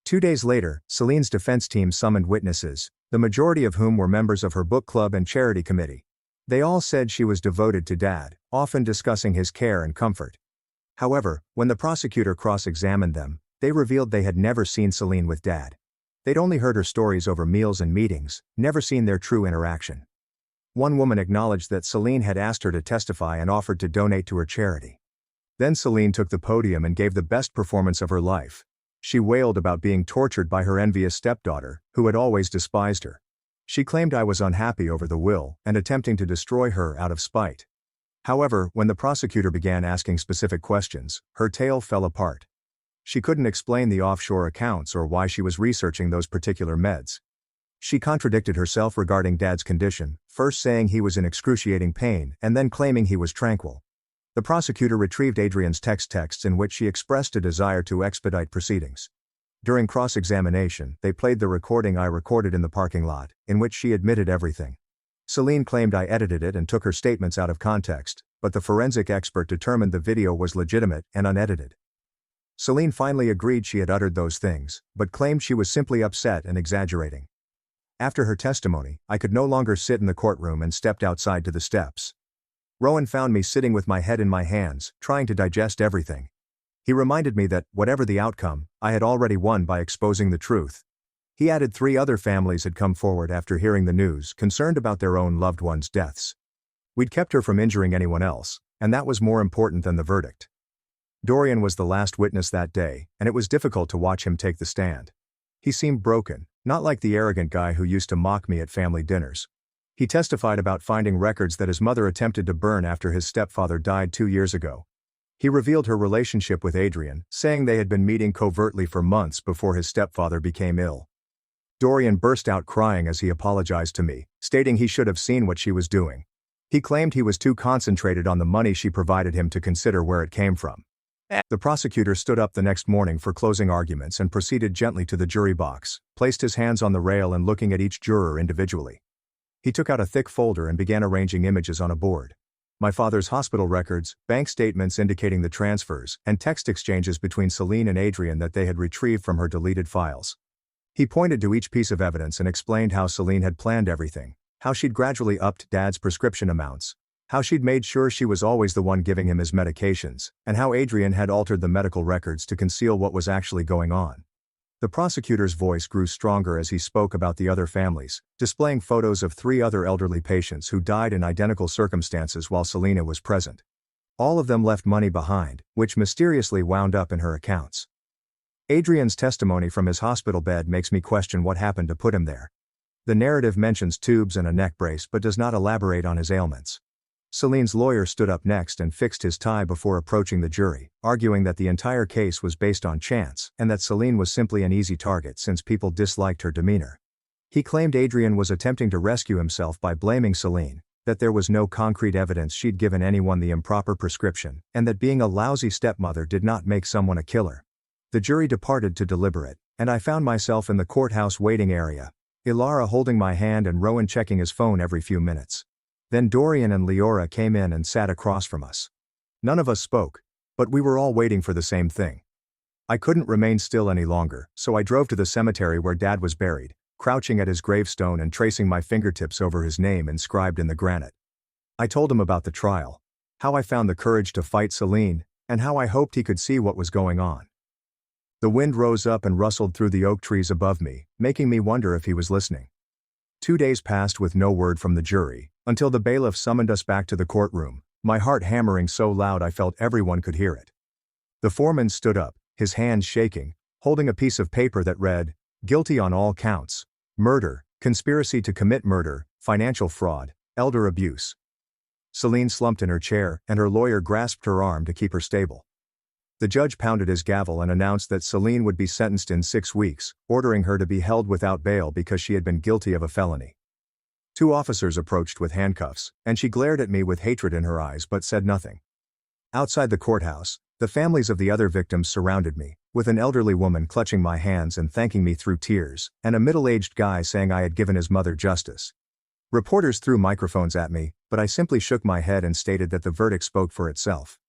Speaker 1: 2 days later, Celine's defense team summoned witnesses, the majority of whom were members of her book club and charity committee. They all said she was devoted to Dad, often discussing his care and comfort. However, when the prosecutor cross-examined them, they revealed they had never seen Celine with Dad. They'd only heard her stories over meals and meetings, never seen their true interaction. One woman acknowledged that Celine had asked her to testify and offered to donate to her charity. Then Celine took the podium and gave the best performance of her life. She wailed about being tortured by her envious stepdaughter, who had always despised her. She claimed I was unhappy over the will and attempting to destroy her out of spite. However, when the prosecutor began asking specific questions, her tale fell apart. She couldn't explain the offshore accounts or why she was researching those particular meds. She contradicted herself regarding Dad's condition, first saying he was in excruciating pain and then claiming he was tranquil. The prosecutor retrieved Adrian's texts in which she expressed a desire to expedite proceedings. During cross-examination, they played the recording I recorded in the parking lot, in which she admitted everything. Celine claimed I edited it and took her statements out of context, but the forensic expert determined the video was legitimate and unedited. Celine finally agreed she had uttered those things, but claimed she was simply upset and exaggerating. After her testimony, I could no longer sit in the courtroom and stepped outside to the steps. Rowan found me sitting with my head in my hands, trying to digest everything. He reminded me that, whatever the outcome, I had already won by exposing the truth. He added 3 other families had come forward after hearing the news, concerned about their own loved ones' deaths. We'd kept her from injuring anyone else, and that was more important than the verdict. Dorian was the last witness that day, and it was difficult to watch him take the stand. He seemed broken, not like the arrogant guy who used to mock me at family dinners. He testified about finding records that his mother attempted to burn after his stepfather died 2 years ago. He revealed her relationship with Adrian, saying they had been meeting covertly for months before his stepfather became ill. Dorian burst out crying as he apologized to me, stating he should have seen what she was doing. He claimed he was too concentrated on the money she provided him to consider where it came from. The prosecutor stood up the next morning for closing arguments and proceeded gently to the jury box, placed his hands on the rail and looking at each juror individually. He took out a thick folder and began arranging images on a board. My father's hospital records, bank statements indicating the transfers, and text exchanges between Celine and Adrian that they had retrieved from her deleted files. He pointed to each piece of evidence and explained how Celine had planned everything, how she'd gradually upped Dad's prescription amounts, how she'd made sure she was always the one giving him his medications, and how Adrian had altered the medical records to conceal what was actually going on. The prosecutor's voice grew stronger as he spoke about the other families, displaying photos of 3 other elderly patients who died in identical circumstances while Selena was present. All of them left money behind, which mysteriously wound up in her accounts. Adrian's testimony from his hospital bed makes me question what happened to put him there. The narrative mentions tubes and a neck brace but does not elaborate on his ailments. Celine's lawyer stood up next and fixed his tie before approaching the jury, arguing that the entire case was based on chance and that Celine was simply an easy target since people disliked her demeanor. He claimed Adrian was attempting to rescue himself by blaming Celine, that there was no concrete evidence she'd given anyone the improper prescription, and that being a lousy stepmother did not make someone a killer. The jury departed to deliberate, and I found myself in the courthouse waiting area, Ilara holding my hand and Rowan checking his phone every few minutes. Then Dorian and Leora came in and sat across from us. None of us spoke, but we were all waiting for the same thing. I couldn't remain still any longer, so I drove to the cemetery where Dad was buried, crouching at his gravestone and tracing my fingertips over his name inscribed in the granite. I told him about the trial, how I found the courage to fight Celine, and how I hoped he could see what was going on. The wind rose up and rustled through the oak trees above me, making me wonder if he was listening. 2 days passed with no word from the jury, until the bailiff summoned us back to the courtroom, my heart hammering so loud I felt everyone could hear it. The foreman stood up, his hands shaking, holding a piece of paper that read, "Guilty on all counts: murder, conspiracy to commit murder, financial fraud, elder abuse." Celine slumped in her chair, and her lawyer grasped her arm to keep her stable. The judge pounded his gavel and announced that Celine would be sentenced in 6 weeks, ordering her to be held without bail because she had been guilty of a felony. 2 officers approached with handcuffs, and she glared at me with hatred in her eyes but said nothing. Outside the courthouse, the families of the other victims surrounded me, with an elderly woman clutching my hands and thanking me through tears, and a middle-aged guy saying I had given his mother justice. Reporters threw microphones at me, but I simply shook my head and stated that the verdict spoke for itself.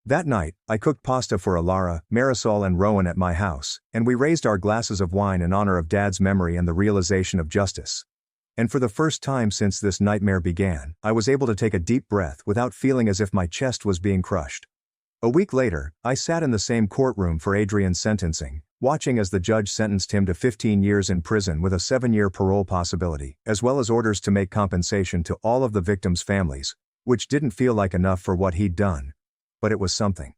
Speaker 1: That night, I cooked pasta for Ilara, Marisol and Rowan at my house, and we raised our glasses of wine in honor of Dad's memory and the realization of justice. And for the first time since this nightmare began, I was able to take a deep breath without feeling as if my chest was being crushed. A week later, I sat in the same courtroom for Adrian's sentencing, watching as the judge sentenced him to 15 years in prison with a 7-year parole possibility, as well as orders to make compensation to all of the victims' families, which didn't feel like enough for what he'd done. But it was something.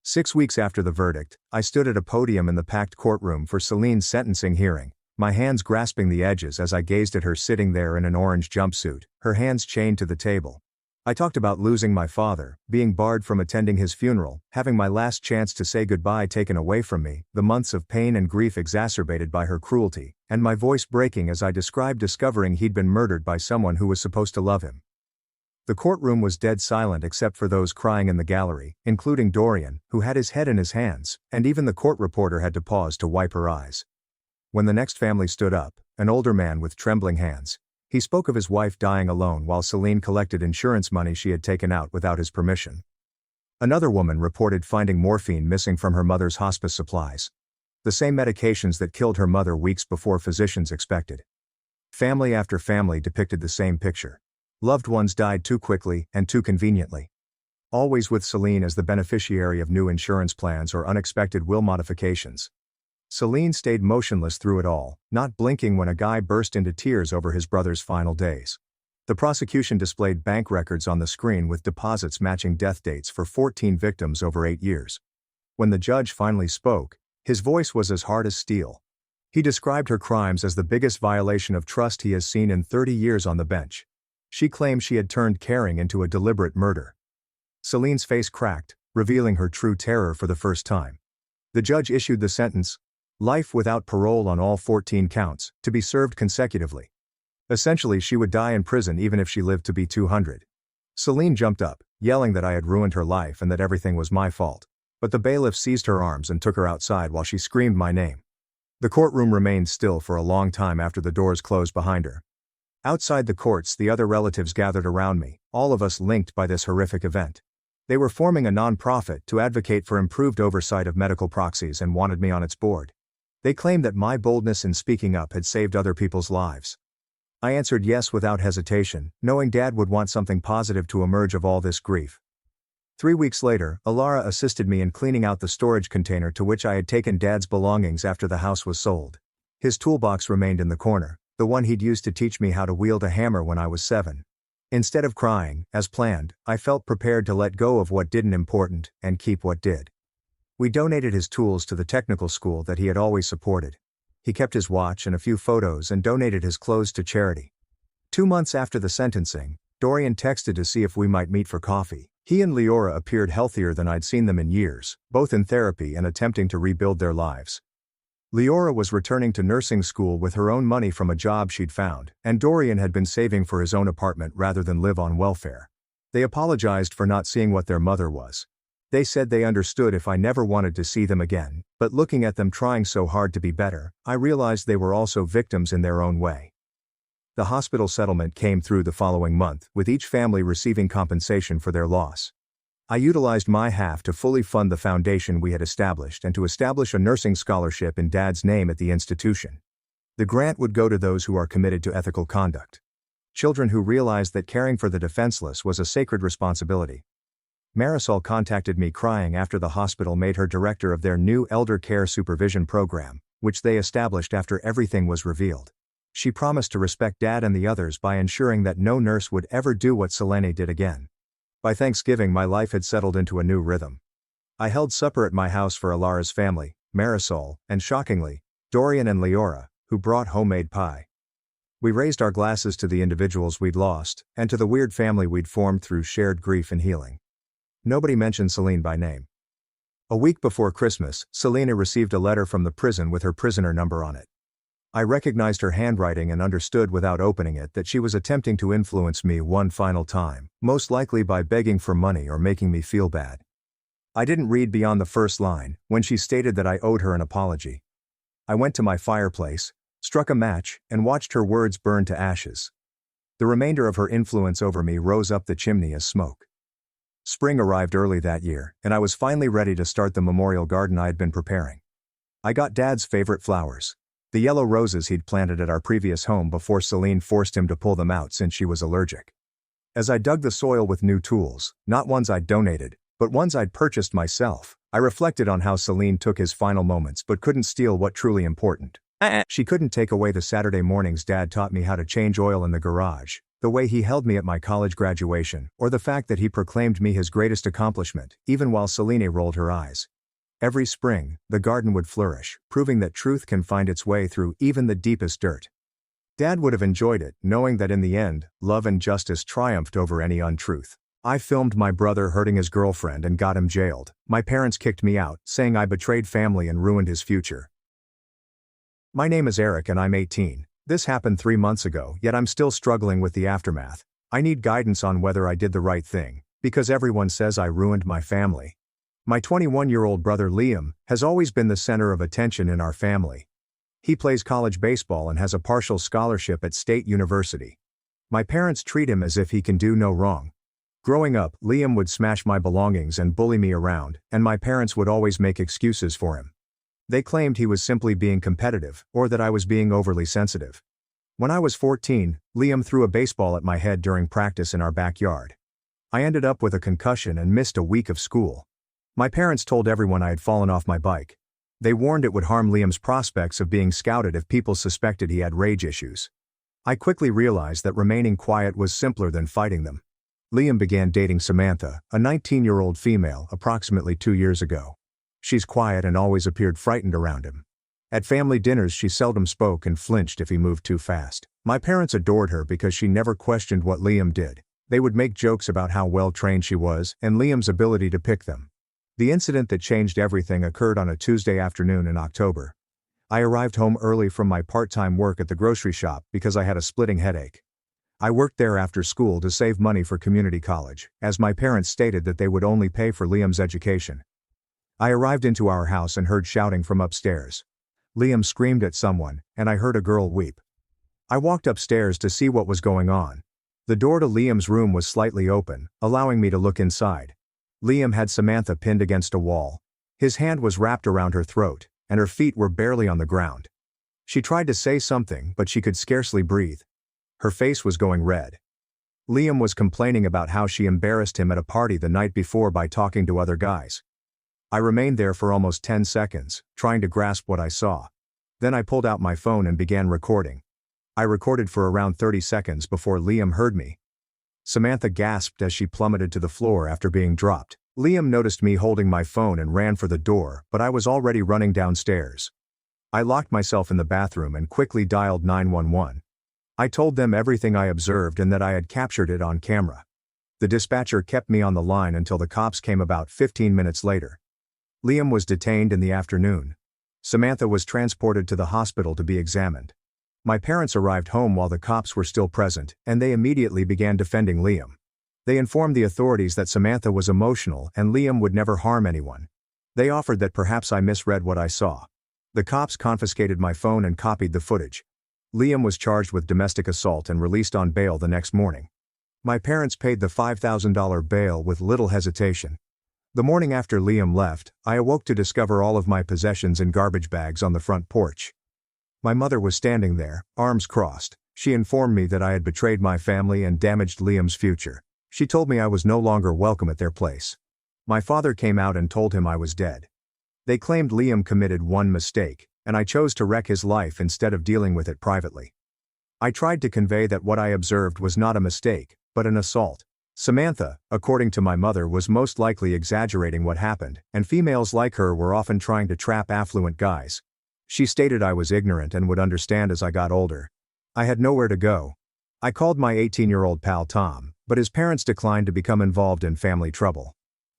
Speaker 1: 6 weeks after the verdict, I stood at a podium in the packed courtroom for Celine's sentencing hearing, my hands grasping the edges as I gazed at her sitting there in an orange jumpsuit, her hands chained to the table. I talked about losing my father, being barred from attending his funeral, having my last chance to say goodbye taken away from me, the months of pain and grief exacerbated by her cruelty, and my voice breaking as I described discovering he'd been murdered by someone who was supposed to love him. The courtroom was dead silent except for those crying in the gallery, including Dorian, who had his head in his hands, and even the court reporter had to pause to wipe her eyes. When the next family stood up, an older man with trembling hands, he spoke of his wife dying alone while Celine collected insurance money she had taken out without his permission. Another woman reported finding morphine missing from her mother's hospice supplies. The same medications that killed her mother weeks before physicians expected. Family after family depicted the same picture. Loved ones died too quickly and too conveniently. Always with Celine as the beneficiary of new insurance plans or unexpected will modifications. Celine stayed motionless through it all, not blinking when a guy burst into tears over his brother's final days. The prosecution displayed bank records on the screen with deposits matching death dates for 14 victims over 8 years. When the judge finally spoke, his voice was as hard as steel. He described her crimes as the biggest violation of trust he has seen in 30 years on the bench. She claimed she had turned caring into a deliberate murder. Celine's face cracked, revealing her true terror for the first time. The judge issued the sentence: life without parole on all 14 counts, to be served consecutively. Essentially, she would die in prison even if she lived to be 200. Celine jumped up, yelling that I had ruined her life and that everything was my fault. But the bailiff seized her arms and took her outside while she screamed my name. The courtroom remained still for a long time after the doors closed behind her. Outside the courts, the other relatives gathered around me, all of us linked by this horrific event. They were forming a non-profit to advocate for improved oversight of medical proxies and wanted me on its board. They claimed that my boldness in speaking up had saved other people's lives. I answered yes without hesitation, knowing Dad would want something positive to emerge of all this grief. 3 weeks later, Alara assisted me in cleaning out the storage container to which I had taken Dad's belongings after the house was sold. His toolbox remained in the corner, the one he'd used to teach me how to wield a hammer when I was 7. Instead of crying, as planned, I felt prepared to let go of what didn't important and keep what did. We donated his tools to the technical school that he had always supported. He kept his watch and a few photos and donated his clothes to charity. 2 months after the sentencing, Dorian texted to see if we might meet for coffee. He and Leora appeared healthier than I'd seen them in years, both in therapy and attempting to rebuild their lives. Leora was returning to nursing school with her own money from a job she'd found, and Dorian had been saving for his own apartment rather than live on welfare. They apologized for not seeing what their mother was. They said they understood if I never wanted to see them again, but looking at them trying so hard to be better, I realized they were also victims in their own way. The hospital settlement came through the following month, with each family receiving compensation for their loss. I utilized my half to fully fund the foundation we had established and to establish a nursing scholarship in Dad's name at the institution. The grant would go to those who are committed to ethical conduct. Children who realized that caring for the defenseless was a sacred responsibility. Marisol contacted me crying after the hospital made her director of their new elder care supervision program, which they established after everything was revealed. She promised to respect Dad and the others by ensuring that no nurse would ever do what Selene did again. By Thanksgiving, my life had settled into a new rhythm. I held supper at my house for Alara's family, Marisol, and shockingly, Dorian and Leora, who brought homemade pie. We raised our glasses to the individuals we'd lost, and to the weird family we'd formed through shared grief and healing. Nobody mentioned Celine by name. A week before Christmas, Selena received a letter from the prison with her prisoner number on it. I recognized her handwriting and understood without opening it that she was attempting to influence me one final time, most likely by begging for money or making me feel bad. I didn't read beyond the first line, when she stated that I owed her an apology. I went to my fireplace, struck a match, and watched her words burn to ashes. The remainder of her influence over me rose up the chimney as smoke. Spring arrived early that year, and I was finally ready to start the memorial garden I had been preparing. I got Dad's favorite flowers, the yellow roses he'd planted at our previous home before Celine forced him to pull them out since she was allergic. As I dug the soil with new tools, not ones I'd donated, but ones I'd purchased myself, I reflected on how Celine took his final moments but couldn't steal what truly important. She couldn't take away the Saturday mornings Dad taught me how to change oil in the garage, the way he held me at my college graduation, or the fact that he proclaimed me his greatest accomplishment, even while Celine rolled her eyes. Every spring, the garden would flourish, proving that truth can find its way through even the deepest dirt. Dad would have enjoyed it, knowing that in the end, love and justice triumphed over any untruth. I filmed my brother hurting his girlfriend and got him jailed. My parents kicked me out, saying I betrayed family and ruined his future. My name is Eric and I'm 18. This happened 3 months ago, yet I'm still struggling with the aftermath. I need guidance on whether I did the right thing, because everyone says I ruined my family. My 21-year-old brother Liam has always been the center of attention in our family. He plays college baseball and has a partial scholarship at State University. My parents treat him as if he can do no wrong. Growing up, Liam would smash my belongings and bully me around, and my parents would always make excuses for him. They claimed he was simply being competitive, or that I was being overly sensitive. When I was 14, Liam threw a baseball at my head during practice in our backyard. I ended up with a concussion and missed a week of school. My parents told everyone I had fallen off my bike. They warned it would harm Liam's prospects of being scouted if people suspected he had rage issues. I quickly realized that remaining quiet was simpler than fighting them. Liam began dating Samantha, a 19-year-old female, approximately 2 years ago. She's quiet and always appeared frightened around him. At family dinners she seldom spoke and flinched if he moved too fast. My parents adored her because she never questioned what Liam did. They would make jokes about how well-trained she was and Liam's ability to pick them. The incident that changed everything occurred on a Tuesday afternoon in October. I arrived home early from my part-time work at the grocery shop because I had a splitting headache. I worked there after school to save money for community college, as my parents stated that they would only pay for Liam's education. I arrived into our house and heard shouting from upstairs. Liam screamed at someone, and I heard a girl weep. I walked upstairs to see what was going on. The door to Liam's room was slightly open, allowing me to look inside. Liam had Samantha pinned against a wall. His hand was wrapped around her throat, and her feet were barely on the ground. She tried to say something, but she could scarcely breathe. Her face was going red. Liam was complaining about how she embarrassed him at a party the night before by talking to other guys. I remained there for almost 10 seconds, trying to grasp what I saw. Then I pulled out my phone and began recording. I recorded for around 30 seconds before Liam heard me. Samantha gasped as she plummeted to the floor after being dropped. Liam noticed me holding my phone and ran for the door, but I was already running downstairs. I locked myself in the bathroom and quickly dialed 911. I told them everything I observed and that I had captured it on camera. The dispatcher kept me on the line until the cops came about 15 minutes later. Liam was detained in the afternoon. Samantha was transported to the hospital to be examined. My parents arrived home while the cops were still present, and they immediately began defending Liam. They informed the authorities that Samantha was emotional and Liam would never harm anyone. They offered that perhaps I misread what I saw. The cops confiscated my phone and copied the footage. Liam was charged with domestic assault and released on bail the next morning. My parents paid the $5,000 bail with little hesitation. The morning after Liam left, I awoke to discover all of my possessions in garbage bags on the front porch. My mother was standing there, arms crossed. She informed me that I had betrayed my family and damaged Liam's future. She told me I was no longer welcome at their place. My father came out and told him I was dead. They claimed Liam committed one mistake, and I chose to wreck his life instead of dealing with it privately. I tried to convey that what I observed was not a mistake, but an assault. Samantha, according to my mother, was most likely exaggerating what happened, and females like her were often trying to trap affluent guys. She stated I was ignorant and would understand as I got older. I had nowhere to go. I called my 18-year-old pal Tom, but his parents declined to become involved in family trouble.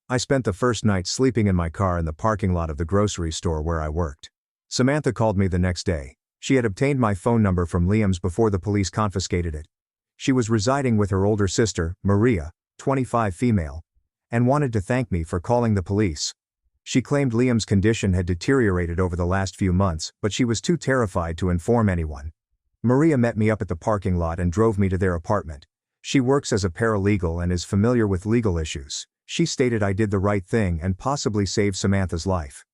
Speaker 1: I spent the first night sleeping in my car in the parking lot of the grocery store where I worked. Samantha called me the next day. She had obtained my phone number from Liam's before the police confiscated it. She was residing with her older sister, Maria, 25 female, and wanted to thank me for calling the police. She claimed Liam's condition had deteriorated over the last few months, but she was too terrified to inform anyone. Maria met me up at the parking lot and drove me to their apartment. She works as a paralegal and is familiar with legal issues. She stated I did the right thing and possibly saved Samantha's life.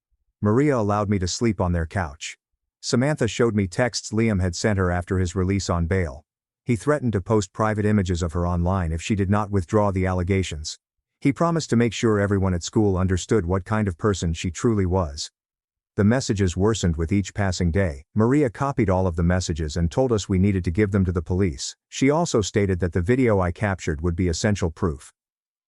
Speaker 1: Maria allowed me to sleep on their couch. Samantha showed me texts Liam had sent her after his release on bail. He threatened to post private images of her online if she did not withdraw the allegations. He promised to make sure everyone at school understood what kind of person she truly was. The messages worsened with each passing day. Maria copied all of the messages and told us we needed to give them to the police. She also stated that the video I captured would be essential proof.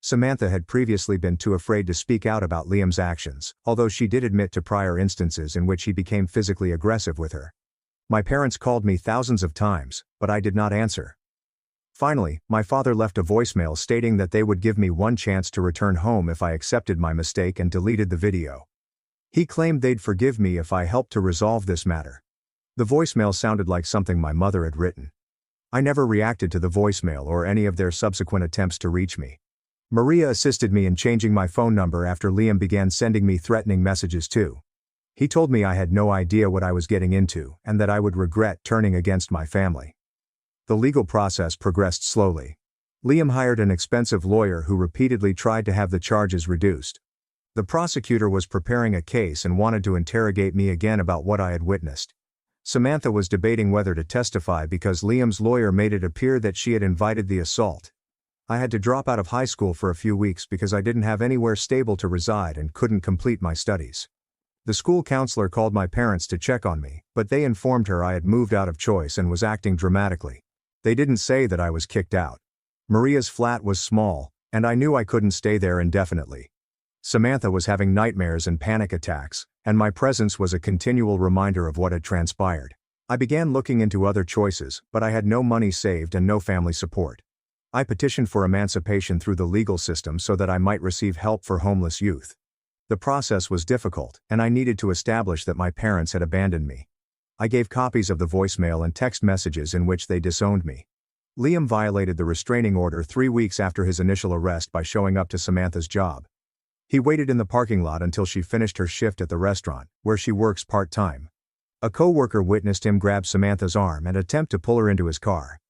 Speaker 1: Samantha had previously been too afraid to speak out about Liam's actions, although she did admit to prior instances in which he became physically aggressive with her. My parents called me thousands of times, but I did not answer. Finally, my father left a voicemail stating that they would give me one chance to return home if I accepted my mistake and deleted the video. He claimed they'd forgive me if I helped to resolve this matter. The voicemail sounded like something my mother had written. I never reacted to the voicemail or any of their subsequent attempts to reach me. Maria assisted me in changing my phone number after Liam began sending me threatening messages too. He told me I had no idea what I was getting into and that I would regret turning against my family. The legal process progressed slowly. Liam hired an expensive lawyer who repeatedly tried to have the charges reduced. The prosecutor was preparing a case and wanted to interrogate me again about what I had witnessed. Samantha was debating whether to testify because Liam's lawyer made it appear that she had invited the assault. I had to drop out of high school for a few weeks because I didn't have anywhere stable to reside and couldn't complete my studies. The school counselor called my parents to check on me, but they informed her I had moved out of choice and was acting dramatically. They didn't say that I was kicked out. Maria's flat was small, and I knew I couldn't stay there indefinitely. Samantha was having nightmares and panic attacks, and my presence was a continual reminder of what had transpired. I began looking into other choices, but I had no money saved and no family support. I petitioned for emancipation through the legal system so that I might receive help for homeless youth. The process was difficult, and I needed to establish that my parents had abandoned me. I gave copies of the voicemail and text messages in which they disowned me. Liam violated the restraining order 3 weeks after his initial arrest by showing up to Samantha's job. He waited in the parking lot until she finished her shift at the restaurant, where she works part-time. A co-worker witnessed him grab Samantha's arm and attempt to pull her into his car.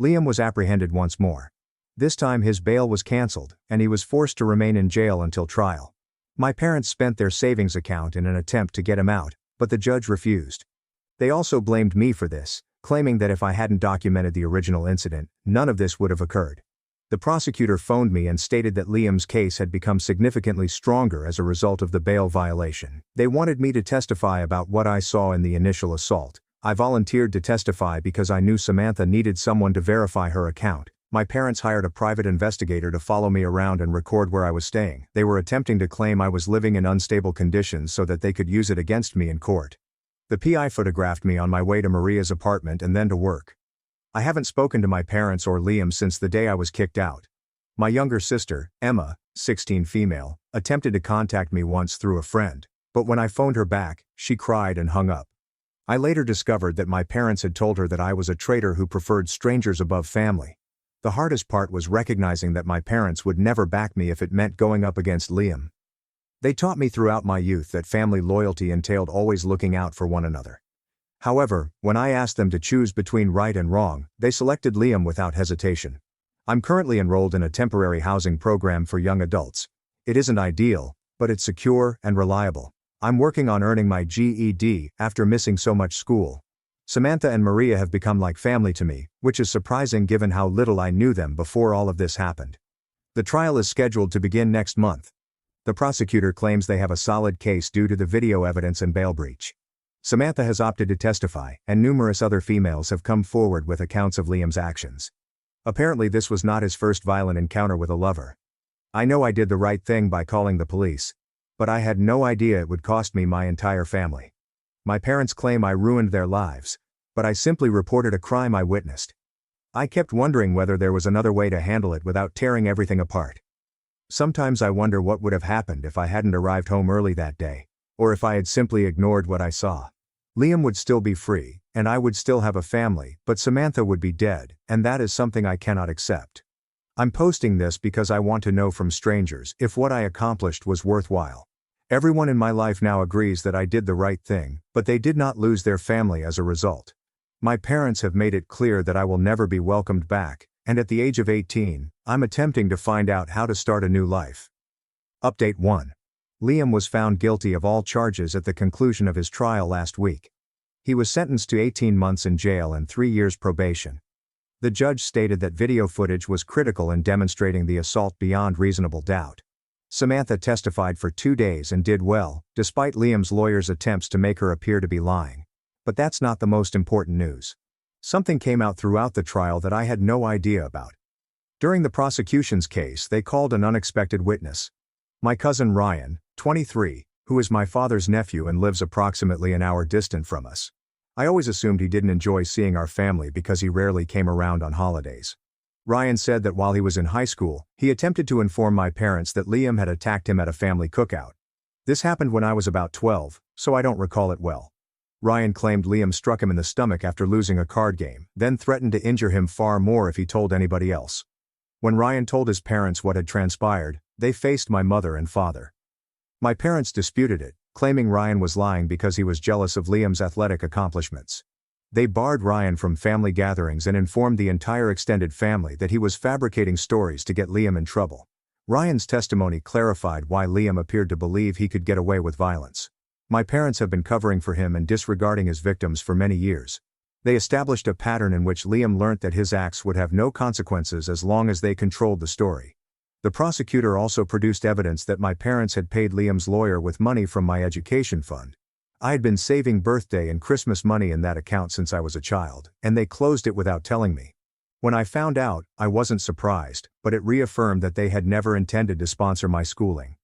Speaker 1: Liam was apprehended once more. This time his bail was cancelled, and he was forced to remain in jail until trial. My parents spent their savings account in an attempt to get him out, but the judge refused. They also blamed me for this, claiming that if I hadn't documented the original incident, none of this would have occurred. The prosecutor phoned me and stated that Liam's case had become significantly stronger as a result of the bail violation. They wanted me to testify about what I saw in the initial assault. I volunteered to testify because I knew Samantha needed someone to verify her account. My parents hired a private investigator to follow me around and record where I was staying. They were attempting to claim I was living in unstable conditions so that they could use it against me in court. The PI photographed me on my way to Maria's apartment and then to work. I haven't spoken to my parents or Liam since the day I was kicked out. My younger sister, Emma, 16 female, attempted to contact me once through a friend, but when I phoned her back, she cried and hung up. I later discovered that my parents had told her that I was a traitor who preferred strangers above family. The hardest part was recognizing that my parents would never back me if it meant going up against Liam. They taught me throughout my youth that family loyalty entailed always looking out for one another. However, when I asked them to choose between right and wrong, they selected Liam without hesitation. I'm currently enrolled in a temporary housing program for young adults. It isn't ideal, but it's secure and reliable. I'm working on earning my GED after missing so much school. Samantha and Maria have become like family to me, which is surprising given how little I knew them before all of this happened. The trial is scheduled to begin next month. The prosecutor claims they have a solid case due to the video evidence and bail breach. Samantha has opted to testify, and numerous other females have come forward with accounts of Liam's actions. Apparently this was not his first violent encounter with a lover. I know I did the right thing by calling the police, but I had no idea it would cost me my entire family. My parents claim I ruined their lives, but I simply reported a crime I witnessed. I kept wondering whether there was another way to handle it without tearing everything apart. Sometimes I wonder what would have happened if I hadn't arrived home early that day, or if I had simply ignored what I saw. Liam would still be free, and I would still have a family, but Samantha would be dead, and that is something I cannot accept. I'm posting this because I want to know from strangers if what I accomplished was worthwhile. Everyone in my life now agrees that I did the right thing, but they did not lose their family as a result. My parents have made it clear that I will never be welcomed back, and at the age of 18, I'm attempting to find out how to start a new life. Update 1. Liam was found guilty of all charges at the conclusion of his trial last week. He was sentenced to 18 months in jail and 3 years probation. The judge stated that video footage was critical in demonstrating the assault beyond reasonable doubt. Samantha testified for 2 days and did well, despite Liam's lawyer's attempts to make her appear to be lying. But that's not the most important news. Something came out throughout the trial that I had no idea about. During the prosecution's case, they called an unexpected witness. My cousin Ryan, 23, who is my father's nephew and lives approximately an hour distant from us. I always assumed he didn't enjoy seeing our family because he rarely came around on holidays. Ryan said that while he was in high school, he attempted to inform my parents that Liam had attacked him at a family cookout. This happened when I was about 12, so I don't recall it well. Ryan claimed Liam struck him in the stomach after losing a card game, then threatened to injure him far more if he told anybody else. When Ryan told his parents what had transpired, they faced my mother and father. My parents disputed it, claiming Ryan was lying because he was jealous of Liam's athletic accomplishments. They barred Ryan from family gatherings and informed the entire extended family that he was fabricating stories to get Liam in trouble. Ryan's testimony clarified why Liam appeared to believe he could get away with violence. My parents have been covering for him and disregarding his victims for many years. They established a pattern in which Liam learnt that his acts would have no consequences as long as they controlled the story. The prosecutor also produced evidence that my parents had paid Liam's lawyer with money from my education fund. I had been saving birthday and Christmas money in that account since I was a child, and they closed it without telling me. When I found out, I wasn't surprised, but it reaffirmed that they had never intended to sponsor my schooling.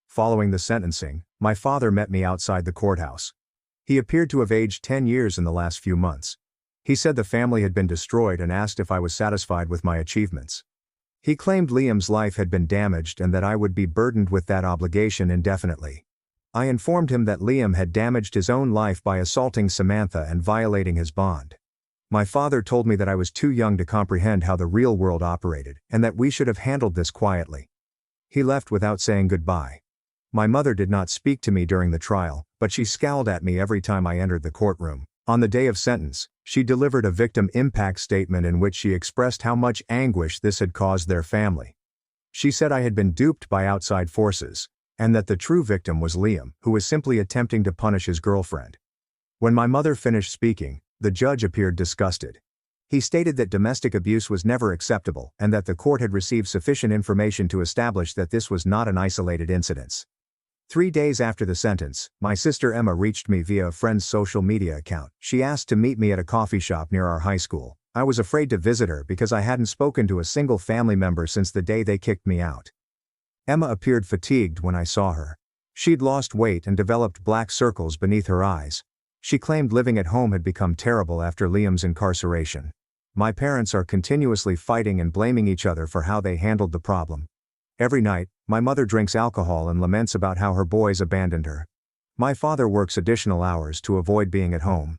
Speaker 1: Following the sentencing, my father met me outside the courthouse. He appeared to have aged 10 years in the last few months. He said the family had been destroyed and asked if I was satisfied with my achievements. He claimed Liam's life had been damaged and that I would be burdened with that obligation indefinitely. I informed him that Liam had damaged his own life by assaulting Samantha and violating his bond. My father told me that I was too young to comprehend how the real world operated, and that we should have handled this quietly. He left without saying goodbye. My mother did not speak to me during the trial, but she scowled at me every time I entered the courtroom. On the day of sentence, she delivered a victim impact statement in which she expressed how much anguish this had caused their family. She said I had been duped by outside forces, and that the true victim was Liam, who was simply attempting to punish his girlfriend. When my mother finished speaking, the judge appeared disgusted. He stated that domestic abuse was never acceptable and that the court had received sufficient information to establish that this was not an isolated incident. 3 days after the sentence, my sister Emma reached me via a friend's social media account. She asked to meet me at a coffee shop near our high school. I was afraid to visit her because I hadn't spoken to a single family member since the day they kicked me out. Emma appeared fatigued when I saw her. She'd lost weight and developed black circles beneath her eyes. She claimed living at home had become terrible after Liam's incarceration. My parents are continuously fighting and blaming each other for how they handled the problem. Every night, my mother drinks alcohol and laments about how her boys abandoned her. My father works additional hours to avoid being at home.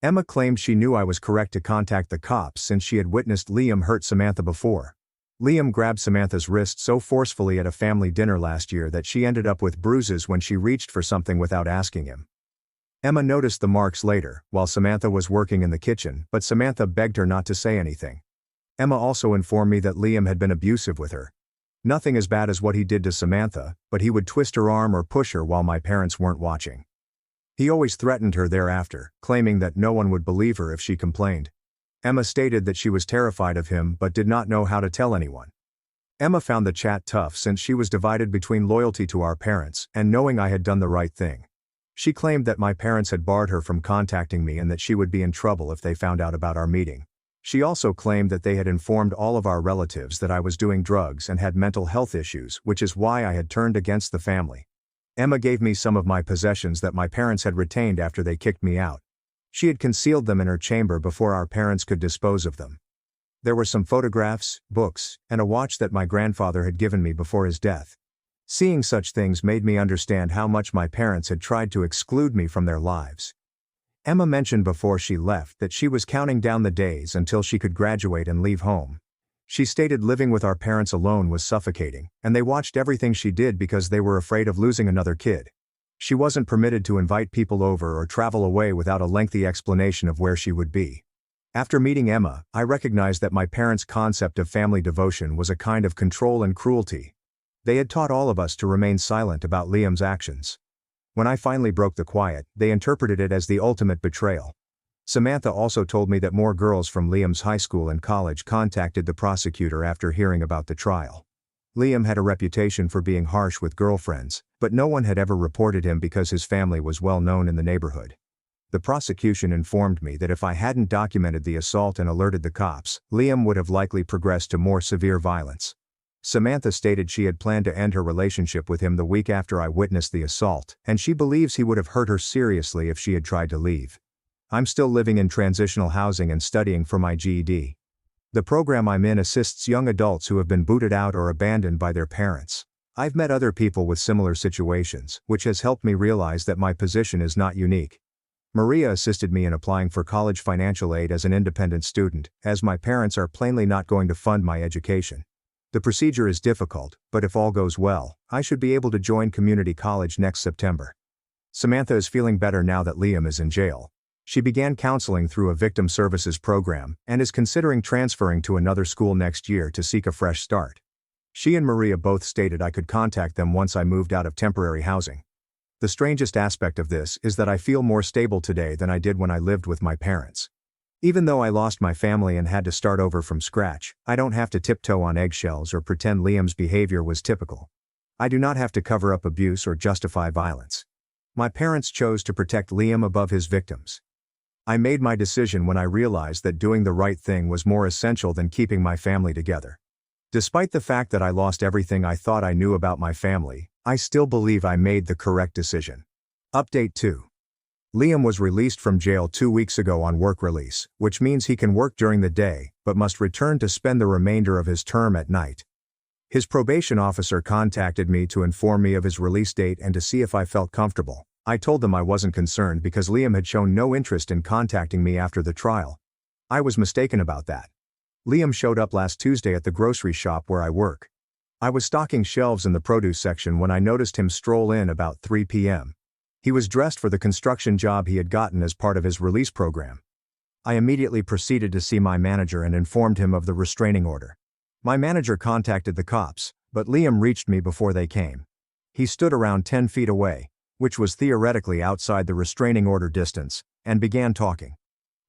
Speaker 1: Emma claimed she knew I was correct to contact the cops since she had witnessed Liam hurt Samantha before. Liam grabbed Samantha's wrist so forcefully at a family dinner last year that she ended up with bruises when she reached for something without asking him. Emma noticed the marks later, while Samantha was working in the kitchen, but Samantha begged her not to say anything. Emma also informed me that Liam had been abusive with her. Nothing as bad as what he did to Samantha, but he would twist her arm or push her while my parents weren't watching. He always threatened her thereafter, claiming that no one would believe her if she complained. Emma stated that she was terrified of him but did not know how to tell anyone. Emma found the chat tough since she was divided between loyalty to our parents and knowing I had done the right thing. She claimed that my parents had barred her from contacting me and that she would be in trouble if they found out about our meeting. She also claimed that they had informed all of our relatives that I was doing drugs and had mental health issues, which is why I had turned against the family. Emma gave me some of my possessions that my parents had retained after they kicked me out. She had concealed them in her chamber before our parents could dispose of them. There were some photographs, books, and a watch that my grandfather had given me before his death. Seeing such things made me understand how much my parents had tried to exclude me from their lives. Emma mentioned before she left that she was counting down the days until she could graduate and leave home. She stated living with our parents alone was suffocating, and they watched everything she did because they were afraid of losing another kid. She wasn't permitted to invite people over or travel away without a lengthy explanation of where she would be. After meeting Emma, I recognized that my parents' concept of family devotion was a kind of control and cruelty. They had taught all of us to remain silent about Liam's actions. When I finally broke the quiet, they interpreted it as the ultimate betrayal. Samantha also told me that more girls from Liam's high school and college contacted the prosecutor after hearing about the trial. Liam had a reputation for being harsh with girlfriends, but no one had ever reported him because his family was well known in the neighborhood. The prosecution informed me that if I hadn't documented the assault and alerted the cops, Liam would have likely progressed to more severe violence. Samantha stated she had planned to end her relationship with him the week after I witnessed the assault, and she believes he would have hurt her seriously if she had tried to leave. I'm still living in transitional housing and studying for my GED. The program I'm in assists young adults who have been booted out or abandoned by their parents. I've met other people with similar situations, which has helped me realize that my position is not unique. Maria assisted me in applying for college financial aid as an independent student, as my parents are plainly not going to fund my education. The procedure is difficult, but if all goes well, I should be able to join community college next September. Samantha is feeling better now that Liam is in jail. She began counseling through a victim services program and is considering transferring to another school next year to seek a fresh start. She and Maria both stated I could contact them once I moved out of temporary housing. The strangest aspect of this is that I feel more stable today than I did when I lived with my parents. Even though I lost my family and had to start over from scratch, I don't have to tiptoe on eggshells or pretend Liam's behavior was typical. I do not have to cover up abuse or justify violence. My parents chose to protect Liam above his victims. I made my decision when I realized that doing the right thing was more essential than keeping my family together. Despite the fact that I lost everything I thought I knew about my family, I still believe I made the correct decision. Update 2. Liam was released from jail 2 weeks ago on work release, which means he can work during the day, but must return to spend the remainder of his term at night. His probation officer contacted me to inform me of his release date and to see if I felt comfortable. I told them I wasn't concerned because Liam had shown no interest in contacting me after the trial. I was mistaken about that. Liam showed up last Tuesday at the grocery shop where I work. I was stocking shelves in the produce section when I noticed him stroll in about 3 p.m. He was dressed for the construction job he had gotten as part of his release program. I immediately proceeded to see my manager and informed him of the restraining order. My manager contacted the cops, but Liam reached me before they came. He stood around 10 feet away, which was theoretically outside the restraining order distance, and began talking.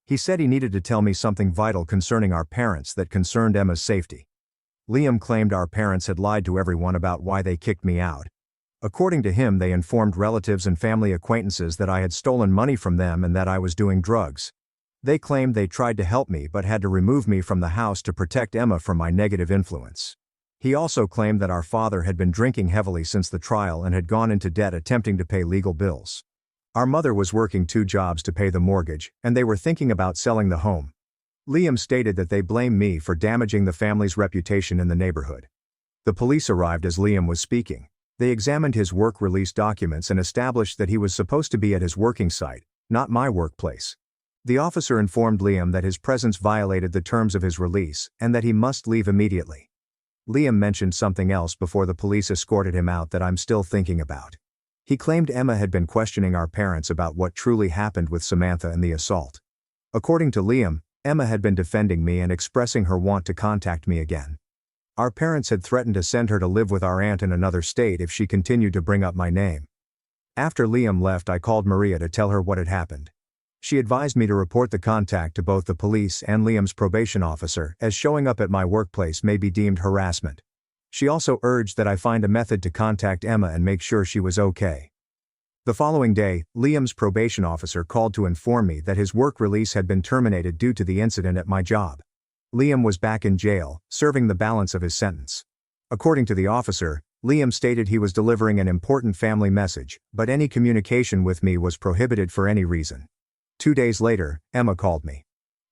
Speaker 1: He said he needed to tell me something vital concerning our parents that concerned Emma's safety. Liam claimed our parents had lied to everyone about why they kicked me out. According to him, they informed relatives and family acquaintances that I had stolen money from them and that I was doing drugs. They claimed they tried to help me but had to remove me from the house to protect Emma from my negative influence. He also claimed that our father had been drinking heavily since the trial and had gone into debt attempting to pay legal bills. Our mother was working 2 jobs to pay the mortgage, and they were thinking about selling the home. Liam stated that they blame me for damaging the family's reputation in the neighborhood. The police arrived as Liam was speaking. They examined his work release documents and established that he was supposed to be at his working site, not my workplace. The officer informed Liam that his presence violated the terms of his release and that he must leave immediately. Liam mentioned something else before the police escorted him out that I'm still thinking about. He claimed Emma had been questioning our parents about what truly happened with Samantha and the assault. According to Liam, Emma had been defending me and expressing her want to contact me again. Our parents had threatened to send her to live with our aunt in another state if she continued to bring up my name. After Liam left, I called Maria to tell her what had happened. She advised me to report the contact to both the police and Liam's probation officer, as showing up at my workplace may be deemed harassment. She also urged that I find a method to contact Emma and make sure she was okay. The following day, Liam's probation officer called to inform me that his work release had been terminated due to the incident at my job. Liam was back in jail, serving the balance of his sentence. According to the officer, Liam stated he was delivering an important family message, but any communication with me was prohibited for any reason. 2 days later, Emma called me.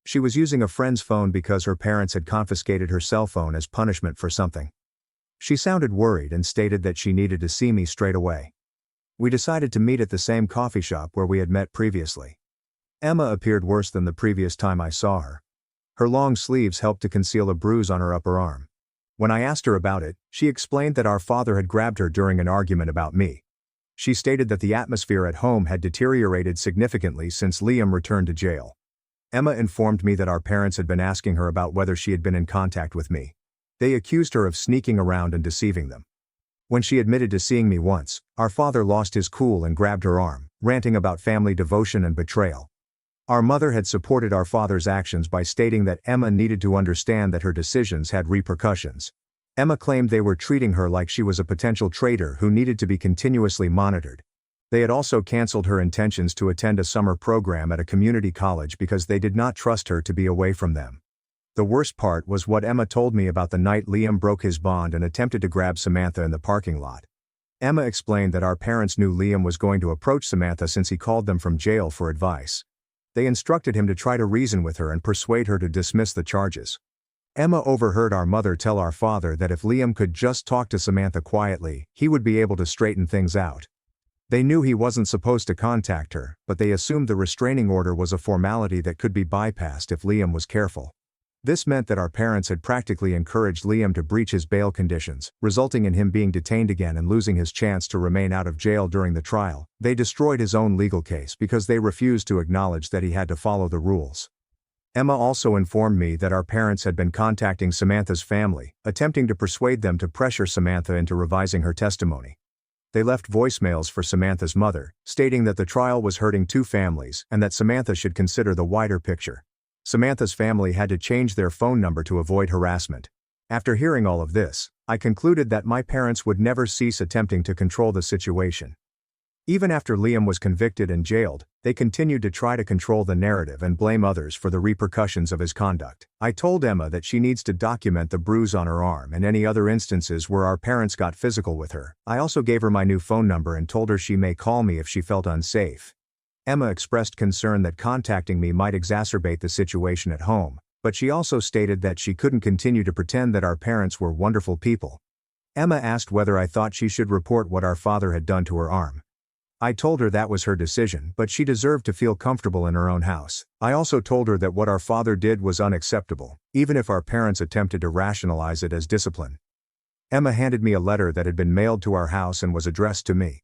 Speaker 1: She was using a friend's phone because her parents had confiscated her cell phone as punishment for something. She sounded worried and stated that she needed to see me straight away. We decided to meet at the same coffee shop where we had met previously. Emma appeared worse than the previous time I saw her. Her long sleeves helped to conceal a bruise on her upper arm. When I asked her about it, she explained that our father had grabbed her during an argument about me. She stated that the atmosphere at home had deteriorated significantly since Liam returned to jail. Emma informed me that our parents had been asking her about whether she had been in contact with me. They accused her of sneaking around and deceiving them. When she admitted to seeing me once, our father lost his cool and grabbed her arm, ranting about family devotion and betrayal. Our mother had supported our father's actions by stating that Emma needed to understand that her decisions had repercussions. Emma claimed they were treating her like she was a potential traitor who needed to be continuously monitored. They had also canceled her intentions to attend a summer program at a community college because they did not trust her to be away from them. The worst part was what Emma told me about the night Liam broke his bond and attempted to grab Samantha in the parking lot. Emma explained that our parents knew Liam was going to approach Samantha since he called them from jail for advice. They instructed him to try to reason with her and persuade her to dismiss the charges. Emma overheard our mother tell our father that if Liam could just talk to Samantha quietly, he would be able to straighten things out. They knew he wasn't supposed to contact her, but they assumed the restraining order was a formality that could be bypassed if Liam was careful. This meant that our parents had practically encouraged Liam to breach his bail conditions, resulting in him being detained again and losing his chance to remain out of jail during the trial. They destroyed his own legal case because they refused to acknowledge that he had to follow the rules. Emma also informed me that our parents had been contacting Samantha's family, attempting to persuade them to pressure Samantha into revising her testimony. They left voicemails for Samantha's mother, stating that the trial was hurting two families and that Samantha should consider the wider picture. Samantha's family had to change their phone number to avoid harassment. After hearing all of this, I concluded that my parents would never cease attempting to control the situation. Even after Liam was convicted and jailed, they continued to try to control the narrative and blame others for the repercussions of his conduct. I told Emma that she needs to document the bruise on her arm and any other instances where our parents got physical with her. I also gave her my new phone number and told her she may call me if she felt unsafe. Emma expressed concern that contacting me might exacerbate the situation at home, but she also stated that she couldn't continue to pretend that our parents were wonderful people. Emma asked whether I thought she should report what our father had done to her arm. I told her that was her decision, but she deserved to feel comfortable in her own house. I also told her that what our father did was unacceptable, even if our parents attempted to rationalize it as discipline. Emma handed me a letter that had been mailed to our house and was addressed to me.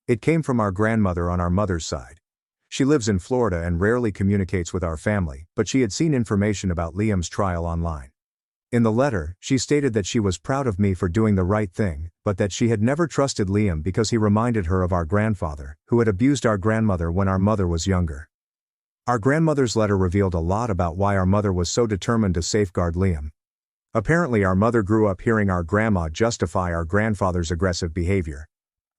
Speaker 1: It came from our grandmother on our mother's side. She lives in Florida and rarely communicates with our family, but she had seen information about Liam's trial online. In the letter, she stated that she was proud of me for doing the right thing, but that she had never trusted Liam because he reminded her of our grandfather, who had abused our grandmother when our mother was younger. Our grandmother's letter revealed a lot about why our mother was so determined to safeguard Liam. Apparently, our mother grew up hearing our grandma justify our grandfather's aggressive behavior.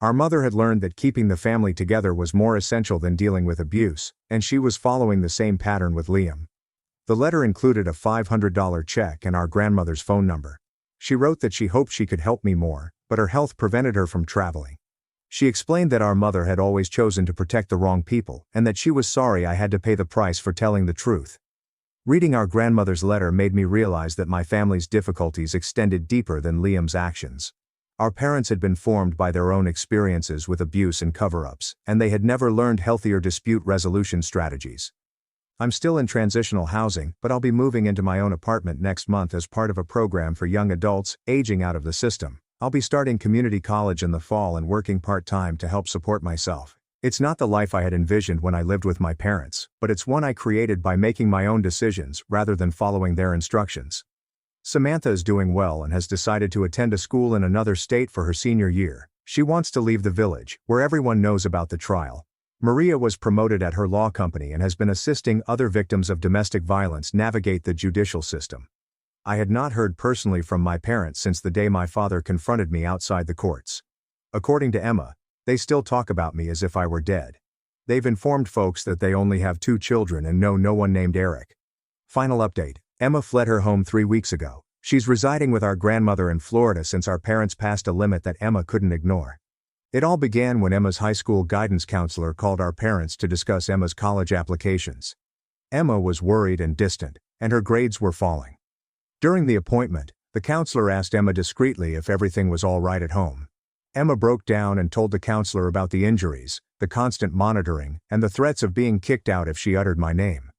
Speaker 1: Our mother had learned that keeping the family together was more essential than dealing with abuse, and she was following the same pattern with Liam. The letter included a $500 check and our grandmother's phone number. She wrote that she hoped she could help me more, but her health prevented her from traveling. She explained that our mother had always chosen to protect the wrong people, and that she was sorry I had to pay the price for telling the truth. Reading our grandmother's letter made me realize that my family's difficulties extended deeper than Liam's actions. Our parents had been formed by their own experiences with abuse and cover-ups, and they had never learned healthier dispute resolution strategies. I'm still in transitional housing, but I'll be moving into my own apartment next month as part of a program for young adults aging out of the system. I'll be starting community college in the fall and working part-time to help support myself. It's not the life I had envisioned when I lived with my parents, but it's one I created by making my own decisions rather than following their instructions. Samantha is doing well and has decided to attend a school in another state for her senior year. She wants to leave the village, where everyone knows about the trial. Maria was promoted at her law company and has been assisting other victims of domestic violence navigate the judicial system. I had not heard personally from my parents since the day my father confronted me outside the courts. According to Emma, they still talk about me as if I were dead. They've informed folks that they only have 2 children and know no one named Eric. Final update: Emma fled her home 3 weeks ago. She's residing with our grandmother in Florida since our parents passed a limit that Emma couldn't ignore. It all began when Emma's high school guidance counselor called our parents to discuss Emma's college applications. Emma was worried and distant, and her grades were falling. During the appointment, the counselor asked Emma discreetly if everything was all right at home. Emma broke down and told the counselor about the injuries, the constant monitoring, and the threats of being kicked out if she uttered my name.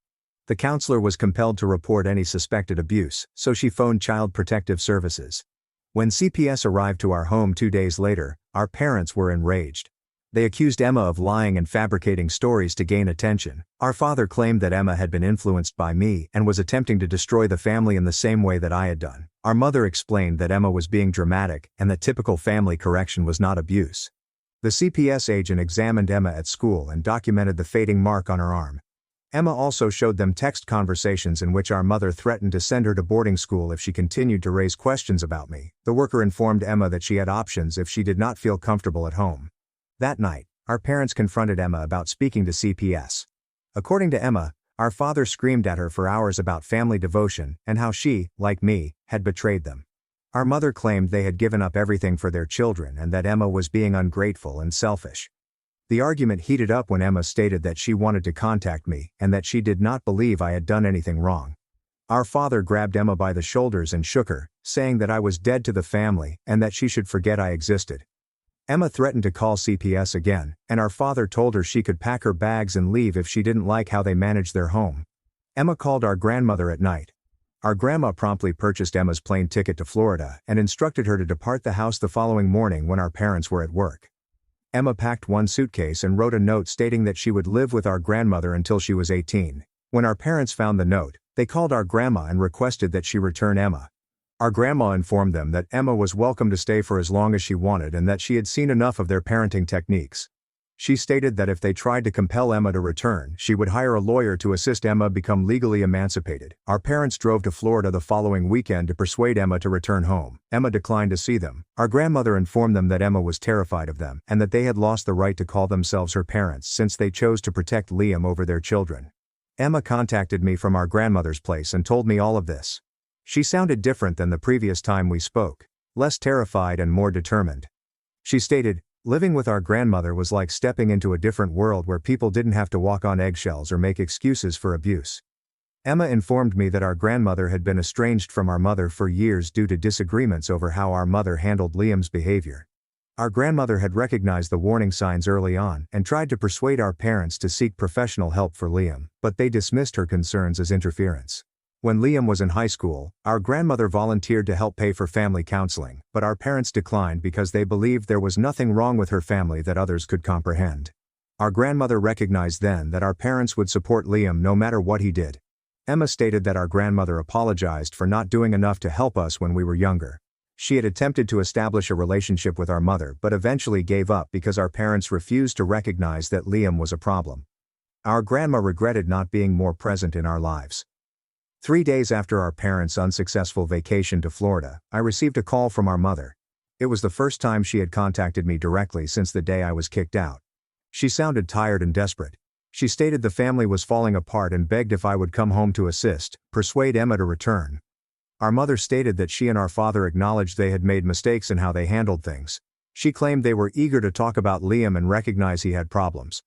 Speaker 1: The counselor was compelled to report any suspected abuse, so she phoned Child Protective Services. When CPS arrived to our home 2 days later, our parents were enraged. They accused Emma of lying and fabricating stories to gain attention. Our father claimed that Emma had been influenced by me and was attempting to destroy the family in the same way that I had done. Our mother explained that Emma was being dramatic and that typical family correction was not abuse. The CPS agent examined Emma at school and documented the fading mark on her arm. Emma also showed them text conversations in which our mother threatened to send her to boarding school if she continued to raise questions about me. The worker informed Emma that she had options if she did not feel comfortable at home. That night, our parents confronted Emma about speaking to CPS. According to Emma, our father screamed at her for hours about family devotion and how she, like me, had betrayed them. Our mother claimed they had given up everything for their children and that Emma was being ungrateful and selfish. The argument heated up when Emma stated that she wanted to contact me and that she did not believe I had done anything wrong. Our father grabbed Emma by the shoulders and shook her, saying that I was dead to the family and that she should forget I existed. Emma threatened to call CPS again, and our father told her she could pack her bags and leave if she didn't like how they managed their home. Emma called our grandmother at night. Our grandma promptly purchased Emma's plane ticket to Florida and instructed her to depart the house the following morning when our parents were at work. Emma packed one suitcase and wrote a note stating that she would live with our grandmother until she was 18. When our parents found the note, they called our grandma and requested that she return Emma. Our grandma informed them that Emma was welcome to stay for as long as she wanted and that she had seen enough of their parenting techniques. She stated that if they tried to compel Emma to return, she would hire a lawyer to assist Emma become legally emancipated. Our parents drove to Florida the following weekend to persuade Emma to return home. Emma declined to see them. Our grandmother informed them that Emma was terrified of them and that they had lost the right to call themselves her parents since they chose to protect Liam over their children. Emma contacted me from our grandmother's place and told me all of this. She sounded different than the previous time we spoke, less terrified and more determined. She stated, "Living with our grandmother was like stepping into a different world where people didn't have to walk on eggshells or make excuses for abuse." Emma informed me that our grandmother had been estranged from our mother for years due to disagreements over how our mother handled Liam's behavior. Our grandmother had recognized the warning signs early on and tried to persuade our parents to seek professional help for Liam, but they dismissed her concerns as interference. When Liam was in high school, our grandmother volunteered to help pay for family counseling, but our parents declined because they believed there was nothing wrong with her family that others could comprehend. Our grandmother recognized then that our parents would support Liam no matter what he did. Emma stated that our grandmother apologized for not doing enough to help us when we were younger. She had attempted to establish a relationship with our mother but eventually gave up because our parents refused to recognize that Liam was a problem. Our grandma regretted not being more present in our lives. 3 days after our parents' unsuccessful vacation to Florida, I received a call from our mother. It was the first time she had contacted me directly since the day I was kicked out. She sounded tired and desperate. She stated the family was falling apart and begged if I would come home to assist, persuade Emma to return. Our mother stated that she and our father acknowledged they had made mistakes in how they handled things. She claimed they were eager to talk about Liam and recognize he had problems.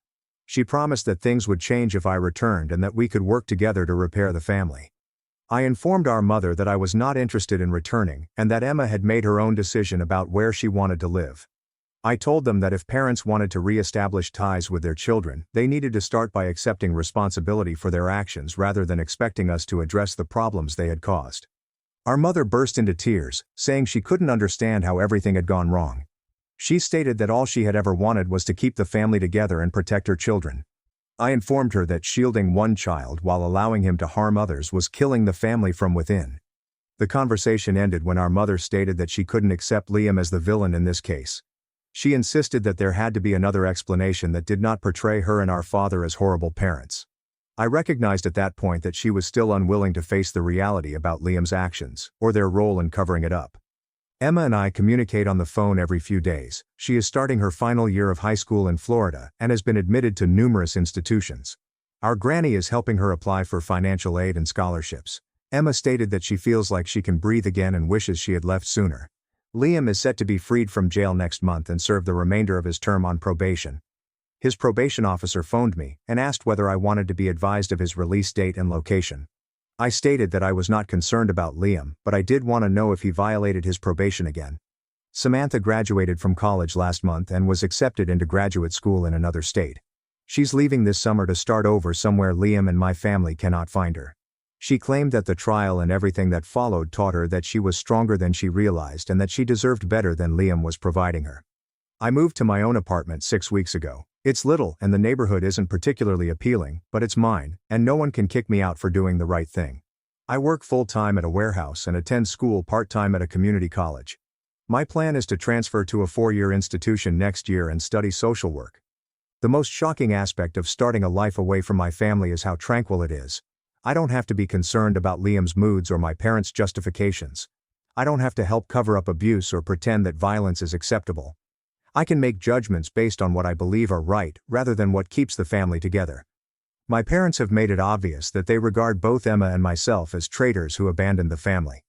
Speaker 1: She promised that things would change if I returned and that we could work together to repair the family. I informed our mother that I was not interested in returning and that Emma had made her own decision about where she wanted to live. I told them that if parents wanted to re-establish ties with their children, they needed to start by accepting responsibility for their actions rather than expecting us to address the problems they had caused. Our mother burst into tears, saying she couldn't understand how everything had gone wrong. She stated that all she had ever wanted was to keep the family together and protect her children. I informed her that shielding one child while allowing him to harm others was killing the family from within. The conversation ended when our mother stated that she couldn't accept Liam as the villain in this case. She insisted that there had to be another explanation that did not portray her and our father as horrible parents. I recognized at that point that she was still unwilling to face the reality about Liam's actions, or their role in covering it up. Emma and I communicate on the phone every few days. She is starting her final year of high school in Florida and has been admitted to numerous institutions. Our granny is helping her apply for financial aid and scholarships. Emma stated that she feels like she can breathe again and wishes she had left sooner. Liam is set to be freed from jail next month and serve the remainder of his term on probation. His probation officer phoned me and asked whether I wanted to be advised of his release date and location. I stated that I was not concerned about Liam, but I did want to know if he violated his probation again. Samantha graduated from college last month and was accepted into graduate school in another state. She's leaving this summer to start over somewhere Liam and my family cannot find her. She claimed that the trial and everything that followed taught her that she was stronger than she realized and that she deserved better than Liam was providing her. I moved to my own apartment 6 weeks ago. It's little and the neighborhood isn't particularly appealing, but it's mine, and no one can kick me out for doing the right thing. I work full-time at a warehouse and attend school part-time at a community college. My plan is to transfer to a 4-year institution next year and study social work. The most shocking aspect of starting a life away from my family is how tranquil it is. I don't have to be concerned about Liam's moods or my parents' justifications. I don't have to help cover up abuse or pretend that violence is acceptable. I can make judgments based on what I believe are right rather than what keeps the family together. My parents have made it obvious that they regard both Emma and myself as traitors who abandoned the family.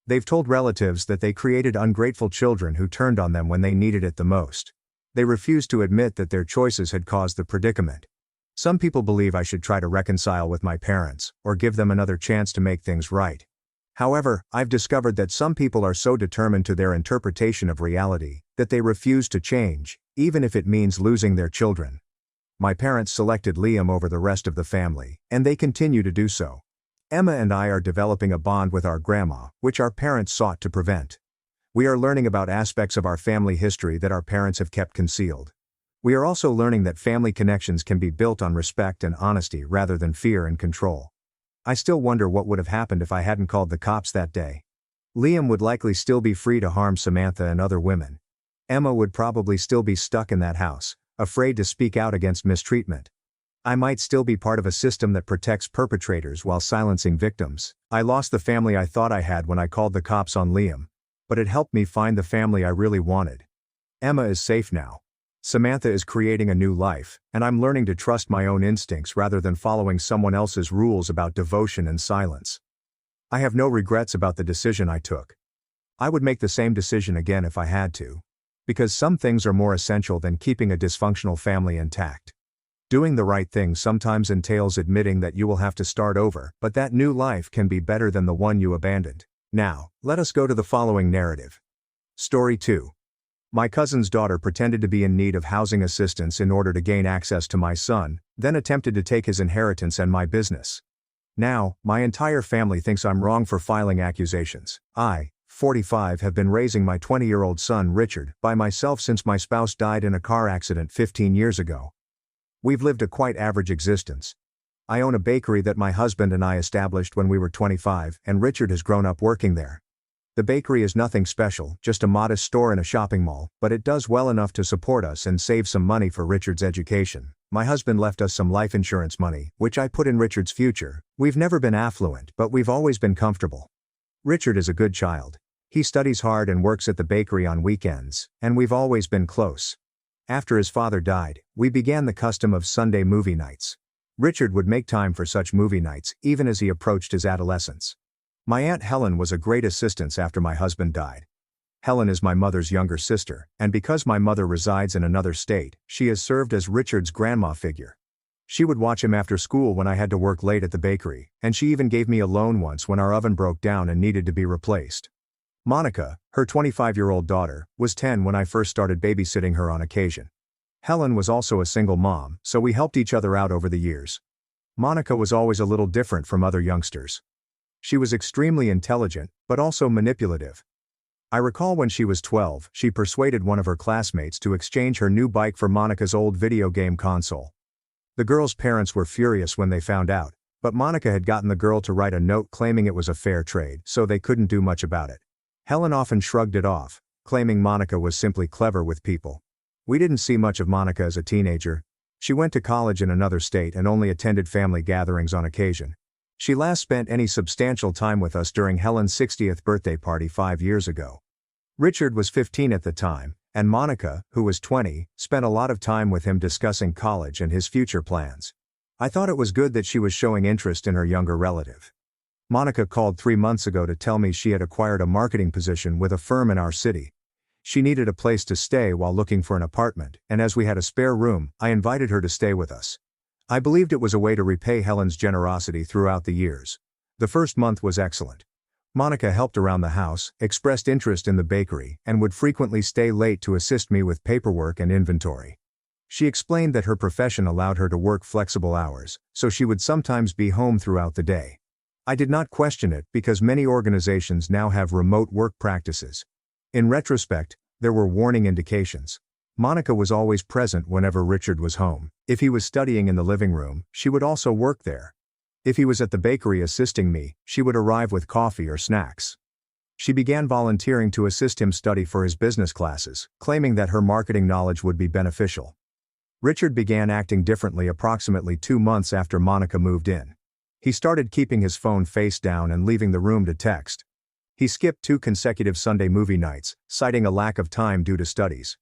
Speaker 1: They've told relatives that they created ungrateful children who turned on them when they needed it the most. They refused to admit that their choices had caused the predicament. Some people believe I should try to reconcile with my parents, or give them another chance to make things right. However, I've discovered that some people are so determined to their interpretation of reality, that they refuse to change, even if it means losing their children. My parents selected Liam over the rest of the family, and they continue to do so. Emma and I are developing a bond with our grandma, which our parents sought to prevent. We are learning about aspects of our family history that our parents have kept concealed. We are also learning that family connections can be built on respect and honesty rather than fear and control. I still wonder what would have happened if I hadn't called the cops that day. Liam would likely still be free to harm Samantha and other women. Emma would probably still be stuck in that house, afraid to speak out against mistreatment. I might still be part of a system that protects perpetrators while silencing victims. I lost the family I thought I had when I called the cops on Liam, but it helped me find the family I really wanted. Emma is safe now. Samantha is creating a new life, and I'm learning to trust my own instincts rather than following someone else's rules about devotion and silence. I have no regrets about the decision I took. I would make the same decision again if I had to. Because some things are more essential than keeping a dysfunctional family intact. Doing the right thing sometimes entails admitting that you will have to start over, but that new life can be better than the one you abandoned. Now, let us go to the following narrative. Story 2. My cousin's daughter pretended to be in need of housing assistance in order to gain access to my son, then attempted to take his inheritance and my business. Now, my entire family thinks I'm wrong for filing accusations. I, 45, have been raising my 20-year-old son Richard by myself since my spouse died in a car accident 15 years ago. We've lived a quite average existence. I own a bakery that my husband and I established when we were 25, and Richard has grown up working there. The bakery is nothing special, just a modest store in a shopping mall, but it does well enough to support us and save some money for Richard's education. My husband left us some life insurance money, which I put in Richard's future. We've never been affluent, but we've always been comfortable. Richard is a good child. He studies hard and works at the bakery on weekends, and we've always been close. After his father died, we began the custom of Sunday movie nights. Richard would make time for such movie nights, even as he approached his adolescence. My Aunt Helen was a great assistance after my husband died. Helen is my mother's younger sister, and because my mother resides in another state, she has served as Richard's grandma figure. She would watch him after school when I had to work late at the bakery, and she even gave me a loan once when our oven broke down and needed to be replaced. Monica, her 25-year-old daughter, was 10 when I first started babysitting her on occasion. Helen was also a single mom, so we helped each other out over the years. Monica was always a little different from other youngsters. She was extremely intelligent, but also manipulative. I recall when she was 12, she persuaded one of her classmates to exchange her new bike for Monica's old video game console. The girl's parents were furious when they found out, but Monica had gotten the girl to write a note claiming it was a fair trade, so they couldn't do much about it. Helen often shrugged it off, claiming Monica was simply clever with people. We didn't see much of Monica as a teenager. She went to college in another state and only attended family gatherings on occasion. She last spent any substantial time with us during Helen's 60th birthday party 5 years ago. Richard was 15 at the time, and Monica, who was 20, spent a lot of time with him discussing college and his future plans. I thought it was good that she was showing interest in her younger relative. Monica called 3 months ago to tell me she had acquired a marketing position with a firm in our city. She needed a place to stay while looking for an apartment, and as we had a spare room, I invited her to stay with us. I believed it was a way to repay Helen's generosity throughout the years. The first month was excellent. Monica helped around the house, expressed interest in the bakery, and would frequently stay late to assist me with paperwork and inventory. She explained that her profession allowed her to work flexible hours, so she would sometimes be home throughout the day. I did not question it because many organizations now have remote work practices. In retrospect, there were warning indications. Monica was always present whenever Richard was home. If he was studying in the living room, she would also work there. If he was at the bakery assisting me, she would arrive with coffee or snacks. She began volunteering to assist him study for his business classes, claiming that her marketing knowledge would be beneficial. Richard began acting differently approximately 2 months after Monica moved in. He started keeping his phone face down and leaving the room to text. He skipped 2 consecutive Sunday movie nights, citing a lack of time due to studies.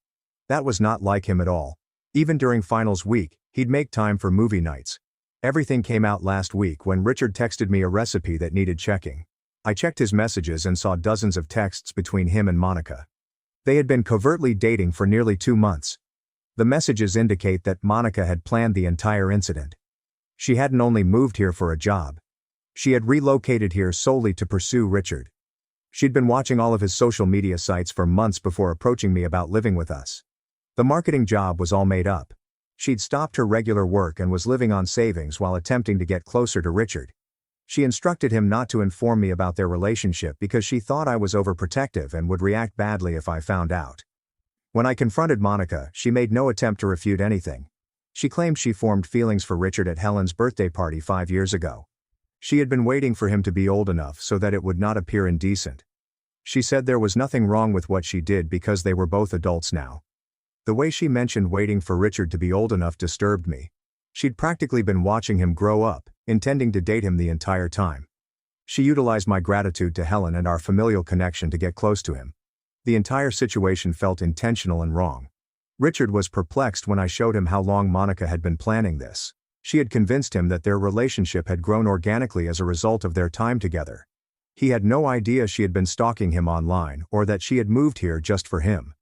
Speaker 1: That was not like him at all. Even during finals week, he'd make time for movie nights. Everything came out last week when Richard texted me a recipe that needed checking. I checked his messages and saw dozens of texts between him and Monica. They had been covertly dating for nearly 2 months. The messages indicate that Monica had planned the entire incident. She hadn't only moved here for a job. She had relocated here solely to pursue Richard. She'd been watching all of his social media sites for months before approaching me about living with us. The marketing job was all made up. She'd stopped her regular work and was living on savings while attempting to get closer to Richard. She instructed him not to inform me about their relationship because she thought I was overprotective and would react badly if I found out. When I confronted Monica, she made no attempt to refute anything. She claimed she formed feelings for Richard at Helen's birthday party 5 years ago. She had been waiting for him to be old enough so that it would not appear indecent. She said there was nothing wrong with what she did because they were both adults now. The way she mentioned waiting for Richard to be old enough disturbed me. She'd practically been watching him grow up, intending to date him the entire time. She utilized my gratitude to Helen and our familial connection to get close to him. The entire situation felt intentional and wrong. Richard was perplexed when I showed him how long Monica had been planning this. She had convinced him that their relationship had grown organically as a result of their time together. He had no idea she had been stalking him online or that she had moved here just for him.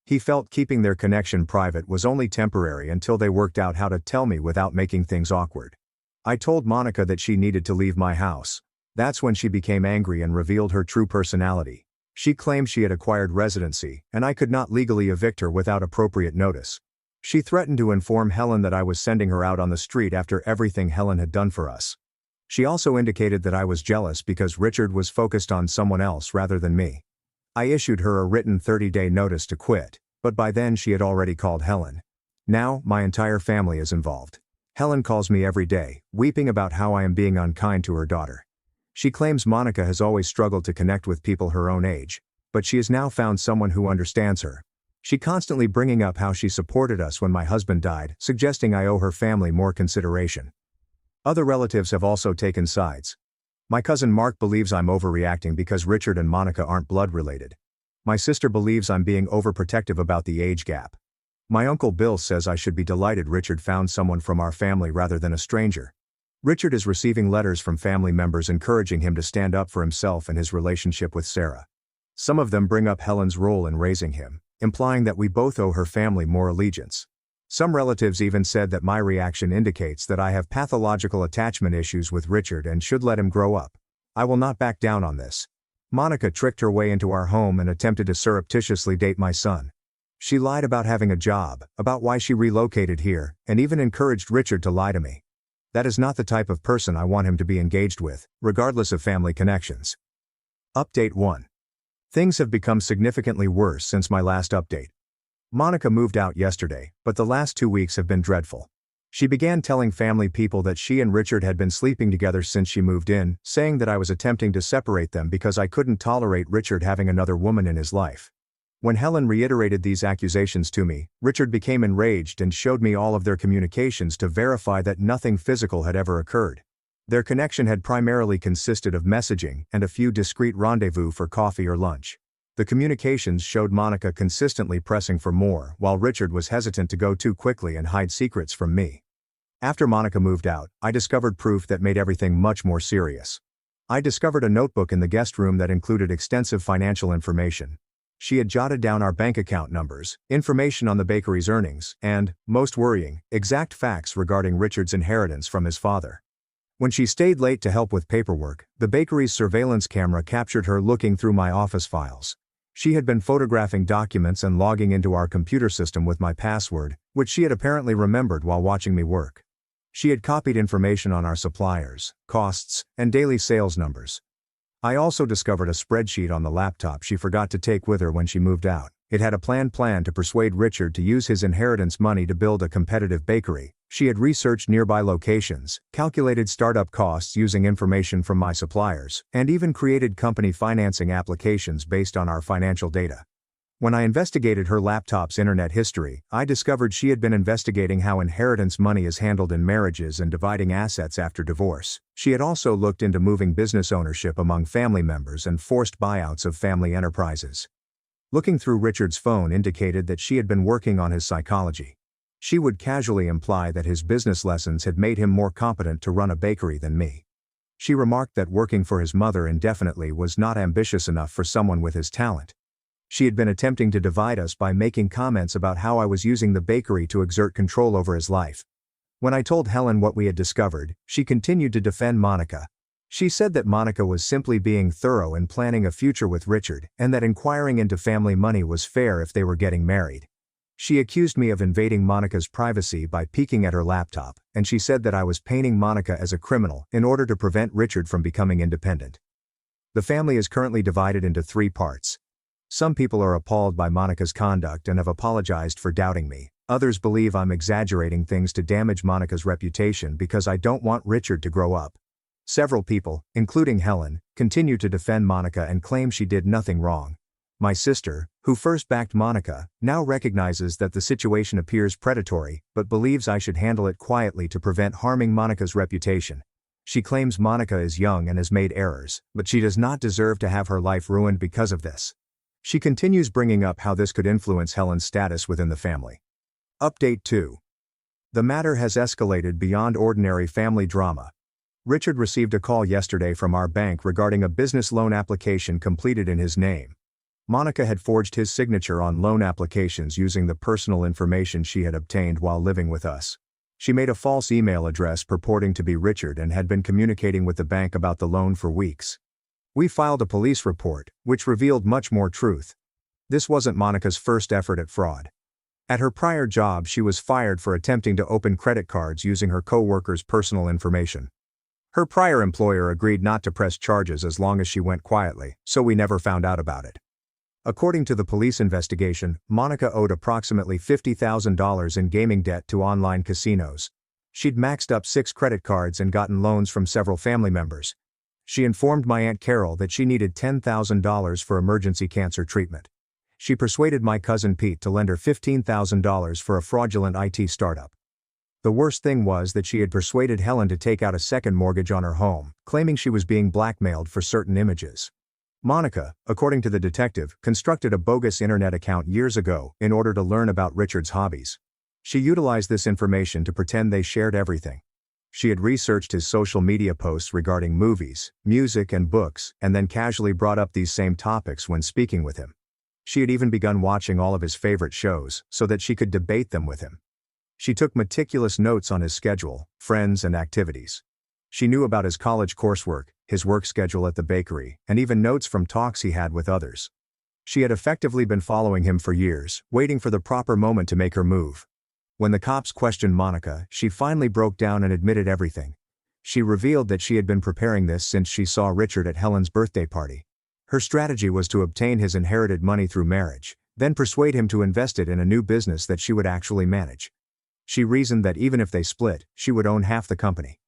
Speaker 1: He felt keeping their connection private was only temporary until they worked out how to tell me without making things awkward. I told Monica that she needed to leave my house. That's when she became angry and revealed her true personality. She claimed she had acquired residency, and I could not legally evict her without appropriate notice. She threatened to inform Helen that I was sending her out on the street after everything Helen had done for us. She also indicated that I was jealous because Richard was focused on someone else rather than me. I issued her a written 30-day notice to quit, but by then she had already called Helen. Now, my entire family is involved. Helen calls me every day, weeping about how I am being unkind to her daughter. She claims Monica has always struggled to connect with people her own age, but she has now found someone who understands her. She constantly bringing up how she supported us when my husband died, suggesting I owe her family more consideration. Other relatives have also taken sides. My cousin Mark believes I'm overreacting because Richard and Monica aren't blood related. My sister believes I'm being overprotective about the age gap. My uncle Bill says I should be delighted Richard found someone from our family rather than a stranger. Richard is receiving letters from family members encouraging him to stand up for himself and his relationship with Sarah. Some of them bring up Helen's role in raising him, implying that we both owe her family more allegiance. Some relatives even said that my reaction indicates that I have pathological attachment issues with Richard and should let him grow up. I will not back down on this. Monica tricked her way into our home and attempted to surreptitiously date my son. She lied about having a job, about why she relocated here, and even encouraged Richard to lie to me. That is not the type of person I want him to be engaged with, regardless of family connections. Update 1. Things have become significantly worse since my last update. Monica moved out yesterday, but the last 2 weeks have been dreadful. She began telling family people that she and Richard had been sleeping together since she moved in, saying that I was attempting to separate them because I couldn't tolerate Richard having another woman in his life. When Helen reiterated these accusations to me, Richard became enraged and showed me all of their communications to verify that nothing physical had ever occurred. Their connection had primarily consisted of messaging and a few discreet rendezvous for coffee or lunch. The communications showed Monica consistently pressing for more, while Richard was hesitant to go too quickly and hide secrets from me. After Monica moved out, I discovered proof that made everything much more serious. I discovered a notebook in the guest room that included extensive financial information. She had jotted down our bank account numbers, information on the bakery's earnings, and, most worrying, exact facts regarding Richard's inheritance from his father. When she stayed late to help with paperwork, the bakery's surveillance camera captured her looking through my office files. She had been photographing documents and logging into our computer system with my password, which she had apparently remembered while watching me work. She had copied information on our suppliers, costs, and daily sales numbers. I also discovered a spreadsheet on the laptop she forgot to take with her when she moved out. It had a planned plan to persuade Richard to use his inheritance money to build a competitive bakery. She had researched nearby locations, calculated startup costs using information from my suppliers, and even created company financing applications based on our financial data. When I investigated her laptop's internet history, I discovered she had been investigating how inheritance money is handled in marriages and dividing assets after divorce. She had also looked into moving business ownership among family members and forced buyouts of family enterprises. Looking through Richard's phone indicated that she had been working on his psychology. She would casually imply that his business lessons had made him more competent to run a bakery than me. She remarked that working for his mother indefinitely was not ambitious enough for someone with his talent. She had been attempting to divide us by making comments about how I was using the bakery to exert control over his life. When I told Helen what we had discovered, she continued to defend Monica. She said that Monica was simply being thorough and planning a future with Richard, and that inquiring into family money was fair if they were getting married. She accused me of invading Monica's privacy by peeking at her laptop, and she said that I was painting Monica as a criminal in order to prevent Richard from becoming independent. The family is currently divided into 3 parts. Some people are appalled by Monica's conduct and have apologized for doubting me. Others believe I'm exaggerating things to damage Monica's reputation because I don't want Richard to grow up. Several people, including Helen, continue to defend Monica and claim she did nothing wrong. My sister, who first backed Monica, now recognizes that the situation appears predatory, but believes I should handle it quietly to prevent harming Monica's reputation. She claims Monica is young and has made errors, but she does not deserve to have her life ruined because of this. She continues bringing up how this could influence Helen's status within the family. Update 2. The matter has escalated beyond ordinary family drama. Richard received a call yesterday from our bank regarding a business loan application completed in his name. Monica had forged his signature on loan applications using the personal information she had obtained while living with us. She made a false email address purporting to be Richard and had been communicating with the bank about the loan for weeks. We filed a police report, which revealed much more truth. This wasn't Monica's first effort at fraud. At her prior job, she was fired for attempting to open credit cards using her co-workers' personal information. Her prior employer agreed not to press charges as long as she went quietly, so we never found out about it. According to the police investigation, Monica owed approximately $50,000 in gaming debt to online casinos. She'd maxed up 6 credit cards and gotten loans from several family members. She informed my Aunt Carol that she needed $10,000 for emergency cancer treatment. She persuaded my cousin Pete to lend her $15,000 for a fraudulent IT startup. The worst thing was that she had persuaded Helen to take out a second mortgage on her home, claiming she was being blackmailed for certain images. Monica, according to the detective, constructed a bogus internet account years ago in order to learn about Richard's hobbies. She utilized this information to pretend they shared everything. She had researched his social media posts regarding movies, music, and books, and then casually brought up these same topics when speaking with him. She had even begun watching all of his favorite shows so that she could debate them with him. She took meticulous notes on his schedule, friends, and activities. She knew about his college coursework, his work schedule at the bakery, and even notes from talks he had with others. She had effectively been following him for years, waiting for the proper moment to make her move. When the cops questioned Monica, she finally broke down and admitted everything. She revealed that she had been preparing this since she saw Richard at Helen's birthday party. Her strategy was to obtain his inherited money through marriage, then persuade him to invest it in a new business that she would actually manage. She reasoned that even if they split, she would own half the company.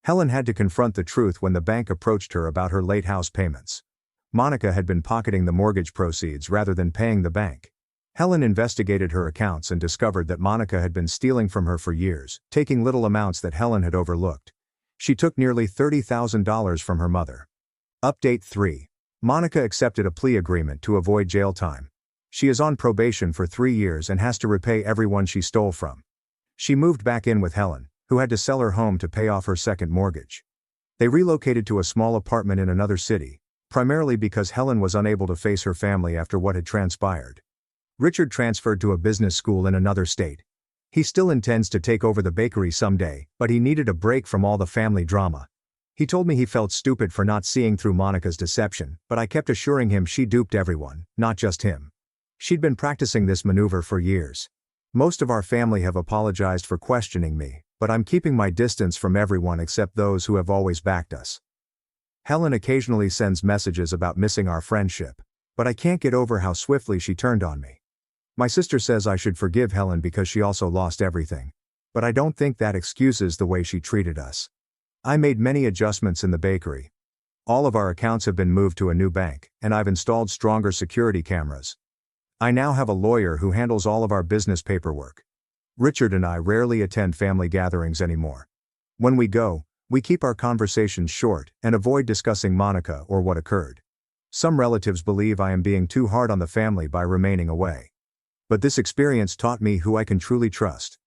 Speaker 1: Helen had to confront the truth when the bank approached her about her late house payments. Monica had been pocketing the mortgage proceeds rather than paying the bank. Helen investigated her accounts and discovered that Monica had been stealing from her for years, taking little amounts that Helen had overlooked. She took nearly $30,000 from her mother. Update 3. Monica accepted a plea agreement to avoid jail time. She is on probation for 3 years and has to repay everyone she stole from. She moved back in with Helen, who had to sell her home to pay off her second mortgage. They relocated to a small apartment in another city, primarily because Helen was unable to face her family after what had transpired. Richard transferred to a business school in another state. He still intends to take over the bakery someday, but he needed a break from all the family drama. He told me he felt stupid for not seeing through Monica's deception, but I kept assuring him she duped everyone, not just him. She'd been practicing this maneuver for years. Most of our family have apologized for questioning me, but I'm keeping my distance from everyone except those who have always backed us. Helen occasionally sends messages about missing our friendship, but I can't get over how swiftly she turned on me. My sister says I should forgive Helen because she also lost everything, but I don't think that excuses the way she treated us. I made many adjustments in the bakery. All of our accounts have been moved to a new bank, and I've installed stronger security cameras. I now have a lawyer who handles all of our business paperwork. Richard and I rarely attend family gatherings anymore. When we go, we keep our conversations short and avoid discussing Monica or what occurred. Some relatives believe I am being too hard on the family by remaining away. But this experience taught me who I can truly trust.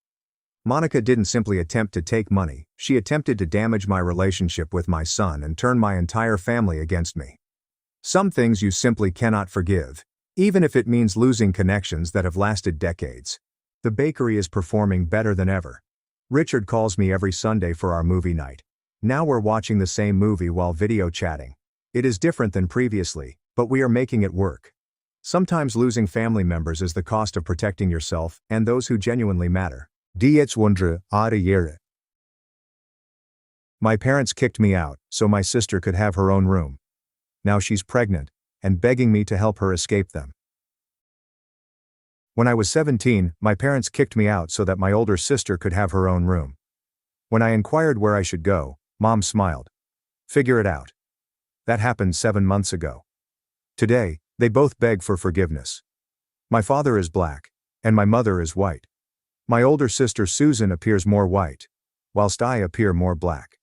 Speaker 1: Monica didn't simply attempt to take money, she attempted to damage my relationship with my son and turn my entire family against me. Some things you simply cannot forgive. Even if it means losing connections that have lasted decades. The bakery is performing better than ever. Richard calls me every Sunday for our movie night. Now we're watching the same movie while video chatting. It is different than previously, but we are making it work. Sometimes losing family members is the cost of protecting yourself and those who genuinely matter. My parents kicked me out so my sister could have her own room. Now she's pregnant and begging me to help her escape them. When I was 17, my parents kicked me out so that my older sister could have her own room. When I inquired where I should go, Mom smiled. Figure it out. That happened 7 months ago. Today, they both beg for forgiveness. My father is black, and my mother is white. My older sister Susan appears more white, whilst I appear more black.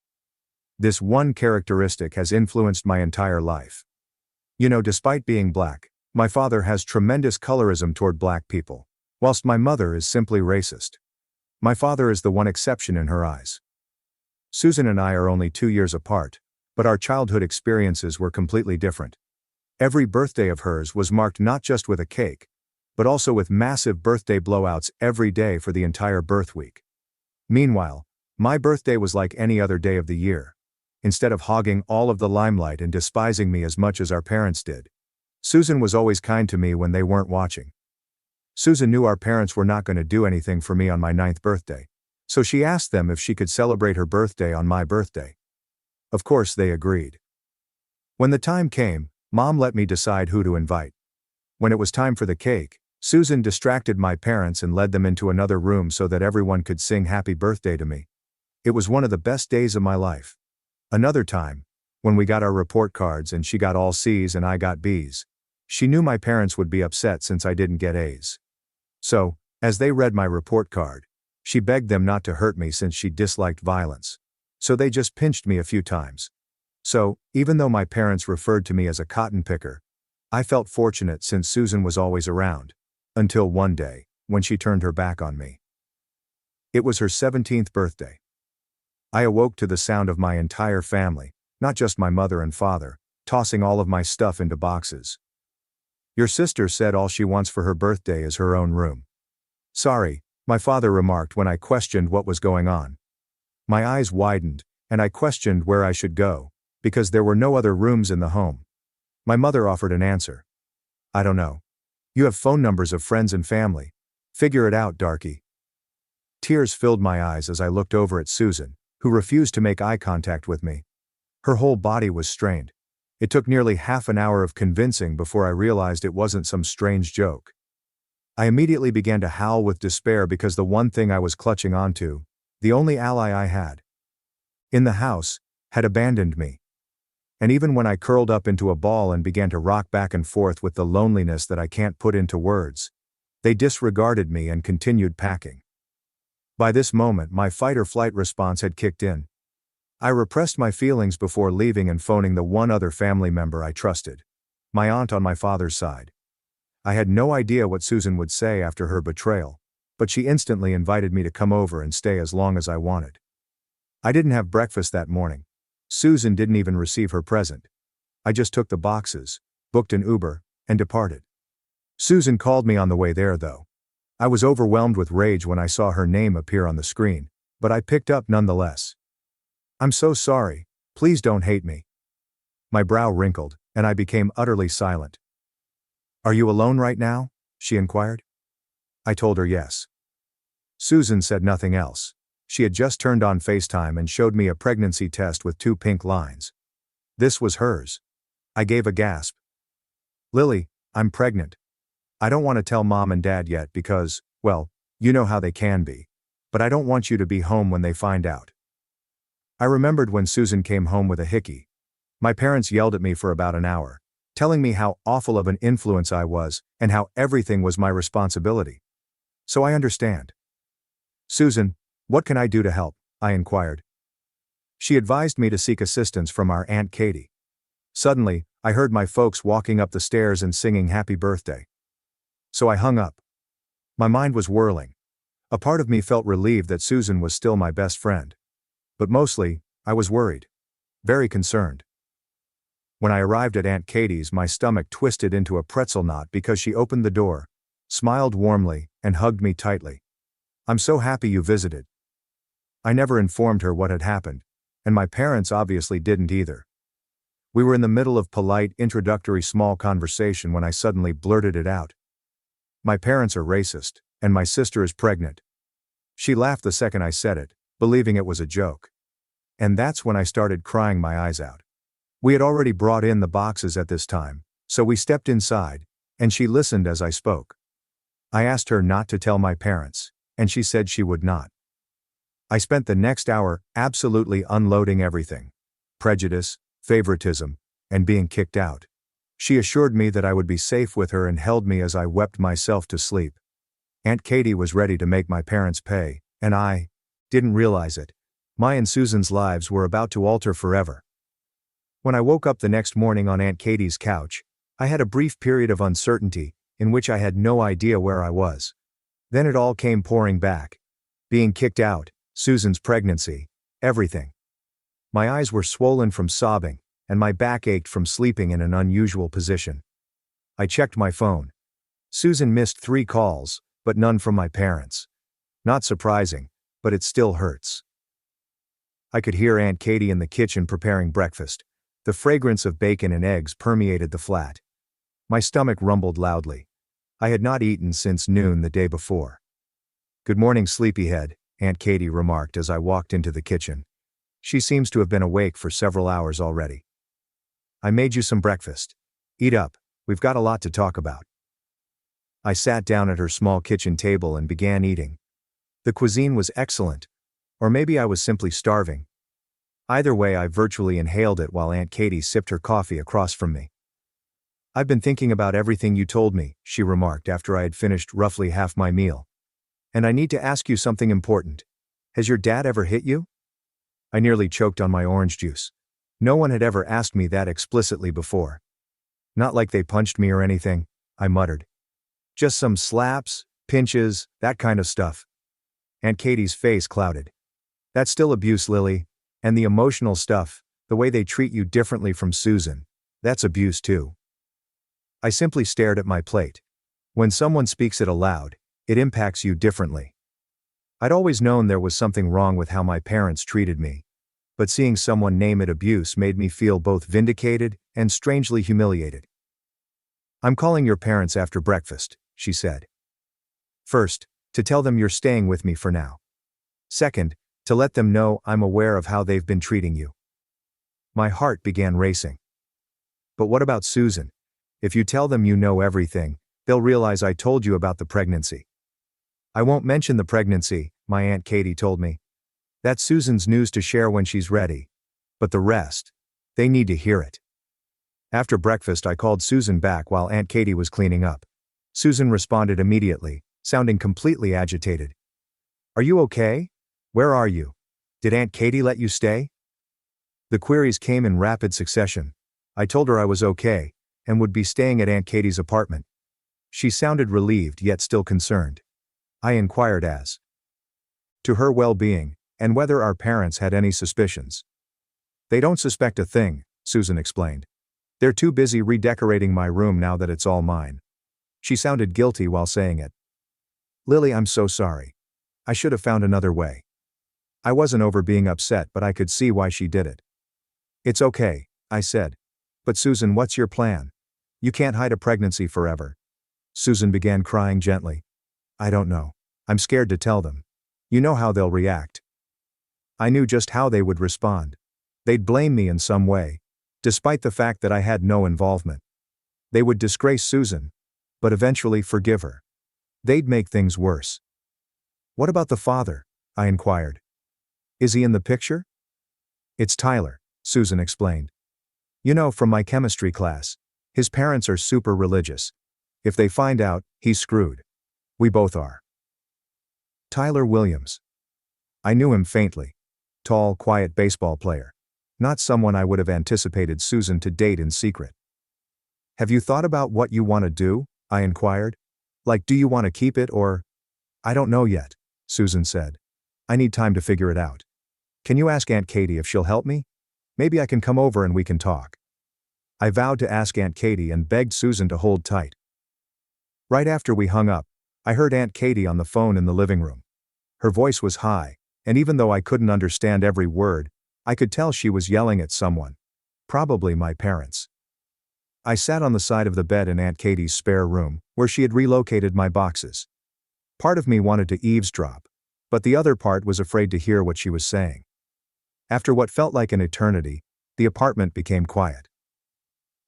Speaker 1: This one characteristic has influenced my entire life. Despite being black, my father has tremendous colorism toward black people, whilst my mother is simply racist. My father is the one exception in her eyes. Susan and I are only 2 years apart, but our childhood experiences were completely different. Every birthday of hers was marked not just with a cake, but also with massive birthday blowouts every day for the entire birth week. Meanwhile, my birthday was like any other day of the year. Instead of hogging all of the limelight and despising me as much as our parents did, Susan was always kind to me when they weren't watching. Susan knew our parents were not going to do anything for me on my 9th birthday, so she asked them if she could celebrate her birthday on my birthday. Of course they agreed. When the time came, Mom let me decide who to invite. When it was time for the cake, Susan distracted my parents and led them into another room so that everyone could sing happy birthday to me. It was one of the best days of my life. Another time, when we got our report cards and she got all C's and I got B's, she knew my parents would be upset since I didn't get A's. So, as they read my report card, she begged them not to hurt me since she disliked violence. So they just pinched me a few times. So, even though my parents referred to me as a cotton picker, I felt fortunate since Susan was always around. Until one day, when she turned her back on me. It was her 17th birthday. I awoke to the sound of my entire family, not just my mother and father, tossing all of my stuff into boxes. Your sister said all she wants for her birthday is her own room. Sorry, my father remarked when I questioned what was going on. My eyes widened, and I questioned where I should go, because there were no other rooms in the home. My mother offered an answer. I don't know. You have phone numbers of friends and family. Figure it out, darky. Tears filled my eyes as I looked over at Susan, who refused to make eye contact with me. Her whole body was strained. It took nearly half an hour of convincing before I realized it wasn't some strange joke. I immediately began to howl with despair because the one thing I was clutching onto, the only ally I had in the house, had abandoned me. And even when I curled up into a ball and began to rock back and forth with the loneliness that I can't put into words, they disregarded me and continued packing. By this moment my fight-or-flight response had kicked in. I repressed my feelings before leaving and phoning the one other family member I trusted. My aunt on my father's side. I had no idea what Susan would say after her betrayal, but she instantly invited me to come over and stay as long as I wanted. I didn't have breakfast that morning. Susan didn't even receive her present. I just took the boxes, booked an Uber, and departed. Susan called me on the way there though. I was overwhelmed with rage when I saw her name appear on the screen, but I picked up nonetheless. I'm so sorry, please don't hate me. My brow wrinkled, and I became utterly silent. Are you alone right now? She inquired. I told her yes. Susan said nothing else. She had just turned on FaceTime and showed me a pregnancy test with 2 pink lines. This was hers. I gave a gasp. Lily, I'm pregnant. I don't want to tell Mom and Dad yet because, well, you know how they can be. But I don't want you to be home when they find out. I remembered when Susan came home with a hickey. My parents yelled at me for about an hour, telling me how awful of an influence I was and how everything was my responsibility. So I understand. Susan, what can I do to help? I inquired. She advised me to seek assistance from our Aunt Katie. Suddenly, I heard my folks walking up the stairs and singing happy birthday. So I hung up. My mind was whirling. A part of me felt relieved that Susan was still my best friend. But mostly, I was worried. Very concerned. When I arrived at Aunt Katie's, my stomach twisted into a pretzel knot because she opened the door, smiled warmly, and hugged me tightly. "I'm so happy you visited." I never informed her what had happened, and my parents obviously didn't either. We were in the middle of polite, introductory small conversation when I suddenly blurted it out. "My parents are racist, and my sister is pregnant." She laughed the second I said it, believing it was a joke. And that's when I started crying my eyes out. We had already brought in the boxes at this time, so we stepped inside, and she listened as I spoke. I asked her not to tell my parents, and she said she would not. I spent the next hour absolutely unloading everything: prejudice, favoritism, and being kicked out. She assured me that I would be safe with her and held me as I wept myself to sleep. Aunt Katie was ready to make my parents pay, and I didn't realize it. My and Susan's lives were about to alter forever. When I woke up the next morning on Aunt Katie's couch, I had a brief period of uncertainty, in which I had no idea where I was. Then it all came pouring back. Being kicked out, Susan's pregnancy, everything. My eyes were swollen from sobbing, and my back ached from sleeping in an unusual position. I checked my phone. Susan missed 3 calls, but none from my parents. Not surprising, but it still hurts. I could hear Aunt Katie in the kitchen preparing breakfast. The fragrance of bacon and eggs permeated the flat. My stomach rumbled loudly. I had not eaten since noon the day before. "Good morning, sleepyhead," Aunt Katie remarked as I walked into the kitchen. She seems to have been awake for several hours already. "I made you some breakfast. Eat up, we've got a lot to talk about." I sat down at her small kitchen table and began eating. The cuisine was excellent. Or maybe I was simply starving. Either way, I virtually inhaled it while Aunt Katie sipped her coffee across from me. "I've been thinking about everything you told me," she remarked after I had finished roughly half my meal. "And I need to ask you something important. Has your dad ever hit you?" I nearly choked on my orange juice. No one had ever asked me that explicitly before. "Not like they punched me or anything," I muttered. "Just some slaps, pinches, that kind of stuff." Aunt Katie's face clouded. "That's still abuse, Lily. And the emotional stuff, the way they treat you differently from Susan, that's abuse too." I simply stared at my plate. When someone speaks it aloud, it impacts you differently. I'd always known there was something wrong with how my parents treated me, but seeing someone name it abuse made me feel both vindicated and strangely humiliated. "I'm calling your parents after breakfast," she said. "First, to tell them you're staying with me for now. Second, to let them know I'm aware of how they've been treating you." My heart began racing. "But what about Susan? If you tell them you know everything, they'll realize I told you about the pregnancy." "I won't mention the pregnancy," my Aunt Katie told me. "That's Susan's news to share when she's ready. But the rest, they need to hear it." After breakfast, I called Susan back while Aunt Katie was cleaning up. Susan responded immediately, sounding completely agitated. "Are you okay? Where are you? Did Aunt Katie let you stay?" The queries came in rapid succession. I told her I was okay, and would be staying at Aunt Katie's apartment. She sounded relieved yet still concerned. I inquired as to her well-being, and whether our parents had any suspicions. "They don't suspect a thing," Susan explained. "They're too busy redecorating my room now that it's all mine." She sounded guilty while saying it. "Lily, I'm so sorry. I should have found another way." I wasn't over being upset, but I could see why she did it. "It's okay," I said. "But Susan, what's your plan? You can't hide a pregnancy forever." Susan began crying gently. "I don't know. I'm scared to tell them. You know how they'll react." I knew just how they would respond. They'd blame me in some way, despite the fact that I had no involvement. They would disgrace Susan, but eventually forgive her. They'd make things worse. "What about the father?" I inquired. "Is he in the picture?" "It's Tyler," Susan explained. "You know, from my chemistry class. His parents are super religious. If they find out, he's screwed. We both are." Tyler Williams. I knew him faintly. Tall, quiet baseball player. Not someone I would have anticipated Susan to date in secret. "Have you thought about what you want to do?" I inquired. "Like, do you want to keep it or—" "I don't know yet," Susan said. "I need time to figure it out. Can you ask Aunt Katie if she'll help me? Maybe I can come over and we can talk." I vowed to ask Aunt Katie and begged Susan to hold tight. Right after we hung up, I heard Aunt Katie on the phone in the living room. Her voice was high, and even though I couldn't understand every word, I could tell she was yelling at someone. Probably my parents. I sat on the side of the bed in Aunt Katie's spare room, where she had relocated my boxes. Part of me wanted to eavesdrop, but the other part was afraid to hear what she was saying. After what felt like an eternity, the apartment became quiet.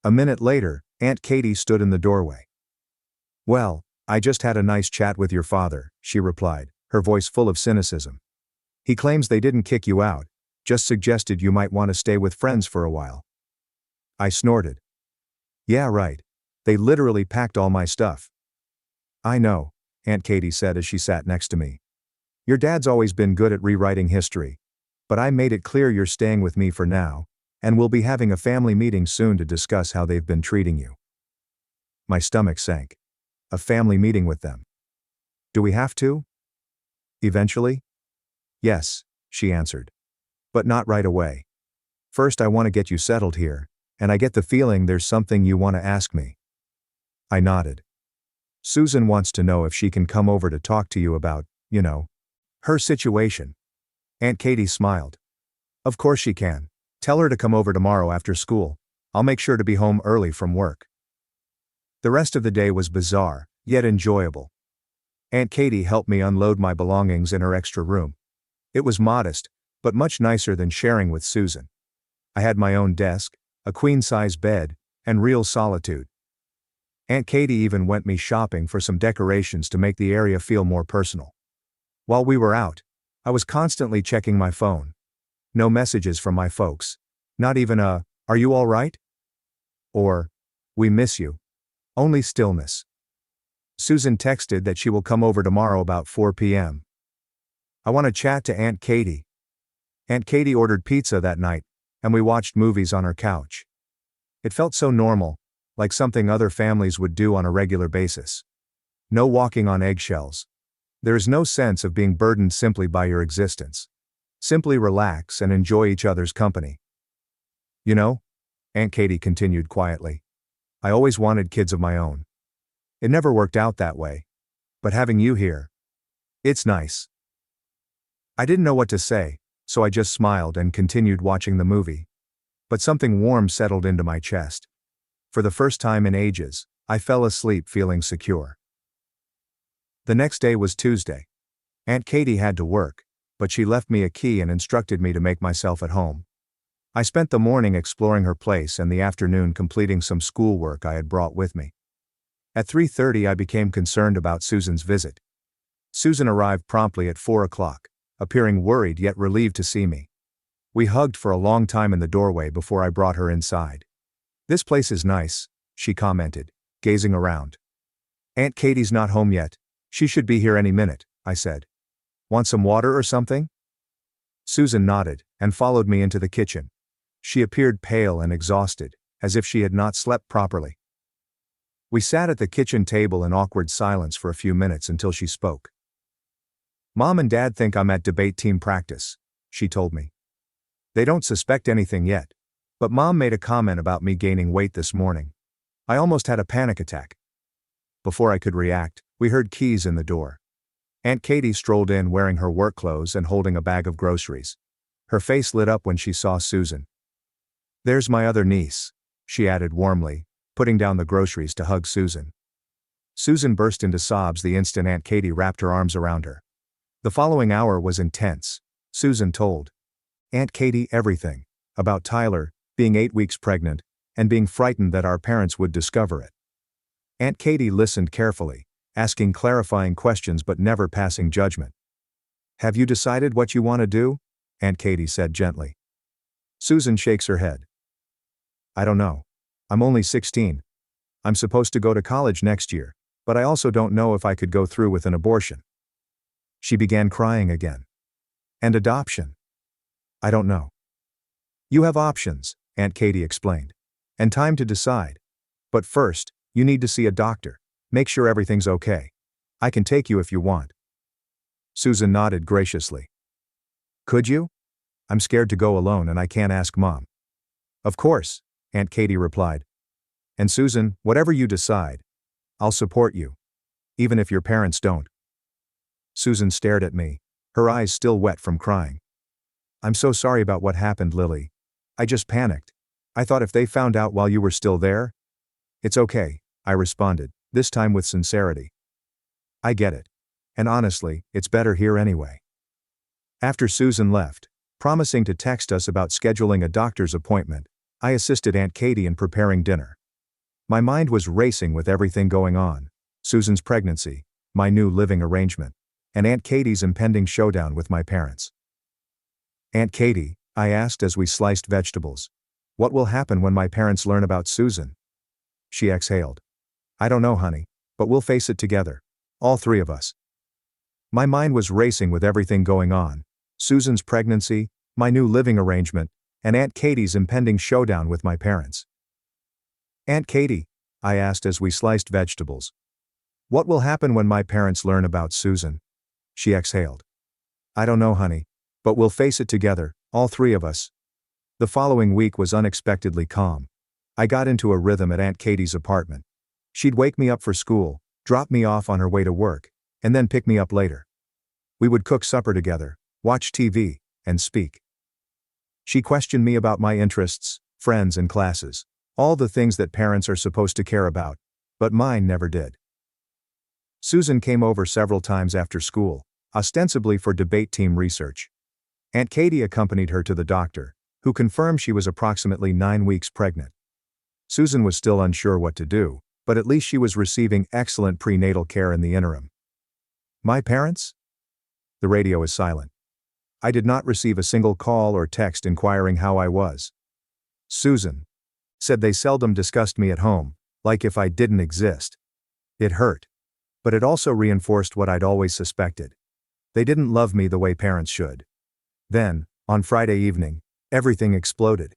Speaker 1: A minute later, Aunt Katie stood in the doorway. "Well, I just had a nice chat with your father," she replied, her voice full of cynicism. "He claims they didn't kick you out, just suggested you might want to stay with friends for a while." I snorted. "Yeah, right. They literally packed all my stuff." "I know," Aunt Katie said as she sat next to me. "Your dad's always been good at rewriting history. But I made it clear you're staying with me for now, and we'll be having a family meeting soon to discuss how they've been treating you." My stomach sank. A family meeting with them. "Do we have to?" "Eventually?" "Yes," she answered. "But not right away. First I want to get you settled here, and I get the feeling there's something you want to ask me." I nodded. "Susan wants to know if she can come over to talk to you about, her situation." Aunt Katie smiled. "Of course she can. Tell her to come over tomorrow after school. I'll make sure to be home early from work." The rest of the day was bizarre, yet enjoyable. Aunt Katie helped me unload my belongings in her extra room. It was modest, but much nicer than sharing with Susan. I had my own desk, a queen-size bed, and real solitude. Aunt Katie even went me shopping for some decorations to make the area feel more personal. While we were out, I was constantly checking my phone. No messages from my folks. Not even a, "Are you all right?" Or, "We miss you." Only stillness. Susan texted that she will come over tomorrow about 4 p.m. "I want to chat to Aunt Katie." Aunt Katie ordered pizza that night, and we watched movies on her couch. It felt so normal, like something other families would do on a regular basis. No walking on eggshells. There is no sense of being burdened simply by your existence. Simply relax and enjoy each other's company. "You know," Aunt Katie continued quietly, "I always wanted kids of my own. It never worked out that way. But having you here, it's nice." I didn't know what to say, so I just smiled and continued watching the movie. But something warm settled into my chest. For the first time in ages, I fell asleep feeling secure. The next day was Tuesday. Aunt Katie had to work, but she left me a key and instructed me to make myself at home. I spent the morning exploring her place and the afternoon completing some schoolwork I had brought with me. At 3:30 I became concerned about Susan's visit. Susan arrived promptly at 4 o'clock, appearing worried yet relieved to see me. We hugged for a long time in the doorway before I brought her inside. "This place is nice," she commented, gazing around. "Aunt Katie's not home yet. She should be here any minute," I said. "Want some water or something?" Susan nodded, and followed me into the kitchen. She appeared pale and exhausted, as if she had not slept properly. We sat at the kitchen table in awkward silence for a few minutes until she spoke. "Mom and Dad think I'm at debate team practice," she told me. "They don't suspect anything yet, but Mom made a comment about me gaining weight this morning. I almost had a panic attack." Before I could react, we heard keys in the door. Aunt Katie strolled in wearing her work clothes and holding a bag of groceries. Her face lit up when she saw Susan. "There's my other niece," she added warmly, putting down the groceries to hug Susan. Susan burst into sobs the instant Aunt Katie wrapped her arms around her. The following hour was intense. Susan told Aunt Katie everything, about Tyler, being 8 weeks pregnant, and being frightened that our parents would discover it. Aunt Katie listened carefully, asking clarifying questions but never passing judgment. "Have you decided what you want to do?" Aunt Katie said gently. Susan shakes her head. "I don't know. I'm only 16. I'm supposed to go to college next year, but I also don't know if I could go through with an abortion." She began crying again. "And adoption? I don't know." "You have options," Aunt Katie explained. "And time to decide. But first, you need to see a doctor. Make sure everything's okay. I can take you if you want." Susan nodded graciously. "Could you? I'm scared to go alone and I can't ask Mom." "Of course. Aunt Katie replied. And Susan, whatever you decide, I'll support you. Even if your parents don't. Susan stared at me, her eyes still wet from crying. I'm so sorry about what happened, Lily. I just panicked. I thought if they found out while you were still there. It's okay, I responded, this time with sincerity. I get it. And honestly, it's better here anyway. After Susan left, promising to text us about scheduling a doctor's appointment, I assisted Aunt Katie in preparing dinner. My mind was racing with everything going on: Susan's pregnancy, my new living arrangement, and Aunt Katie's impending showdown with my parents. Aunt Katie, I asked as we sliced vegetables, what will happen when my parents learn about Susan? She exhaled. I don't know, honey, but we'll face it together. All three of us. My mind was racing with everything going on: Susan's pregnancy, my new living arrangement, and Aunt Katie's impending showdown with my parents. Aunt Katie, I asked as we sliced vegetables, what will happen when my parents learn about Susan? She exhaled. I don't know, honey, but we'll face it together, all three of us. The following week was unexpectedly calm. I got into a rhythm at Aunt Katie's apartment. She'd wake me up for school, drop me off on her way to work, and then pick me up later. We would cook supper together, watch TV, and speak. She questioned me about my interests, friends, and classes, all the things that parents are supposed to care about, but mine never did. Susan came over several times after school, ostensibly for debate team research. Aunt Katie accompanied her to the doctor, who confirmed she was approximately 9 weeks pregnant. Susan was still unsure what to do, but at least she was receiving excellent prenatal care in the interim. My parents? The radio is silent. I did not receive a single call or text inquiring how I was. Susan said they seldom discussed me at home, like if I didn't exist. It hurt. But it also reinforced what I'd always suspected. They didn't love me the way parents should. Then, on Friday evening, everything exploded.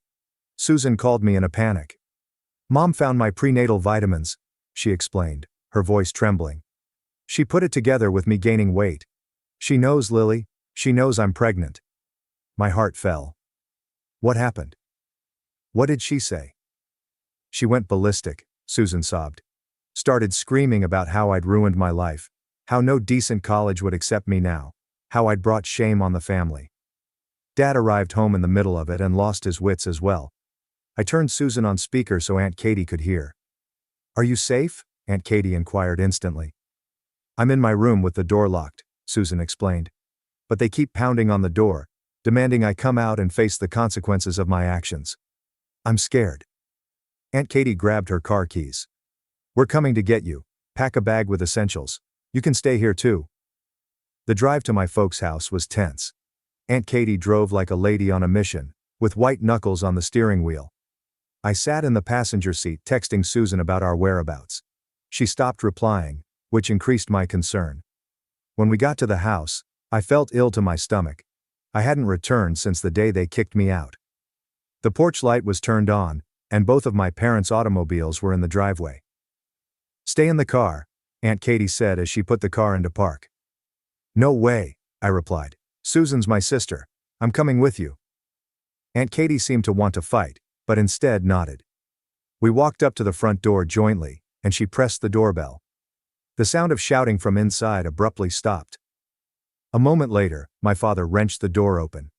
Speaker 1: Susan called me in a panic. Mom found my prenatal vitamins, she explained, her voice trembling. She put it together with me gaining weight. She knows, Lily, she knows I'm pregnant. My heart fell. What happened? What did she say? She went ballistic, Susan sobbed. Started screaming about how I'd ruined my life, how no decent college would accept me now, how I'd brought shame on the family. Dad arrived home in the middle of it and lost his wits as well. I turned Susan on speaker so Aunt Katie could hear. Are you safe? Aunt Katie inquired instantly. I'm in my room with the door locked, Susan explained. But they keep pounding on the door, demanding I come out and face the consequences of my actions. I'm scared. Aunt Katie grabbed her car keys. We're coming to get you. Pack a bag with essentials. You can stay here too. The drive to my folks' house was tense. Aunt Katie drove like a lady on a mission, with white knuckles on the steering wheel. I sat in the passenger seat texting Susan about our whereabouts. She stopped replying, which increased my concern. When we got to the house, I felt ill to my stomach. I hadn't returned since the day they kicked me out. The porch light was turned on, and both of my parents' automobiles were in the driveway. Stay in the car, Aunt Katie said as she put the car into park. No way, I replied. Susan's my sister. I'm coming with you. Aunt Katie seemed to want to fight, but instead nodded. We walked up to the front door jointly, and she pressed the doorbell. The sound of shouting from inside abruptly stopped. A moment later, my father wrenched the door open.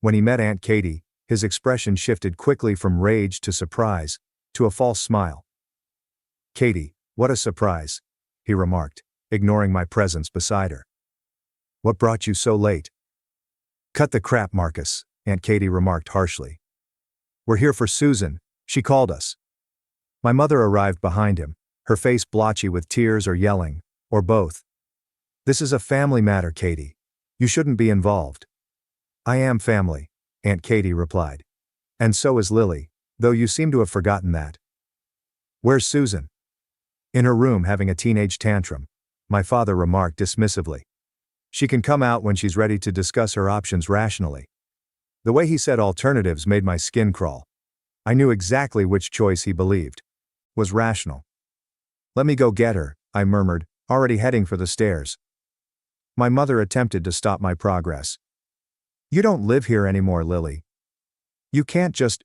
Speaker 1: When he met Aunt Katie, his expression shifted quickly from rage to surprise, to a false smile. Katie, what a surprise, he remarked, ignoring my presence beside her. What brought you so late? Cut the crap, Marcus, Aunt Katie remarked harshly. We're here for Susan, she called us. My mother arrived behind him, her face blotchy with tears or yelling, or both. This is a family matter, Katie. You shouldn't be involved. I am family, Aunt Katie replied. And so is Lily, though you seem to have forgotten that. Where's Susan? In her room having a teenage tantrum, my father remarked dismissively. She can come out when she's ready to discuss her options rationally. The way he said alternatives made my skin crawl. I knew exactly which choice he believed was rational. Let me go get her, I murmured, already heading for the stairs. My mother attempted to stop my progress. You don't live here anymore, Lily. You can't just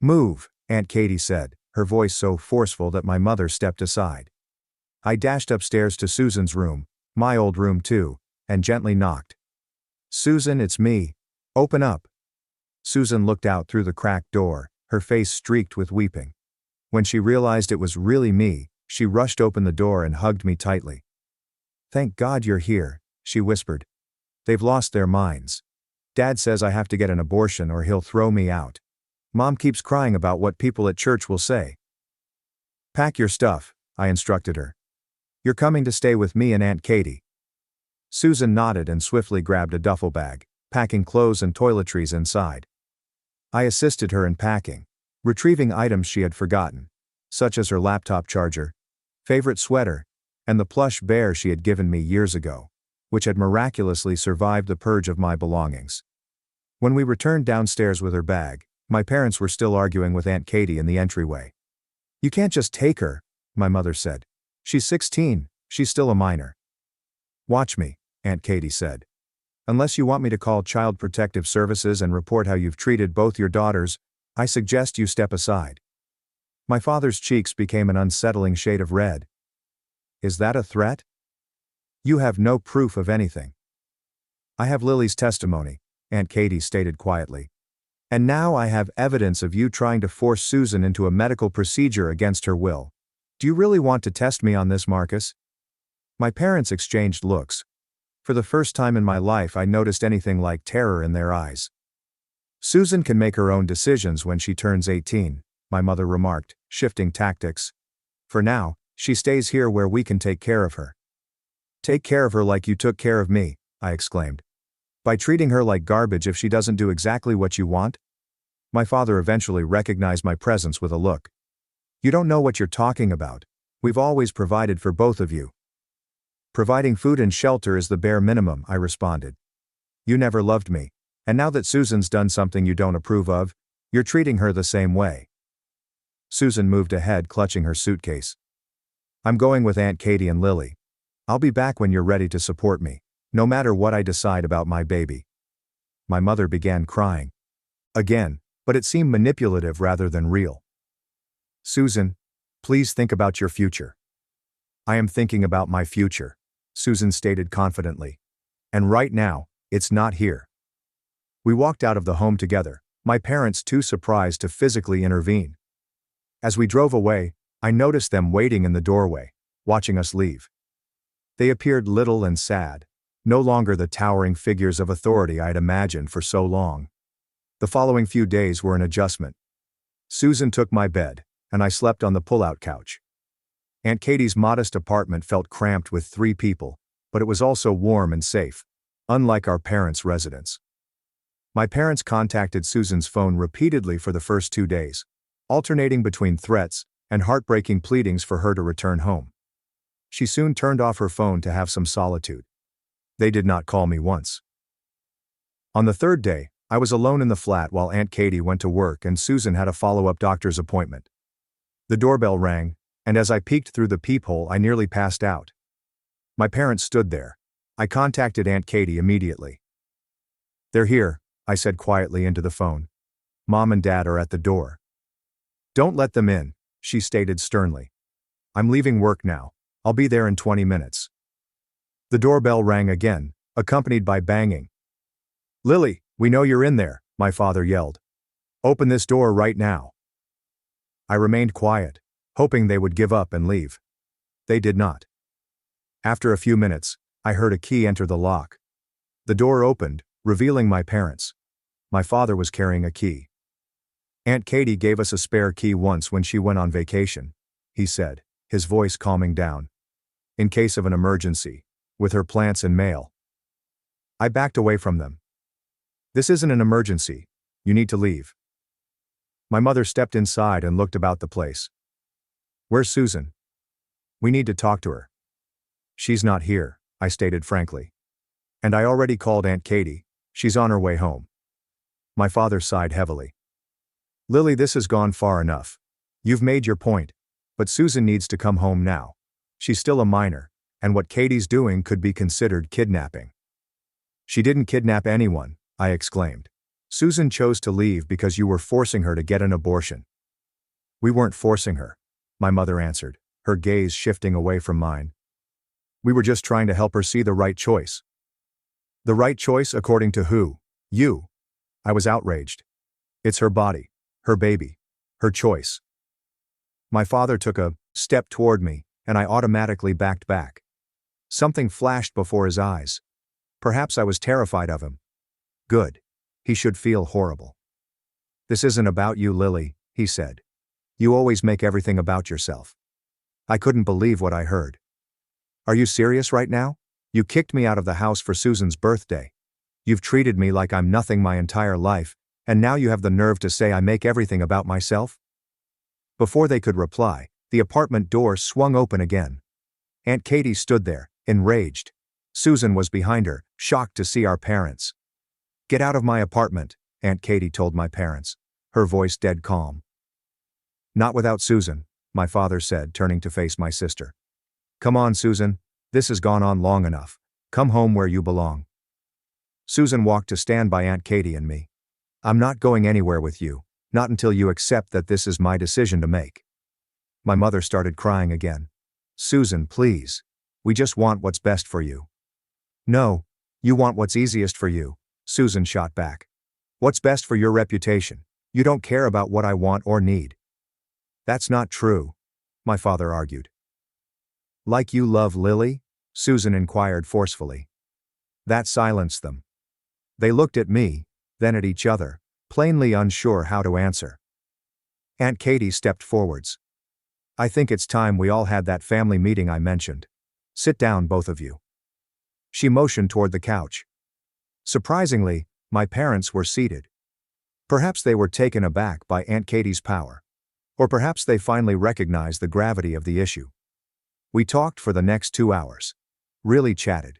Speaker 1: move, Aunt Katie said, her voice so forceful that my mother stepped aside. I dashed upstairs to Susan's room, my old room too, and gently knocked. "Susan, it's me. Open up." Susan looked out through the cracked door, her face streaked with weeping. When she realized it was really me, she rushed open the door and hugged me tightly. "Thank God you're here," she whispered. "They've lost their minds. Dad says I have to get an abortion or he'll throw me out. Mom keeps crying about what people at church will say." "Pack your stuff," I instructed her. "You're coming to stay with me and Aunt Katie." Susan nodded and swiftly grabbed a duffel bag, packing clothes and toiletries inside. I assisted her in packing, retrieving items she had forgotten, such as her laptop charger, favorite sweater, and the plush bear she had given me years ago, which had miraculously survived the purge of my belongings. When we returned downstairs with her bag, my parents were still arguing with Aunt Katie in the entryway. "You can't just take her," my mother said. "She's 16, she's still a minor." "Watch me," Aunt Katie said. "Unless you want me to call Child Protective Services and report how you've treated both your daughters, I suggest you step aside." My father's cheeks became an unsettling shade of red. "Is that a threat?" "You have no proof of anything." "I have Lily's testimony," Aunt Katie stated quietly. "And now I have evidence of you trying to force Susan into a medical procedure against her will. Do you really want to test me on this, Marcus?" My parents exchanged looks. For the first time in my life, I noticed anything like terror in their eyes. "Susan can make her own decisions when she turns 18, my mother remarked, shifting tactics. "For now, she stays here where we can take care of her." "Take care of her like you took care of me," I exclaimed. "By treating her like garbage if she doesn't do exactly what you want?" My father eventually recognized my presence with a look. "You don't know what you're talking about. We've always provided for both of you." "Providing food and shelter is the bare minimum," I responded. "You never loved me, and now that Susan's done something you don't approve of, you're treating her the same way." Susan moved ahead, clutching her suitcase. "I'm going with Aunt Katie and Lily. I'll be back when you're ready to support me, no matter what I decide about my baby." My mother began crying. Again, but it seemed manipulative rather than real. "Susan, please think about your future." "I am thinking about my future," Susan stated confidently. "And right now, it's not here." We walked out of the home together, my parents too surprised to physically intervene. As we drove away, I noticed them waiting in the doorway, watching us leave. They appeared little and sad, no longer the towering figures of authority I had imagined for so long. The following few days were an adjustment. Susan took my bed, and I slept on the pull-out couch. Aunt Katie's modest apartment felt cramped with 3 people, but it was also warm and safe, unlike our parents' residence. My parents contacted Susan's phone repeatedly for the first 2 days, alternating between threats and heartbreaking pleadings for her to return home. She soon turned off her phone to have some solitude. They did not call me once. On the 3rd day, I was alone in the flat while Aunt Katie went to work and Susan had a follow-up doctor's appointment. The doorbell rang, and as I peeked through the peephole, I nearly passed out. My parents stood there. I contacted Aunt Katie immediately. "They're here," I said quietly into the phone. "Mom and Dad are at the door." "Don't let them in," she stated sternly. "I'm leaving work now. I'll be there in 20 minutes. The doorbell rang again, accompanied by banging. "Lily, we know you're in there," my father yelled. "Open this door right now." I remained quiet, hoping they would give up and leave. They did not. After a few minutes, I heard a key enter the lock. The door opened, revealing my parents. My father was carrying a key. "Aunt Katie gave us a spare key once when she went on vacation," he said, his voice calming down. "In case of an emergency, with her plants and mail." I backed away from them. "This isn't an emergency. You need to leave." My mother stepped inside and looked about the place. "Where's Susan?" "We need to talk to her." "She's not here," I stated frankly. "And I already called Aunt Katie. She's on her way home." My father sighed heavily. "Lily, this has gone far enough. You've made your point, but Susan needs to come home now. She's still a minor, and what Katie's doing could be considered kidnapping." "She didn't kidnap anyone," I exclaimed. "Susan chose to leave because you were forcing her to get an abortion." We weren't forcing her, my mother answered, her gaze shifting away from mine. We were just trying to help her see the right choice. The right choice according to who? You. I was outraged. It's her body, her baby, her choice. My father took a step toward me, and I automatically backed back. Something flashed before his eyes. Perhaps I was terrified of him. Good. He should feel horrible. This isn't about you, Lily, he said. You always make everything about yourself. I couldn't believe what I heard. Are you serious right now? You kicked me out of the house for Susan's birthday. You've treated me like I'm nothing my entire life, and now you have the nerve to say I make everything about myself? Before they could reply, the apartment door swung open again. Aunt Katie stood there, enraged. Susan was behind her, shocked to see our parents. Get out of my apartment, Aunt Katie told my parents, her voice dead calm. Not without Susan, my father said, turning to face my sister. Come on, Susan, this has gone on long enough. Come home where you belong. Susan walked to stand by Aunt Katie and me. I'm not going anywhere with you, not until you accept that this is my decision to make. My mother started crying again. Susan, please. We just want what's best for you. No, you want what's easiest for you, Susan shot back. What's best for your reputation? You don't care about what I want or need. That's not true, my father argued. Like you love Lily? Susan inquired forcefully. That silenced them. They looked at me, then at each other, plainly unsure how to answer. Aunt Katie stepped forwards. I think it's time we all had that family meeting I mentioned. Sit down, both of you. She motioned toward the couch. Surprisingly, my parents were seated. Perhaps they were taken aback by Aunt Katie's power. Or perhaps they finally recognized the gravity of the issue. We talked for the next 2 hours. Really chatted.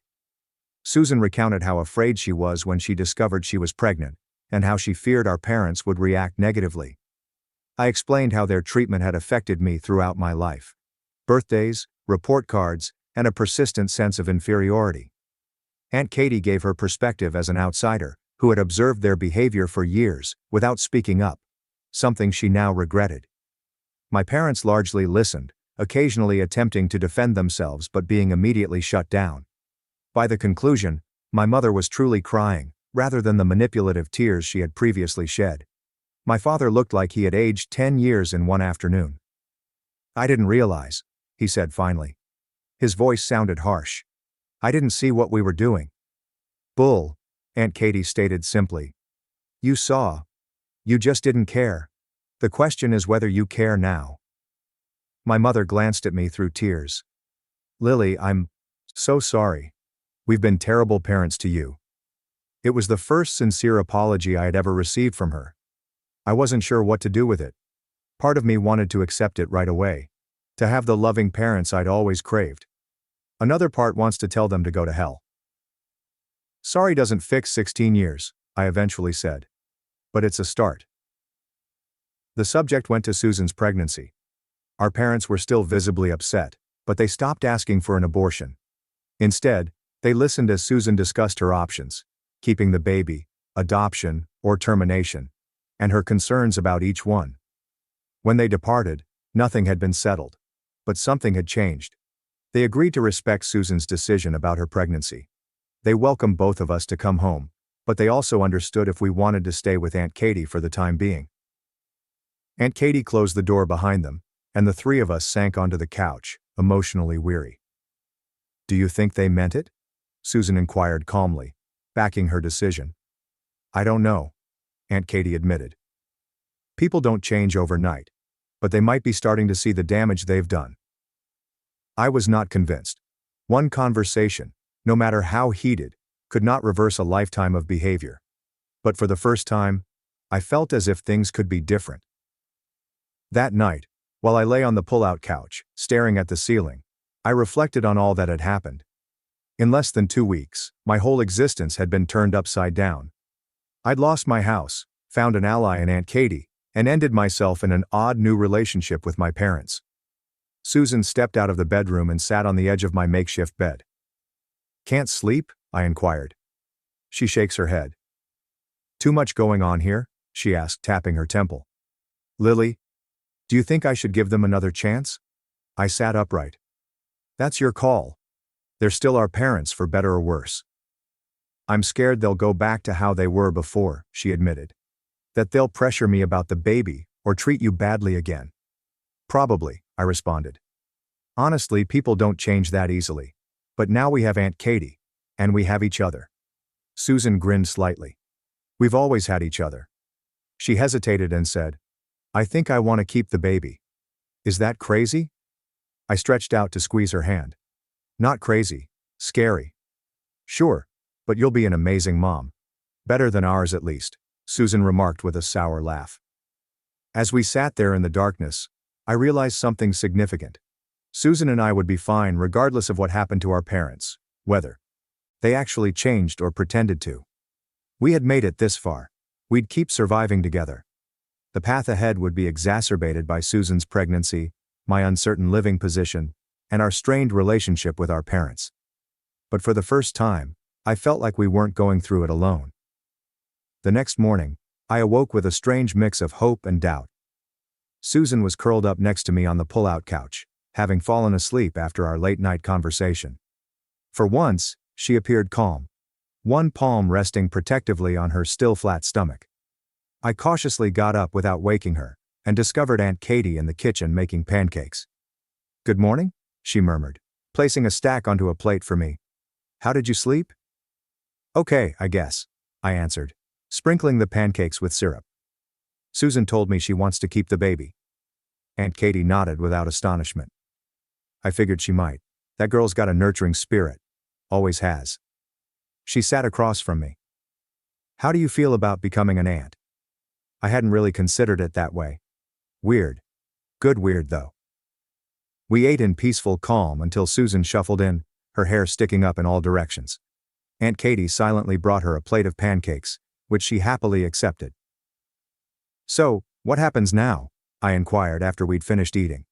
Speaker 1: Susan recounted how afraid she was when she discovered she was pregnant, and how she feared our parents would react negatively. I explained how their treatment had affected me throughout my life. Birthdays, report cards, and a persistent sense of inferiority. Aunt Katie gave her perspective as an outsider, who had observed their behavior for years, without speaking up. Something she now regretted. My parents largely listened, occasionally attempting to defend themselves but being immediately shut down. By the conclusion, my mother was truly crying, rather than the manipulative tears she had previously shed. My father looked like he had aged 10 years in one afternoon. I didn't realize, he said finally. His voice sounded harsh. I didn't see what we were doing. Bull, Aunt Katie stated simply. You saw. You just didn't care. The question is whether you care now. My mother glanced at me through tears. Lily, I'm so sorry. We've been terrible parents to you. It was the first sincere apology I had ever received from her. I wasn't sure what to do with it. Part of me wanted to accept it right away. To have the loving parents I'd always craved. Another part wants to tell them to go to hell. Sorry doesn't fix 16 years, I eventually said. But it's a start. The subject went to Susan's pregnancy. Our parents were still visibly upset, but they stopped asking for an abortion. Instead, they listened as Susan discussed her options, keeping the baby, adoption, or termination, and her concerns about each one. When they departed, nothing had been settled, but something had changed. They agreed to respect Susan's decision about her pregnancy. They welcomed both of us to come home, but they also understood if we wanted to stay with Aunt Katie for the time being. Aunt Katie closed the door behind them, and the three of us sank onto the couch, emotionally weary. Do you think they meant it? Susan inquired calmly, backing her decision. I don't know, Aunt Katie admitted. People don't change overnight, but they might be starting to see the damage they've done. I was not convinced. One conversation, no matter how heated, could not reverse a lifetime of behavior. But for the first time, I felt as if things could be different. That night, while I lay on the pull-out couch, staring at the ceiling, I reflected on all that had happened. In less than 2 weeks, my whole existence had been turned upside down. I'd lost my house, found an ally in Aunt Katie, and ended myself in an odd new relationship with my parents. Susan stepped out of the bedroom and sat on the edge of my makeshift bed. Can't sleep? I inquired. She shakes her head. Too much going on here? She asked, tapping her temple. Lily, Do you think I should give them another chance? I sat upright. That's your call. They're still our parents for better or worse. I'm scared they'll go back to how they were before, she admitted. That they'll pressure me about the baby, or treat you badly again. Probably, I responded. Honestly, people don't change that easily. But now we have Aunt Katie. And we have each other. Susan grinned slightly. We've always had each other. She hesitated and said, I think I want to keep the baby. Is that crazy? I stretched out to squeeze her hand. Not crazy. Scary. Sure. But you'll be an amazing mom. Better than ours at least, Susan remarked with a sour laugh. As we sat there in the darkness, I realized something significant. Susan and I would be fine regardless of what happened to our parents, whether they actually changed or pretended to. We had made it this far. We'd keep surviving together. The path ahead would be exacerbated by Susan's pregnancy, my uncertain living position, and our strained relationship with our parents. But for the first time, I felt like we weren't going through it alone. The next morning, I awoke with a strange mix of hope and doubt. Susan was curled up next to me on the pull-out couch, having fallen asleep after our late-night conversation. For once, she appeared calm, one palm resting protectively on her still flat stomach. I cautiously got up without waking her, and discovered Aunt Katie in the kitchen making pancakes. Good morning, she murmured, placing a stack onto a plate for me. How did you sleep? Okay, I guess, I answered, sprinkling the pancakes with syrup. Susan told me she wants to keep the baby. Aunt Katie nodded without astonishment. I figured she might. That girl's got a nurturing spirit. Always has. She sat across from me. How do you feel about becoming an aunt? I hadn't really considered it that way. Weird. Good weird though. We ate in peaceful calm until Susan shuffled in, her hair sticking up in all directions. Aunt Katie silently brought her a plate of pancakes, which she happily accepted. So, what happens now? I inquired after we'd finished eating.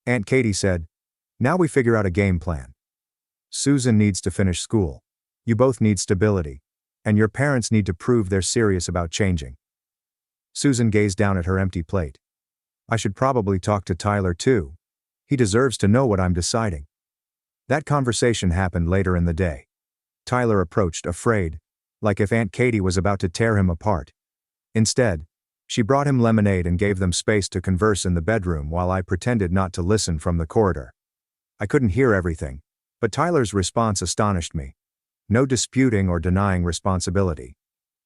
Speaker 1: Aunt Katie said, now we figure out a game plan. Susan needs to finish school. You both need stability. And your parents need to prove they're serious about changing. Susan gazed down at her empty plate. I should probably talk to Tyler too. He deserves to know what I'm deciding. That conversation happened later in the day. Tyler approached, afraid, like if Aunt Katie was about to tear him apart. Instead, she brought him lemonade and gave them space to converse in the bedroom while I pretended not to listen from the corridor. I couldn't hear everything, but Tyler's response astonished me. No disputing or denying responsibility.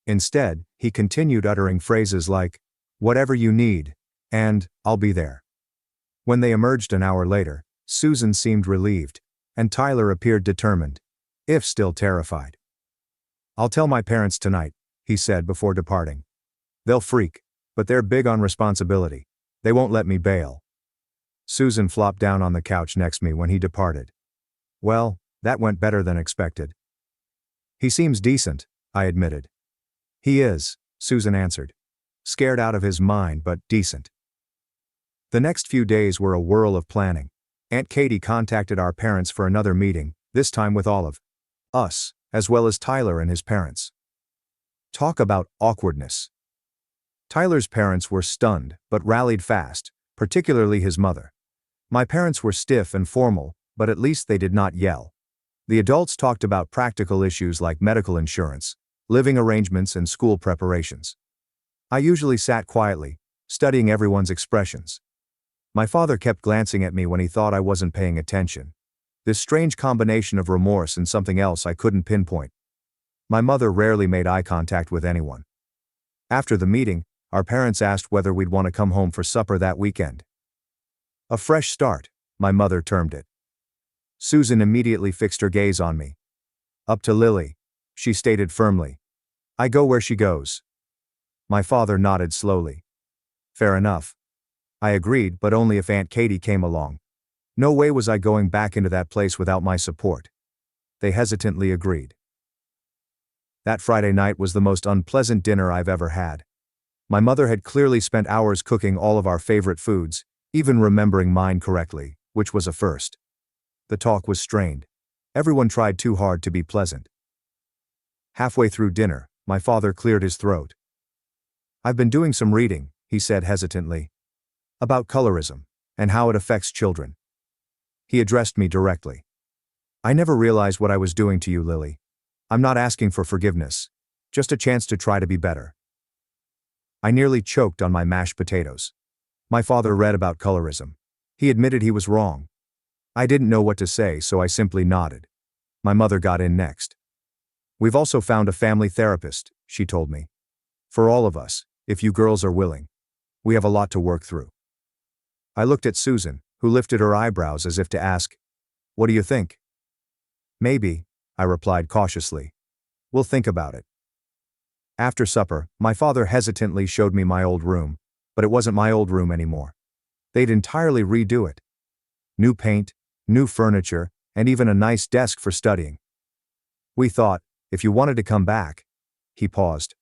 Speaker 1: Instead, he continued uttering phrases like, whatever you need, and, I'll be there. When they emerged an hour later, Susan seemed relieved, and Tyler appeared determined, if still terrified. I'll tell my parents tonight, he said before departing. They'll freak, but they're big on responsibility. They won't let me bail. Susan flopped down on the couch next to me when he departed. Well, that went better than expected. He seems decent, I admitted. He is, Susan answered. Scared out of his mind but decent. The next few days were a whirl of planning. Aunt Katie contacted our parents for another meeting, this time with all of us, as well as Tyler and his parents. Talk about awkwardness. Tyler's parents were stunned, but rallied fast, particularly his mother. My parents were stiff and formal, but at least they did not yell. The adults talked about practical issues like medical insurance, living arrangements, and school preparations. I usually sat quietly, studying everyone's expressions. My father kept glancing at me when he thought I wasn't paying attention. This strange combination of remorse and something else I couldn't pinpoint. My mother rarely made eye contact with anyone. After the meeting, our parents asked whether we'd want to come home for supper that weekend. A fresh start, my mother termed it. Susan immediately fixed her gaze on me. Up to Lily, she stated firmly. I go where she goes. My father nodded slowly. Fair enough. I agreed, but only if Aunt Katie came along. No way was I going back into that place without my support. They hesitantly agreed. That Friday night was the most unpleasant dinner I've ever had. My mother had clearly spent hours cooking all of our favorite foods, even remembering mine correctly, which was a first. The talk was strained. Everyone tried too hard to be pleasant. Halfway through dinner, my father cleared his throat. I've been doing some reading, he said hesitantly. About colorism, and how it affects children. He addressed me directly. I never realized what I was doing to you, Lily. I'm not asking for forgiveness. Just a chance to try to be better. I nearly choked on my mashed potatoes. My father read about colorism. He admitted he was wrong. I didn't know what to say, so I simply nodded. My mother got in next. We've also found a family therapist, she told me. For all of us, if you girls are willing. We have a lot to work through. I looked at Susan, who lifted her eyebrows as if to ask, "What do you think?" "Maybe," I replied cautiously. "We'll think about it." After supper, my father hesitantly showed me my old room, but it wasn't my old room anymore. They'd entirely redo it. New paint, new furniture, and even a nice desk for studying. We thought, if you wanted to come back. He paused.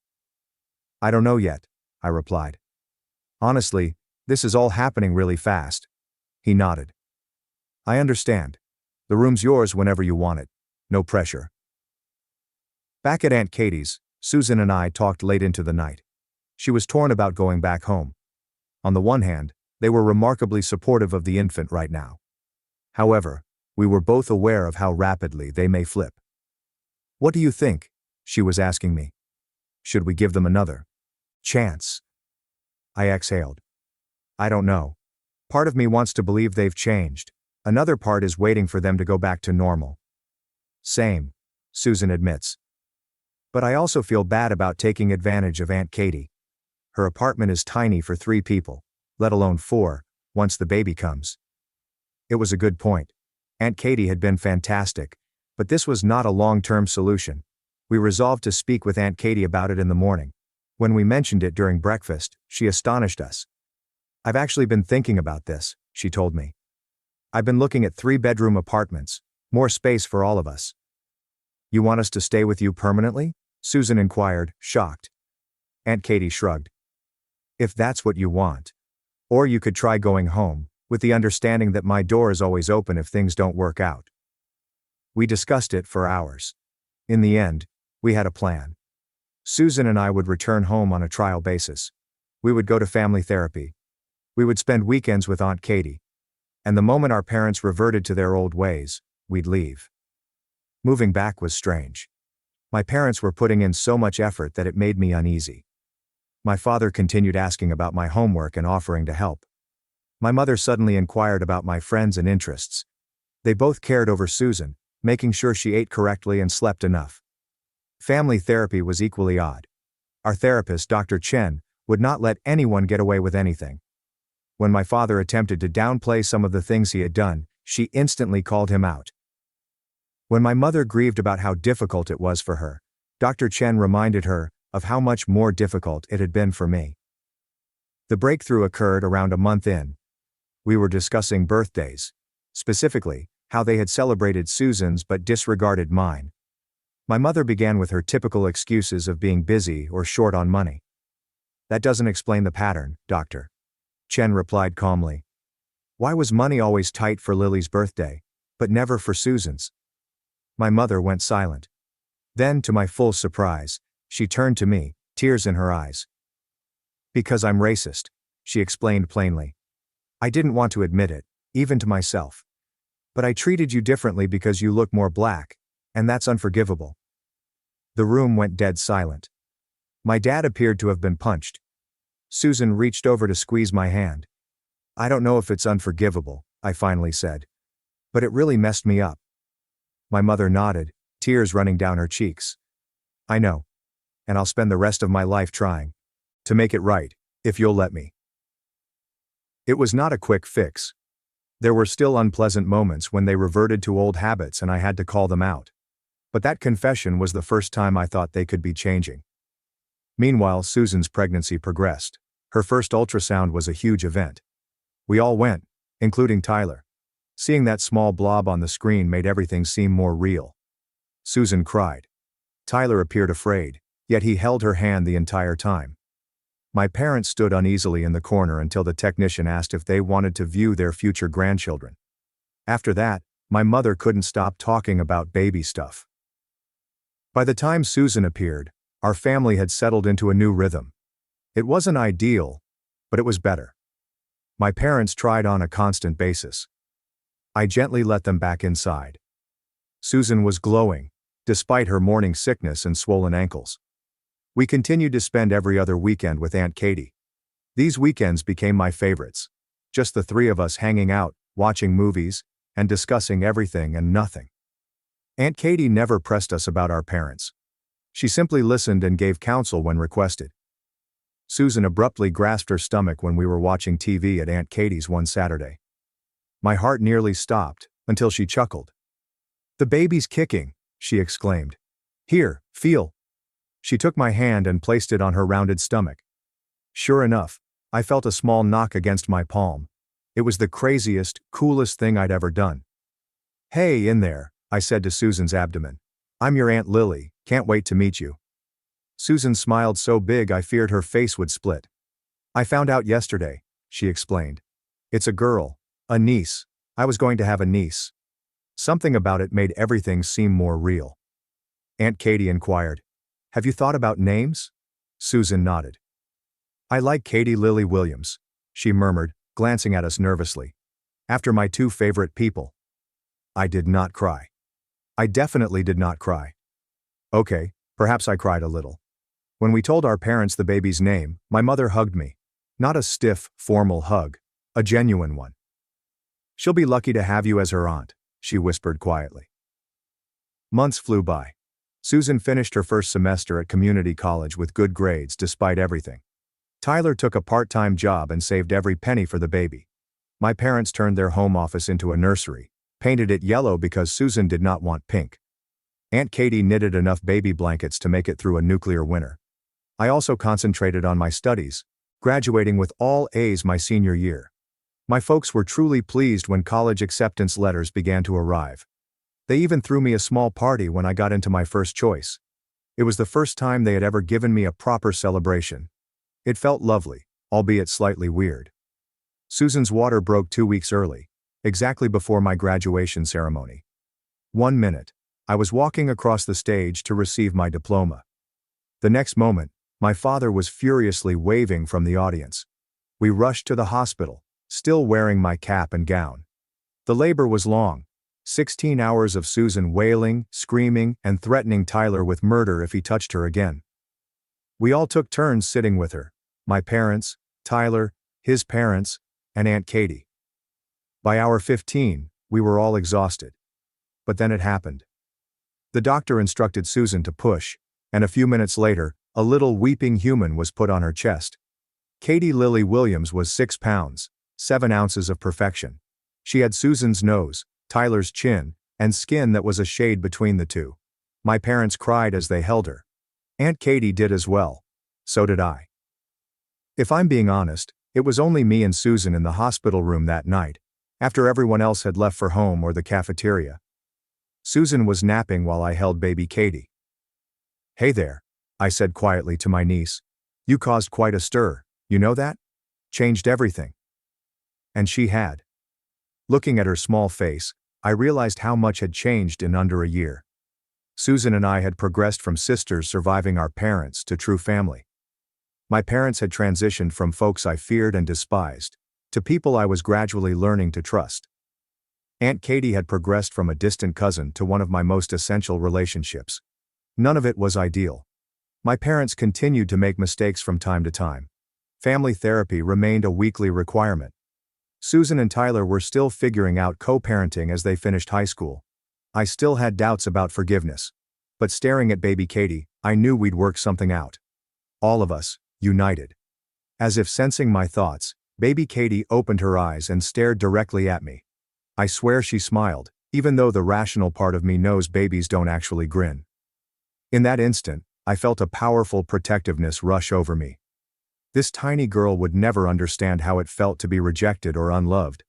Speaker 1: "I don't know yet," I replied. "Honestly, this is all happening really fast." He nodded. "I understand. The room's yours whenever you want it. No pressure." Back at Aunt Katie's, Susan and I talked late into the night. She was torn about going back home. On the one hand, they were remarkably supportive of the infant right now. However, we were both aware of how rapidly they may flip. "What do you think?" she was asking me. "Should we give them another chance?" I exhaled. "I don't know. Part of me wants to believe they've changed. Another part is waiting for them to go back to normal." "Same," Susan admits. "But I also feel bad about taking advantage of Aunt Katie. Her apartment is tiny for 3 people, let alone 4, once the baby comes." It was a good point. Aunt Katie had been fantastic, but this was not a long-term solution. We resolved to speak with Aunt Katie about it in the morning. When we mentioned it during breakfast, she astonished us. "I've actually been thinking about this," she told me. "I've been looking at 3-bedroom apartments, more space for all of us." "You want us to stay with you permanently?" Susan inquired, shocked. Aunt Katie shrugged. "If that's what you want. Or you could try going home, with the understanding that my door is always open if things don't work out." We discussed it for hours. In the end, we had a plan. Susan and I would return home on a trial basis. We would go to family therapy. We would spend weekends with Aunt Katie. And the moment our parents reverted to their old ways, we'd leave. Moving back was strange. My parents were putting in so much effort that it made me uneasy. My father continued asking about my homework and offering to help. My mother suddenly inquired about my friends and interests. They both cared over Susan, making sure she ate correctly and slept enough. Family therapy was equally odd. Our therapist, Dr. Chen, would not let anyone get away with anything. When my father attempted to downplay some of the things he had done, she instantly called him out. When my mother grieved about how difficult it was for her, Dr. Chen reminded her of how much more difficult it had been for me. The breakthrough occurred around a month in. We were discussing birthdays. Specifically, how they had celebrated Susan's but disregarded mine. My mother began with her typical excuses of being busy or short on money. "That doesn't explain the pattern, Doctor," Chen replied calmly. "Why was money always tight for Lily's birthday, but never for Susan's?" My mother went silent. Then, to my full surprise, she turned to me, tears in her eyes. "Because I'm racist," she explained plainly. "I didn't want to admit it, even to myself. But I treated you differently because you look more black, and that's unforgivable." The room went dead silent. My dad appeared to have been punched. Susan reached over to squeeze my hand. "I don't know if it's unforgivable," I finally said. "But it really messed me up." My mother nodded, tears running down her cheeks. "I know. And I'll spend the rest of my life trying to make it right, if you'll let me." It was not a quick fix. There were still unpleasant moments when they reverted to old habits and I had to call them out. But that confession was the first time I thought they could be changing. Meanwhile, Susan's pregnancy progressed. Her first ultrasound was a huge event. We all went, including Tyler. Seeing that small blob on the screen made everything seem more real. Susan cried. Tyler appeared afraid, yet he held her hand the entire time. My parents stood uneasily in the corner until the technician asked if they wanted to view their future grandchildren. After that, my mother couldn't stop talking about baby stuff. By the time Susan appeared, our family had settled into a new rhythm. It wasn't ideal, but it was better. My parents tried on a constant basis. I gently let them back inside. Susan was glowing, despite her morning sickness and swollen ankles. We continued to spend every other weekend with Aunt Katie. These weekends became my favorites. Just the three of us hanging out, watching movies, and discussing everything and nothing. Aunt Katie never pressed us about our parents. She simply listened and gave counsel when requested. Susan abruptly grasped her stomach when we were watching TV at Aunt Katie's one Saturday. My heart nearly stopped, until she chuckled. "The baby's kicking," she exclaimed. "Here, feel." She took my hand and placed it on her rounded stomach. Sure enough, I felt a small knock against my palm. It was the craziest, coolest thing I'd ever done. "Hey, in there," I said to Susan's abdomen. "I'm your Aunt Lily, can't wait to meet you." Susan smiled so big I feared her face would split. "I found out yesterday," she explained. "It's a girl, a niece. I was going to have a niece." Something about it made everything seem more real. Aunt Katie inquired, "Have you thought about names?" Susan nodded. "I like Katie Lily Williams," she murmured, glancing at us nervously. "After my two favorite people." I did not cry. I definitely did not cry. Okay, perhaps I cried a little. When we told our parents the baby's name, my mother hugged me. Not a stiff, formal hug, a genuine one. "She'll be lucky to have you as her aunt," she whispered quietly. Months flew by. Susan finished her first semester at community college with good grades despite everything. Tyler took a part-time job and saved every penny for the baby. My parents turned their home office into a nursery, painted it yellow because Susan did not want pink. Aunt Katie knitted enough baby blankets to make it through a nuclear winter. I also concentrated on my studies, graduating with all A's my senior year. My folks were truly pleased when college acceptance letters began to arrive. They even threw me a small party when I got into my first choice. It was the first time they had ever given me a proper celebration. It felt lovely, albeit slightly weird. Susan's water broke 2 weeks early, exactly before my graduation ceremony. 1 minute, I was walking across the stage to receive my diploma. The next moment, my father was furiously waving from the audience. We rushed to the hospital, still wearing my cap and gown. The labor was long. 16 hours of Susan wailing, screaming, and threatening Tyler with murder if he touched her again. We all took turns sitting with her, my parents, Tyler, his parents, and Aunt Katie. By hour 15, we were all exhausted. But then it happened. The doctor instructed Susan to push, and a few minutes later, a little weeping human was put on her chest. Katie Lily Williams was 6 pounds, 7 ounces of perfection. She had Susan's nose, Tyler's chin, and skin that was a shade between the two. My parents cried as they held her. Aunt Katie did as well. So did I. If I'm being honest, it was only me and Susan in the hospital room that night, after everyone else had left for home or the cafeteria. Susan was napping while I held baby Katie. "Hey there," I said quietly to my niece. "You caused quite a stir, you know that? Changed everything." And she had. Looking at her small face, I realized how much had changed in under a year. Susan and I had progressed from sisters surviving our parents to true family. My parents had transitioned from folks I feared and despised, to people I was gradually learning to trust. Aunt Katie had progressed from a distant cousin to one of my most essential relationships. None of it was ideal. My parents continued to make mistakes from time to time. Family therapy remained a weekly requirement. Susan and Tyler were still figuring out co-parenting as they finished high school. I still had doubts about forgiveness. But staring at baby Katie, I knew we'd work something out. All of us, united. As if sensing my thoughts, baby Katie opened her eyes and stared directly at me. I swear she smiled, even though the rational part of me knows babies don't actually grin. In that instant, I felt a powerful protectiveness rush over me. This tiny girl would never understand how it felt to be rejected or unloved.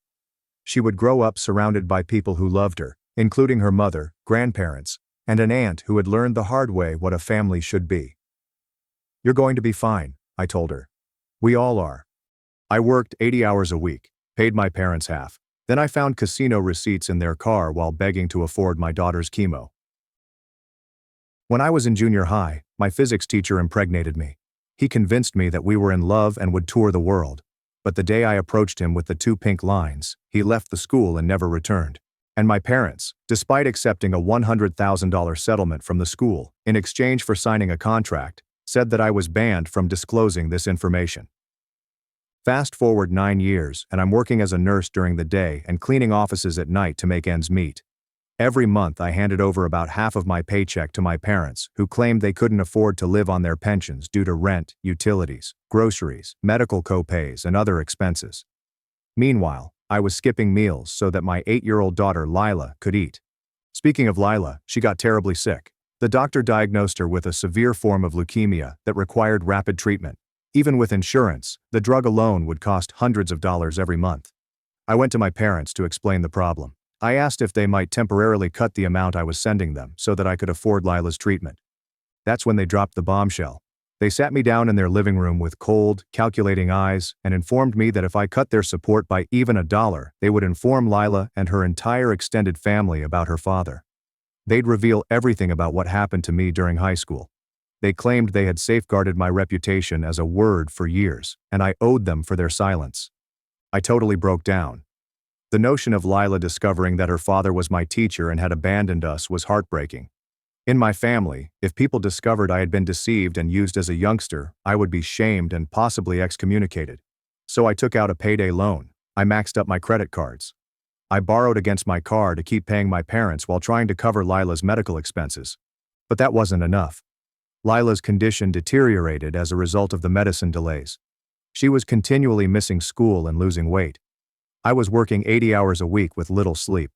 Speaker 1: She would grow up surrounded by people who loved her, including her mother, grandparents, and an aunt who had learned the hard way what a family should be. "You're going to be fine," I told her. "We all are." I worked 80 hours a week, paid my parents half. Then I found casino receipts in their car while begging to afford my daughter's chemo. When I was in junior high, my physics teacher impregnated me. He convinced me that we were in love and would tour the world. But the day I approached him with the 2 pink lines, he left the school and never returned. And my parents, despite accepting a $100,000 settlement from the school in exchange for signing a contract, said that I was banned from disclosing this information. Fast forward 9 years, and I'm working as a nurse during the day and cleaning offices at night to make ends meet. Every month I handed over about half of my paycheck to my parents, who claimed they couldn't afford to live on their pensions due to rent, utilities, groceries, medical co-pays, and other expenses. Meanwhile, I was skipping meals so that my 8-year-old daughter Lila could eat. Speaking of Lila, she got terribly sick. The doctor diagnosed her with a severe form of leukemia that required rapid treatment. Even with insurance, the drug alone would cost hundreds of dollars every month. I went to my parents to explain the problem. I asked if they might temporarily cut the amount I was sending them so that I could afford Lila's treatment. That's when they dropped the bombshell. They sat me down in their living room with cold, calculating eyes and informed me that if I cut their support by even $1, they would inform Lila and her entire extended family about her father. They'd reveal everything about what happened to me during high school. They claimed they had safeguarded my reputation as a word for years, and I owed them for their silence. I totally broke down. The notion of Lila discovering that her father was my teacher and had abandoned us was heartbreaking. In my family, if people discovered I had been deceived and used as a youngster, I would be shamed and possibly excommunicated. So I took out a payday loan. I maxed up my credit cards. I borrowed against my car to keep paying my parents while trying to cover Lila's medical expenses. But that wasn't enough. Lila's condition deteriorated as a result of the medicine delays. She was continually missing school and losing weight. I was working 80 hours a week with little sleep.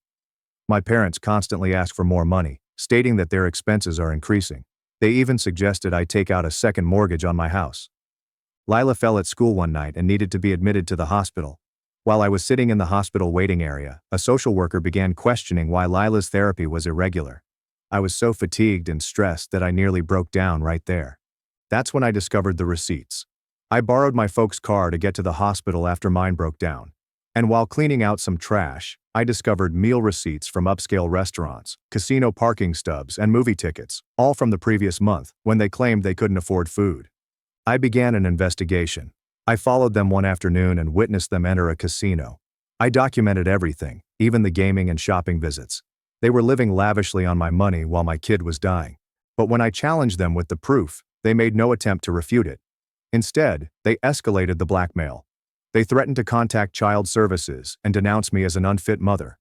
Speaker 1: My parents constantly asked for more money, stating that their expenses are increasing. They even suggested I take out a second mortgage on my house. Lila fell at school one night and needed to be admitted to the hospital. While I was sitting in the hospital waiting area, a social worker began questioning why Lila's therapy was irregular. I was so fatigued and stressed that I nearly broke down right there. That's when I discovered the receipts. I borrowed my folks' car to get to the hospital after mine broke down. And while cleaning out some trash, I discovered meal receipts from upscale restaurants, casino parking stubs, and movie tickets, all from the previous month, when they claimed they couldn't afford food. I began an investigation. I followed them one afternoon and witnessed them enter a casino. I documented everything, even the gaming and shopping visits. They were living lavishly on my money while my kid was dying. But when I challenged them with the proof, they made no attempt to refute it. Instead, they escalated the blackmail. They threatened to contact child services and denounce me as an unfit mother.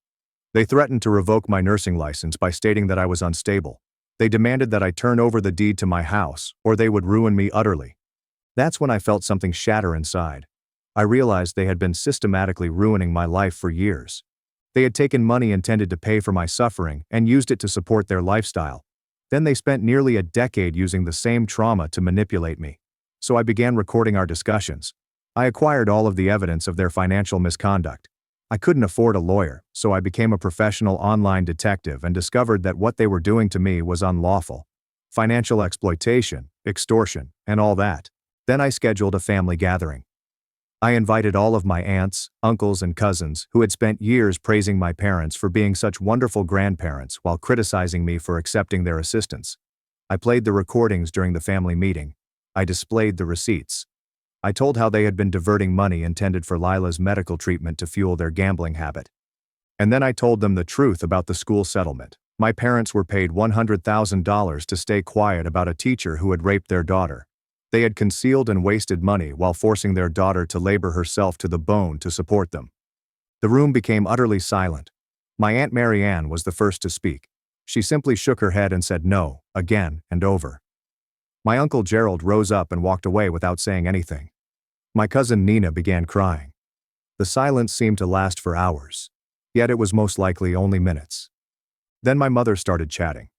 Speaker 1: They threatened to revoke my nursing license by stating that I was unstable. They demanded that I turn over the deed to my house, or they would ruin me utterly. That's when I felt something shatter inside. I realized they had been systematically ruining my life for years. They had taken money intended to pay for my suffering and used it to support their lifestyle. Then they spent nearly a decade using the same trauma to manipulate me. So I began recording our discussions. I acquired all of the evidence of their financial misconduct. I couldn't afford a lawyer, so I became a professional online detective and discovered that what they were doing to me was unlawful. Financial exploitation, extortion, and all that. Then I scheduled a family gathering. I invited all of my aunts, uncles, and cousins who had spent years praising my parents for being such wonderful grandparents while criticizing me for accepting their assistance. I played the recordings during the family meeting. I displayed the receipts. I told how they had been diverting money intended for Lila's medical treatment to fuel their gambling habit. And then I told them the truth about the school settlement. My parents were paid $100,000 to stay quiet about a teacher who had raped their daughter. They had concealed and wasted money while forcing their daughter to labor herself to the bone to support them. The room became utterly silent. My Aunt Mary Ann was the first to speak. She simply shook her head and said no, again and over. My Uncle Gerald rose up and walked away without saying anything. My cousin Nina began crying. The silence seemed to last for hours, yet it was most likely only minutes. Then my mother started chatting.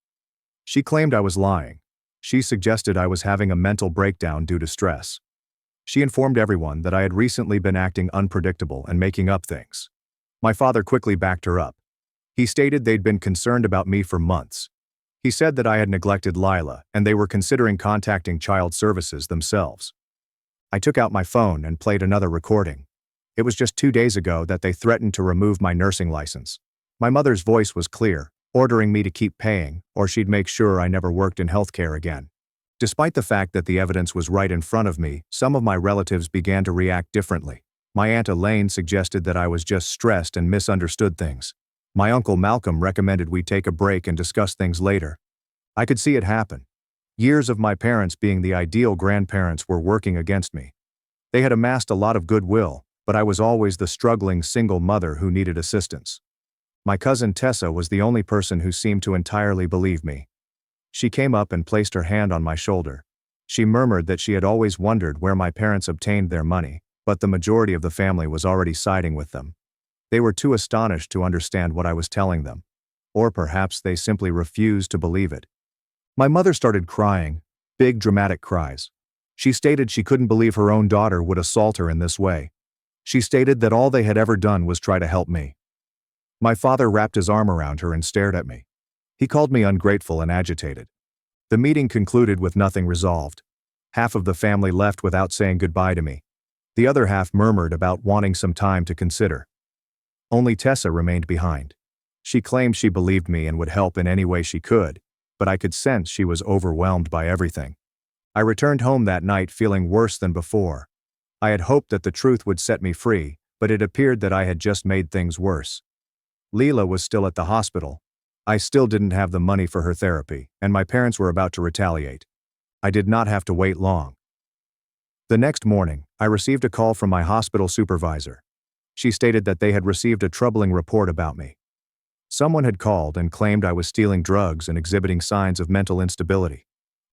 Speaker 1: She claimed I was lying. She suggested I was having a mental breakdown due to stress. She informed everyone that I had recently been acting unpredictable and making up things. My father quickly backed her up. He stated they'd been concerned about me for months. He said that I had neglected Lila and they were considering contacting child services themselves. I took out my phone and played another recording. It was just 2 days ago that they threatened to remove my nursing license. My mother's voice was clear, ordering me to keep paying, or she'd make sure I never worked in healthcare again. Despite the fact that the evidence was right in front of me, some of my relatives began to react differently. My Aunt Elaine suggested that I was just stressed and misunderstood things. My Uncle Malcolm recommended we take a break and discuss things later. I could see it happen. Years of my parents being the ideal grandparents were working against me. They had amassed a lot of goodwill, but I was always the struggling single mother who needed assistance. My cousin Tessa was the only person who seemed to entirely believe me. She came up and placed her hand on my shoulder. She murmured that she had always wondered where my parents obtained their money, but the majority of the family was already siding with them. They were too astonished to understand what I was telling them. Or perhaps they simply refused to believe it. My mother started crying, big dramatic cries. She stated she couldn't believe her own daughter would assault her in this way. She stated that all they had ever done was try to help me. My father wrapped his arm around her and stared at me. He called me ungrateful and agitated. The meeting concluded with nothing resolved. Half of the family left without saying goodbye to me. The other half murmured about wanting some time to consider. Only Tessa remained behind. She claimed she believed me and would help in any way she could, but I could sense she was overwhelmed by everything. I returned home that night feeling worse than before. I had hoped that the truth would set me free, but it appeared that I had just made things worse. Leela was still at the hospital. I still didn't have the money for her therapy, and my parents were about to retaliate. I did not have to wait long. The next morning, I received a call from my hospital supervisor. She stated that they had received a troubling report about me. Someone had called and claimed I was stealing drugs and exhibiting signs of mental instability.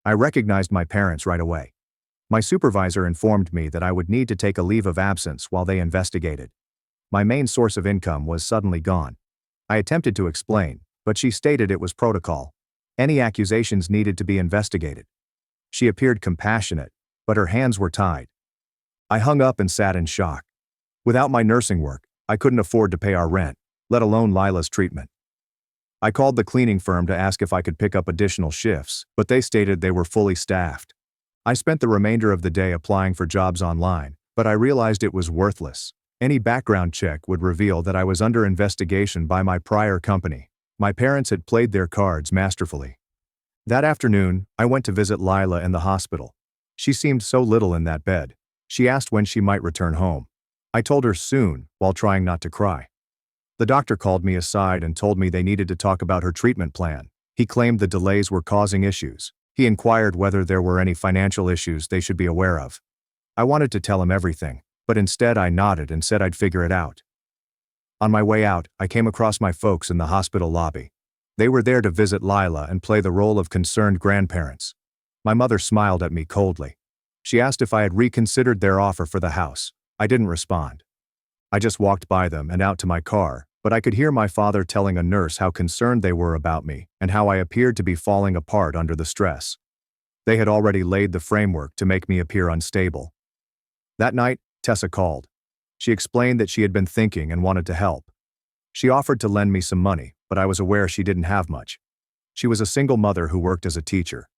Speaker 1: I recognized my parents right away. My supervisor informed me that I would need to take a leave of absence while they investigated. My main source of income was suddenly gone. I attempted to explain, but she stated it was protocol. Any accusations needed to be investigated. She appeared compassionate, but her hands were tied. I hung up and sat in shock. Without my nursing work, I couldn't afford to pay our rent, let alone Lila's treatment. I called the cleaning firm to ask if I could pick up additional shifts, but they stated they were fully staffed. I spent the remainder of the day applying for jobs online, but I realized it was worthless. Any background check would reveal that I was under investigation by my prior company. My parents had played their cards masterfully. That afternoon, I went to visit Lila in the hospital. She seemed so little in that bed. She asked when she might return home. I told her soon, while trying not to cry. The doctor called me aside and told me they needed to talk about her treatment plan. He claimed the delays were causing issues. He inquired whether there were any financial issues they should be aware of. I wanted to tell him everything, but instead I nodded and said I'd figure it out. On my way out, I came across my folks in the hospital lobby. They were there to visit Lila and play the role of concerned grandparents. My mother smiled at me coldly. She asked if I had reconsidered their offer for the house. I didn't respond. I just walked by them and out to my car, but I could hear my father telling a nurse how concerned they were about me and how I appeared to be falling apart under the stress. They had already laid the framework to make me appear unstable. That night, Tessa called. She explained that she had been thinking and wanted to help. She offered to lend me some money, but I was aware she didn't have much. She was a single mother who worked as a teacher.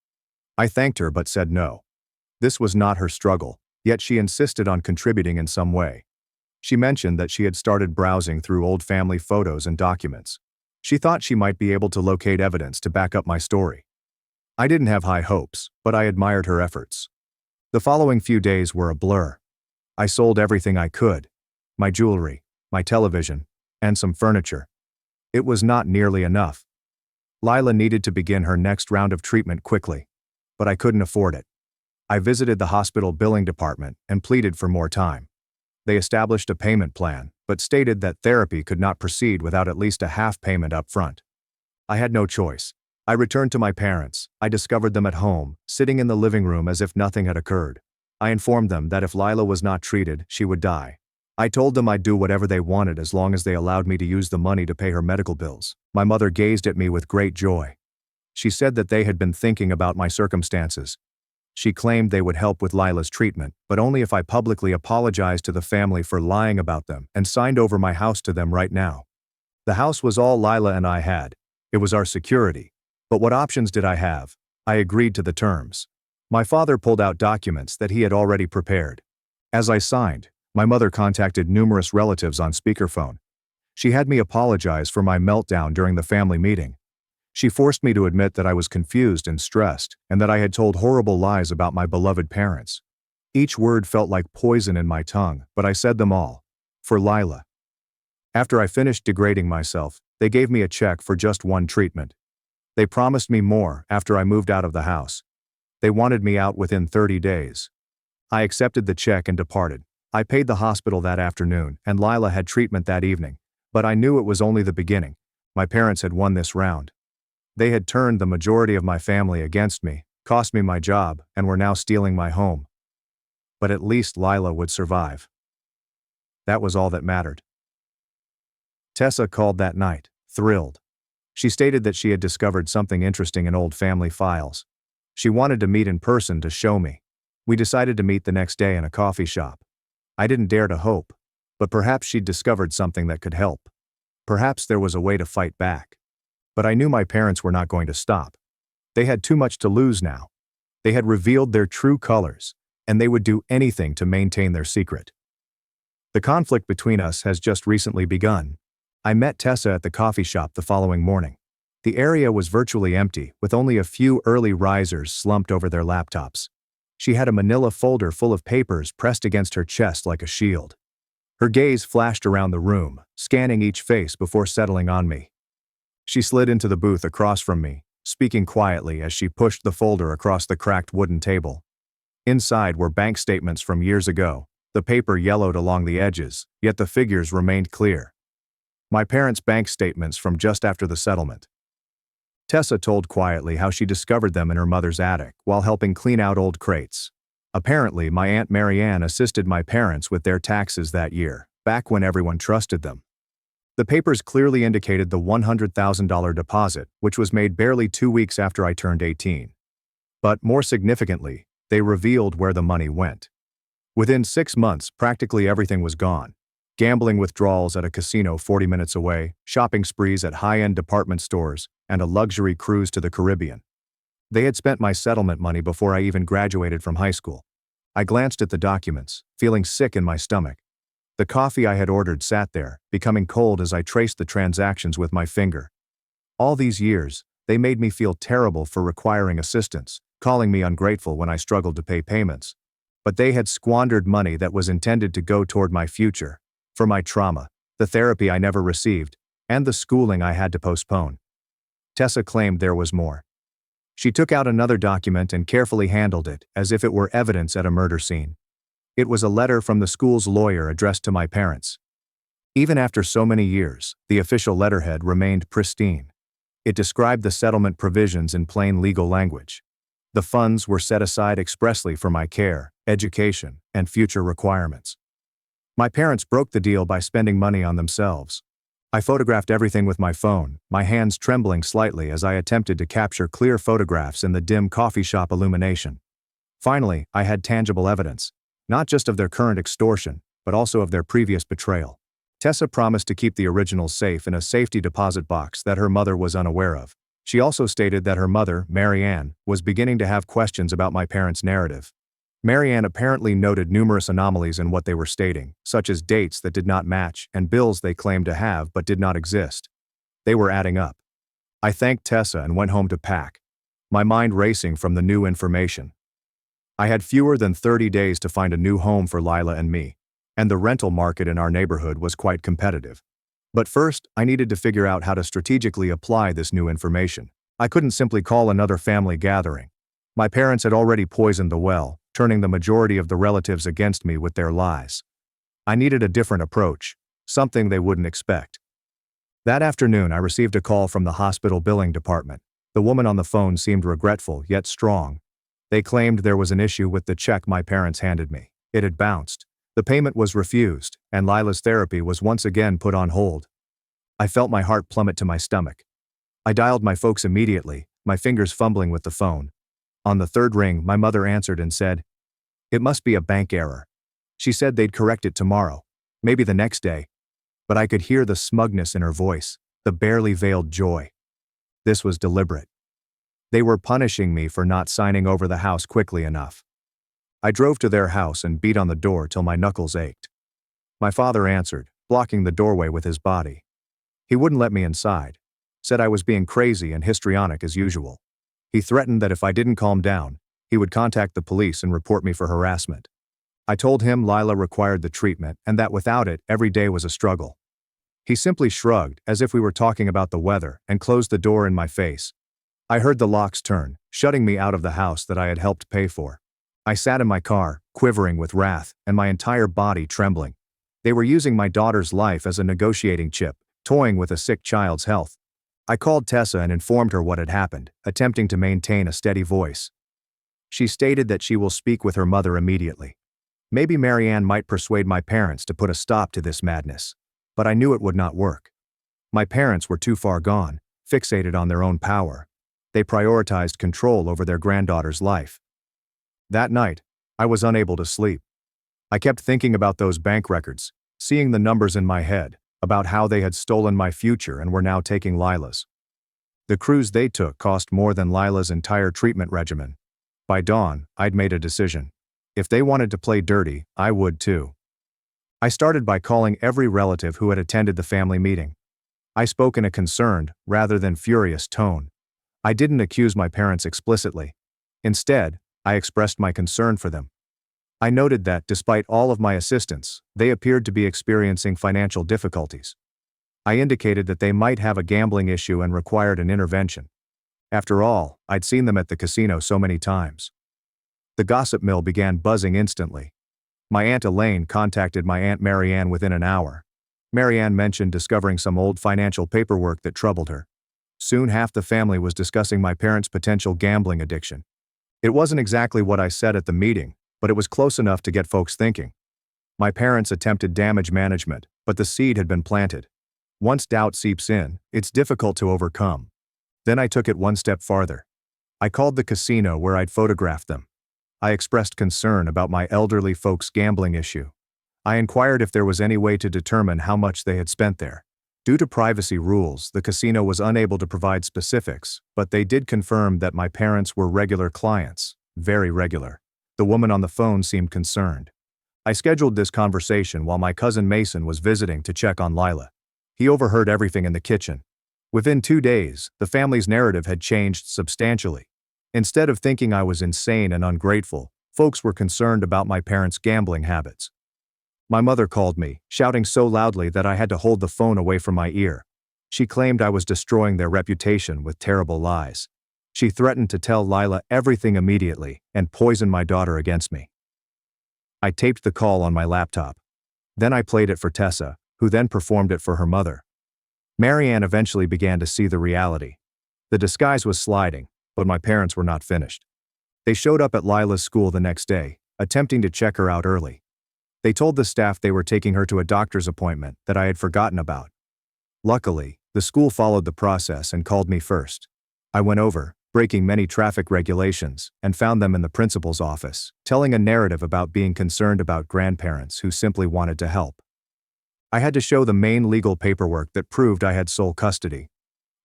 Speaker 1: I thanked her but said no. This was not her struggle, yet she insisted on contributing in some way. She mentioned that she had started browsing through old family photos and documents. She thought she might be able to locate evidence to back up my story. I didn't have high hopes, but I admired her efforts. The following few days were a blur. I sold everything I could. My jewelry, my television, and some furniture. It was not nearly enough. Lila needed to begin her next round of treatment quickly, but I couldn't afford it. I visited the hospital billing department and pleaded for more time. They established a payment plan, but stated that therapy could not proceed without at least a half payment up front. I had no choice. I returned to my parents. I discovered them at home, sitting in the living room as if nothing had occurred. I informed them that if Lila was not treated, she would die. I told them I'd do whatever they wanted as long as they allowed me to use the money to pay her medical bills. My mother gazed at me with great joy. She said that they had been thinking about my circumstances. She claimed they would help with Lila's treatment, but only if I publicly apologized to the family for lying about them and signed over my house to them right now. The house was all Lila and I had. It was our security. But what options did I have? I agreed to the terms. My father pulled out documents that he had already prepared. As I signed, my mother contacted numerous relatives on speakerphone. She had me apologize for my meltdown during the family meeting. She forced me to admit that I was confused and stressed, and that I had told horrible lies about my beloved parents. Each word felt like poison in my tongue, but I said them all. For Lila. After I finished degrading myself, they gave me a check for just one treatment. They promised me more after I moved out of the house. They wanted me out within 30 days. I accepted the check and departed. I paid the hospital that afternoon, and Lila had treatment that evening, but I knew it was only the beginning. My parents had won this round. They had turned the majority of my family against me, cost me my job, and were now stealing my home. But at least Lila would survive. That was all that mattered. Tessa called that night, thrilled. She stated that she had discovered something interesting in old family files. She wanted to meet in person to show me. We decided to meet the next day in a coffee shop. I didn't dare to hope, but perhaps she'd discovered something that could help. Perhaps there was a way to fight back. But I knew my parents were not going to stop. They had too much to lose now. They had revealed their true colors, and they would do anything to maintain their secret. The conflict between us has just recently begun. I met Tessa at the coffee shop the following morning. The area was virtually empty, with only a few early risers slumped over their laptops. She had a manila folder full of papers pressed against her chest like a shield. Her gaze flashed around the room, scanning each face before settling on me. She slid into the booth across from me, speaking quietly as she pushed the folder across the cracked wooden table. Inside were bank statements from years ago. The paper yellowed along the edges, yet the figures remained clear. My parents' bank statements from just after the settlement. Tessa told quietly how she discovered them in her mother's attic while helping clean out old crates. Apparently, my Aunt Marianne assisted my parents with their taxes that year, back when everyone trusted them. The papers clearly indicated the $100,000 deposit, which was made barely 2 weeks after I turned 18. But more significantly, they revealed where the money went. Within 6 months, practically everything was gone. Gambling withdrawals at a casino 40 minutes away, shopping sprees at high-end department stores, and a luxury cruise to the Caribbean. They had spent my settlement money before I even graduated from high school. I glanced at the documents, feeling sick in my stomach. The coffee I had ordered sat there, becoming cold as I traced the transactions with my finger. All these years, they made me feel terrible for requiring assistance, calling me ungrateful when I struggled to pay payments. But they had squandered money that was intended to go toward my future, for my trauma, the therapy I never received, and the schooling I had to postpone. Tessa claimed there was more. She took out another document and carefully handled it, as if it were evidence at a murder scene. It was a letter from the school's lawyer addressed to my parents. Even after so many years, the official letterhead remained pristine. It described the settlement provisions in plain legal language. The funds were set aside expressly for my care, education, and future requirements. My parents broke the deal by spending money on themselves. I photographed everything with my phone, my hands trembling slightly as I attempted to capture clear photographs in the dim coffee shop illumination. Finally, I had tangible evidence, not just of their current extortion, but also of their previous betrayal. Tessa promised to keep the originals safe in a safety deposit box that her mother was unaware of. She also stated that her mother, Marianne, was beginning to have questions about my parents' narrative. Marianne apparently noted numerous anomalies in what they were stating, such as dates that did not match and bills they claimed to have but did not exist. They were adding up. I thanked Tessa and went home to pack, my mind racing from the new information. I had fewer than 30 days to find a new home for Lila and me, and the rental market in our neighborhood was quite competitive. But first, I needed to figure out how to strategically apply this new information. I couldn't simply call another family gathering. My parents had already poisoned the well, turning the majority of the relatives against me with their lies. I needed a different approach, something they wouldn't expect. That afternoon, I received a call from the hospital billing department. The woman on the phone seemed regretful yet strong. They claimed there was an issue with the check my parents handed me. It had bounced. The payment was refused, and Lila's therapy was once again put on hold. I felt my heart plummet to my stomach. I dialed my folks immediately, my fingers fumbling with the phone. On the third ring, my mother answered and said, "It must be a bank error." She said they'd correct it tomorrow, maybe the next day. But I could hear the smugness in her voice, the barely veiled joy. This was deliberate. They were punishing me for not signing over the house quickly enough. I drove to their house and beat on the door till my knuckles ached. My father answered, blocking the doorway with his body. He wouldn't let me inside, said I was being crazy and histrionic as usual. He threatened that if I didn't calm down, he would contact the police and report me for harassment. I told him Lila required the treatment and that without it, every day was a struggle. He simply shrugged, as if we were talking about the weather, and closed the door in my face. I heard the locks turn, shutting me out of the house that I had helped pay for. I sat in my car, quivering with wrath, and my entire body trembling. They were using my daughter's life as a negotiating chip, toying with a sick child's health. I called Tessa and informed her what had happened, attempting to maintain a steady voice. She stated that she will speak with her mother immediately. Maybe Marianne might persuade my parents to put a stop to this madness. But I knew it would not work. My parents were too far gone, fixated on their own power. They prioritized control over their granddaughter's life. That night, I was unable to sleep. I kept thinking about those bank records, seeing the numbers in my head, about how they had stolen my future and were now taking Lila's. The cruise they took cost more than Lila's entire treatment regimen. By dawn, I'd made a decision. If they wanted to play dirty, I would too. I started by calling every relative who had attended the family meeting. I spoke in a concerned, rather than furious tone. I didn't accuse my parents explicitly. Instead, I expressed my concern for them. I noted that, despite all of my assistance, they appeared to be experiencing financial difficulties. I indicated that they might have a gambling issue and required an intervention. After all, I'd seen them at the casino so many times. The gossip mill began buzzing instantly. My Aunt Elaine contacted my Aunt Marianne within an hour. Marianne mentioned discovering some old financial paperwork that troubled her. Soon half the family was discussing my parents' potential gambling addiction. It wasn't exactly what I said at the meeting, but it was close enough to get folks thinking. My parents attempted damage management, but the seed had been planted. Once doubt seeps in, it's difficult to overcome. Then I took it one step farther. I called the casino where I'd photographed them. I expressed concern about my elderly folks' gambling issue. I inquired if there was any way to determine how much they had spent there. Due to privacy rules, the casino was unable to provide specifics, but they did confirm that my parents were regular clients, very regular. The woman on the phone seemed concerned. I scheduled this conversation while my cousin Mason was visiting to check on Lila. He overheard everything in the kitchen. Within 2 days, the family's narrative had changed substantially. Instead of thinking I was insane and ungrateful, folks were concerned about my parents' gambling habits. My mother called me, shouting so loudly that I had to hold the phone away from my ear. She claimed I was destroying their reputation with terrible lies. She threatened to tell Lila everything immediately and poison my daughter against me. I taped the call on my laptop. Then I played it for Tessa, who then performed it for her mother. Marianne eventually began to see the reality. The disguise was sliding, but my parents were not finished. They showed up at Lila's school the next day, attempting to check her out early. They told the staff they were taking her to a doctor's appointment that I had forgotten about. Luckily, the school followed the process and called me first. I went over, breaking many traffic regulations, and found them in the principal's office, telling a narrative about being concerned about grandparents who simply wanted to help. I had to show the main legal paperwork that proved I had sole custody.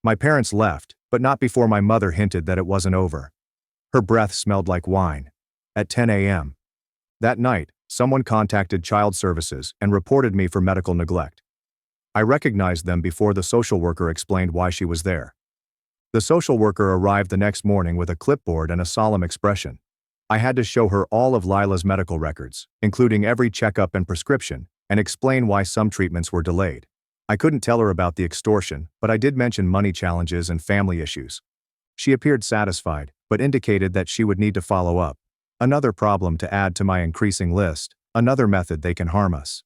Speaker 1: My parents left, but not before my mother hinted that it wasn't over. Her breath smelled like wine. At 10 a.m. that night, someone contacted Child Services and reported me for medical neglect. I recognized them before the social worker explained why she was there. The social worker arrived the next morning with a clipboard and a solemn expression. I had to show her all of Lila's medical records, including every checkup and prescription, and explain why some treatments were delayed. I couldn't tell her about the extortion, but I did mention money challenges and family issues. She appeared satisfied, but indicated that she would need to follow up. Another problem to add to my increasing list, another method they can harm us.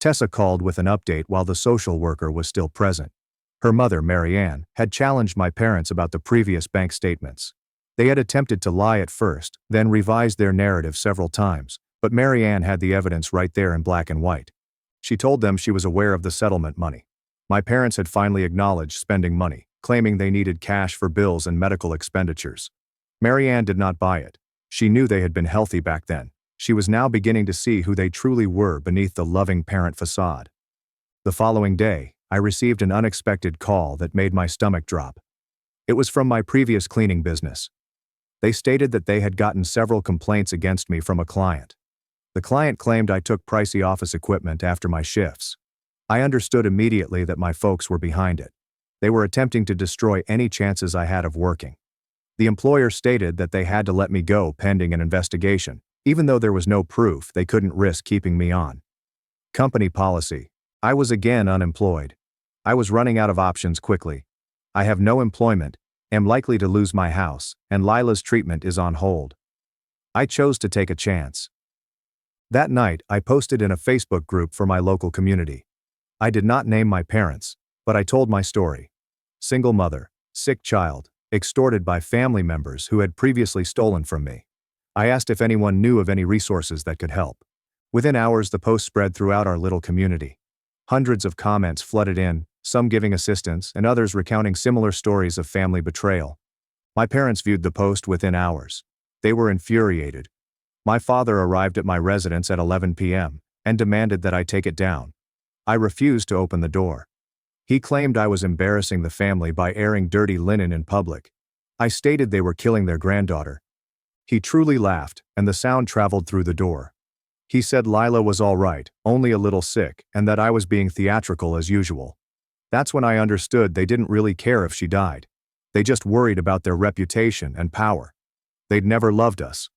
Speaker 1: Tessa called with an update while the social worker was still present. Her mother, Marianne, had challenged my parents about the previous bank statements. They had attempted to lie at first, then revised their narrative several times, but Marianne had the evidence right there in black and white. She told them she was aware of the settlement money. My parents had finally acknowledged spending money, claiming they needed cash for bills and medical expenditures. Marianne did not buy it. She knew they had been healthy back then. She was now beginning to see who they truly were beneath the loving parent facade. The following day, I received an unexpected call that made my stomach drop. It was from my previous cleaning business. They stated that they had gotten several complaints against me from a client. The client claimed I took pricey office equipment after my shifts. I understood immediately that my folks were behind it. They were attempting to destroy any chances I had of working. The employer stated that they had to let me go pending an investigation, Even though there was no proof, they couldn't risk keeping me on. Company policy. I was again unemployed. I was running out of options quickly. I have no employment, am likely to lose my house, and Lila's treatment is on hold. I chose to take a chance. That night, I posted in a Facebook group for my local community. I did not name my parents, but I told my story. Single mother, sick child, extorted by family members who had previously stolen from me. I asked if anyone knew of any resources that could help. Within hours, the post spread throughout our little community. Hundreds of comments flooded in, some giving assistance and others recounting similar stories of family betrayal. My parents viewed the post within hours. They were infuriated. My father arrived at my residence at 11 p.m. and demanded that I take it down. I refused to open the door. He claimed I was embarrassing the family by airing dirty linen in public. I stated they were killing their granddaughter. He truly laughed, and the sound traveled through the door. He said Lila was all right, only a little sick, and that I was being theatrical as usual. That's when I understood they didn't really care if she died. They just worried about their reputation and power. They'd never loved us.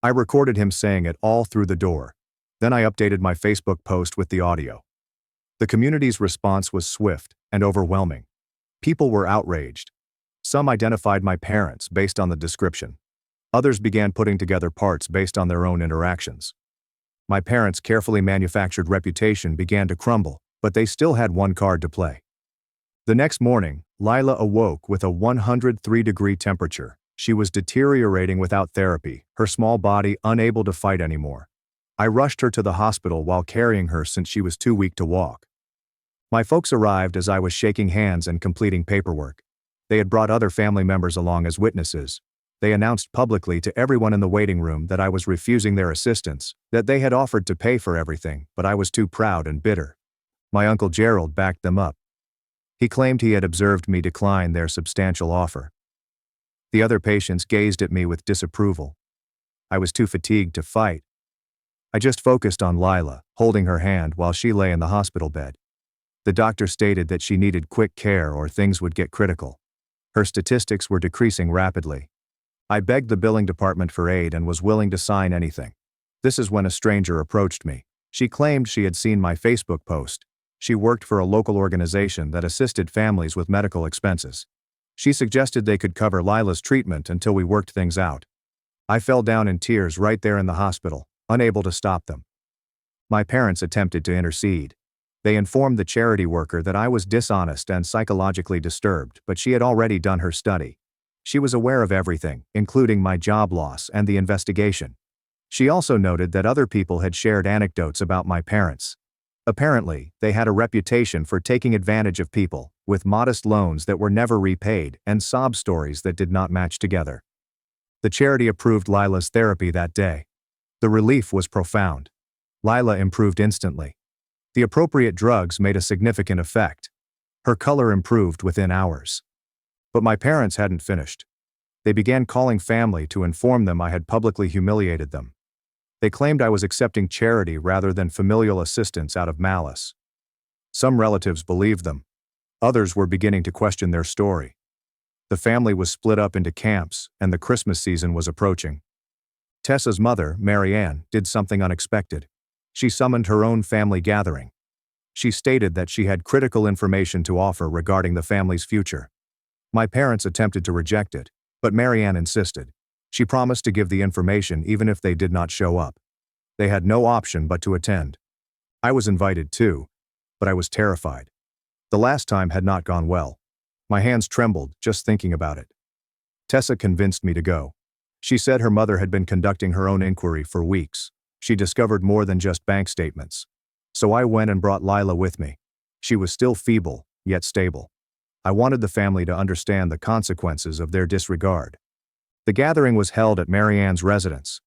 Speaker 1: I recorded him saying it all through the door. Then I updated my Facebook post with the audio. The community's response was swift and overwhelming. People were outraged. Some identified my parents based on the description. Others began putting together parts based on their own interactions. My parents' carefully manufactured reputation began to crumble, but they still had one card to play. The next morning, Lila awoke with a 103-degree temperature. She was deteriorating without therapy, her small body unable to fight anymore. I rushed her to the hospital while carrying her since she was too weak to walk. My folks arrived as I was shaking hands and completing paperwork. They had brought other family members along as witnesses. They announced publicly to everyone in the waiting room that I was refusing their assistance, that they had offered to pay for everything, but I was too proud and bitter. My Uncle Gerald backed them up. He claimed he had observed me decline their substantial offer. The other patients gazed at me with disapproval. I was too fatigued to fight. I just focused on Lila, holding her hand while she lay in the hospital bed. The doctor stated that she needed quick care or things would get critical. Her statistics were decreasing rapidly. I begged the billing department for aid and was willing to sign anything. This is when a stranger approached me. She claimed she had seen my Facebook post. She worked for a local organization that assisted families with medical expenses. She suggested they could cover Lila's treatment until we worked things out. I fell down in tears right there in the hospital, unable to stop them. My parents attempted to intercede. They informed the charity worker that I was dishonest and psychologically disturbed, but she had already done her study. She was aware of everything, including my job loss and the investigation. She also noted that other people had shared anecdotes about my parents. Apparently, they had a reputation for taking advantage of people, with modest loans that were never repaid and sob stories that did not match together. The charity approved Lila's therapy that day. The relief was profound. Lila improved instantly. The appropriate drugs made a significant effect. Her color improved within hours. But my parents hadn't finished. They began calling family to inform them I had publicly humiliated them. They claimed I was accepting charity rather than familial assistance out of malice. Some relatives believed them. Others were beginning to question their story. The family was split up into camps, and the Christmas season was approaching. Tessa's mother, Mary Ann, did something unexpected. She summoned her own family gathering. She stated that she had critical information to offer regarding the family's future. My parents attempted to reject it, but Mary Ann insisted. She promised to give the information even if they did not show up. They had no option but to attend. I was invited too, but I was terrified. The last time had not gone well. My hands trembled just thinking about it. Tessa convinced me to go. She said her mother had been conducting her own inquiry for weeks. She discovered more than just bank statements. So I went and brought Lila with me. She was still feeble, yet stable. I wanted the family to understand the consequences of their disregard. The gathering was held at Mary Ann's residence.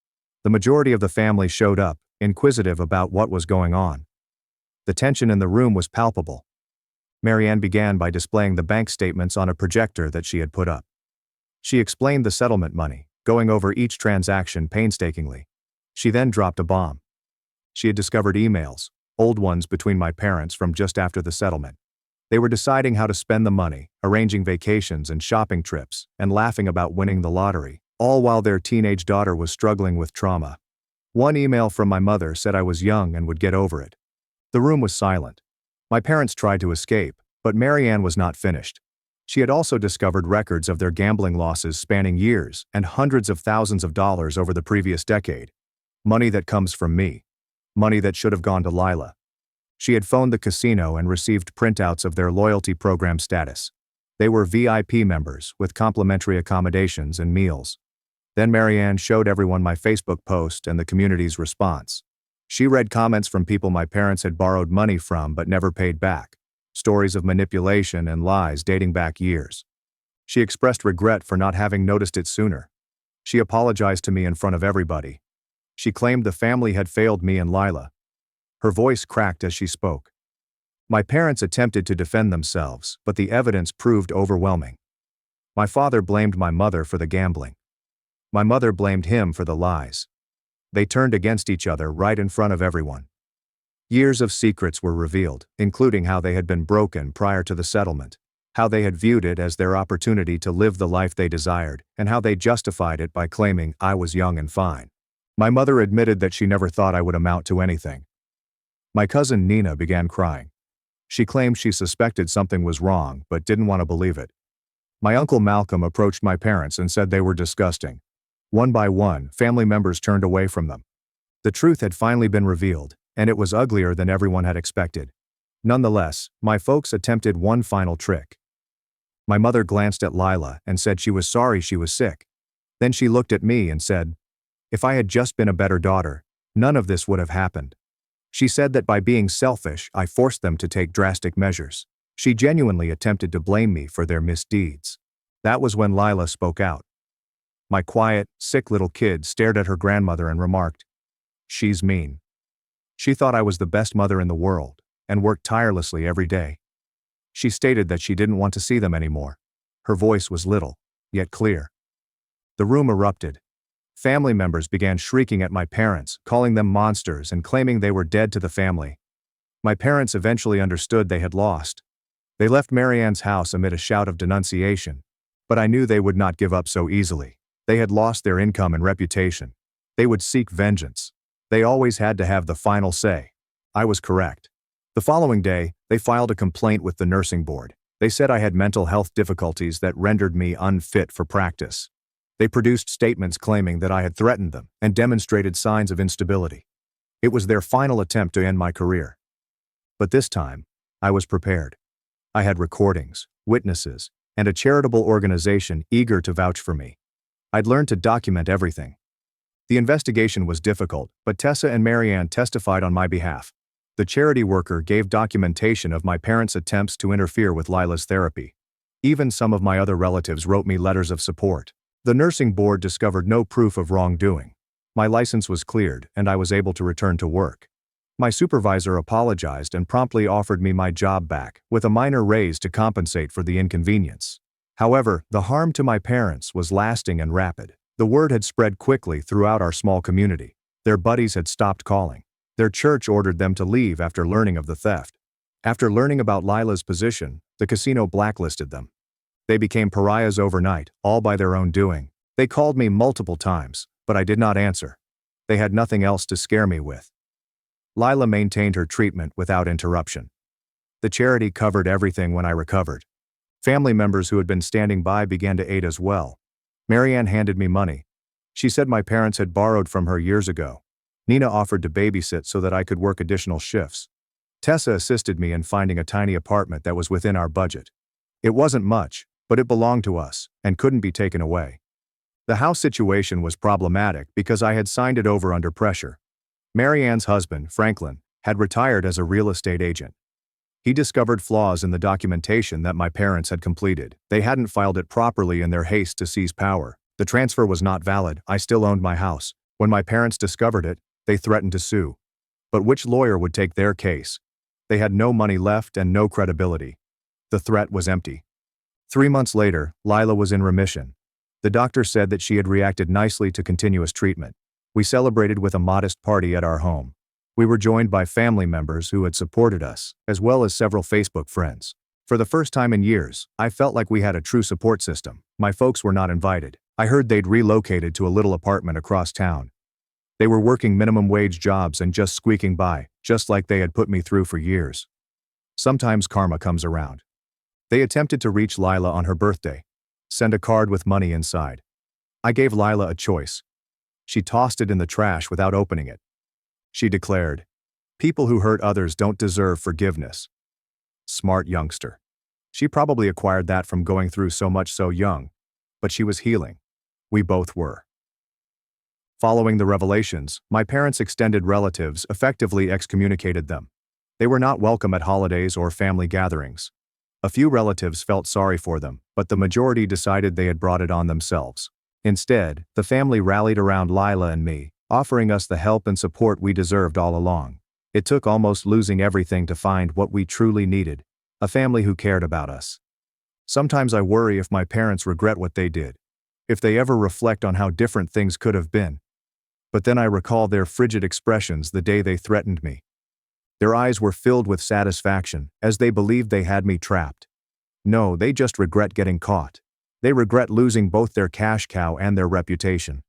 Speaker 1: The majority of the family showed up, inquisitive about what was going on. The tension in the room was palpable. Mary Ann began by displaying the bank statements on a projector that she had put up. She explained the settlement money, going over each transaction painstakingly. She then dropped a bomb. She had discovered emails, old ones between my parents from just after the settlement. They were deciding how to spend the money, arranging vacations and shopping trips, and laughing about winning the lottery, all while their teenage daughter was struggling with trauma. One email from my mother said I was young and would get over it. The room was silent. My parents tried to escape, but Marianne was not finished. She had also discovered records of their gambling losses spanning years and hundreds of thousands of dollars over the previous decade. Money that comes from me. Money that should have gone to Lila. She had phoned the casino and received printouts of their loyalty program status. They were VIP members with complimentary accommodations and meals. Then Marianne showed everyone my Facebook post and the community's response. She read comments from people my parents had borrowed money from but never paid back. Stories of manipulation and lies dating back years. She expressed regret for not having noticed it sooner. She apologized to me in front of everybody. She claimed the family had failed me and Lila. Her voice cracked as she spoke. My parents attempted to defend themselves, but the evidence proved overwhelming. My father blamed my mother for the gambling. My mother blamed him for the lies. They turned against each other right in front of everyone. Years of secrets were revealed, including how they had been broken prior to the settlement, how they had viewed it as their opportunity to live the life they desired, and how they justified it by claiming I was young and fine. My mother admitted that she never thought I would amount to anything. My cousin Nina began crying. She claimed she suspected something was wrong but didn't want to believe it. My uncle Malcolm approached my parents and said they were disgusting. One by one, family members turned away from them. The truth had finally been revealed, and it was uglier than everyone had expected. Nonetheless, my folks attempted one final trick. My mother glanced at Lila and said she was sorry she was sick. Then she looked at me and said, "If I had just been a better daughter, none of this would have happened." She said that by being selfish, I forced them to take drastic measures. She genuinely attempted to blame me for their misdeeds. That was when Lila spoke out. My quiet, sick little kid stared at her grandmother and remarked, "She's mean." She thought I was the best mother in the world, and worked tirelessly every day. She stated that she didn't want to see them anymore. Her voice was little, yet clear. The room erupted. Family members began shrieking at my parents, calling them monsters and claiming they were dead to the family. My parents eventually understood they had lost. They left Marianne's house amid a shout of denunciation, but I knew they would not give up so easily. They had lost their income and reputation. They would seek vengeance. They always had to have the final say. I was correct. The following day, they filed a complaint with the nursing board. They said I had mental health difficulties that rendered me unfit for practice. They produced statements claiming that I had threatened them and demonstrated signs of instability. It was their final attempt to end my career. But this time, I was prepared. I had recordings, witnesses, and a charitable organization eager to vouch for me. I'd learned to document everything. The investigation was difficult, but Tessa and Marianne testified on my behalf. The charity worker gave documentation of my parents' attempts to interfere with Lila's therapy. Even some of my other relatives wrote me letters of support. The nursing board discovered no proof of wrongdoing. My license was cleared, and I was able to return to work. My supervisor apologized and promptly offered me my job back, with a minor raise to compensate for the inconvenience. However, the harm to my parents was lasting and rapid. The word had spread quickly throughout our small community. Their buddies had stopped calling. Their church ordered them to leave after learning of the theft. After learning about Lila's position, the casino blacklisted them. They became pariahs overnight, all by their own doing. They called me multiple times, but I did not answer. They had nothing else to scare me with. Lila maintained her treatment without interruption. The charity covered everything when I recovered. Family members who had been standing by began to aid as well. Marianne handed me money. She said my parents had borrowed from her years ago. Nina offered to babysit so that I could work additional shifts. Tessa assisted me in finding a tiny apartment that was within our budget. It wasn't much, but it belonged to us and couldn't be taken away. The house situation was problematic because I had signed it over under pressure. Marianne's husband, Franklin, had retired as a real estate agent. He discovered flaws in the documentation that my parents had completed. They hadn't filed it properly in their haste to seize power. The transfer was not valid. I still owned my house. When my parents discovered it, they threatened to sue. But which lawyer would take their case? They had no money left and no credibility. The threat was empty. 3 months later, Lila was in remission. The doctor said that she had reacted nicely to continuous treatment. We celebrated with a modest party at our home. We were joined by family members who had supported us, as well as several Facebook friends. For the first time in years, I felt like we had a true support system. My folks were not invited. I heard they'd relocated to a little apartment across town. They were working minimum wage jobs and just squeaking by, just like they had put me through for years. Sometimes karma comes around. They attempted to reach Lila on her birthday. Send a card with money inside. I gave Lila a choice. She tossed it in the trash without opening it. She declared, "People who hurt others don't deserve forgiveness." Smart youngster. She probably acquired that from going through so much so young, but she was healing. We both were. Following the revelations, my parents' extended relatives effectively excommunicated them. They were not welcome at holidays or family gatherings. A few relatives felt sorry for them, but the majority decided they had brought it on themselves. Instead, the family rallied around Lila and me, offering us the help and support we deserved all along. It took almost losing everything to find what we truly needed, a family who cared about us. Sometimes I worry if my parents regret what they did, if they ever reflect on how different things could have been. But then I recall their frigid expressions the day they threatened me. Their eyes were filled with satisfaction, as they believed they had me trapped. No, they just regret getting caught. They regret losing both their cash cow and their reputation.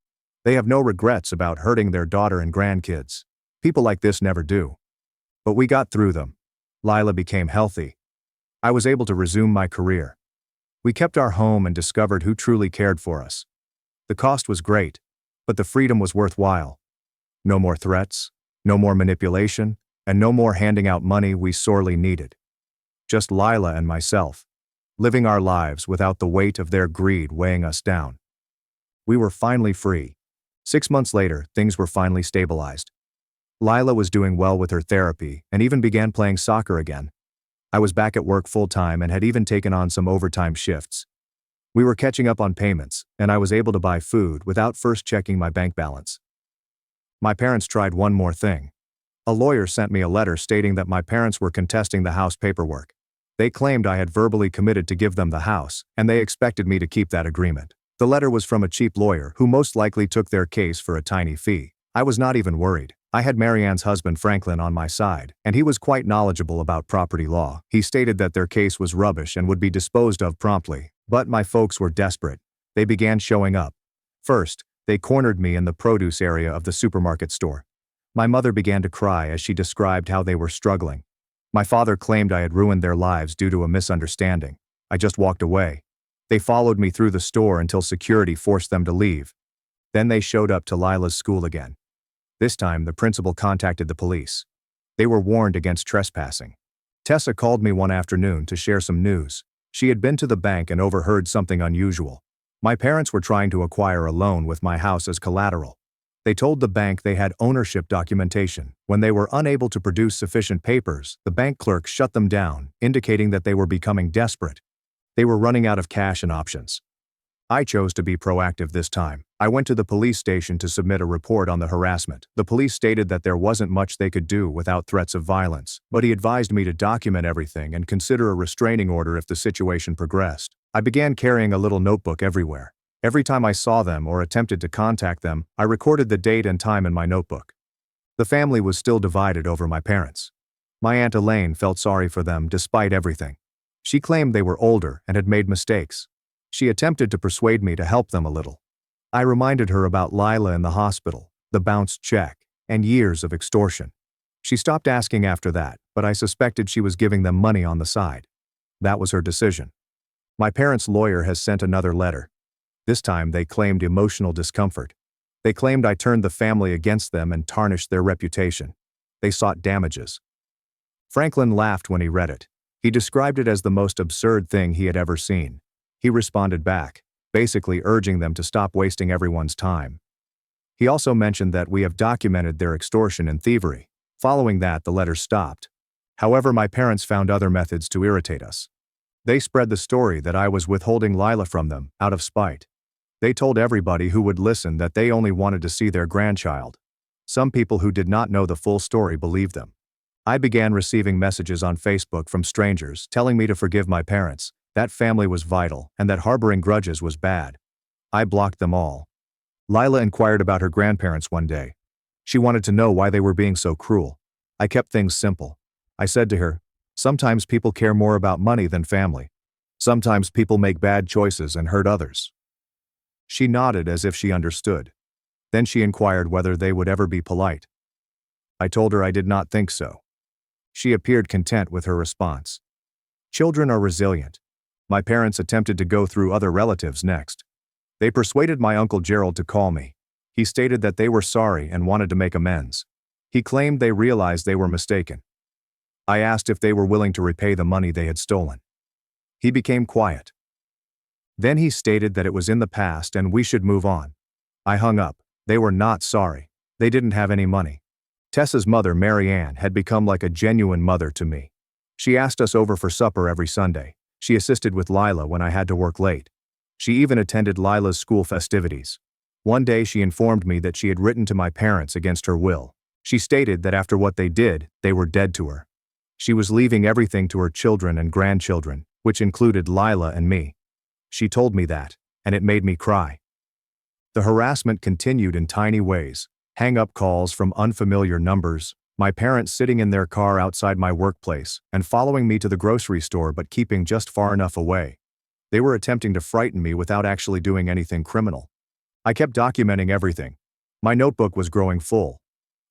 Speaker 1: They have no regrets about hurting their daughter and grandkids. People like this never do. But we got through them. Lila became healthy. I was able to resume my career. We kept our home and discovered who truly cared for us. The cost was great, but the freedom was worthwhile. No more threats, no more manipulation, and no more handing out money we sorely needed. Just Lila and myself, living our lives without the weight of their greed weighing us down. We were finally free. 6 months later, things were finally stabilized. Lila was doing well with her therapy and even began playing soccer again. I was back at work full-time and had even taken on some overtime shifts. We were catching up on payments, and I was able to buy food without first checking my bank balance. My parents tried one more thing. A lawyer sent me a letter stating that my parents were contesting the house paperwork. They claimed I had verbally committed to give them the house, and they expected me to keep that agreement. The letter was from a cheap lawyer who most likely took their case for a tiny fee. I was not even worried. I had Marianne's husband Franklin on my side, and he was quite knowledgeable about property law. He stated that their case was rubbish and would be disposed of promptly, but my folks were desperate. They began showing up. First, they cornered me in the produce area of the supermarket store. My mother began to cry as she described how they were struggling. My father claimed I had ruined their lives due to a misunderstanding. I just walked away. They followed me through the store until security forced them to leave. Then they showed up to Lila's school again. This time, the principal contacted the police. They were warned against trespassing. Tessa called me one afternoon to share some news. She had been to the bank and overheard something unusual. My parents were trying to acquire a loan with my house as collateral. They told the bank they had ownership documentation. When they were unable to produce sufficient papers, the bank clerk shut them down, indicating that they were becoming desperate. They were running out of cash and options. I chose to be proactive this time. I went to the police station to submit a report on the harassment. The police stated that there wasn't much they could do without threats of violence, but he advised me to document everything and consider a restraining order if the situation progressed. I began carrying a little notebook everywhere. Every time I saw them or attempted to contact them, I recorded the date and time in my notebook. The family was still divided over my parents. My Aunt Elaine felt sorry for them despite everything. She claimed they were older and had made mistakes. She attempted to persuade me to help them a little. I reminded her about Lila in the hospital, the bounced check, and years of extortion. She stopped asking after that, but I suspected she was giving them money on the side. That was her decision. My parents' lawyer has sent another letter. This time they claimed emotional discomfort. They claimed I turned the family against them and tarnished their reputation. They sought damages. Franklin laughed when he read it. He described it as the most absurd thing he had ever seen. He responded back, basically urging them to stop wasting everyone's time. He also mentioned that we have documented their extortion and thievery. Following that, the letter stopped. However, my parents found other methods to irritate us. They spread the story that I was withholding Lila from them, out of spite. They told everybody who would listen that they only wanted to see their grandchild. Some people who did not know the full story believed them. I began receiving messages on Facebook from strangers telling me to forgive my parents, that family was vital, and that harboring grudges was bad. I blocked them all. Lila inquired about her grandparents one day. She wanted to know why they were being so cruel. I kept things simple. I said to her, "Sometimes people care more about money than family. Sometimes people make bad choices and hurt others." She nodded as if she understood. Then she inquired whether they would ever be polite. I told her I did not think so. She appeared content with her response. Children are resilient. My parents attempted to go through other relatives next. They persuaded my Uncle Gerald to call me. He stated that they were sorry and wanted to make amends. He claimed they realized they were mistaken. I asked if they were willing to repay the money they had stolen. He became quiet. Then he stated that it was in the past and we should move on. I hung up. They were not sorry. They didn't have any money. Tessa's mother, Mary Ann, had become like a genuine mother to me. She asked us over for supper every Sunday. She assisted with Lila when I had to work late. She even attended Lila's school festivities. One day she informed me that she had written to my parents against her will. She stated that after what they did, they were dead to her. She was leaving everything to her children and grandchildren, which included Lila and me. She told me that, and it made me cry. The harassment continued in tiny ways. Hang-up calls from unfamiliar numbers, my parents sitting in their car outside my workplace and following me to the grocery store but keeping just far enough away. They were attempting to frighten me without actually doing anything criminal. I kept documenting everything. My notebook was growing full.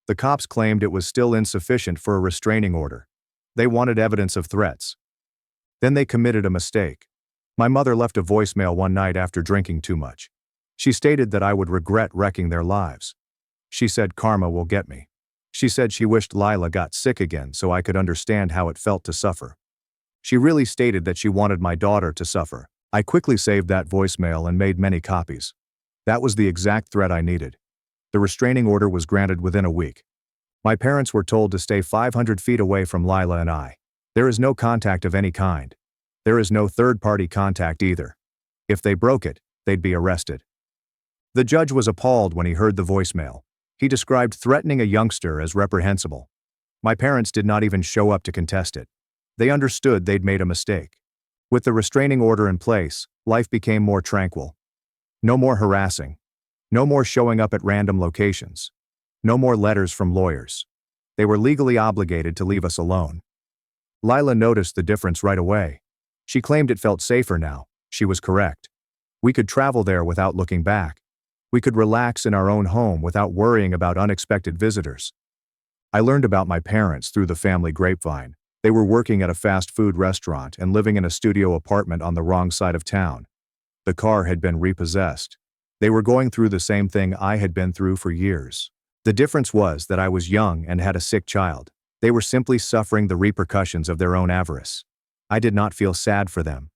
Speaker 1: The cops claimed it was still insufficient for a restraining order. They wanted evidence of threats. Then they committed a mistake. My mother left a voicemail one night after drinking too much. She stated that I would regret wrecking their lives. She said karma will get me. She said she wished Lila got sick again so I could understand how it felt to suffer. She really stated that she wanted my daughter to suffer. I quickly saved that voicemail and made many copies. That was the exact threat I needed. The restraining order was granted within a week. My parents were told to stay 500 feet away from Lila and I. There is no contact of any kind. There is no third-party contact either. If they broke it, they'd be arrested. The judge was appalled when he heard the voicemail. He described threatening a youngster as reprehensible. My parents did not even show up to contest it. They understood they'd made a mistake. With the restraining order in place, life became more tranquil. No more harassing. No more showing up at random locations. No more letters from lawyers. They were legally obligated to leave us alone. Lila noticed the difference right away. She claimed it felt safer now. She was correct. We could travel there without looking back. We could relax in our own home without worrying about unexpected visitors. I learned about my parents through the family grapevine. They were working at a fast food restaurant and living in a studio apartment on the wrong side of town. The car had been repossessed. They were going through the same thing I had been through for years. The difference was that I was young and had a sick child. They were simply suffering the repercussions of their own avarice. I did not feel sad for them.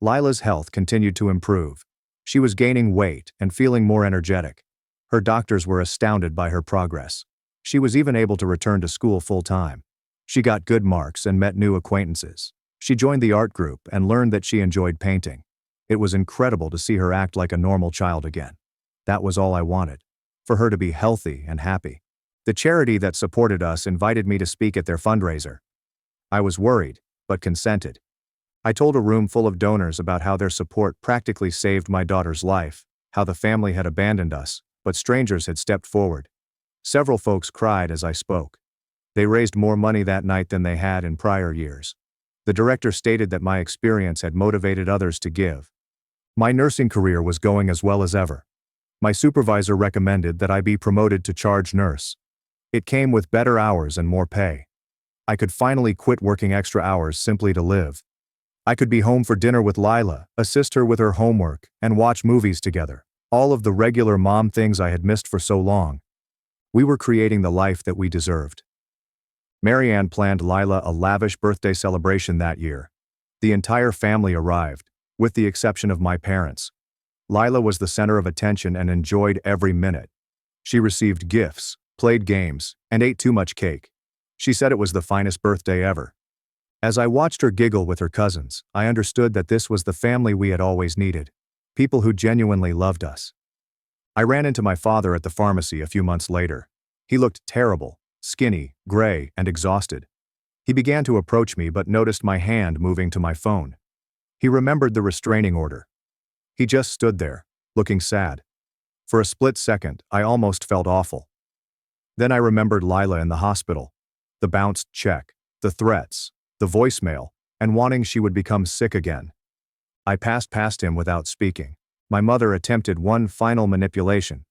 Speaker 1: Lila's health continued to improve. She was gaining weight and feeling more energetic. Her doctors were astounded by her progress. She was even able to return to school full-time. She got good marks and met new acquaintances. She joined the art group and learned that she enjoyed painting. It was incredible to see her act like a normal child again. That was all I wanted. For her to be healthy and happy. The charity that supported us invited me to speak at their fundraiser. I was worried, but consented. I told a room full of donors about how their support practically saved my daughter's life, how the family had abandoned us, but strangers had stepped forward. Several folks cried as I spoke. They raised more money that night than they had in prior years. The director stated that my experience had motivated others to give. My nursing career was going as well as ever. My supervisor recommended that I be promoted to charge nurse. It came with better hours and more pay. I could finally quit working extra hours simply to live. I could be home for dinner with Lila, assist her with her homework, and watch movies together. All of the regular mom things I had missed for so long. We were creating the life that we deserved. Mary Ann planned Lila a lavish birthday celebration that year. The entire family arrived, with the exception of my parents. Lila was the center of attention and enjoyed every minute. She received gifts, played games, and ate too much cake. She said it was the finest birthday ever. As I watched her giggle with her cousins, I understood that this was the family we had always needed. People who genuinely loved us. I ran into my father at the pharmacy a few months later. He looked terrible, skinny, gray, and exhausted. He began to approach me but noticed my hand moving to my phone. He remembered the restraining order. He just stood there, looking sad. For a split second, I almost felt awful. Then I remembered Lila in the hospital. The bounced check, the threats, the voicemail, and wanting she would become sick again. I passed past him without speaking. My mother attempted one final manipulation.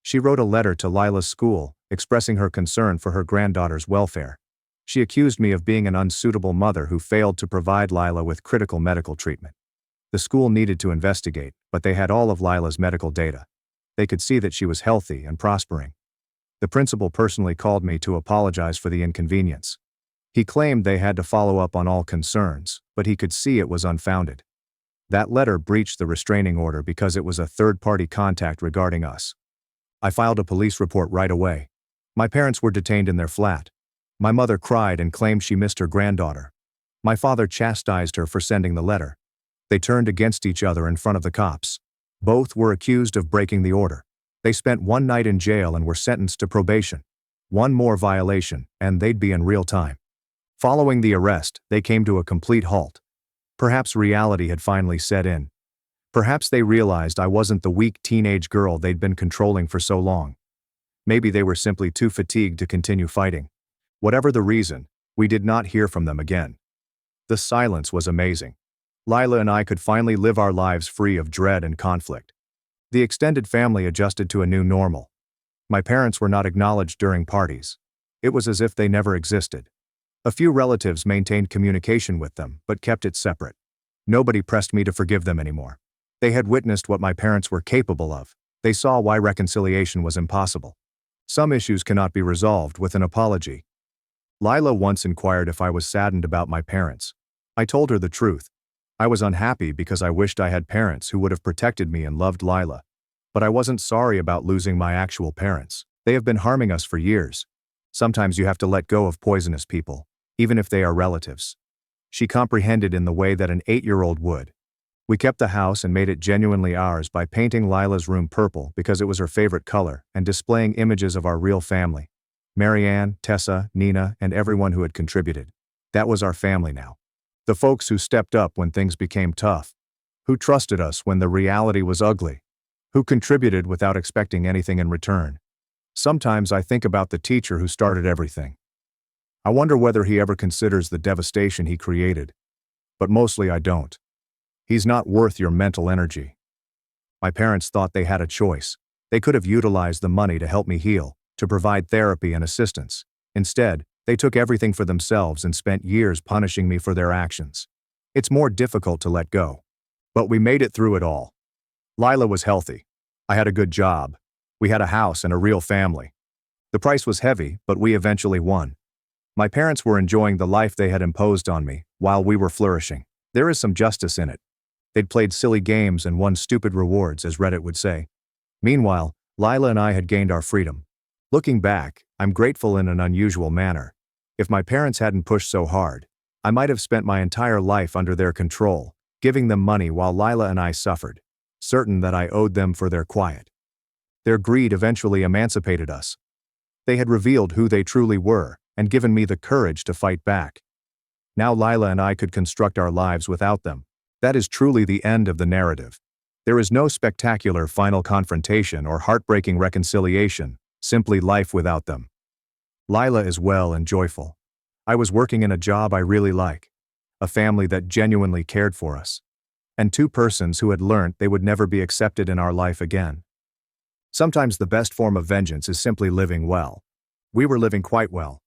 Speaker 1: She wrote a letter to Lila's school, expressing her concern for her granddaughter's welfare. She accused me of being an unsuitable mother who failed to provide Lila with critical medical treatment. The school needed to investigate, but they had all of Lila's medical data. They could see that she was healthy and prospering. The principal personally called me to apologize for the inconvenience. He claimed they had to follow up on all concerns, but he could see it was unfounded. That letter breached the restraining order because it was a third-party contact regarding us. I filed a police report right away. My parents were detained in their flat. My mother cried and claimed she missed her granddaughter. My father chastised her for sending the letter. They turned against each other in front of the cops. Both were accused of breaking the order. They spent one night in jail and were sentenced to probation. One more violation, and they'd be in real time. Following the arrest, they came to a complete halt. Perhaps reality had finally set in. Perhaps they realized I wasn't the weak teenage girl they'd been controlling for so long. Maybe they were simply too fatigued to continue fighting. Whatever the reason, we did not hear from them again. The silence was amazing. Lila and I could finally live our lives free of dread and conflict. The extended family adjusted to a new normal. My parents were not acknowledged during parties. It was as if they never existed. A few relatives maintained communication with them, but kept it separate. Nobody pressed me to forgive them anymore. They had witnessed what my parents were capable of. They saw why reconciliation was impossible. Some issues cannot be resolved with an apology. Lila once inquired if I was saddened about my parents. I told her the truth. I was unhappy because I wished I had parents who would have protected me and loved Lila. But I wasn't sorry about losing my actual parents. They have been harming us for years. Sometimes you have to let go of poisonous people, even if they are relatives. She comprehended in the way that an 8-year-old would. We kept the house and made it genuinely ours by painting Lila's room purple because it was her favorite color and displaying images of our real family. Marianne, Tessa, Nina, and everyone who had contributed. That was our family now. The folks who stepped up when things became tough. Who trusted us when the reality was ugly. Who contributed without expecting anything in return. Sometimes I think about the teacher who started everything. I wonder whether he ever considers the devastation he created. But mostly I don't. He's not worth your mental energy. My parents thought they had a choice. They could have utilized the money to help me heal, to provide therapy and assistance. Instead, they took everything for themselves and spent years punishing me for their actions. It's more difficult to let go. But we made it through it all. Lila was healthy. I had a good job. We had a house and a real family. The price was heavy, but we eventually won. My parents were enjoying the life they had imposed on me, while we were flourishing. There is some justice in it. They'd played silly games and won stupid rewards, as Reddit would say. Meanwhile, Lila and I had gained our freedom. Looking back, I'm grateful in an unusual manner. If my parents hadn't pushed so hard, I might have spent my entire life under their control, giving them money while Lila and I suffered, certain that I owed them for their quiet. Their greed eventually emancipated us. They had revealed who they truly were and given me the courage to fight back. Now Lila and I could construct our lives without them. That is truly the end of the narrative. There is no spectacular final confrontation or heartbreaking reconciliation, simply life without them. Lila is well and joyful. I was working in a job I really like, a family that genuinely cared for us, and 2 persons who had learnt they would never be accepted in our life again. Sometimes the best form of vengeance is simply living well. We were living quite well.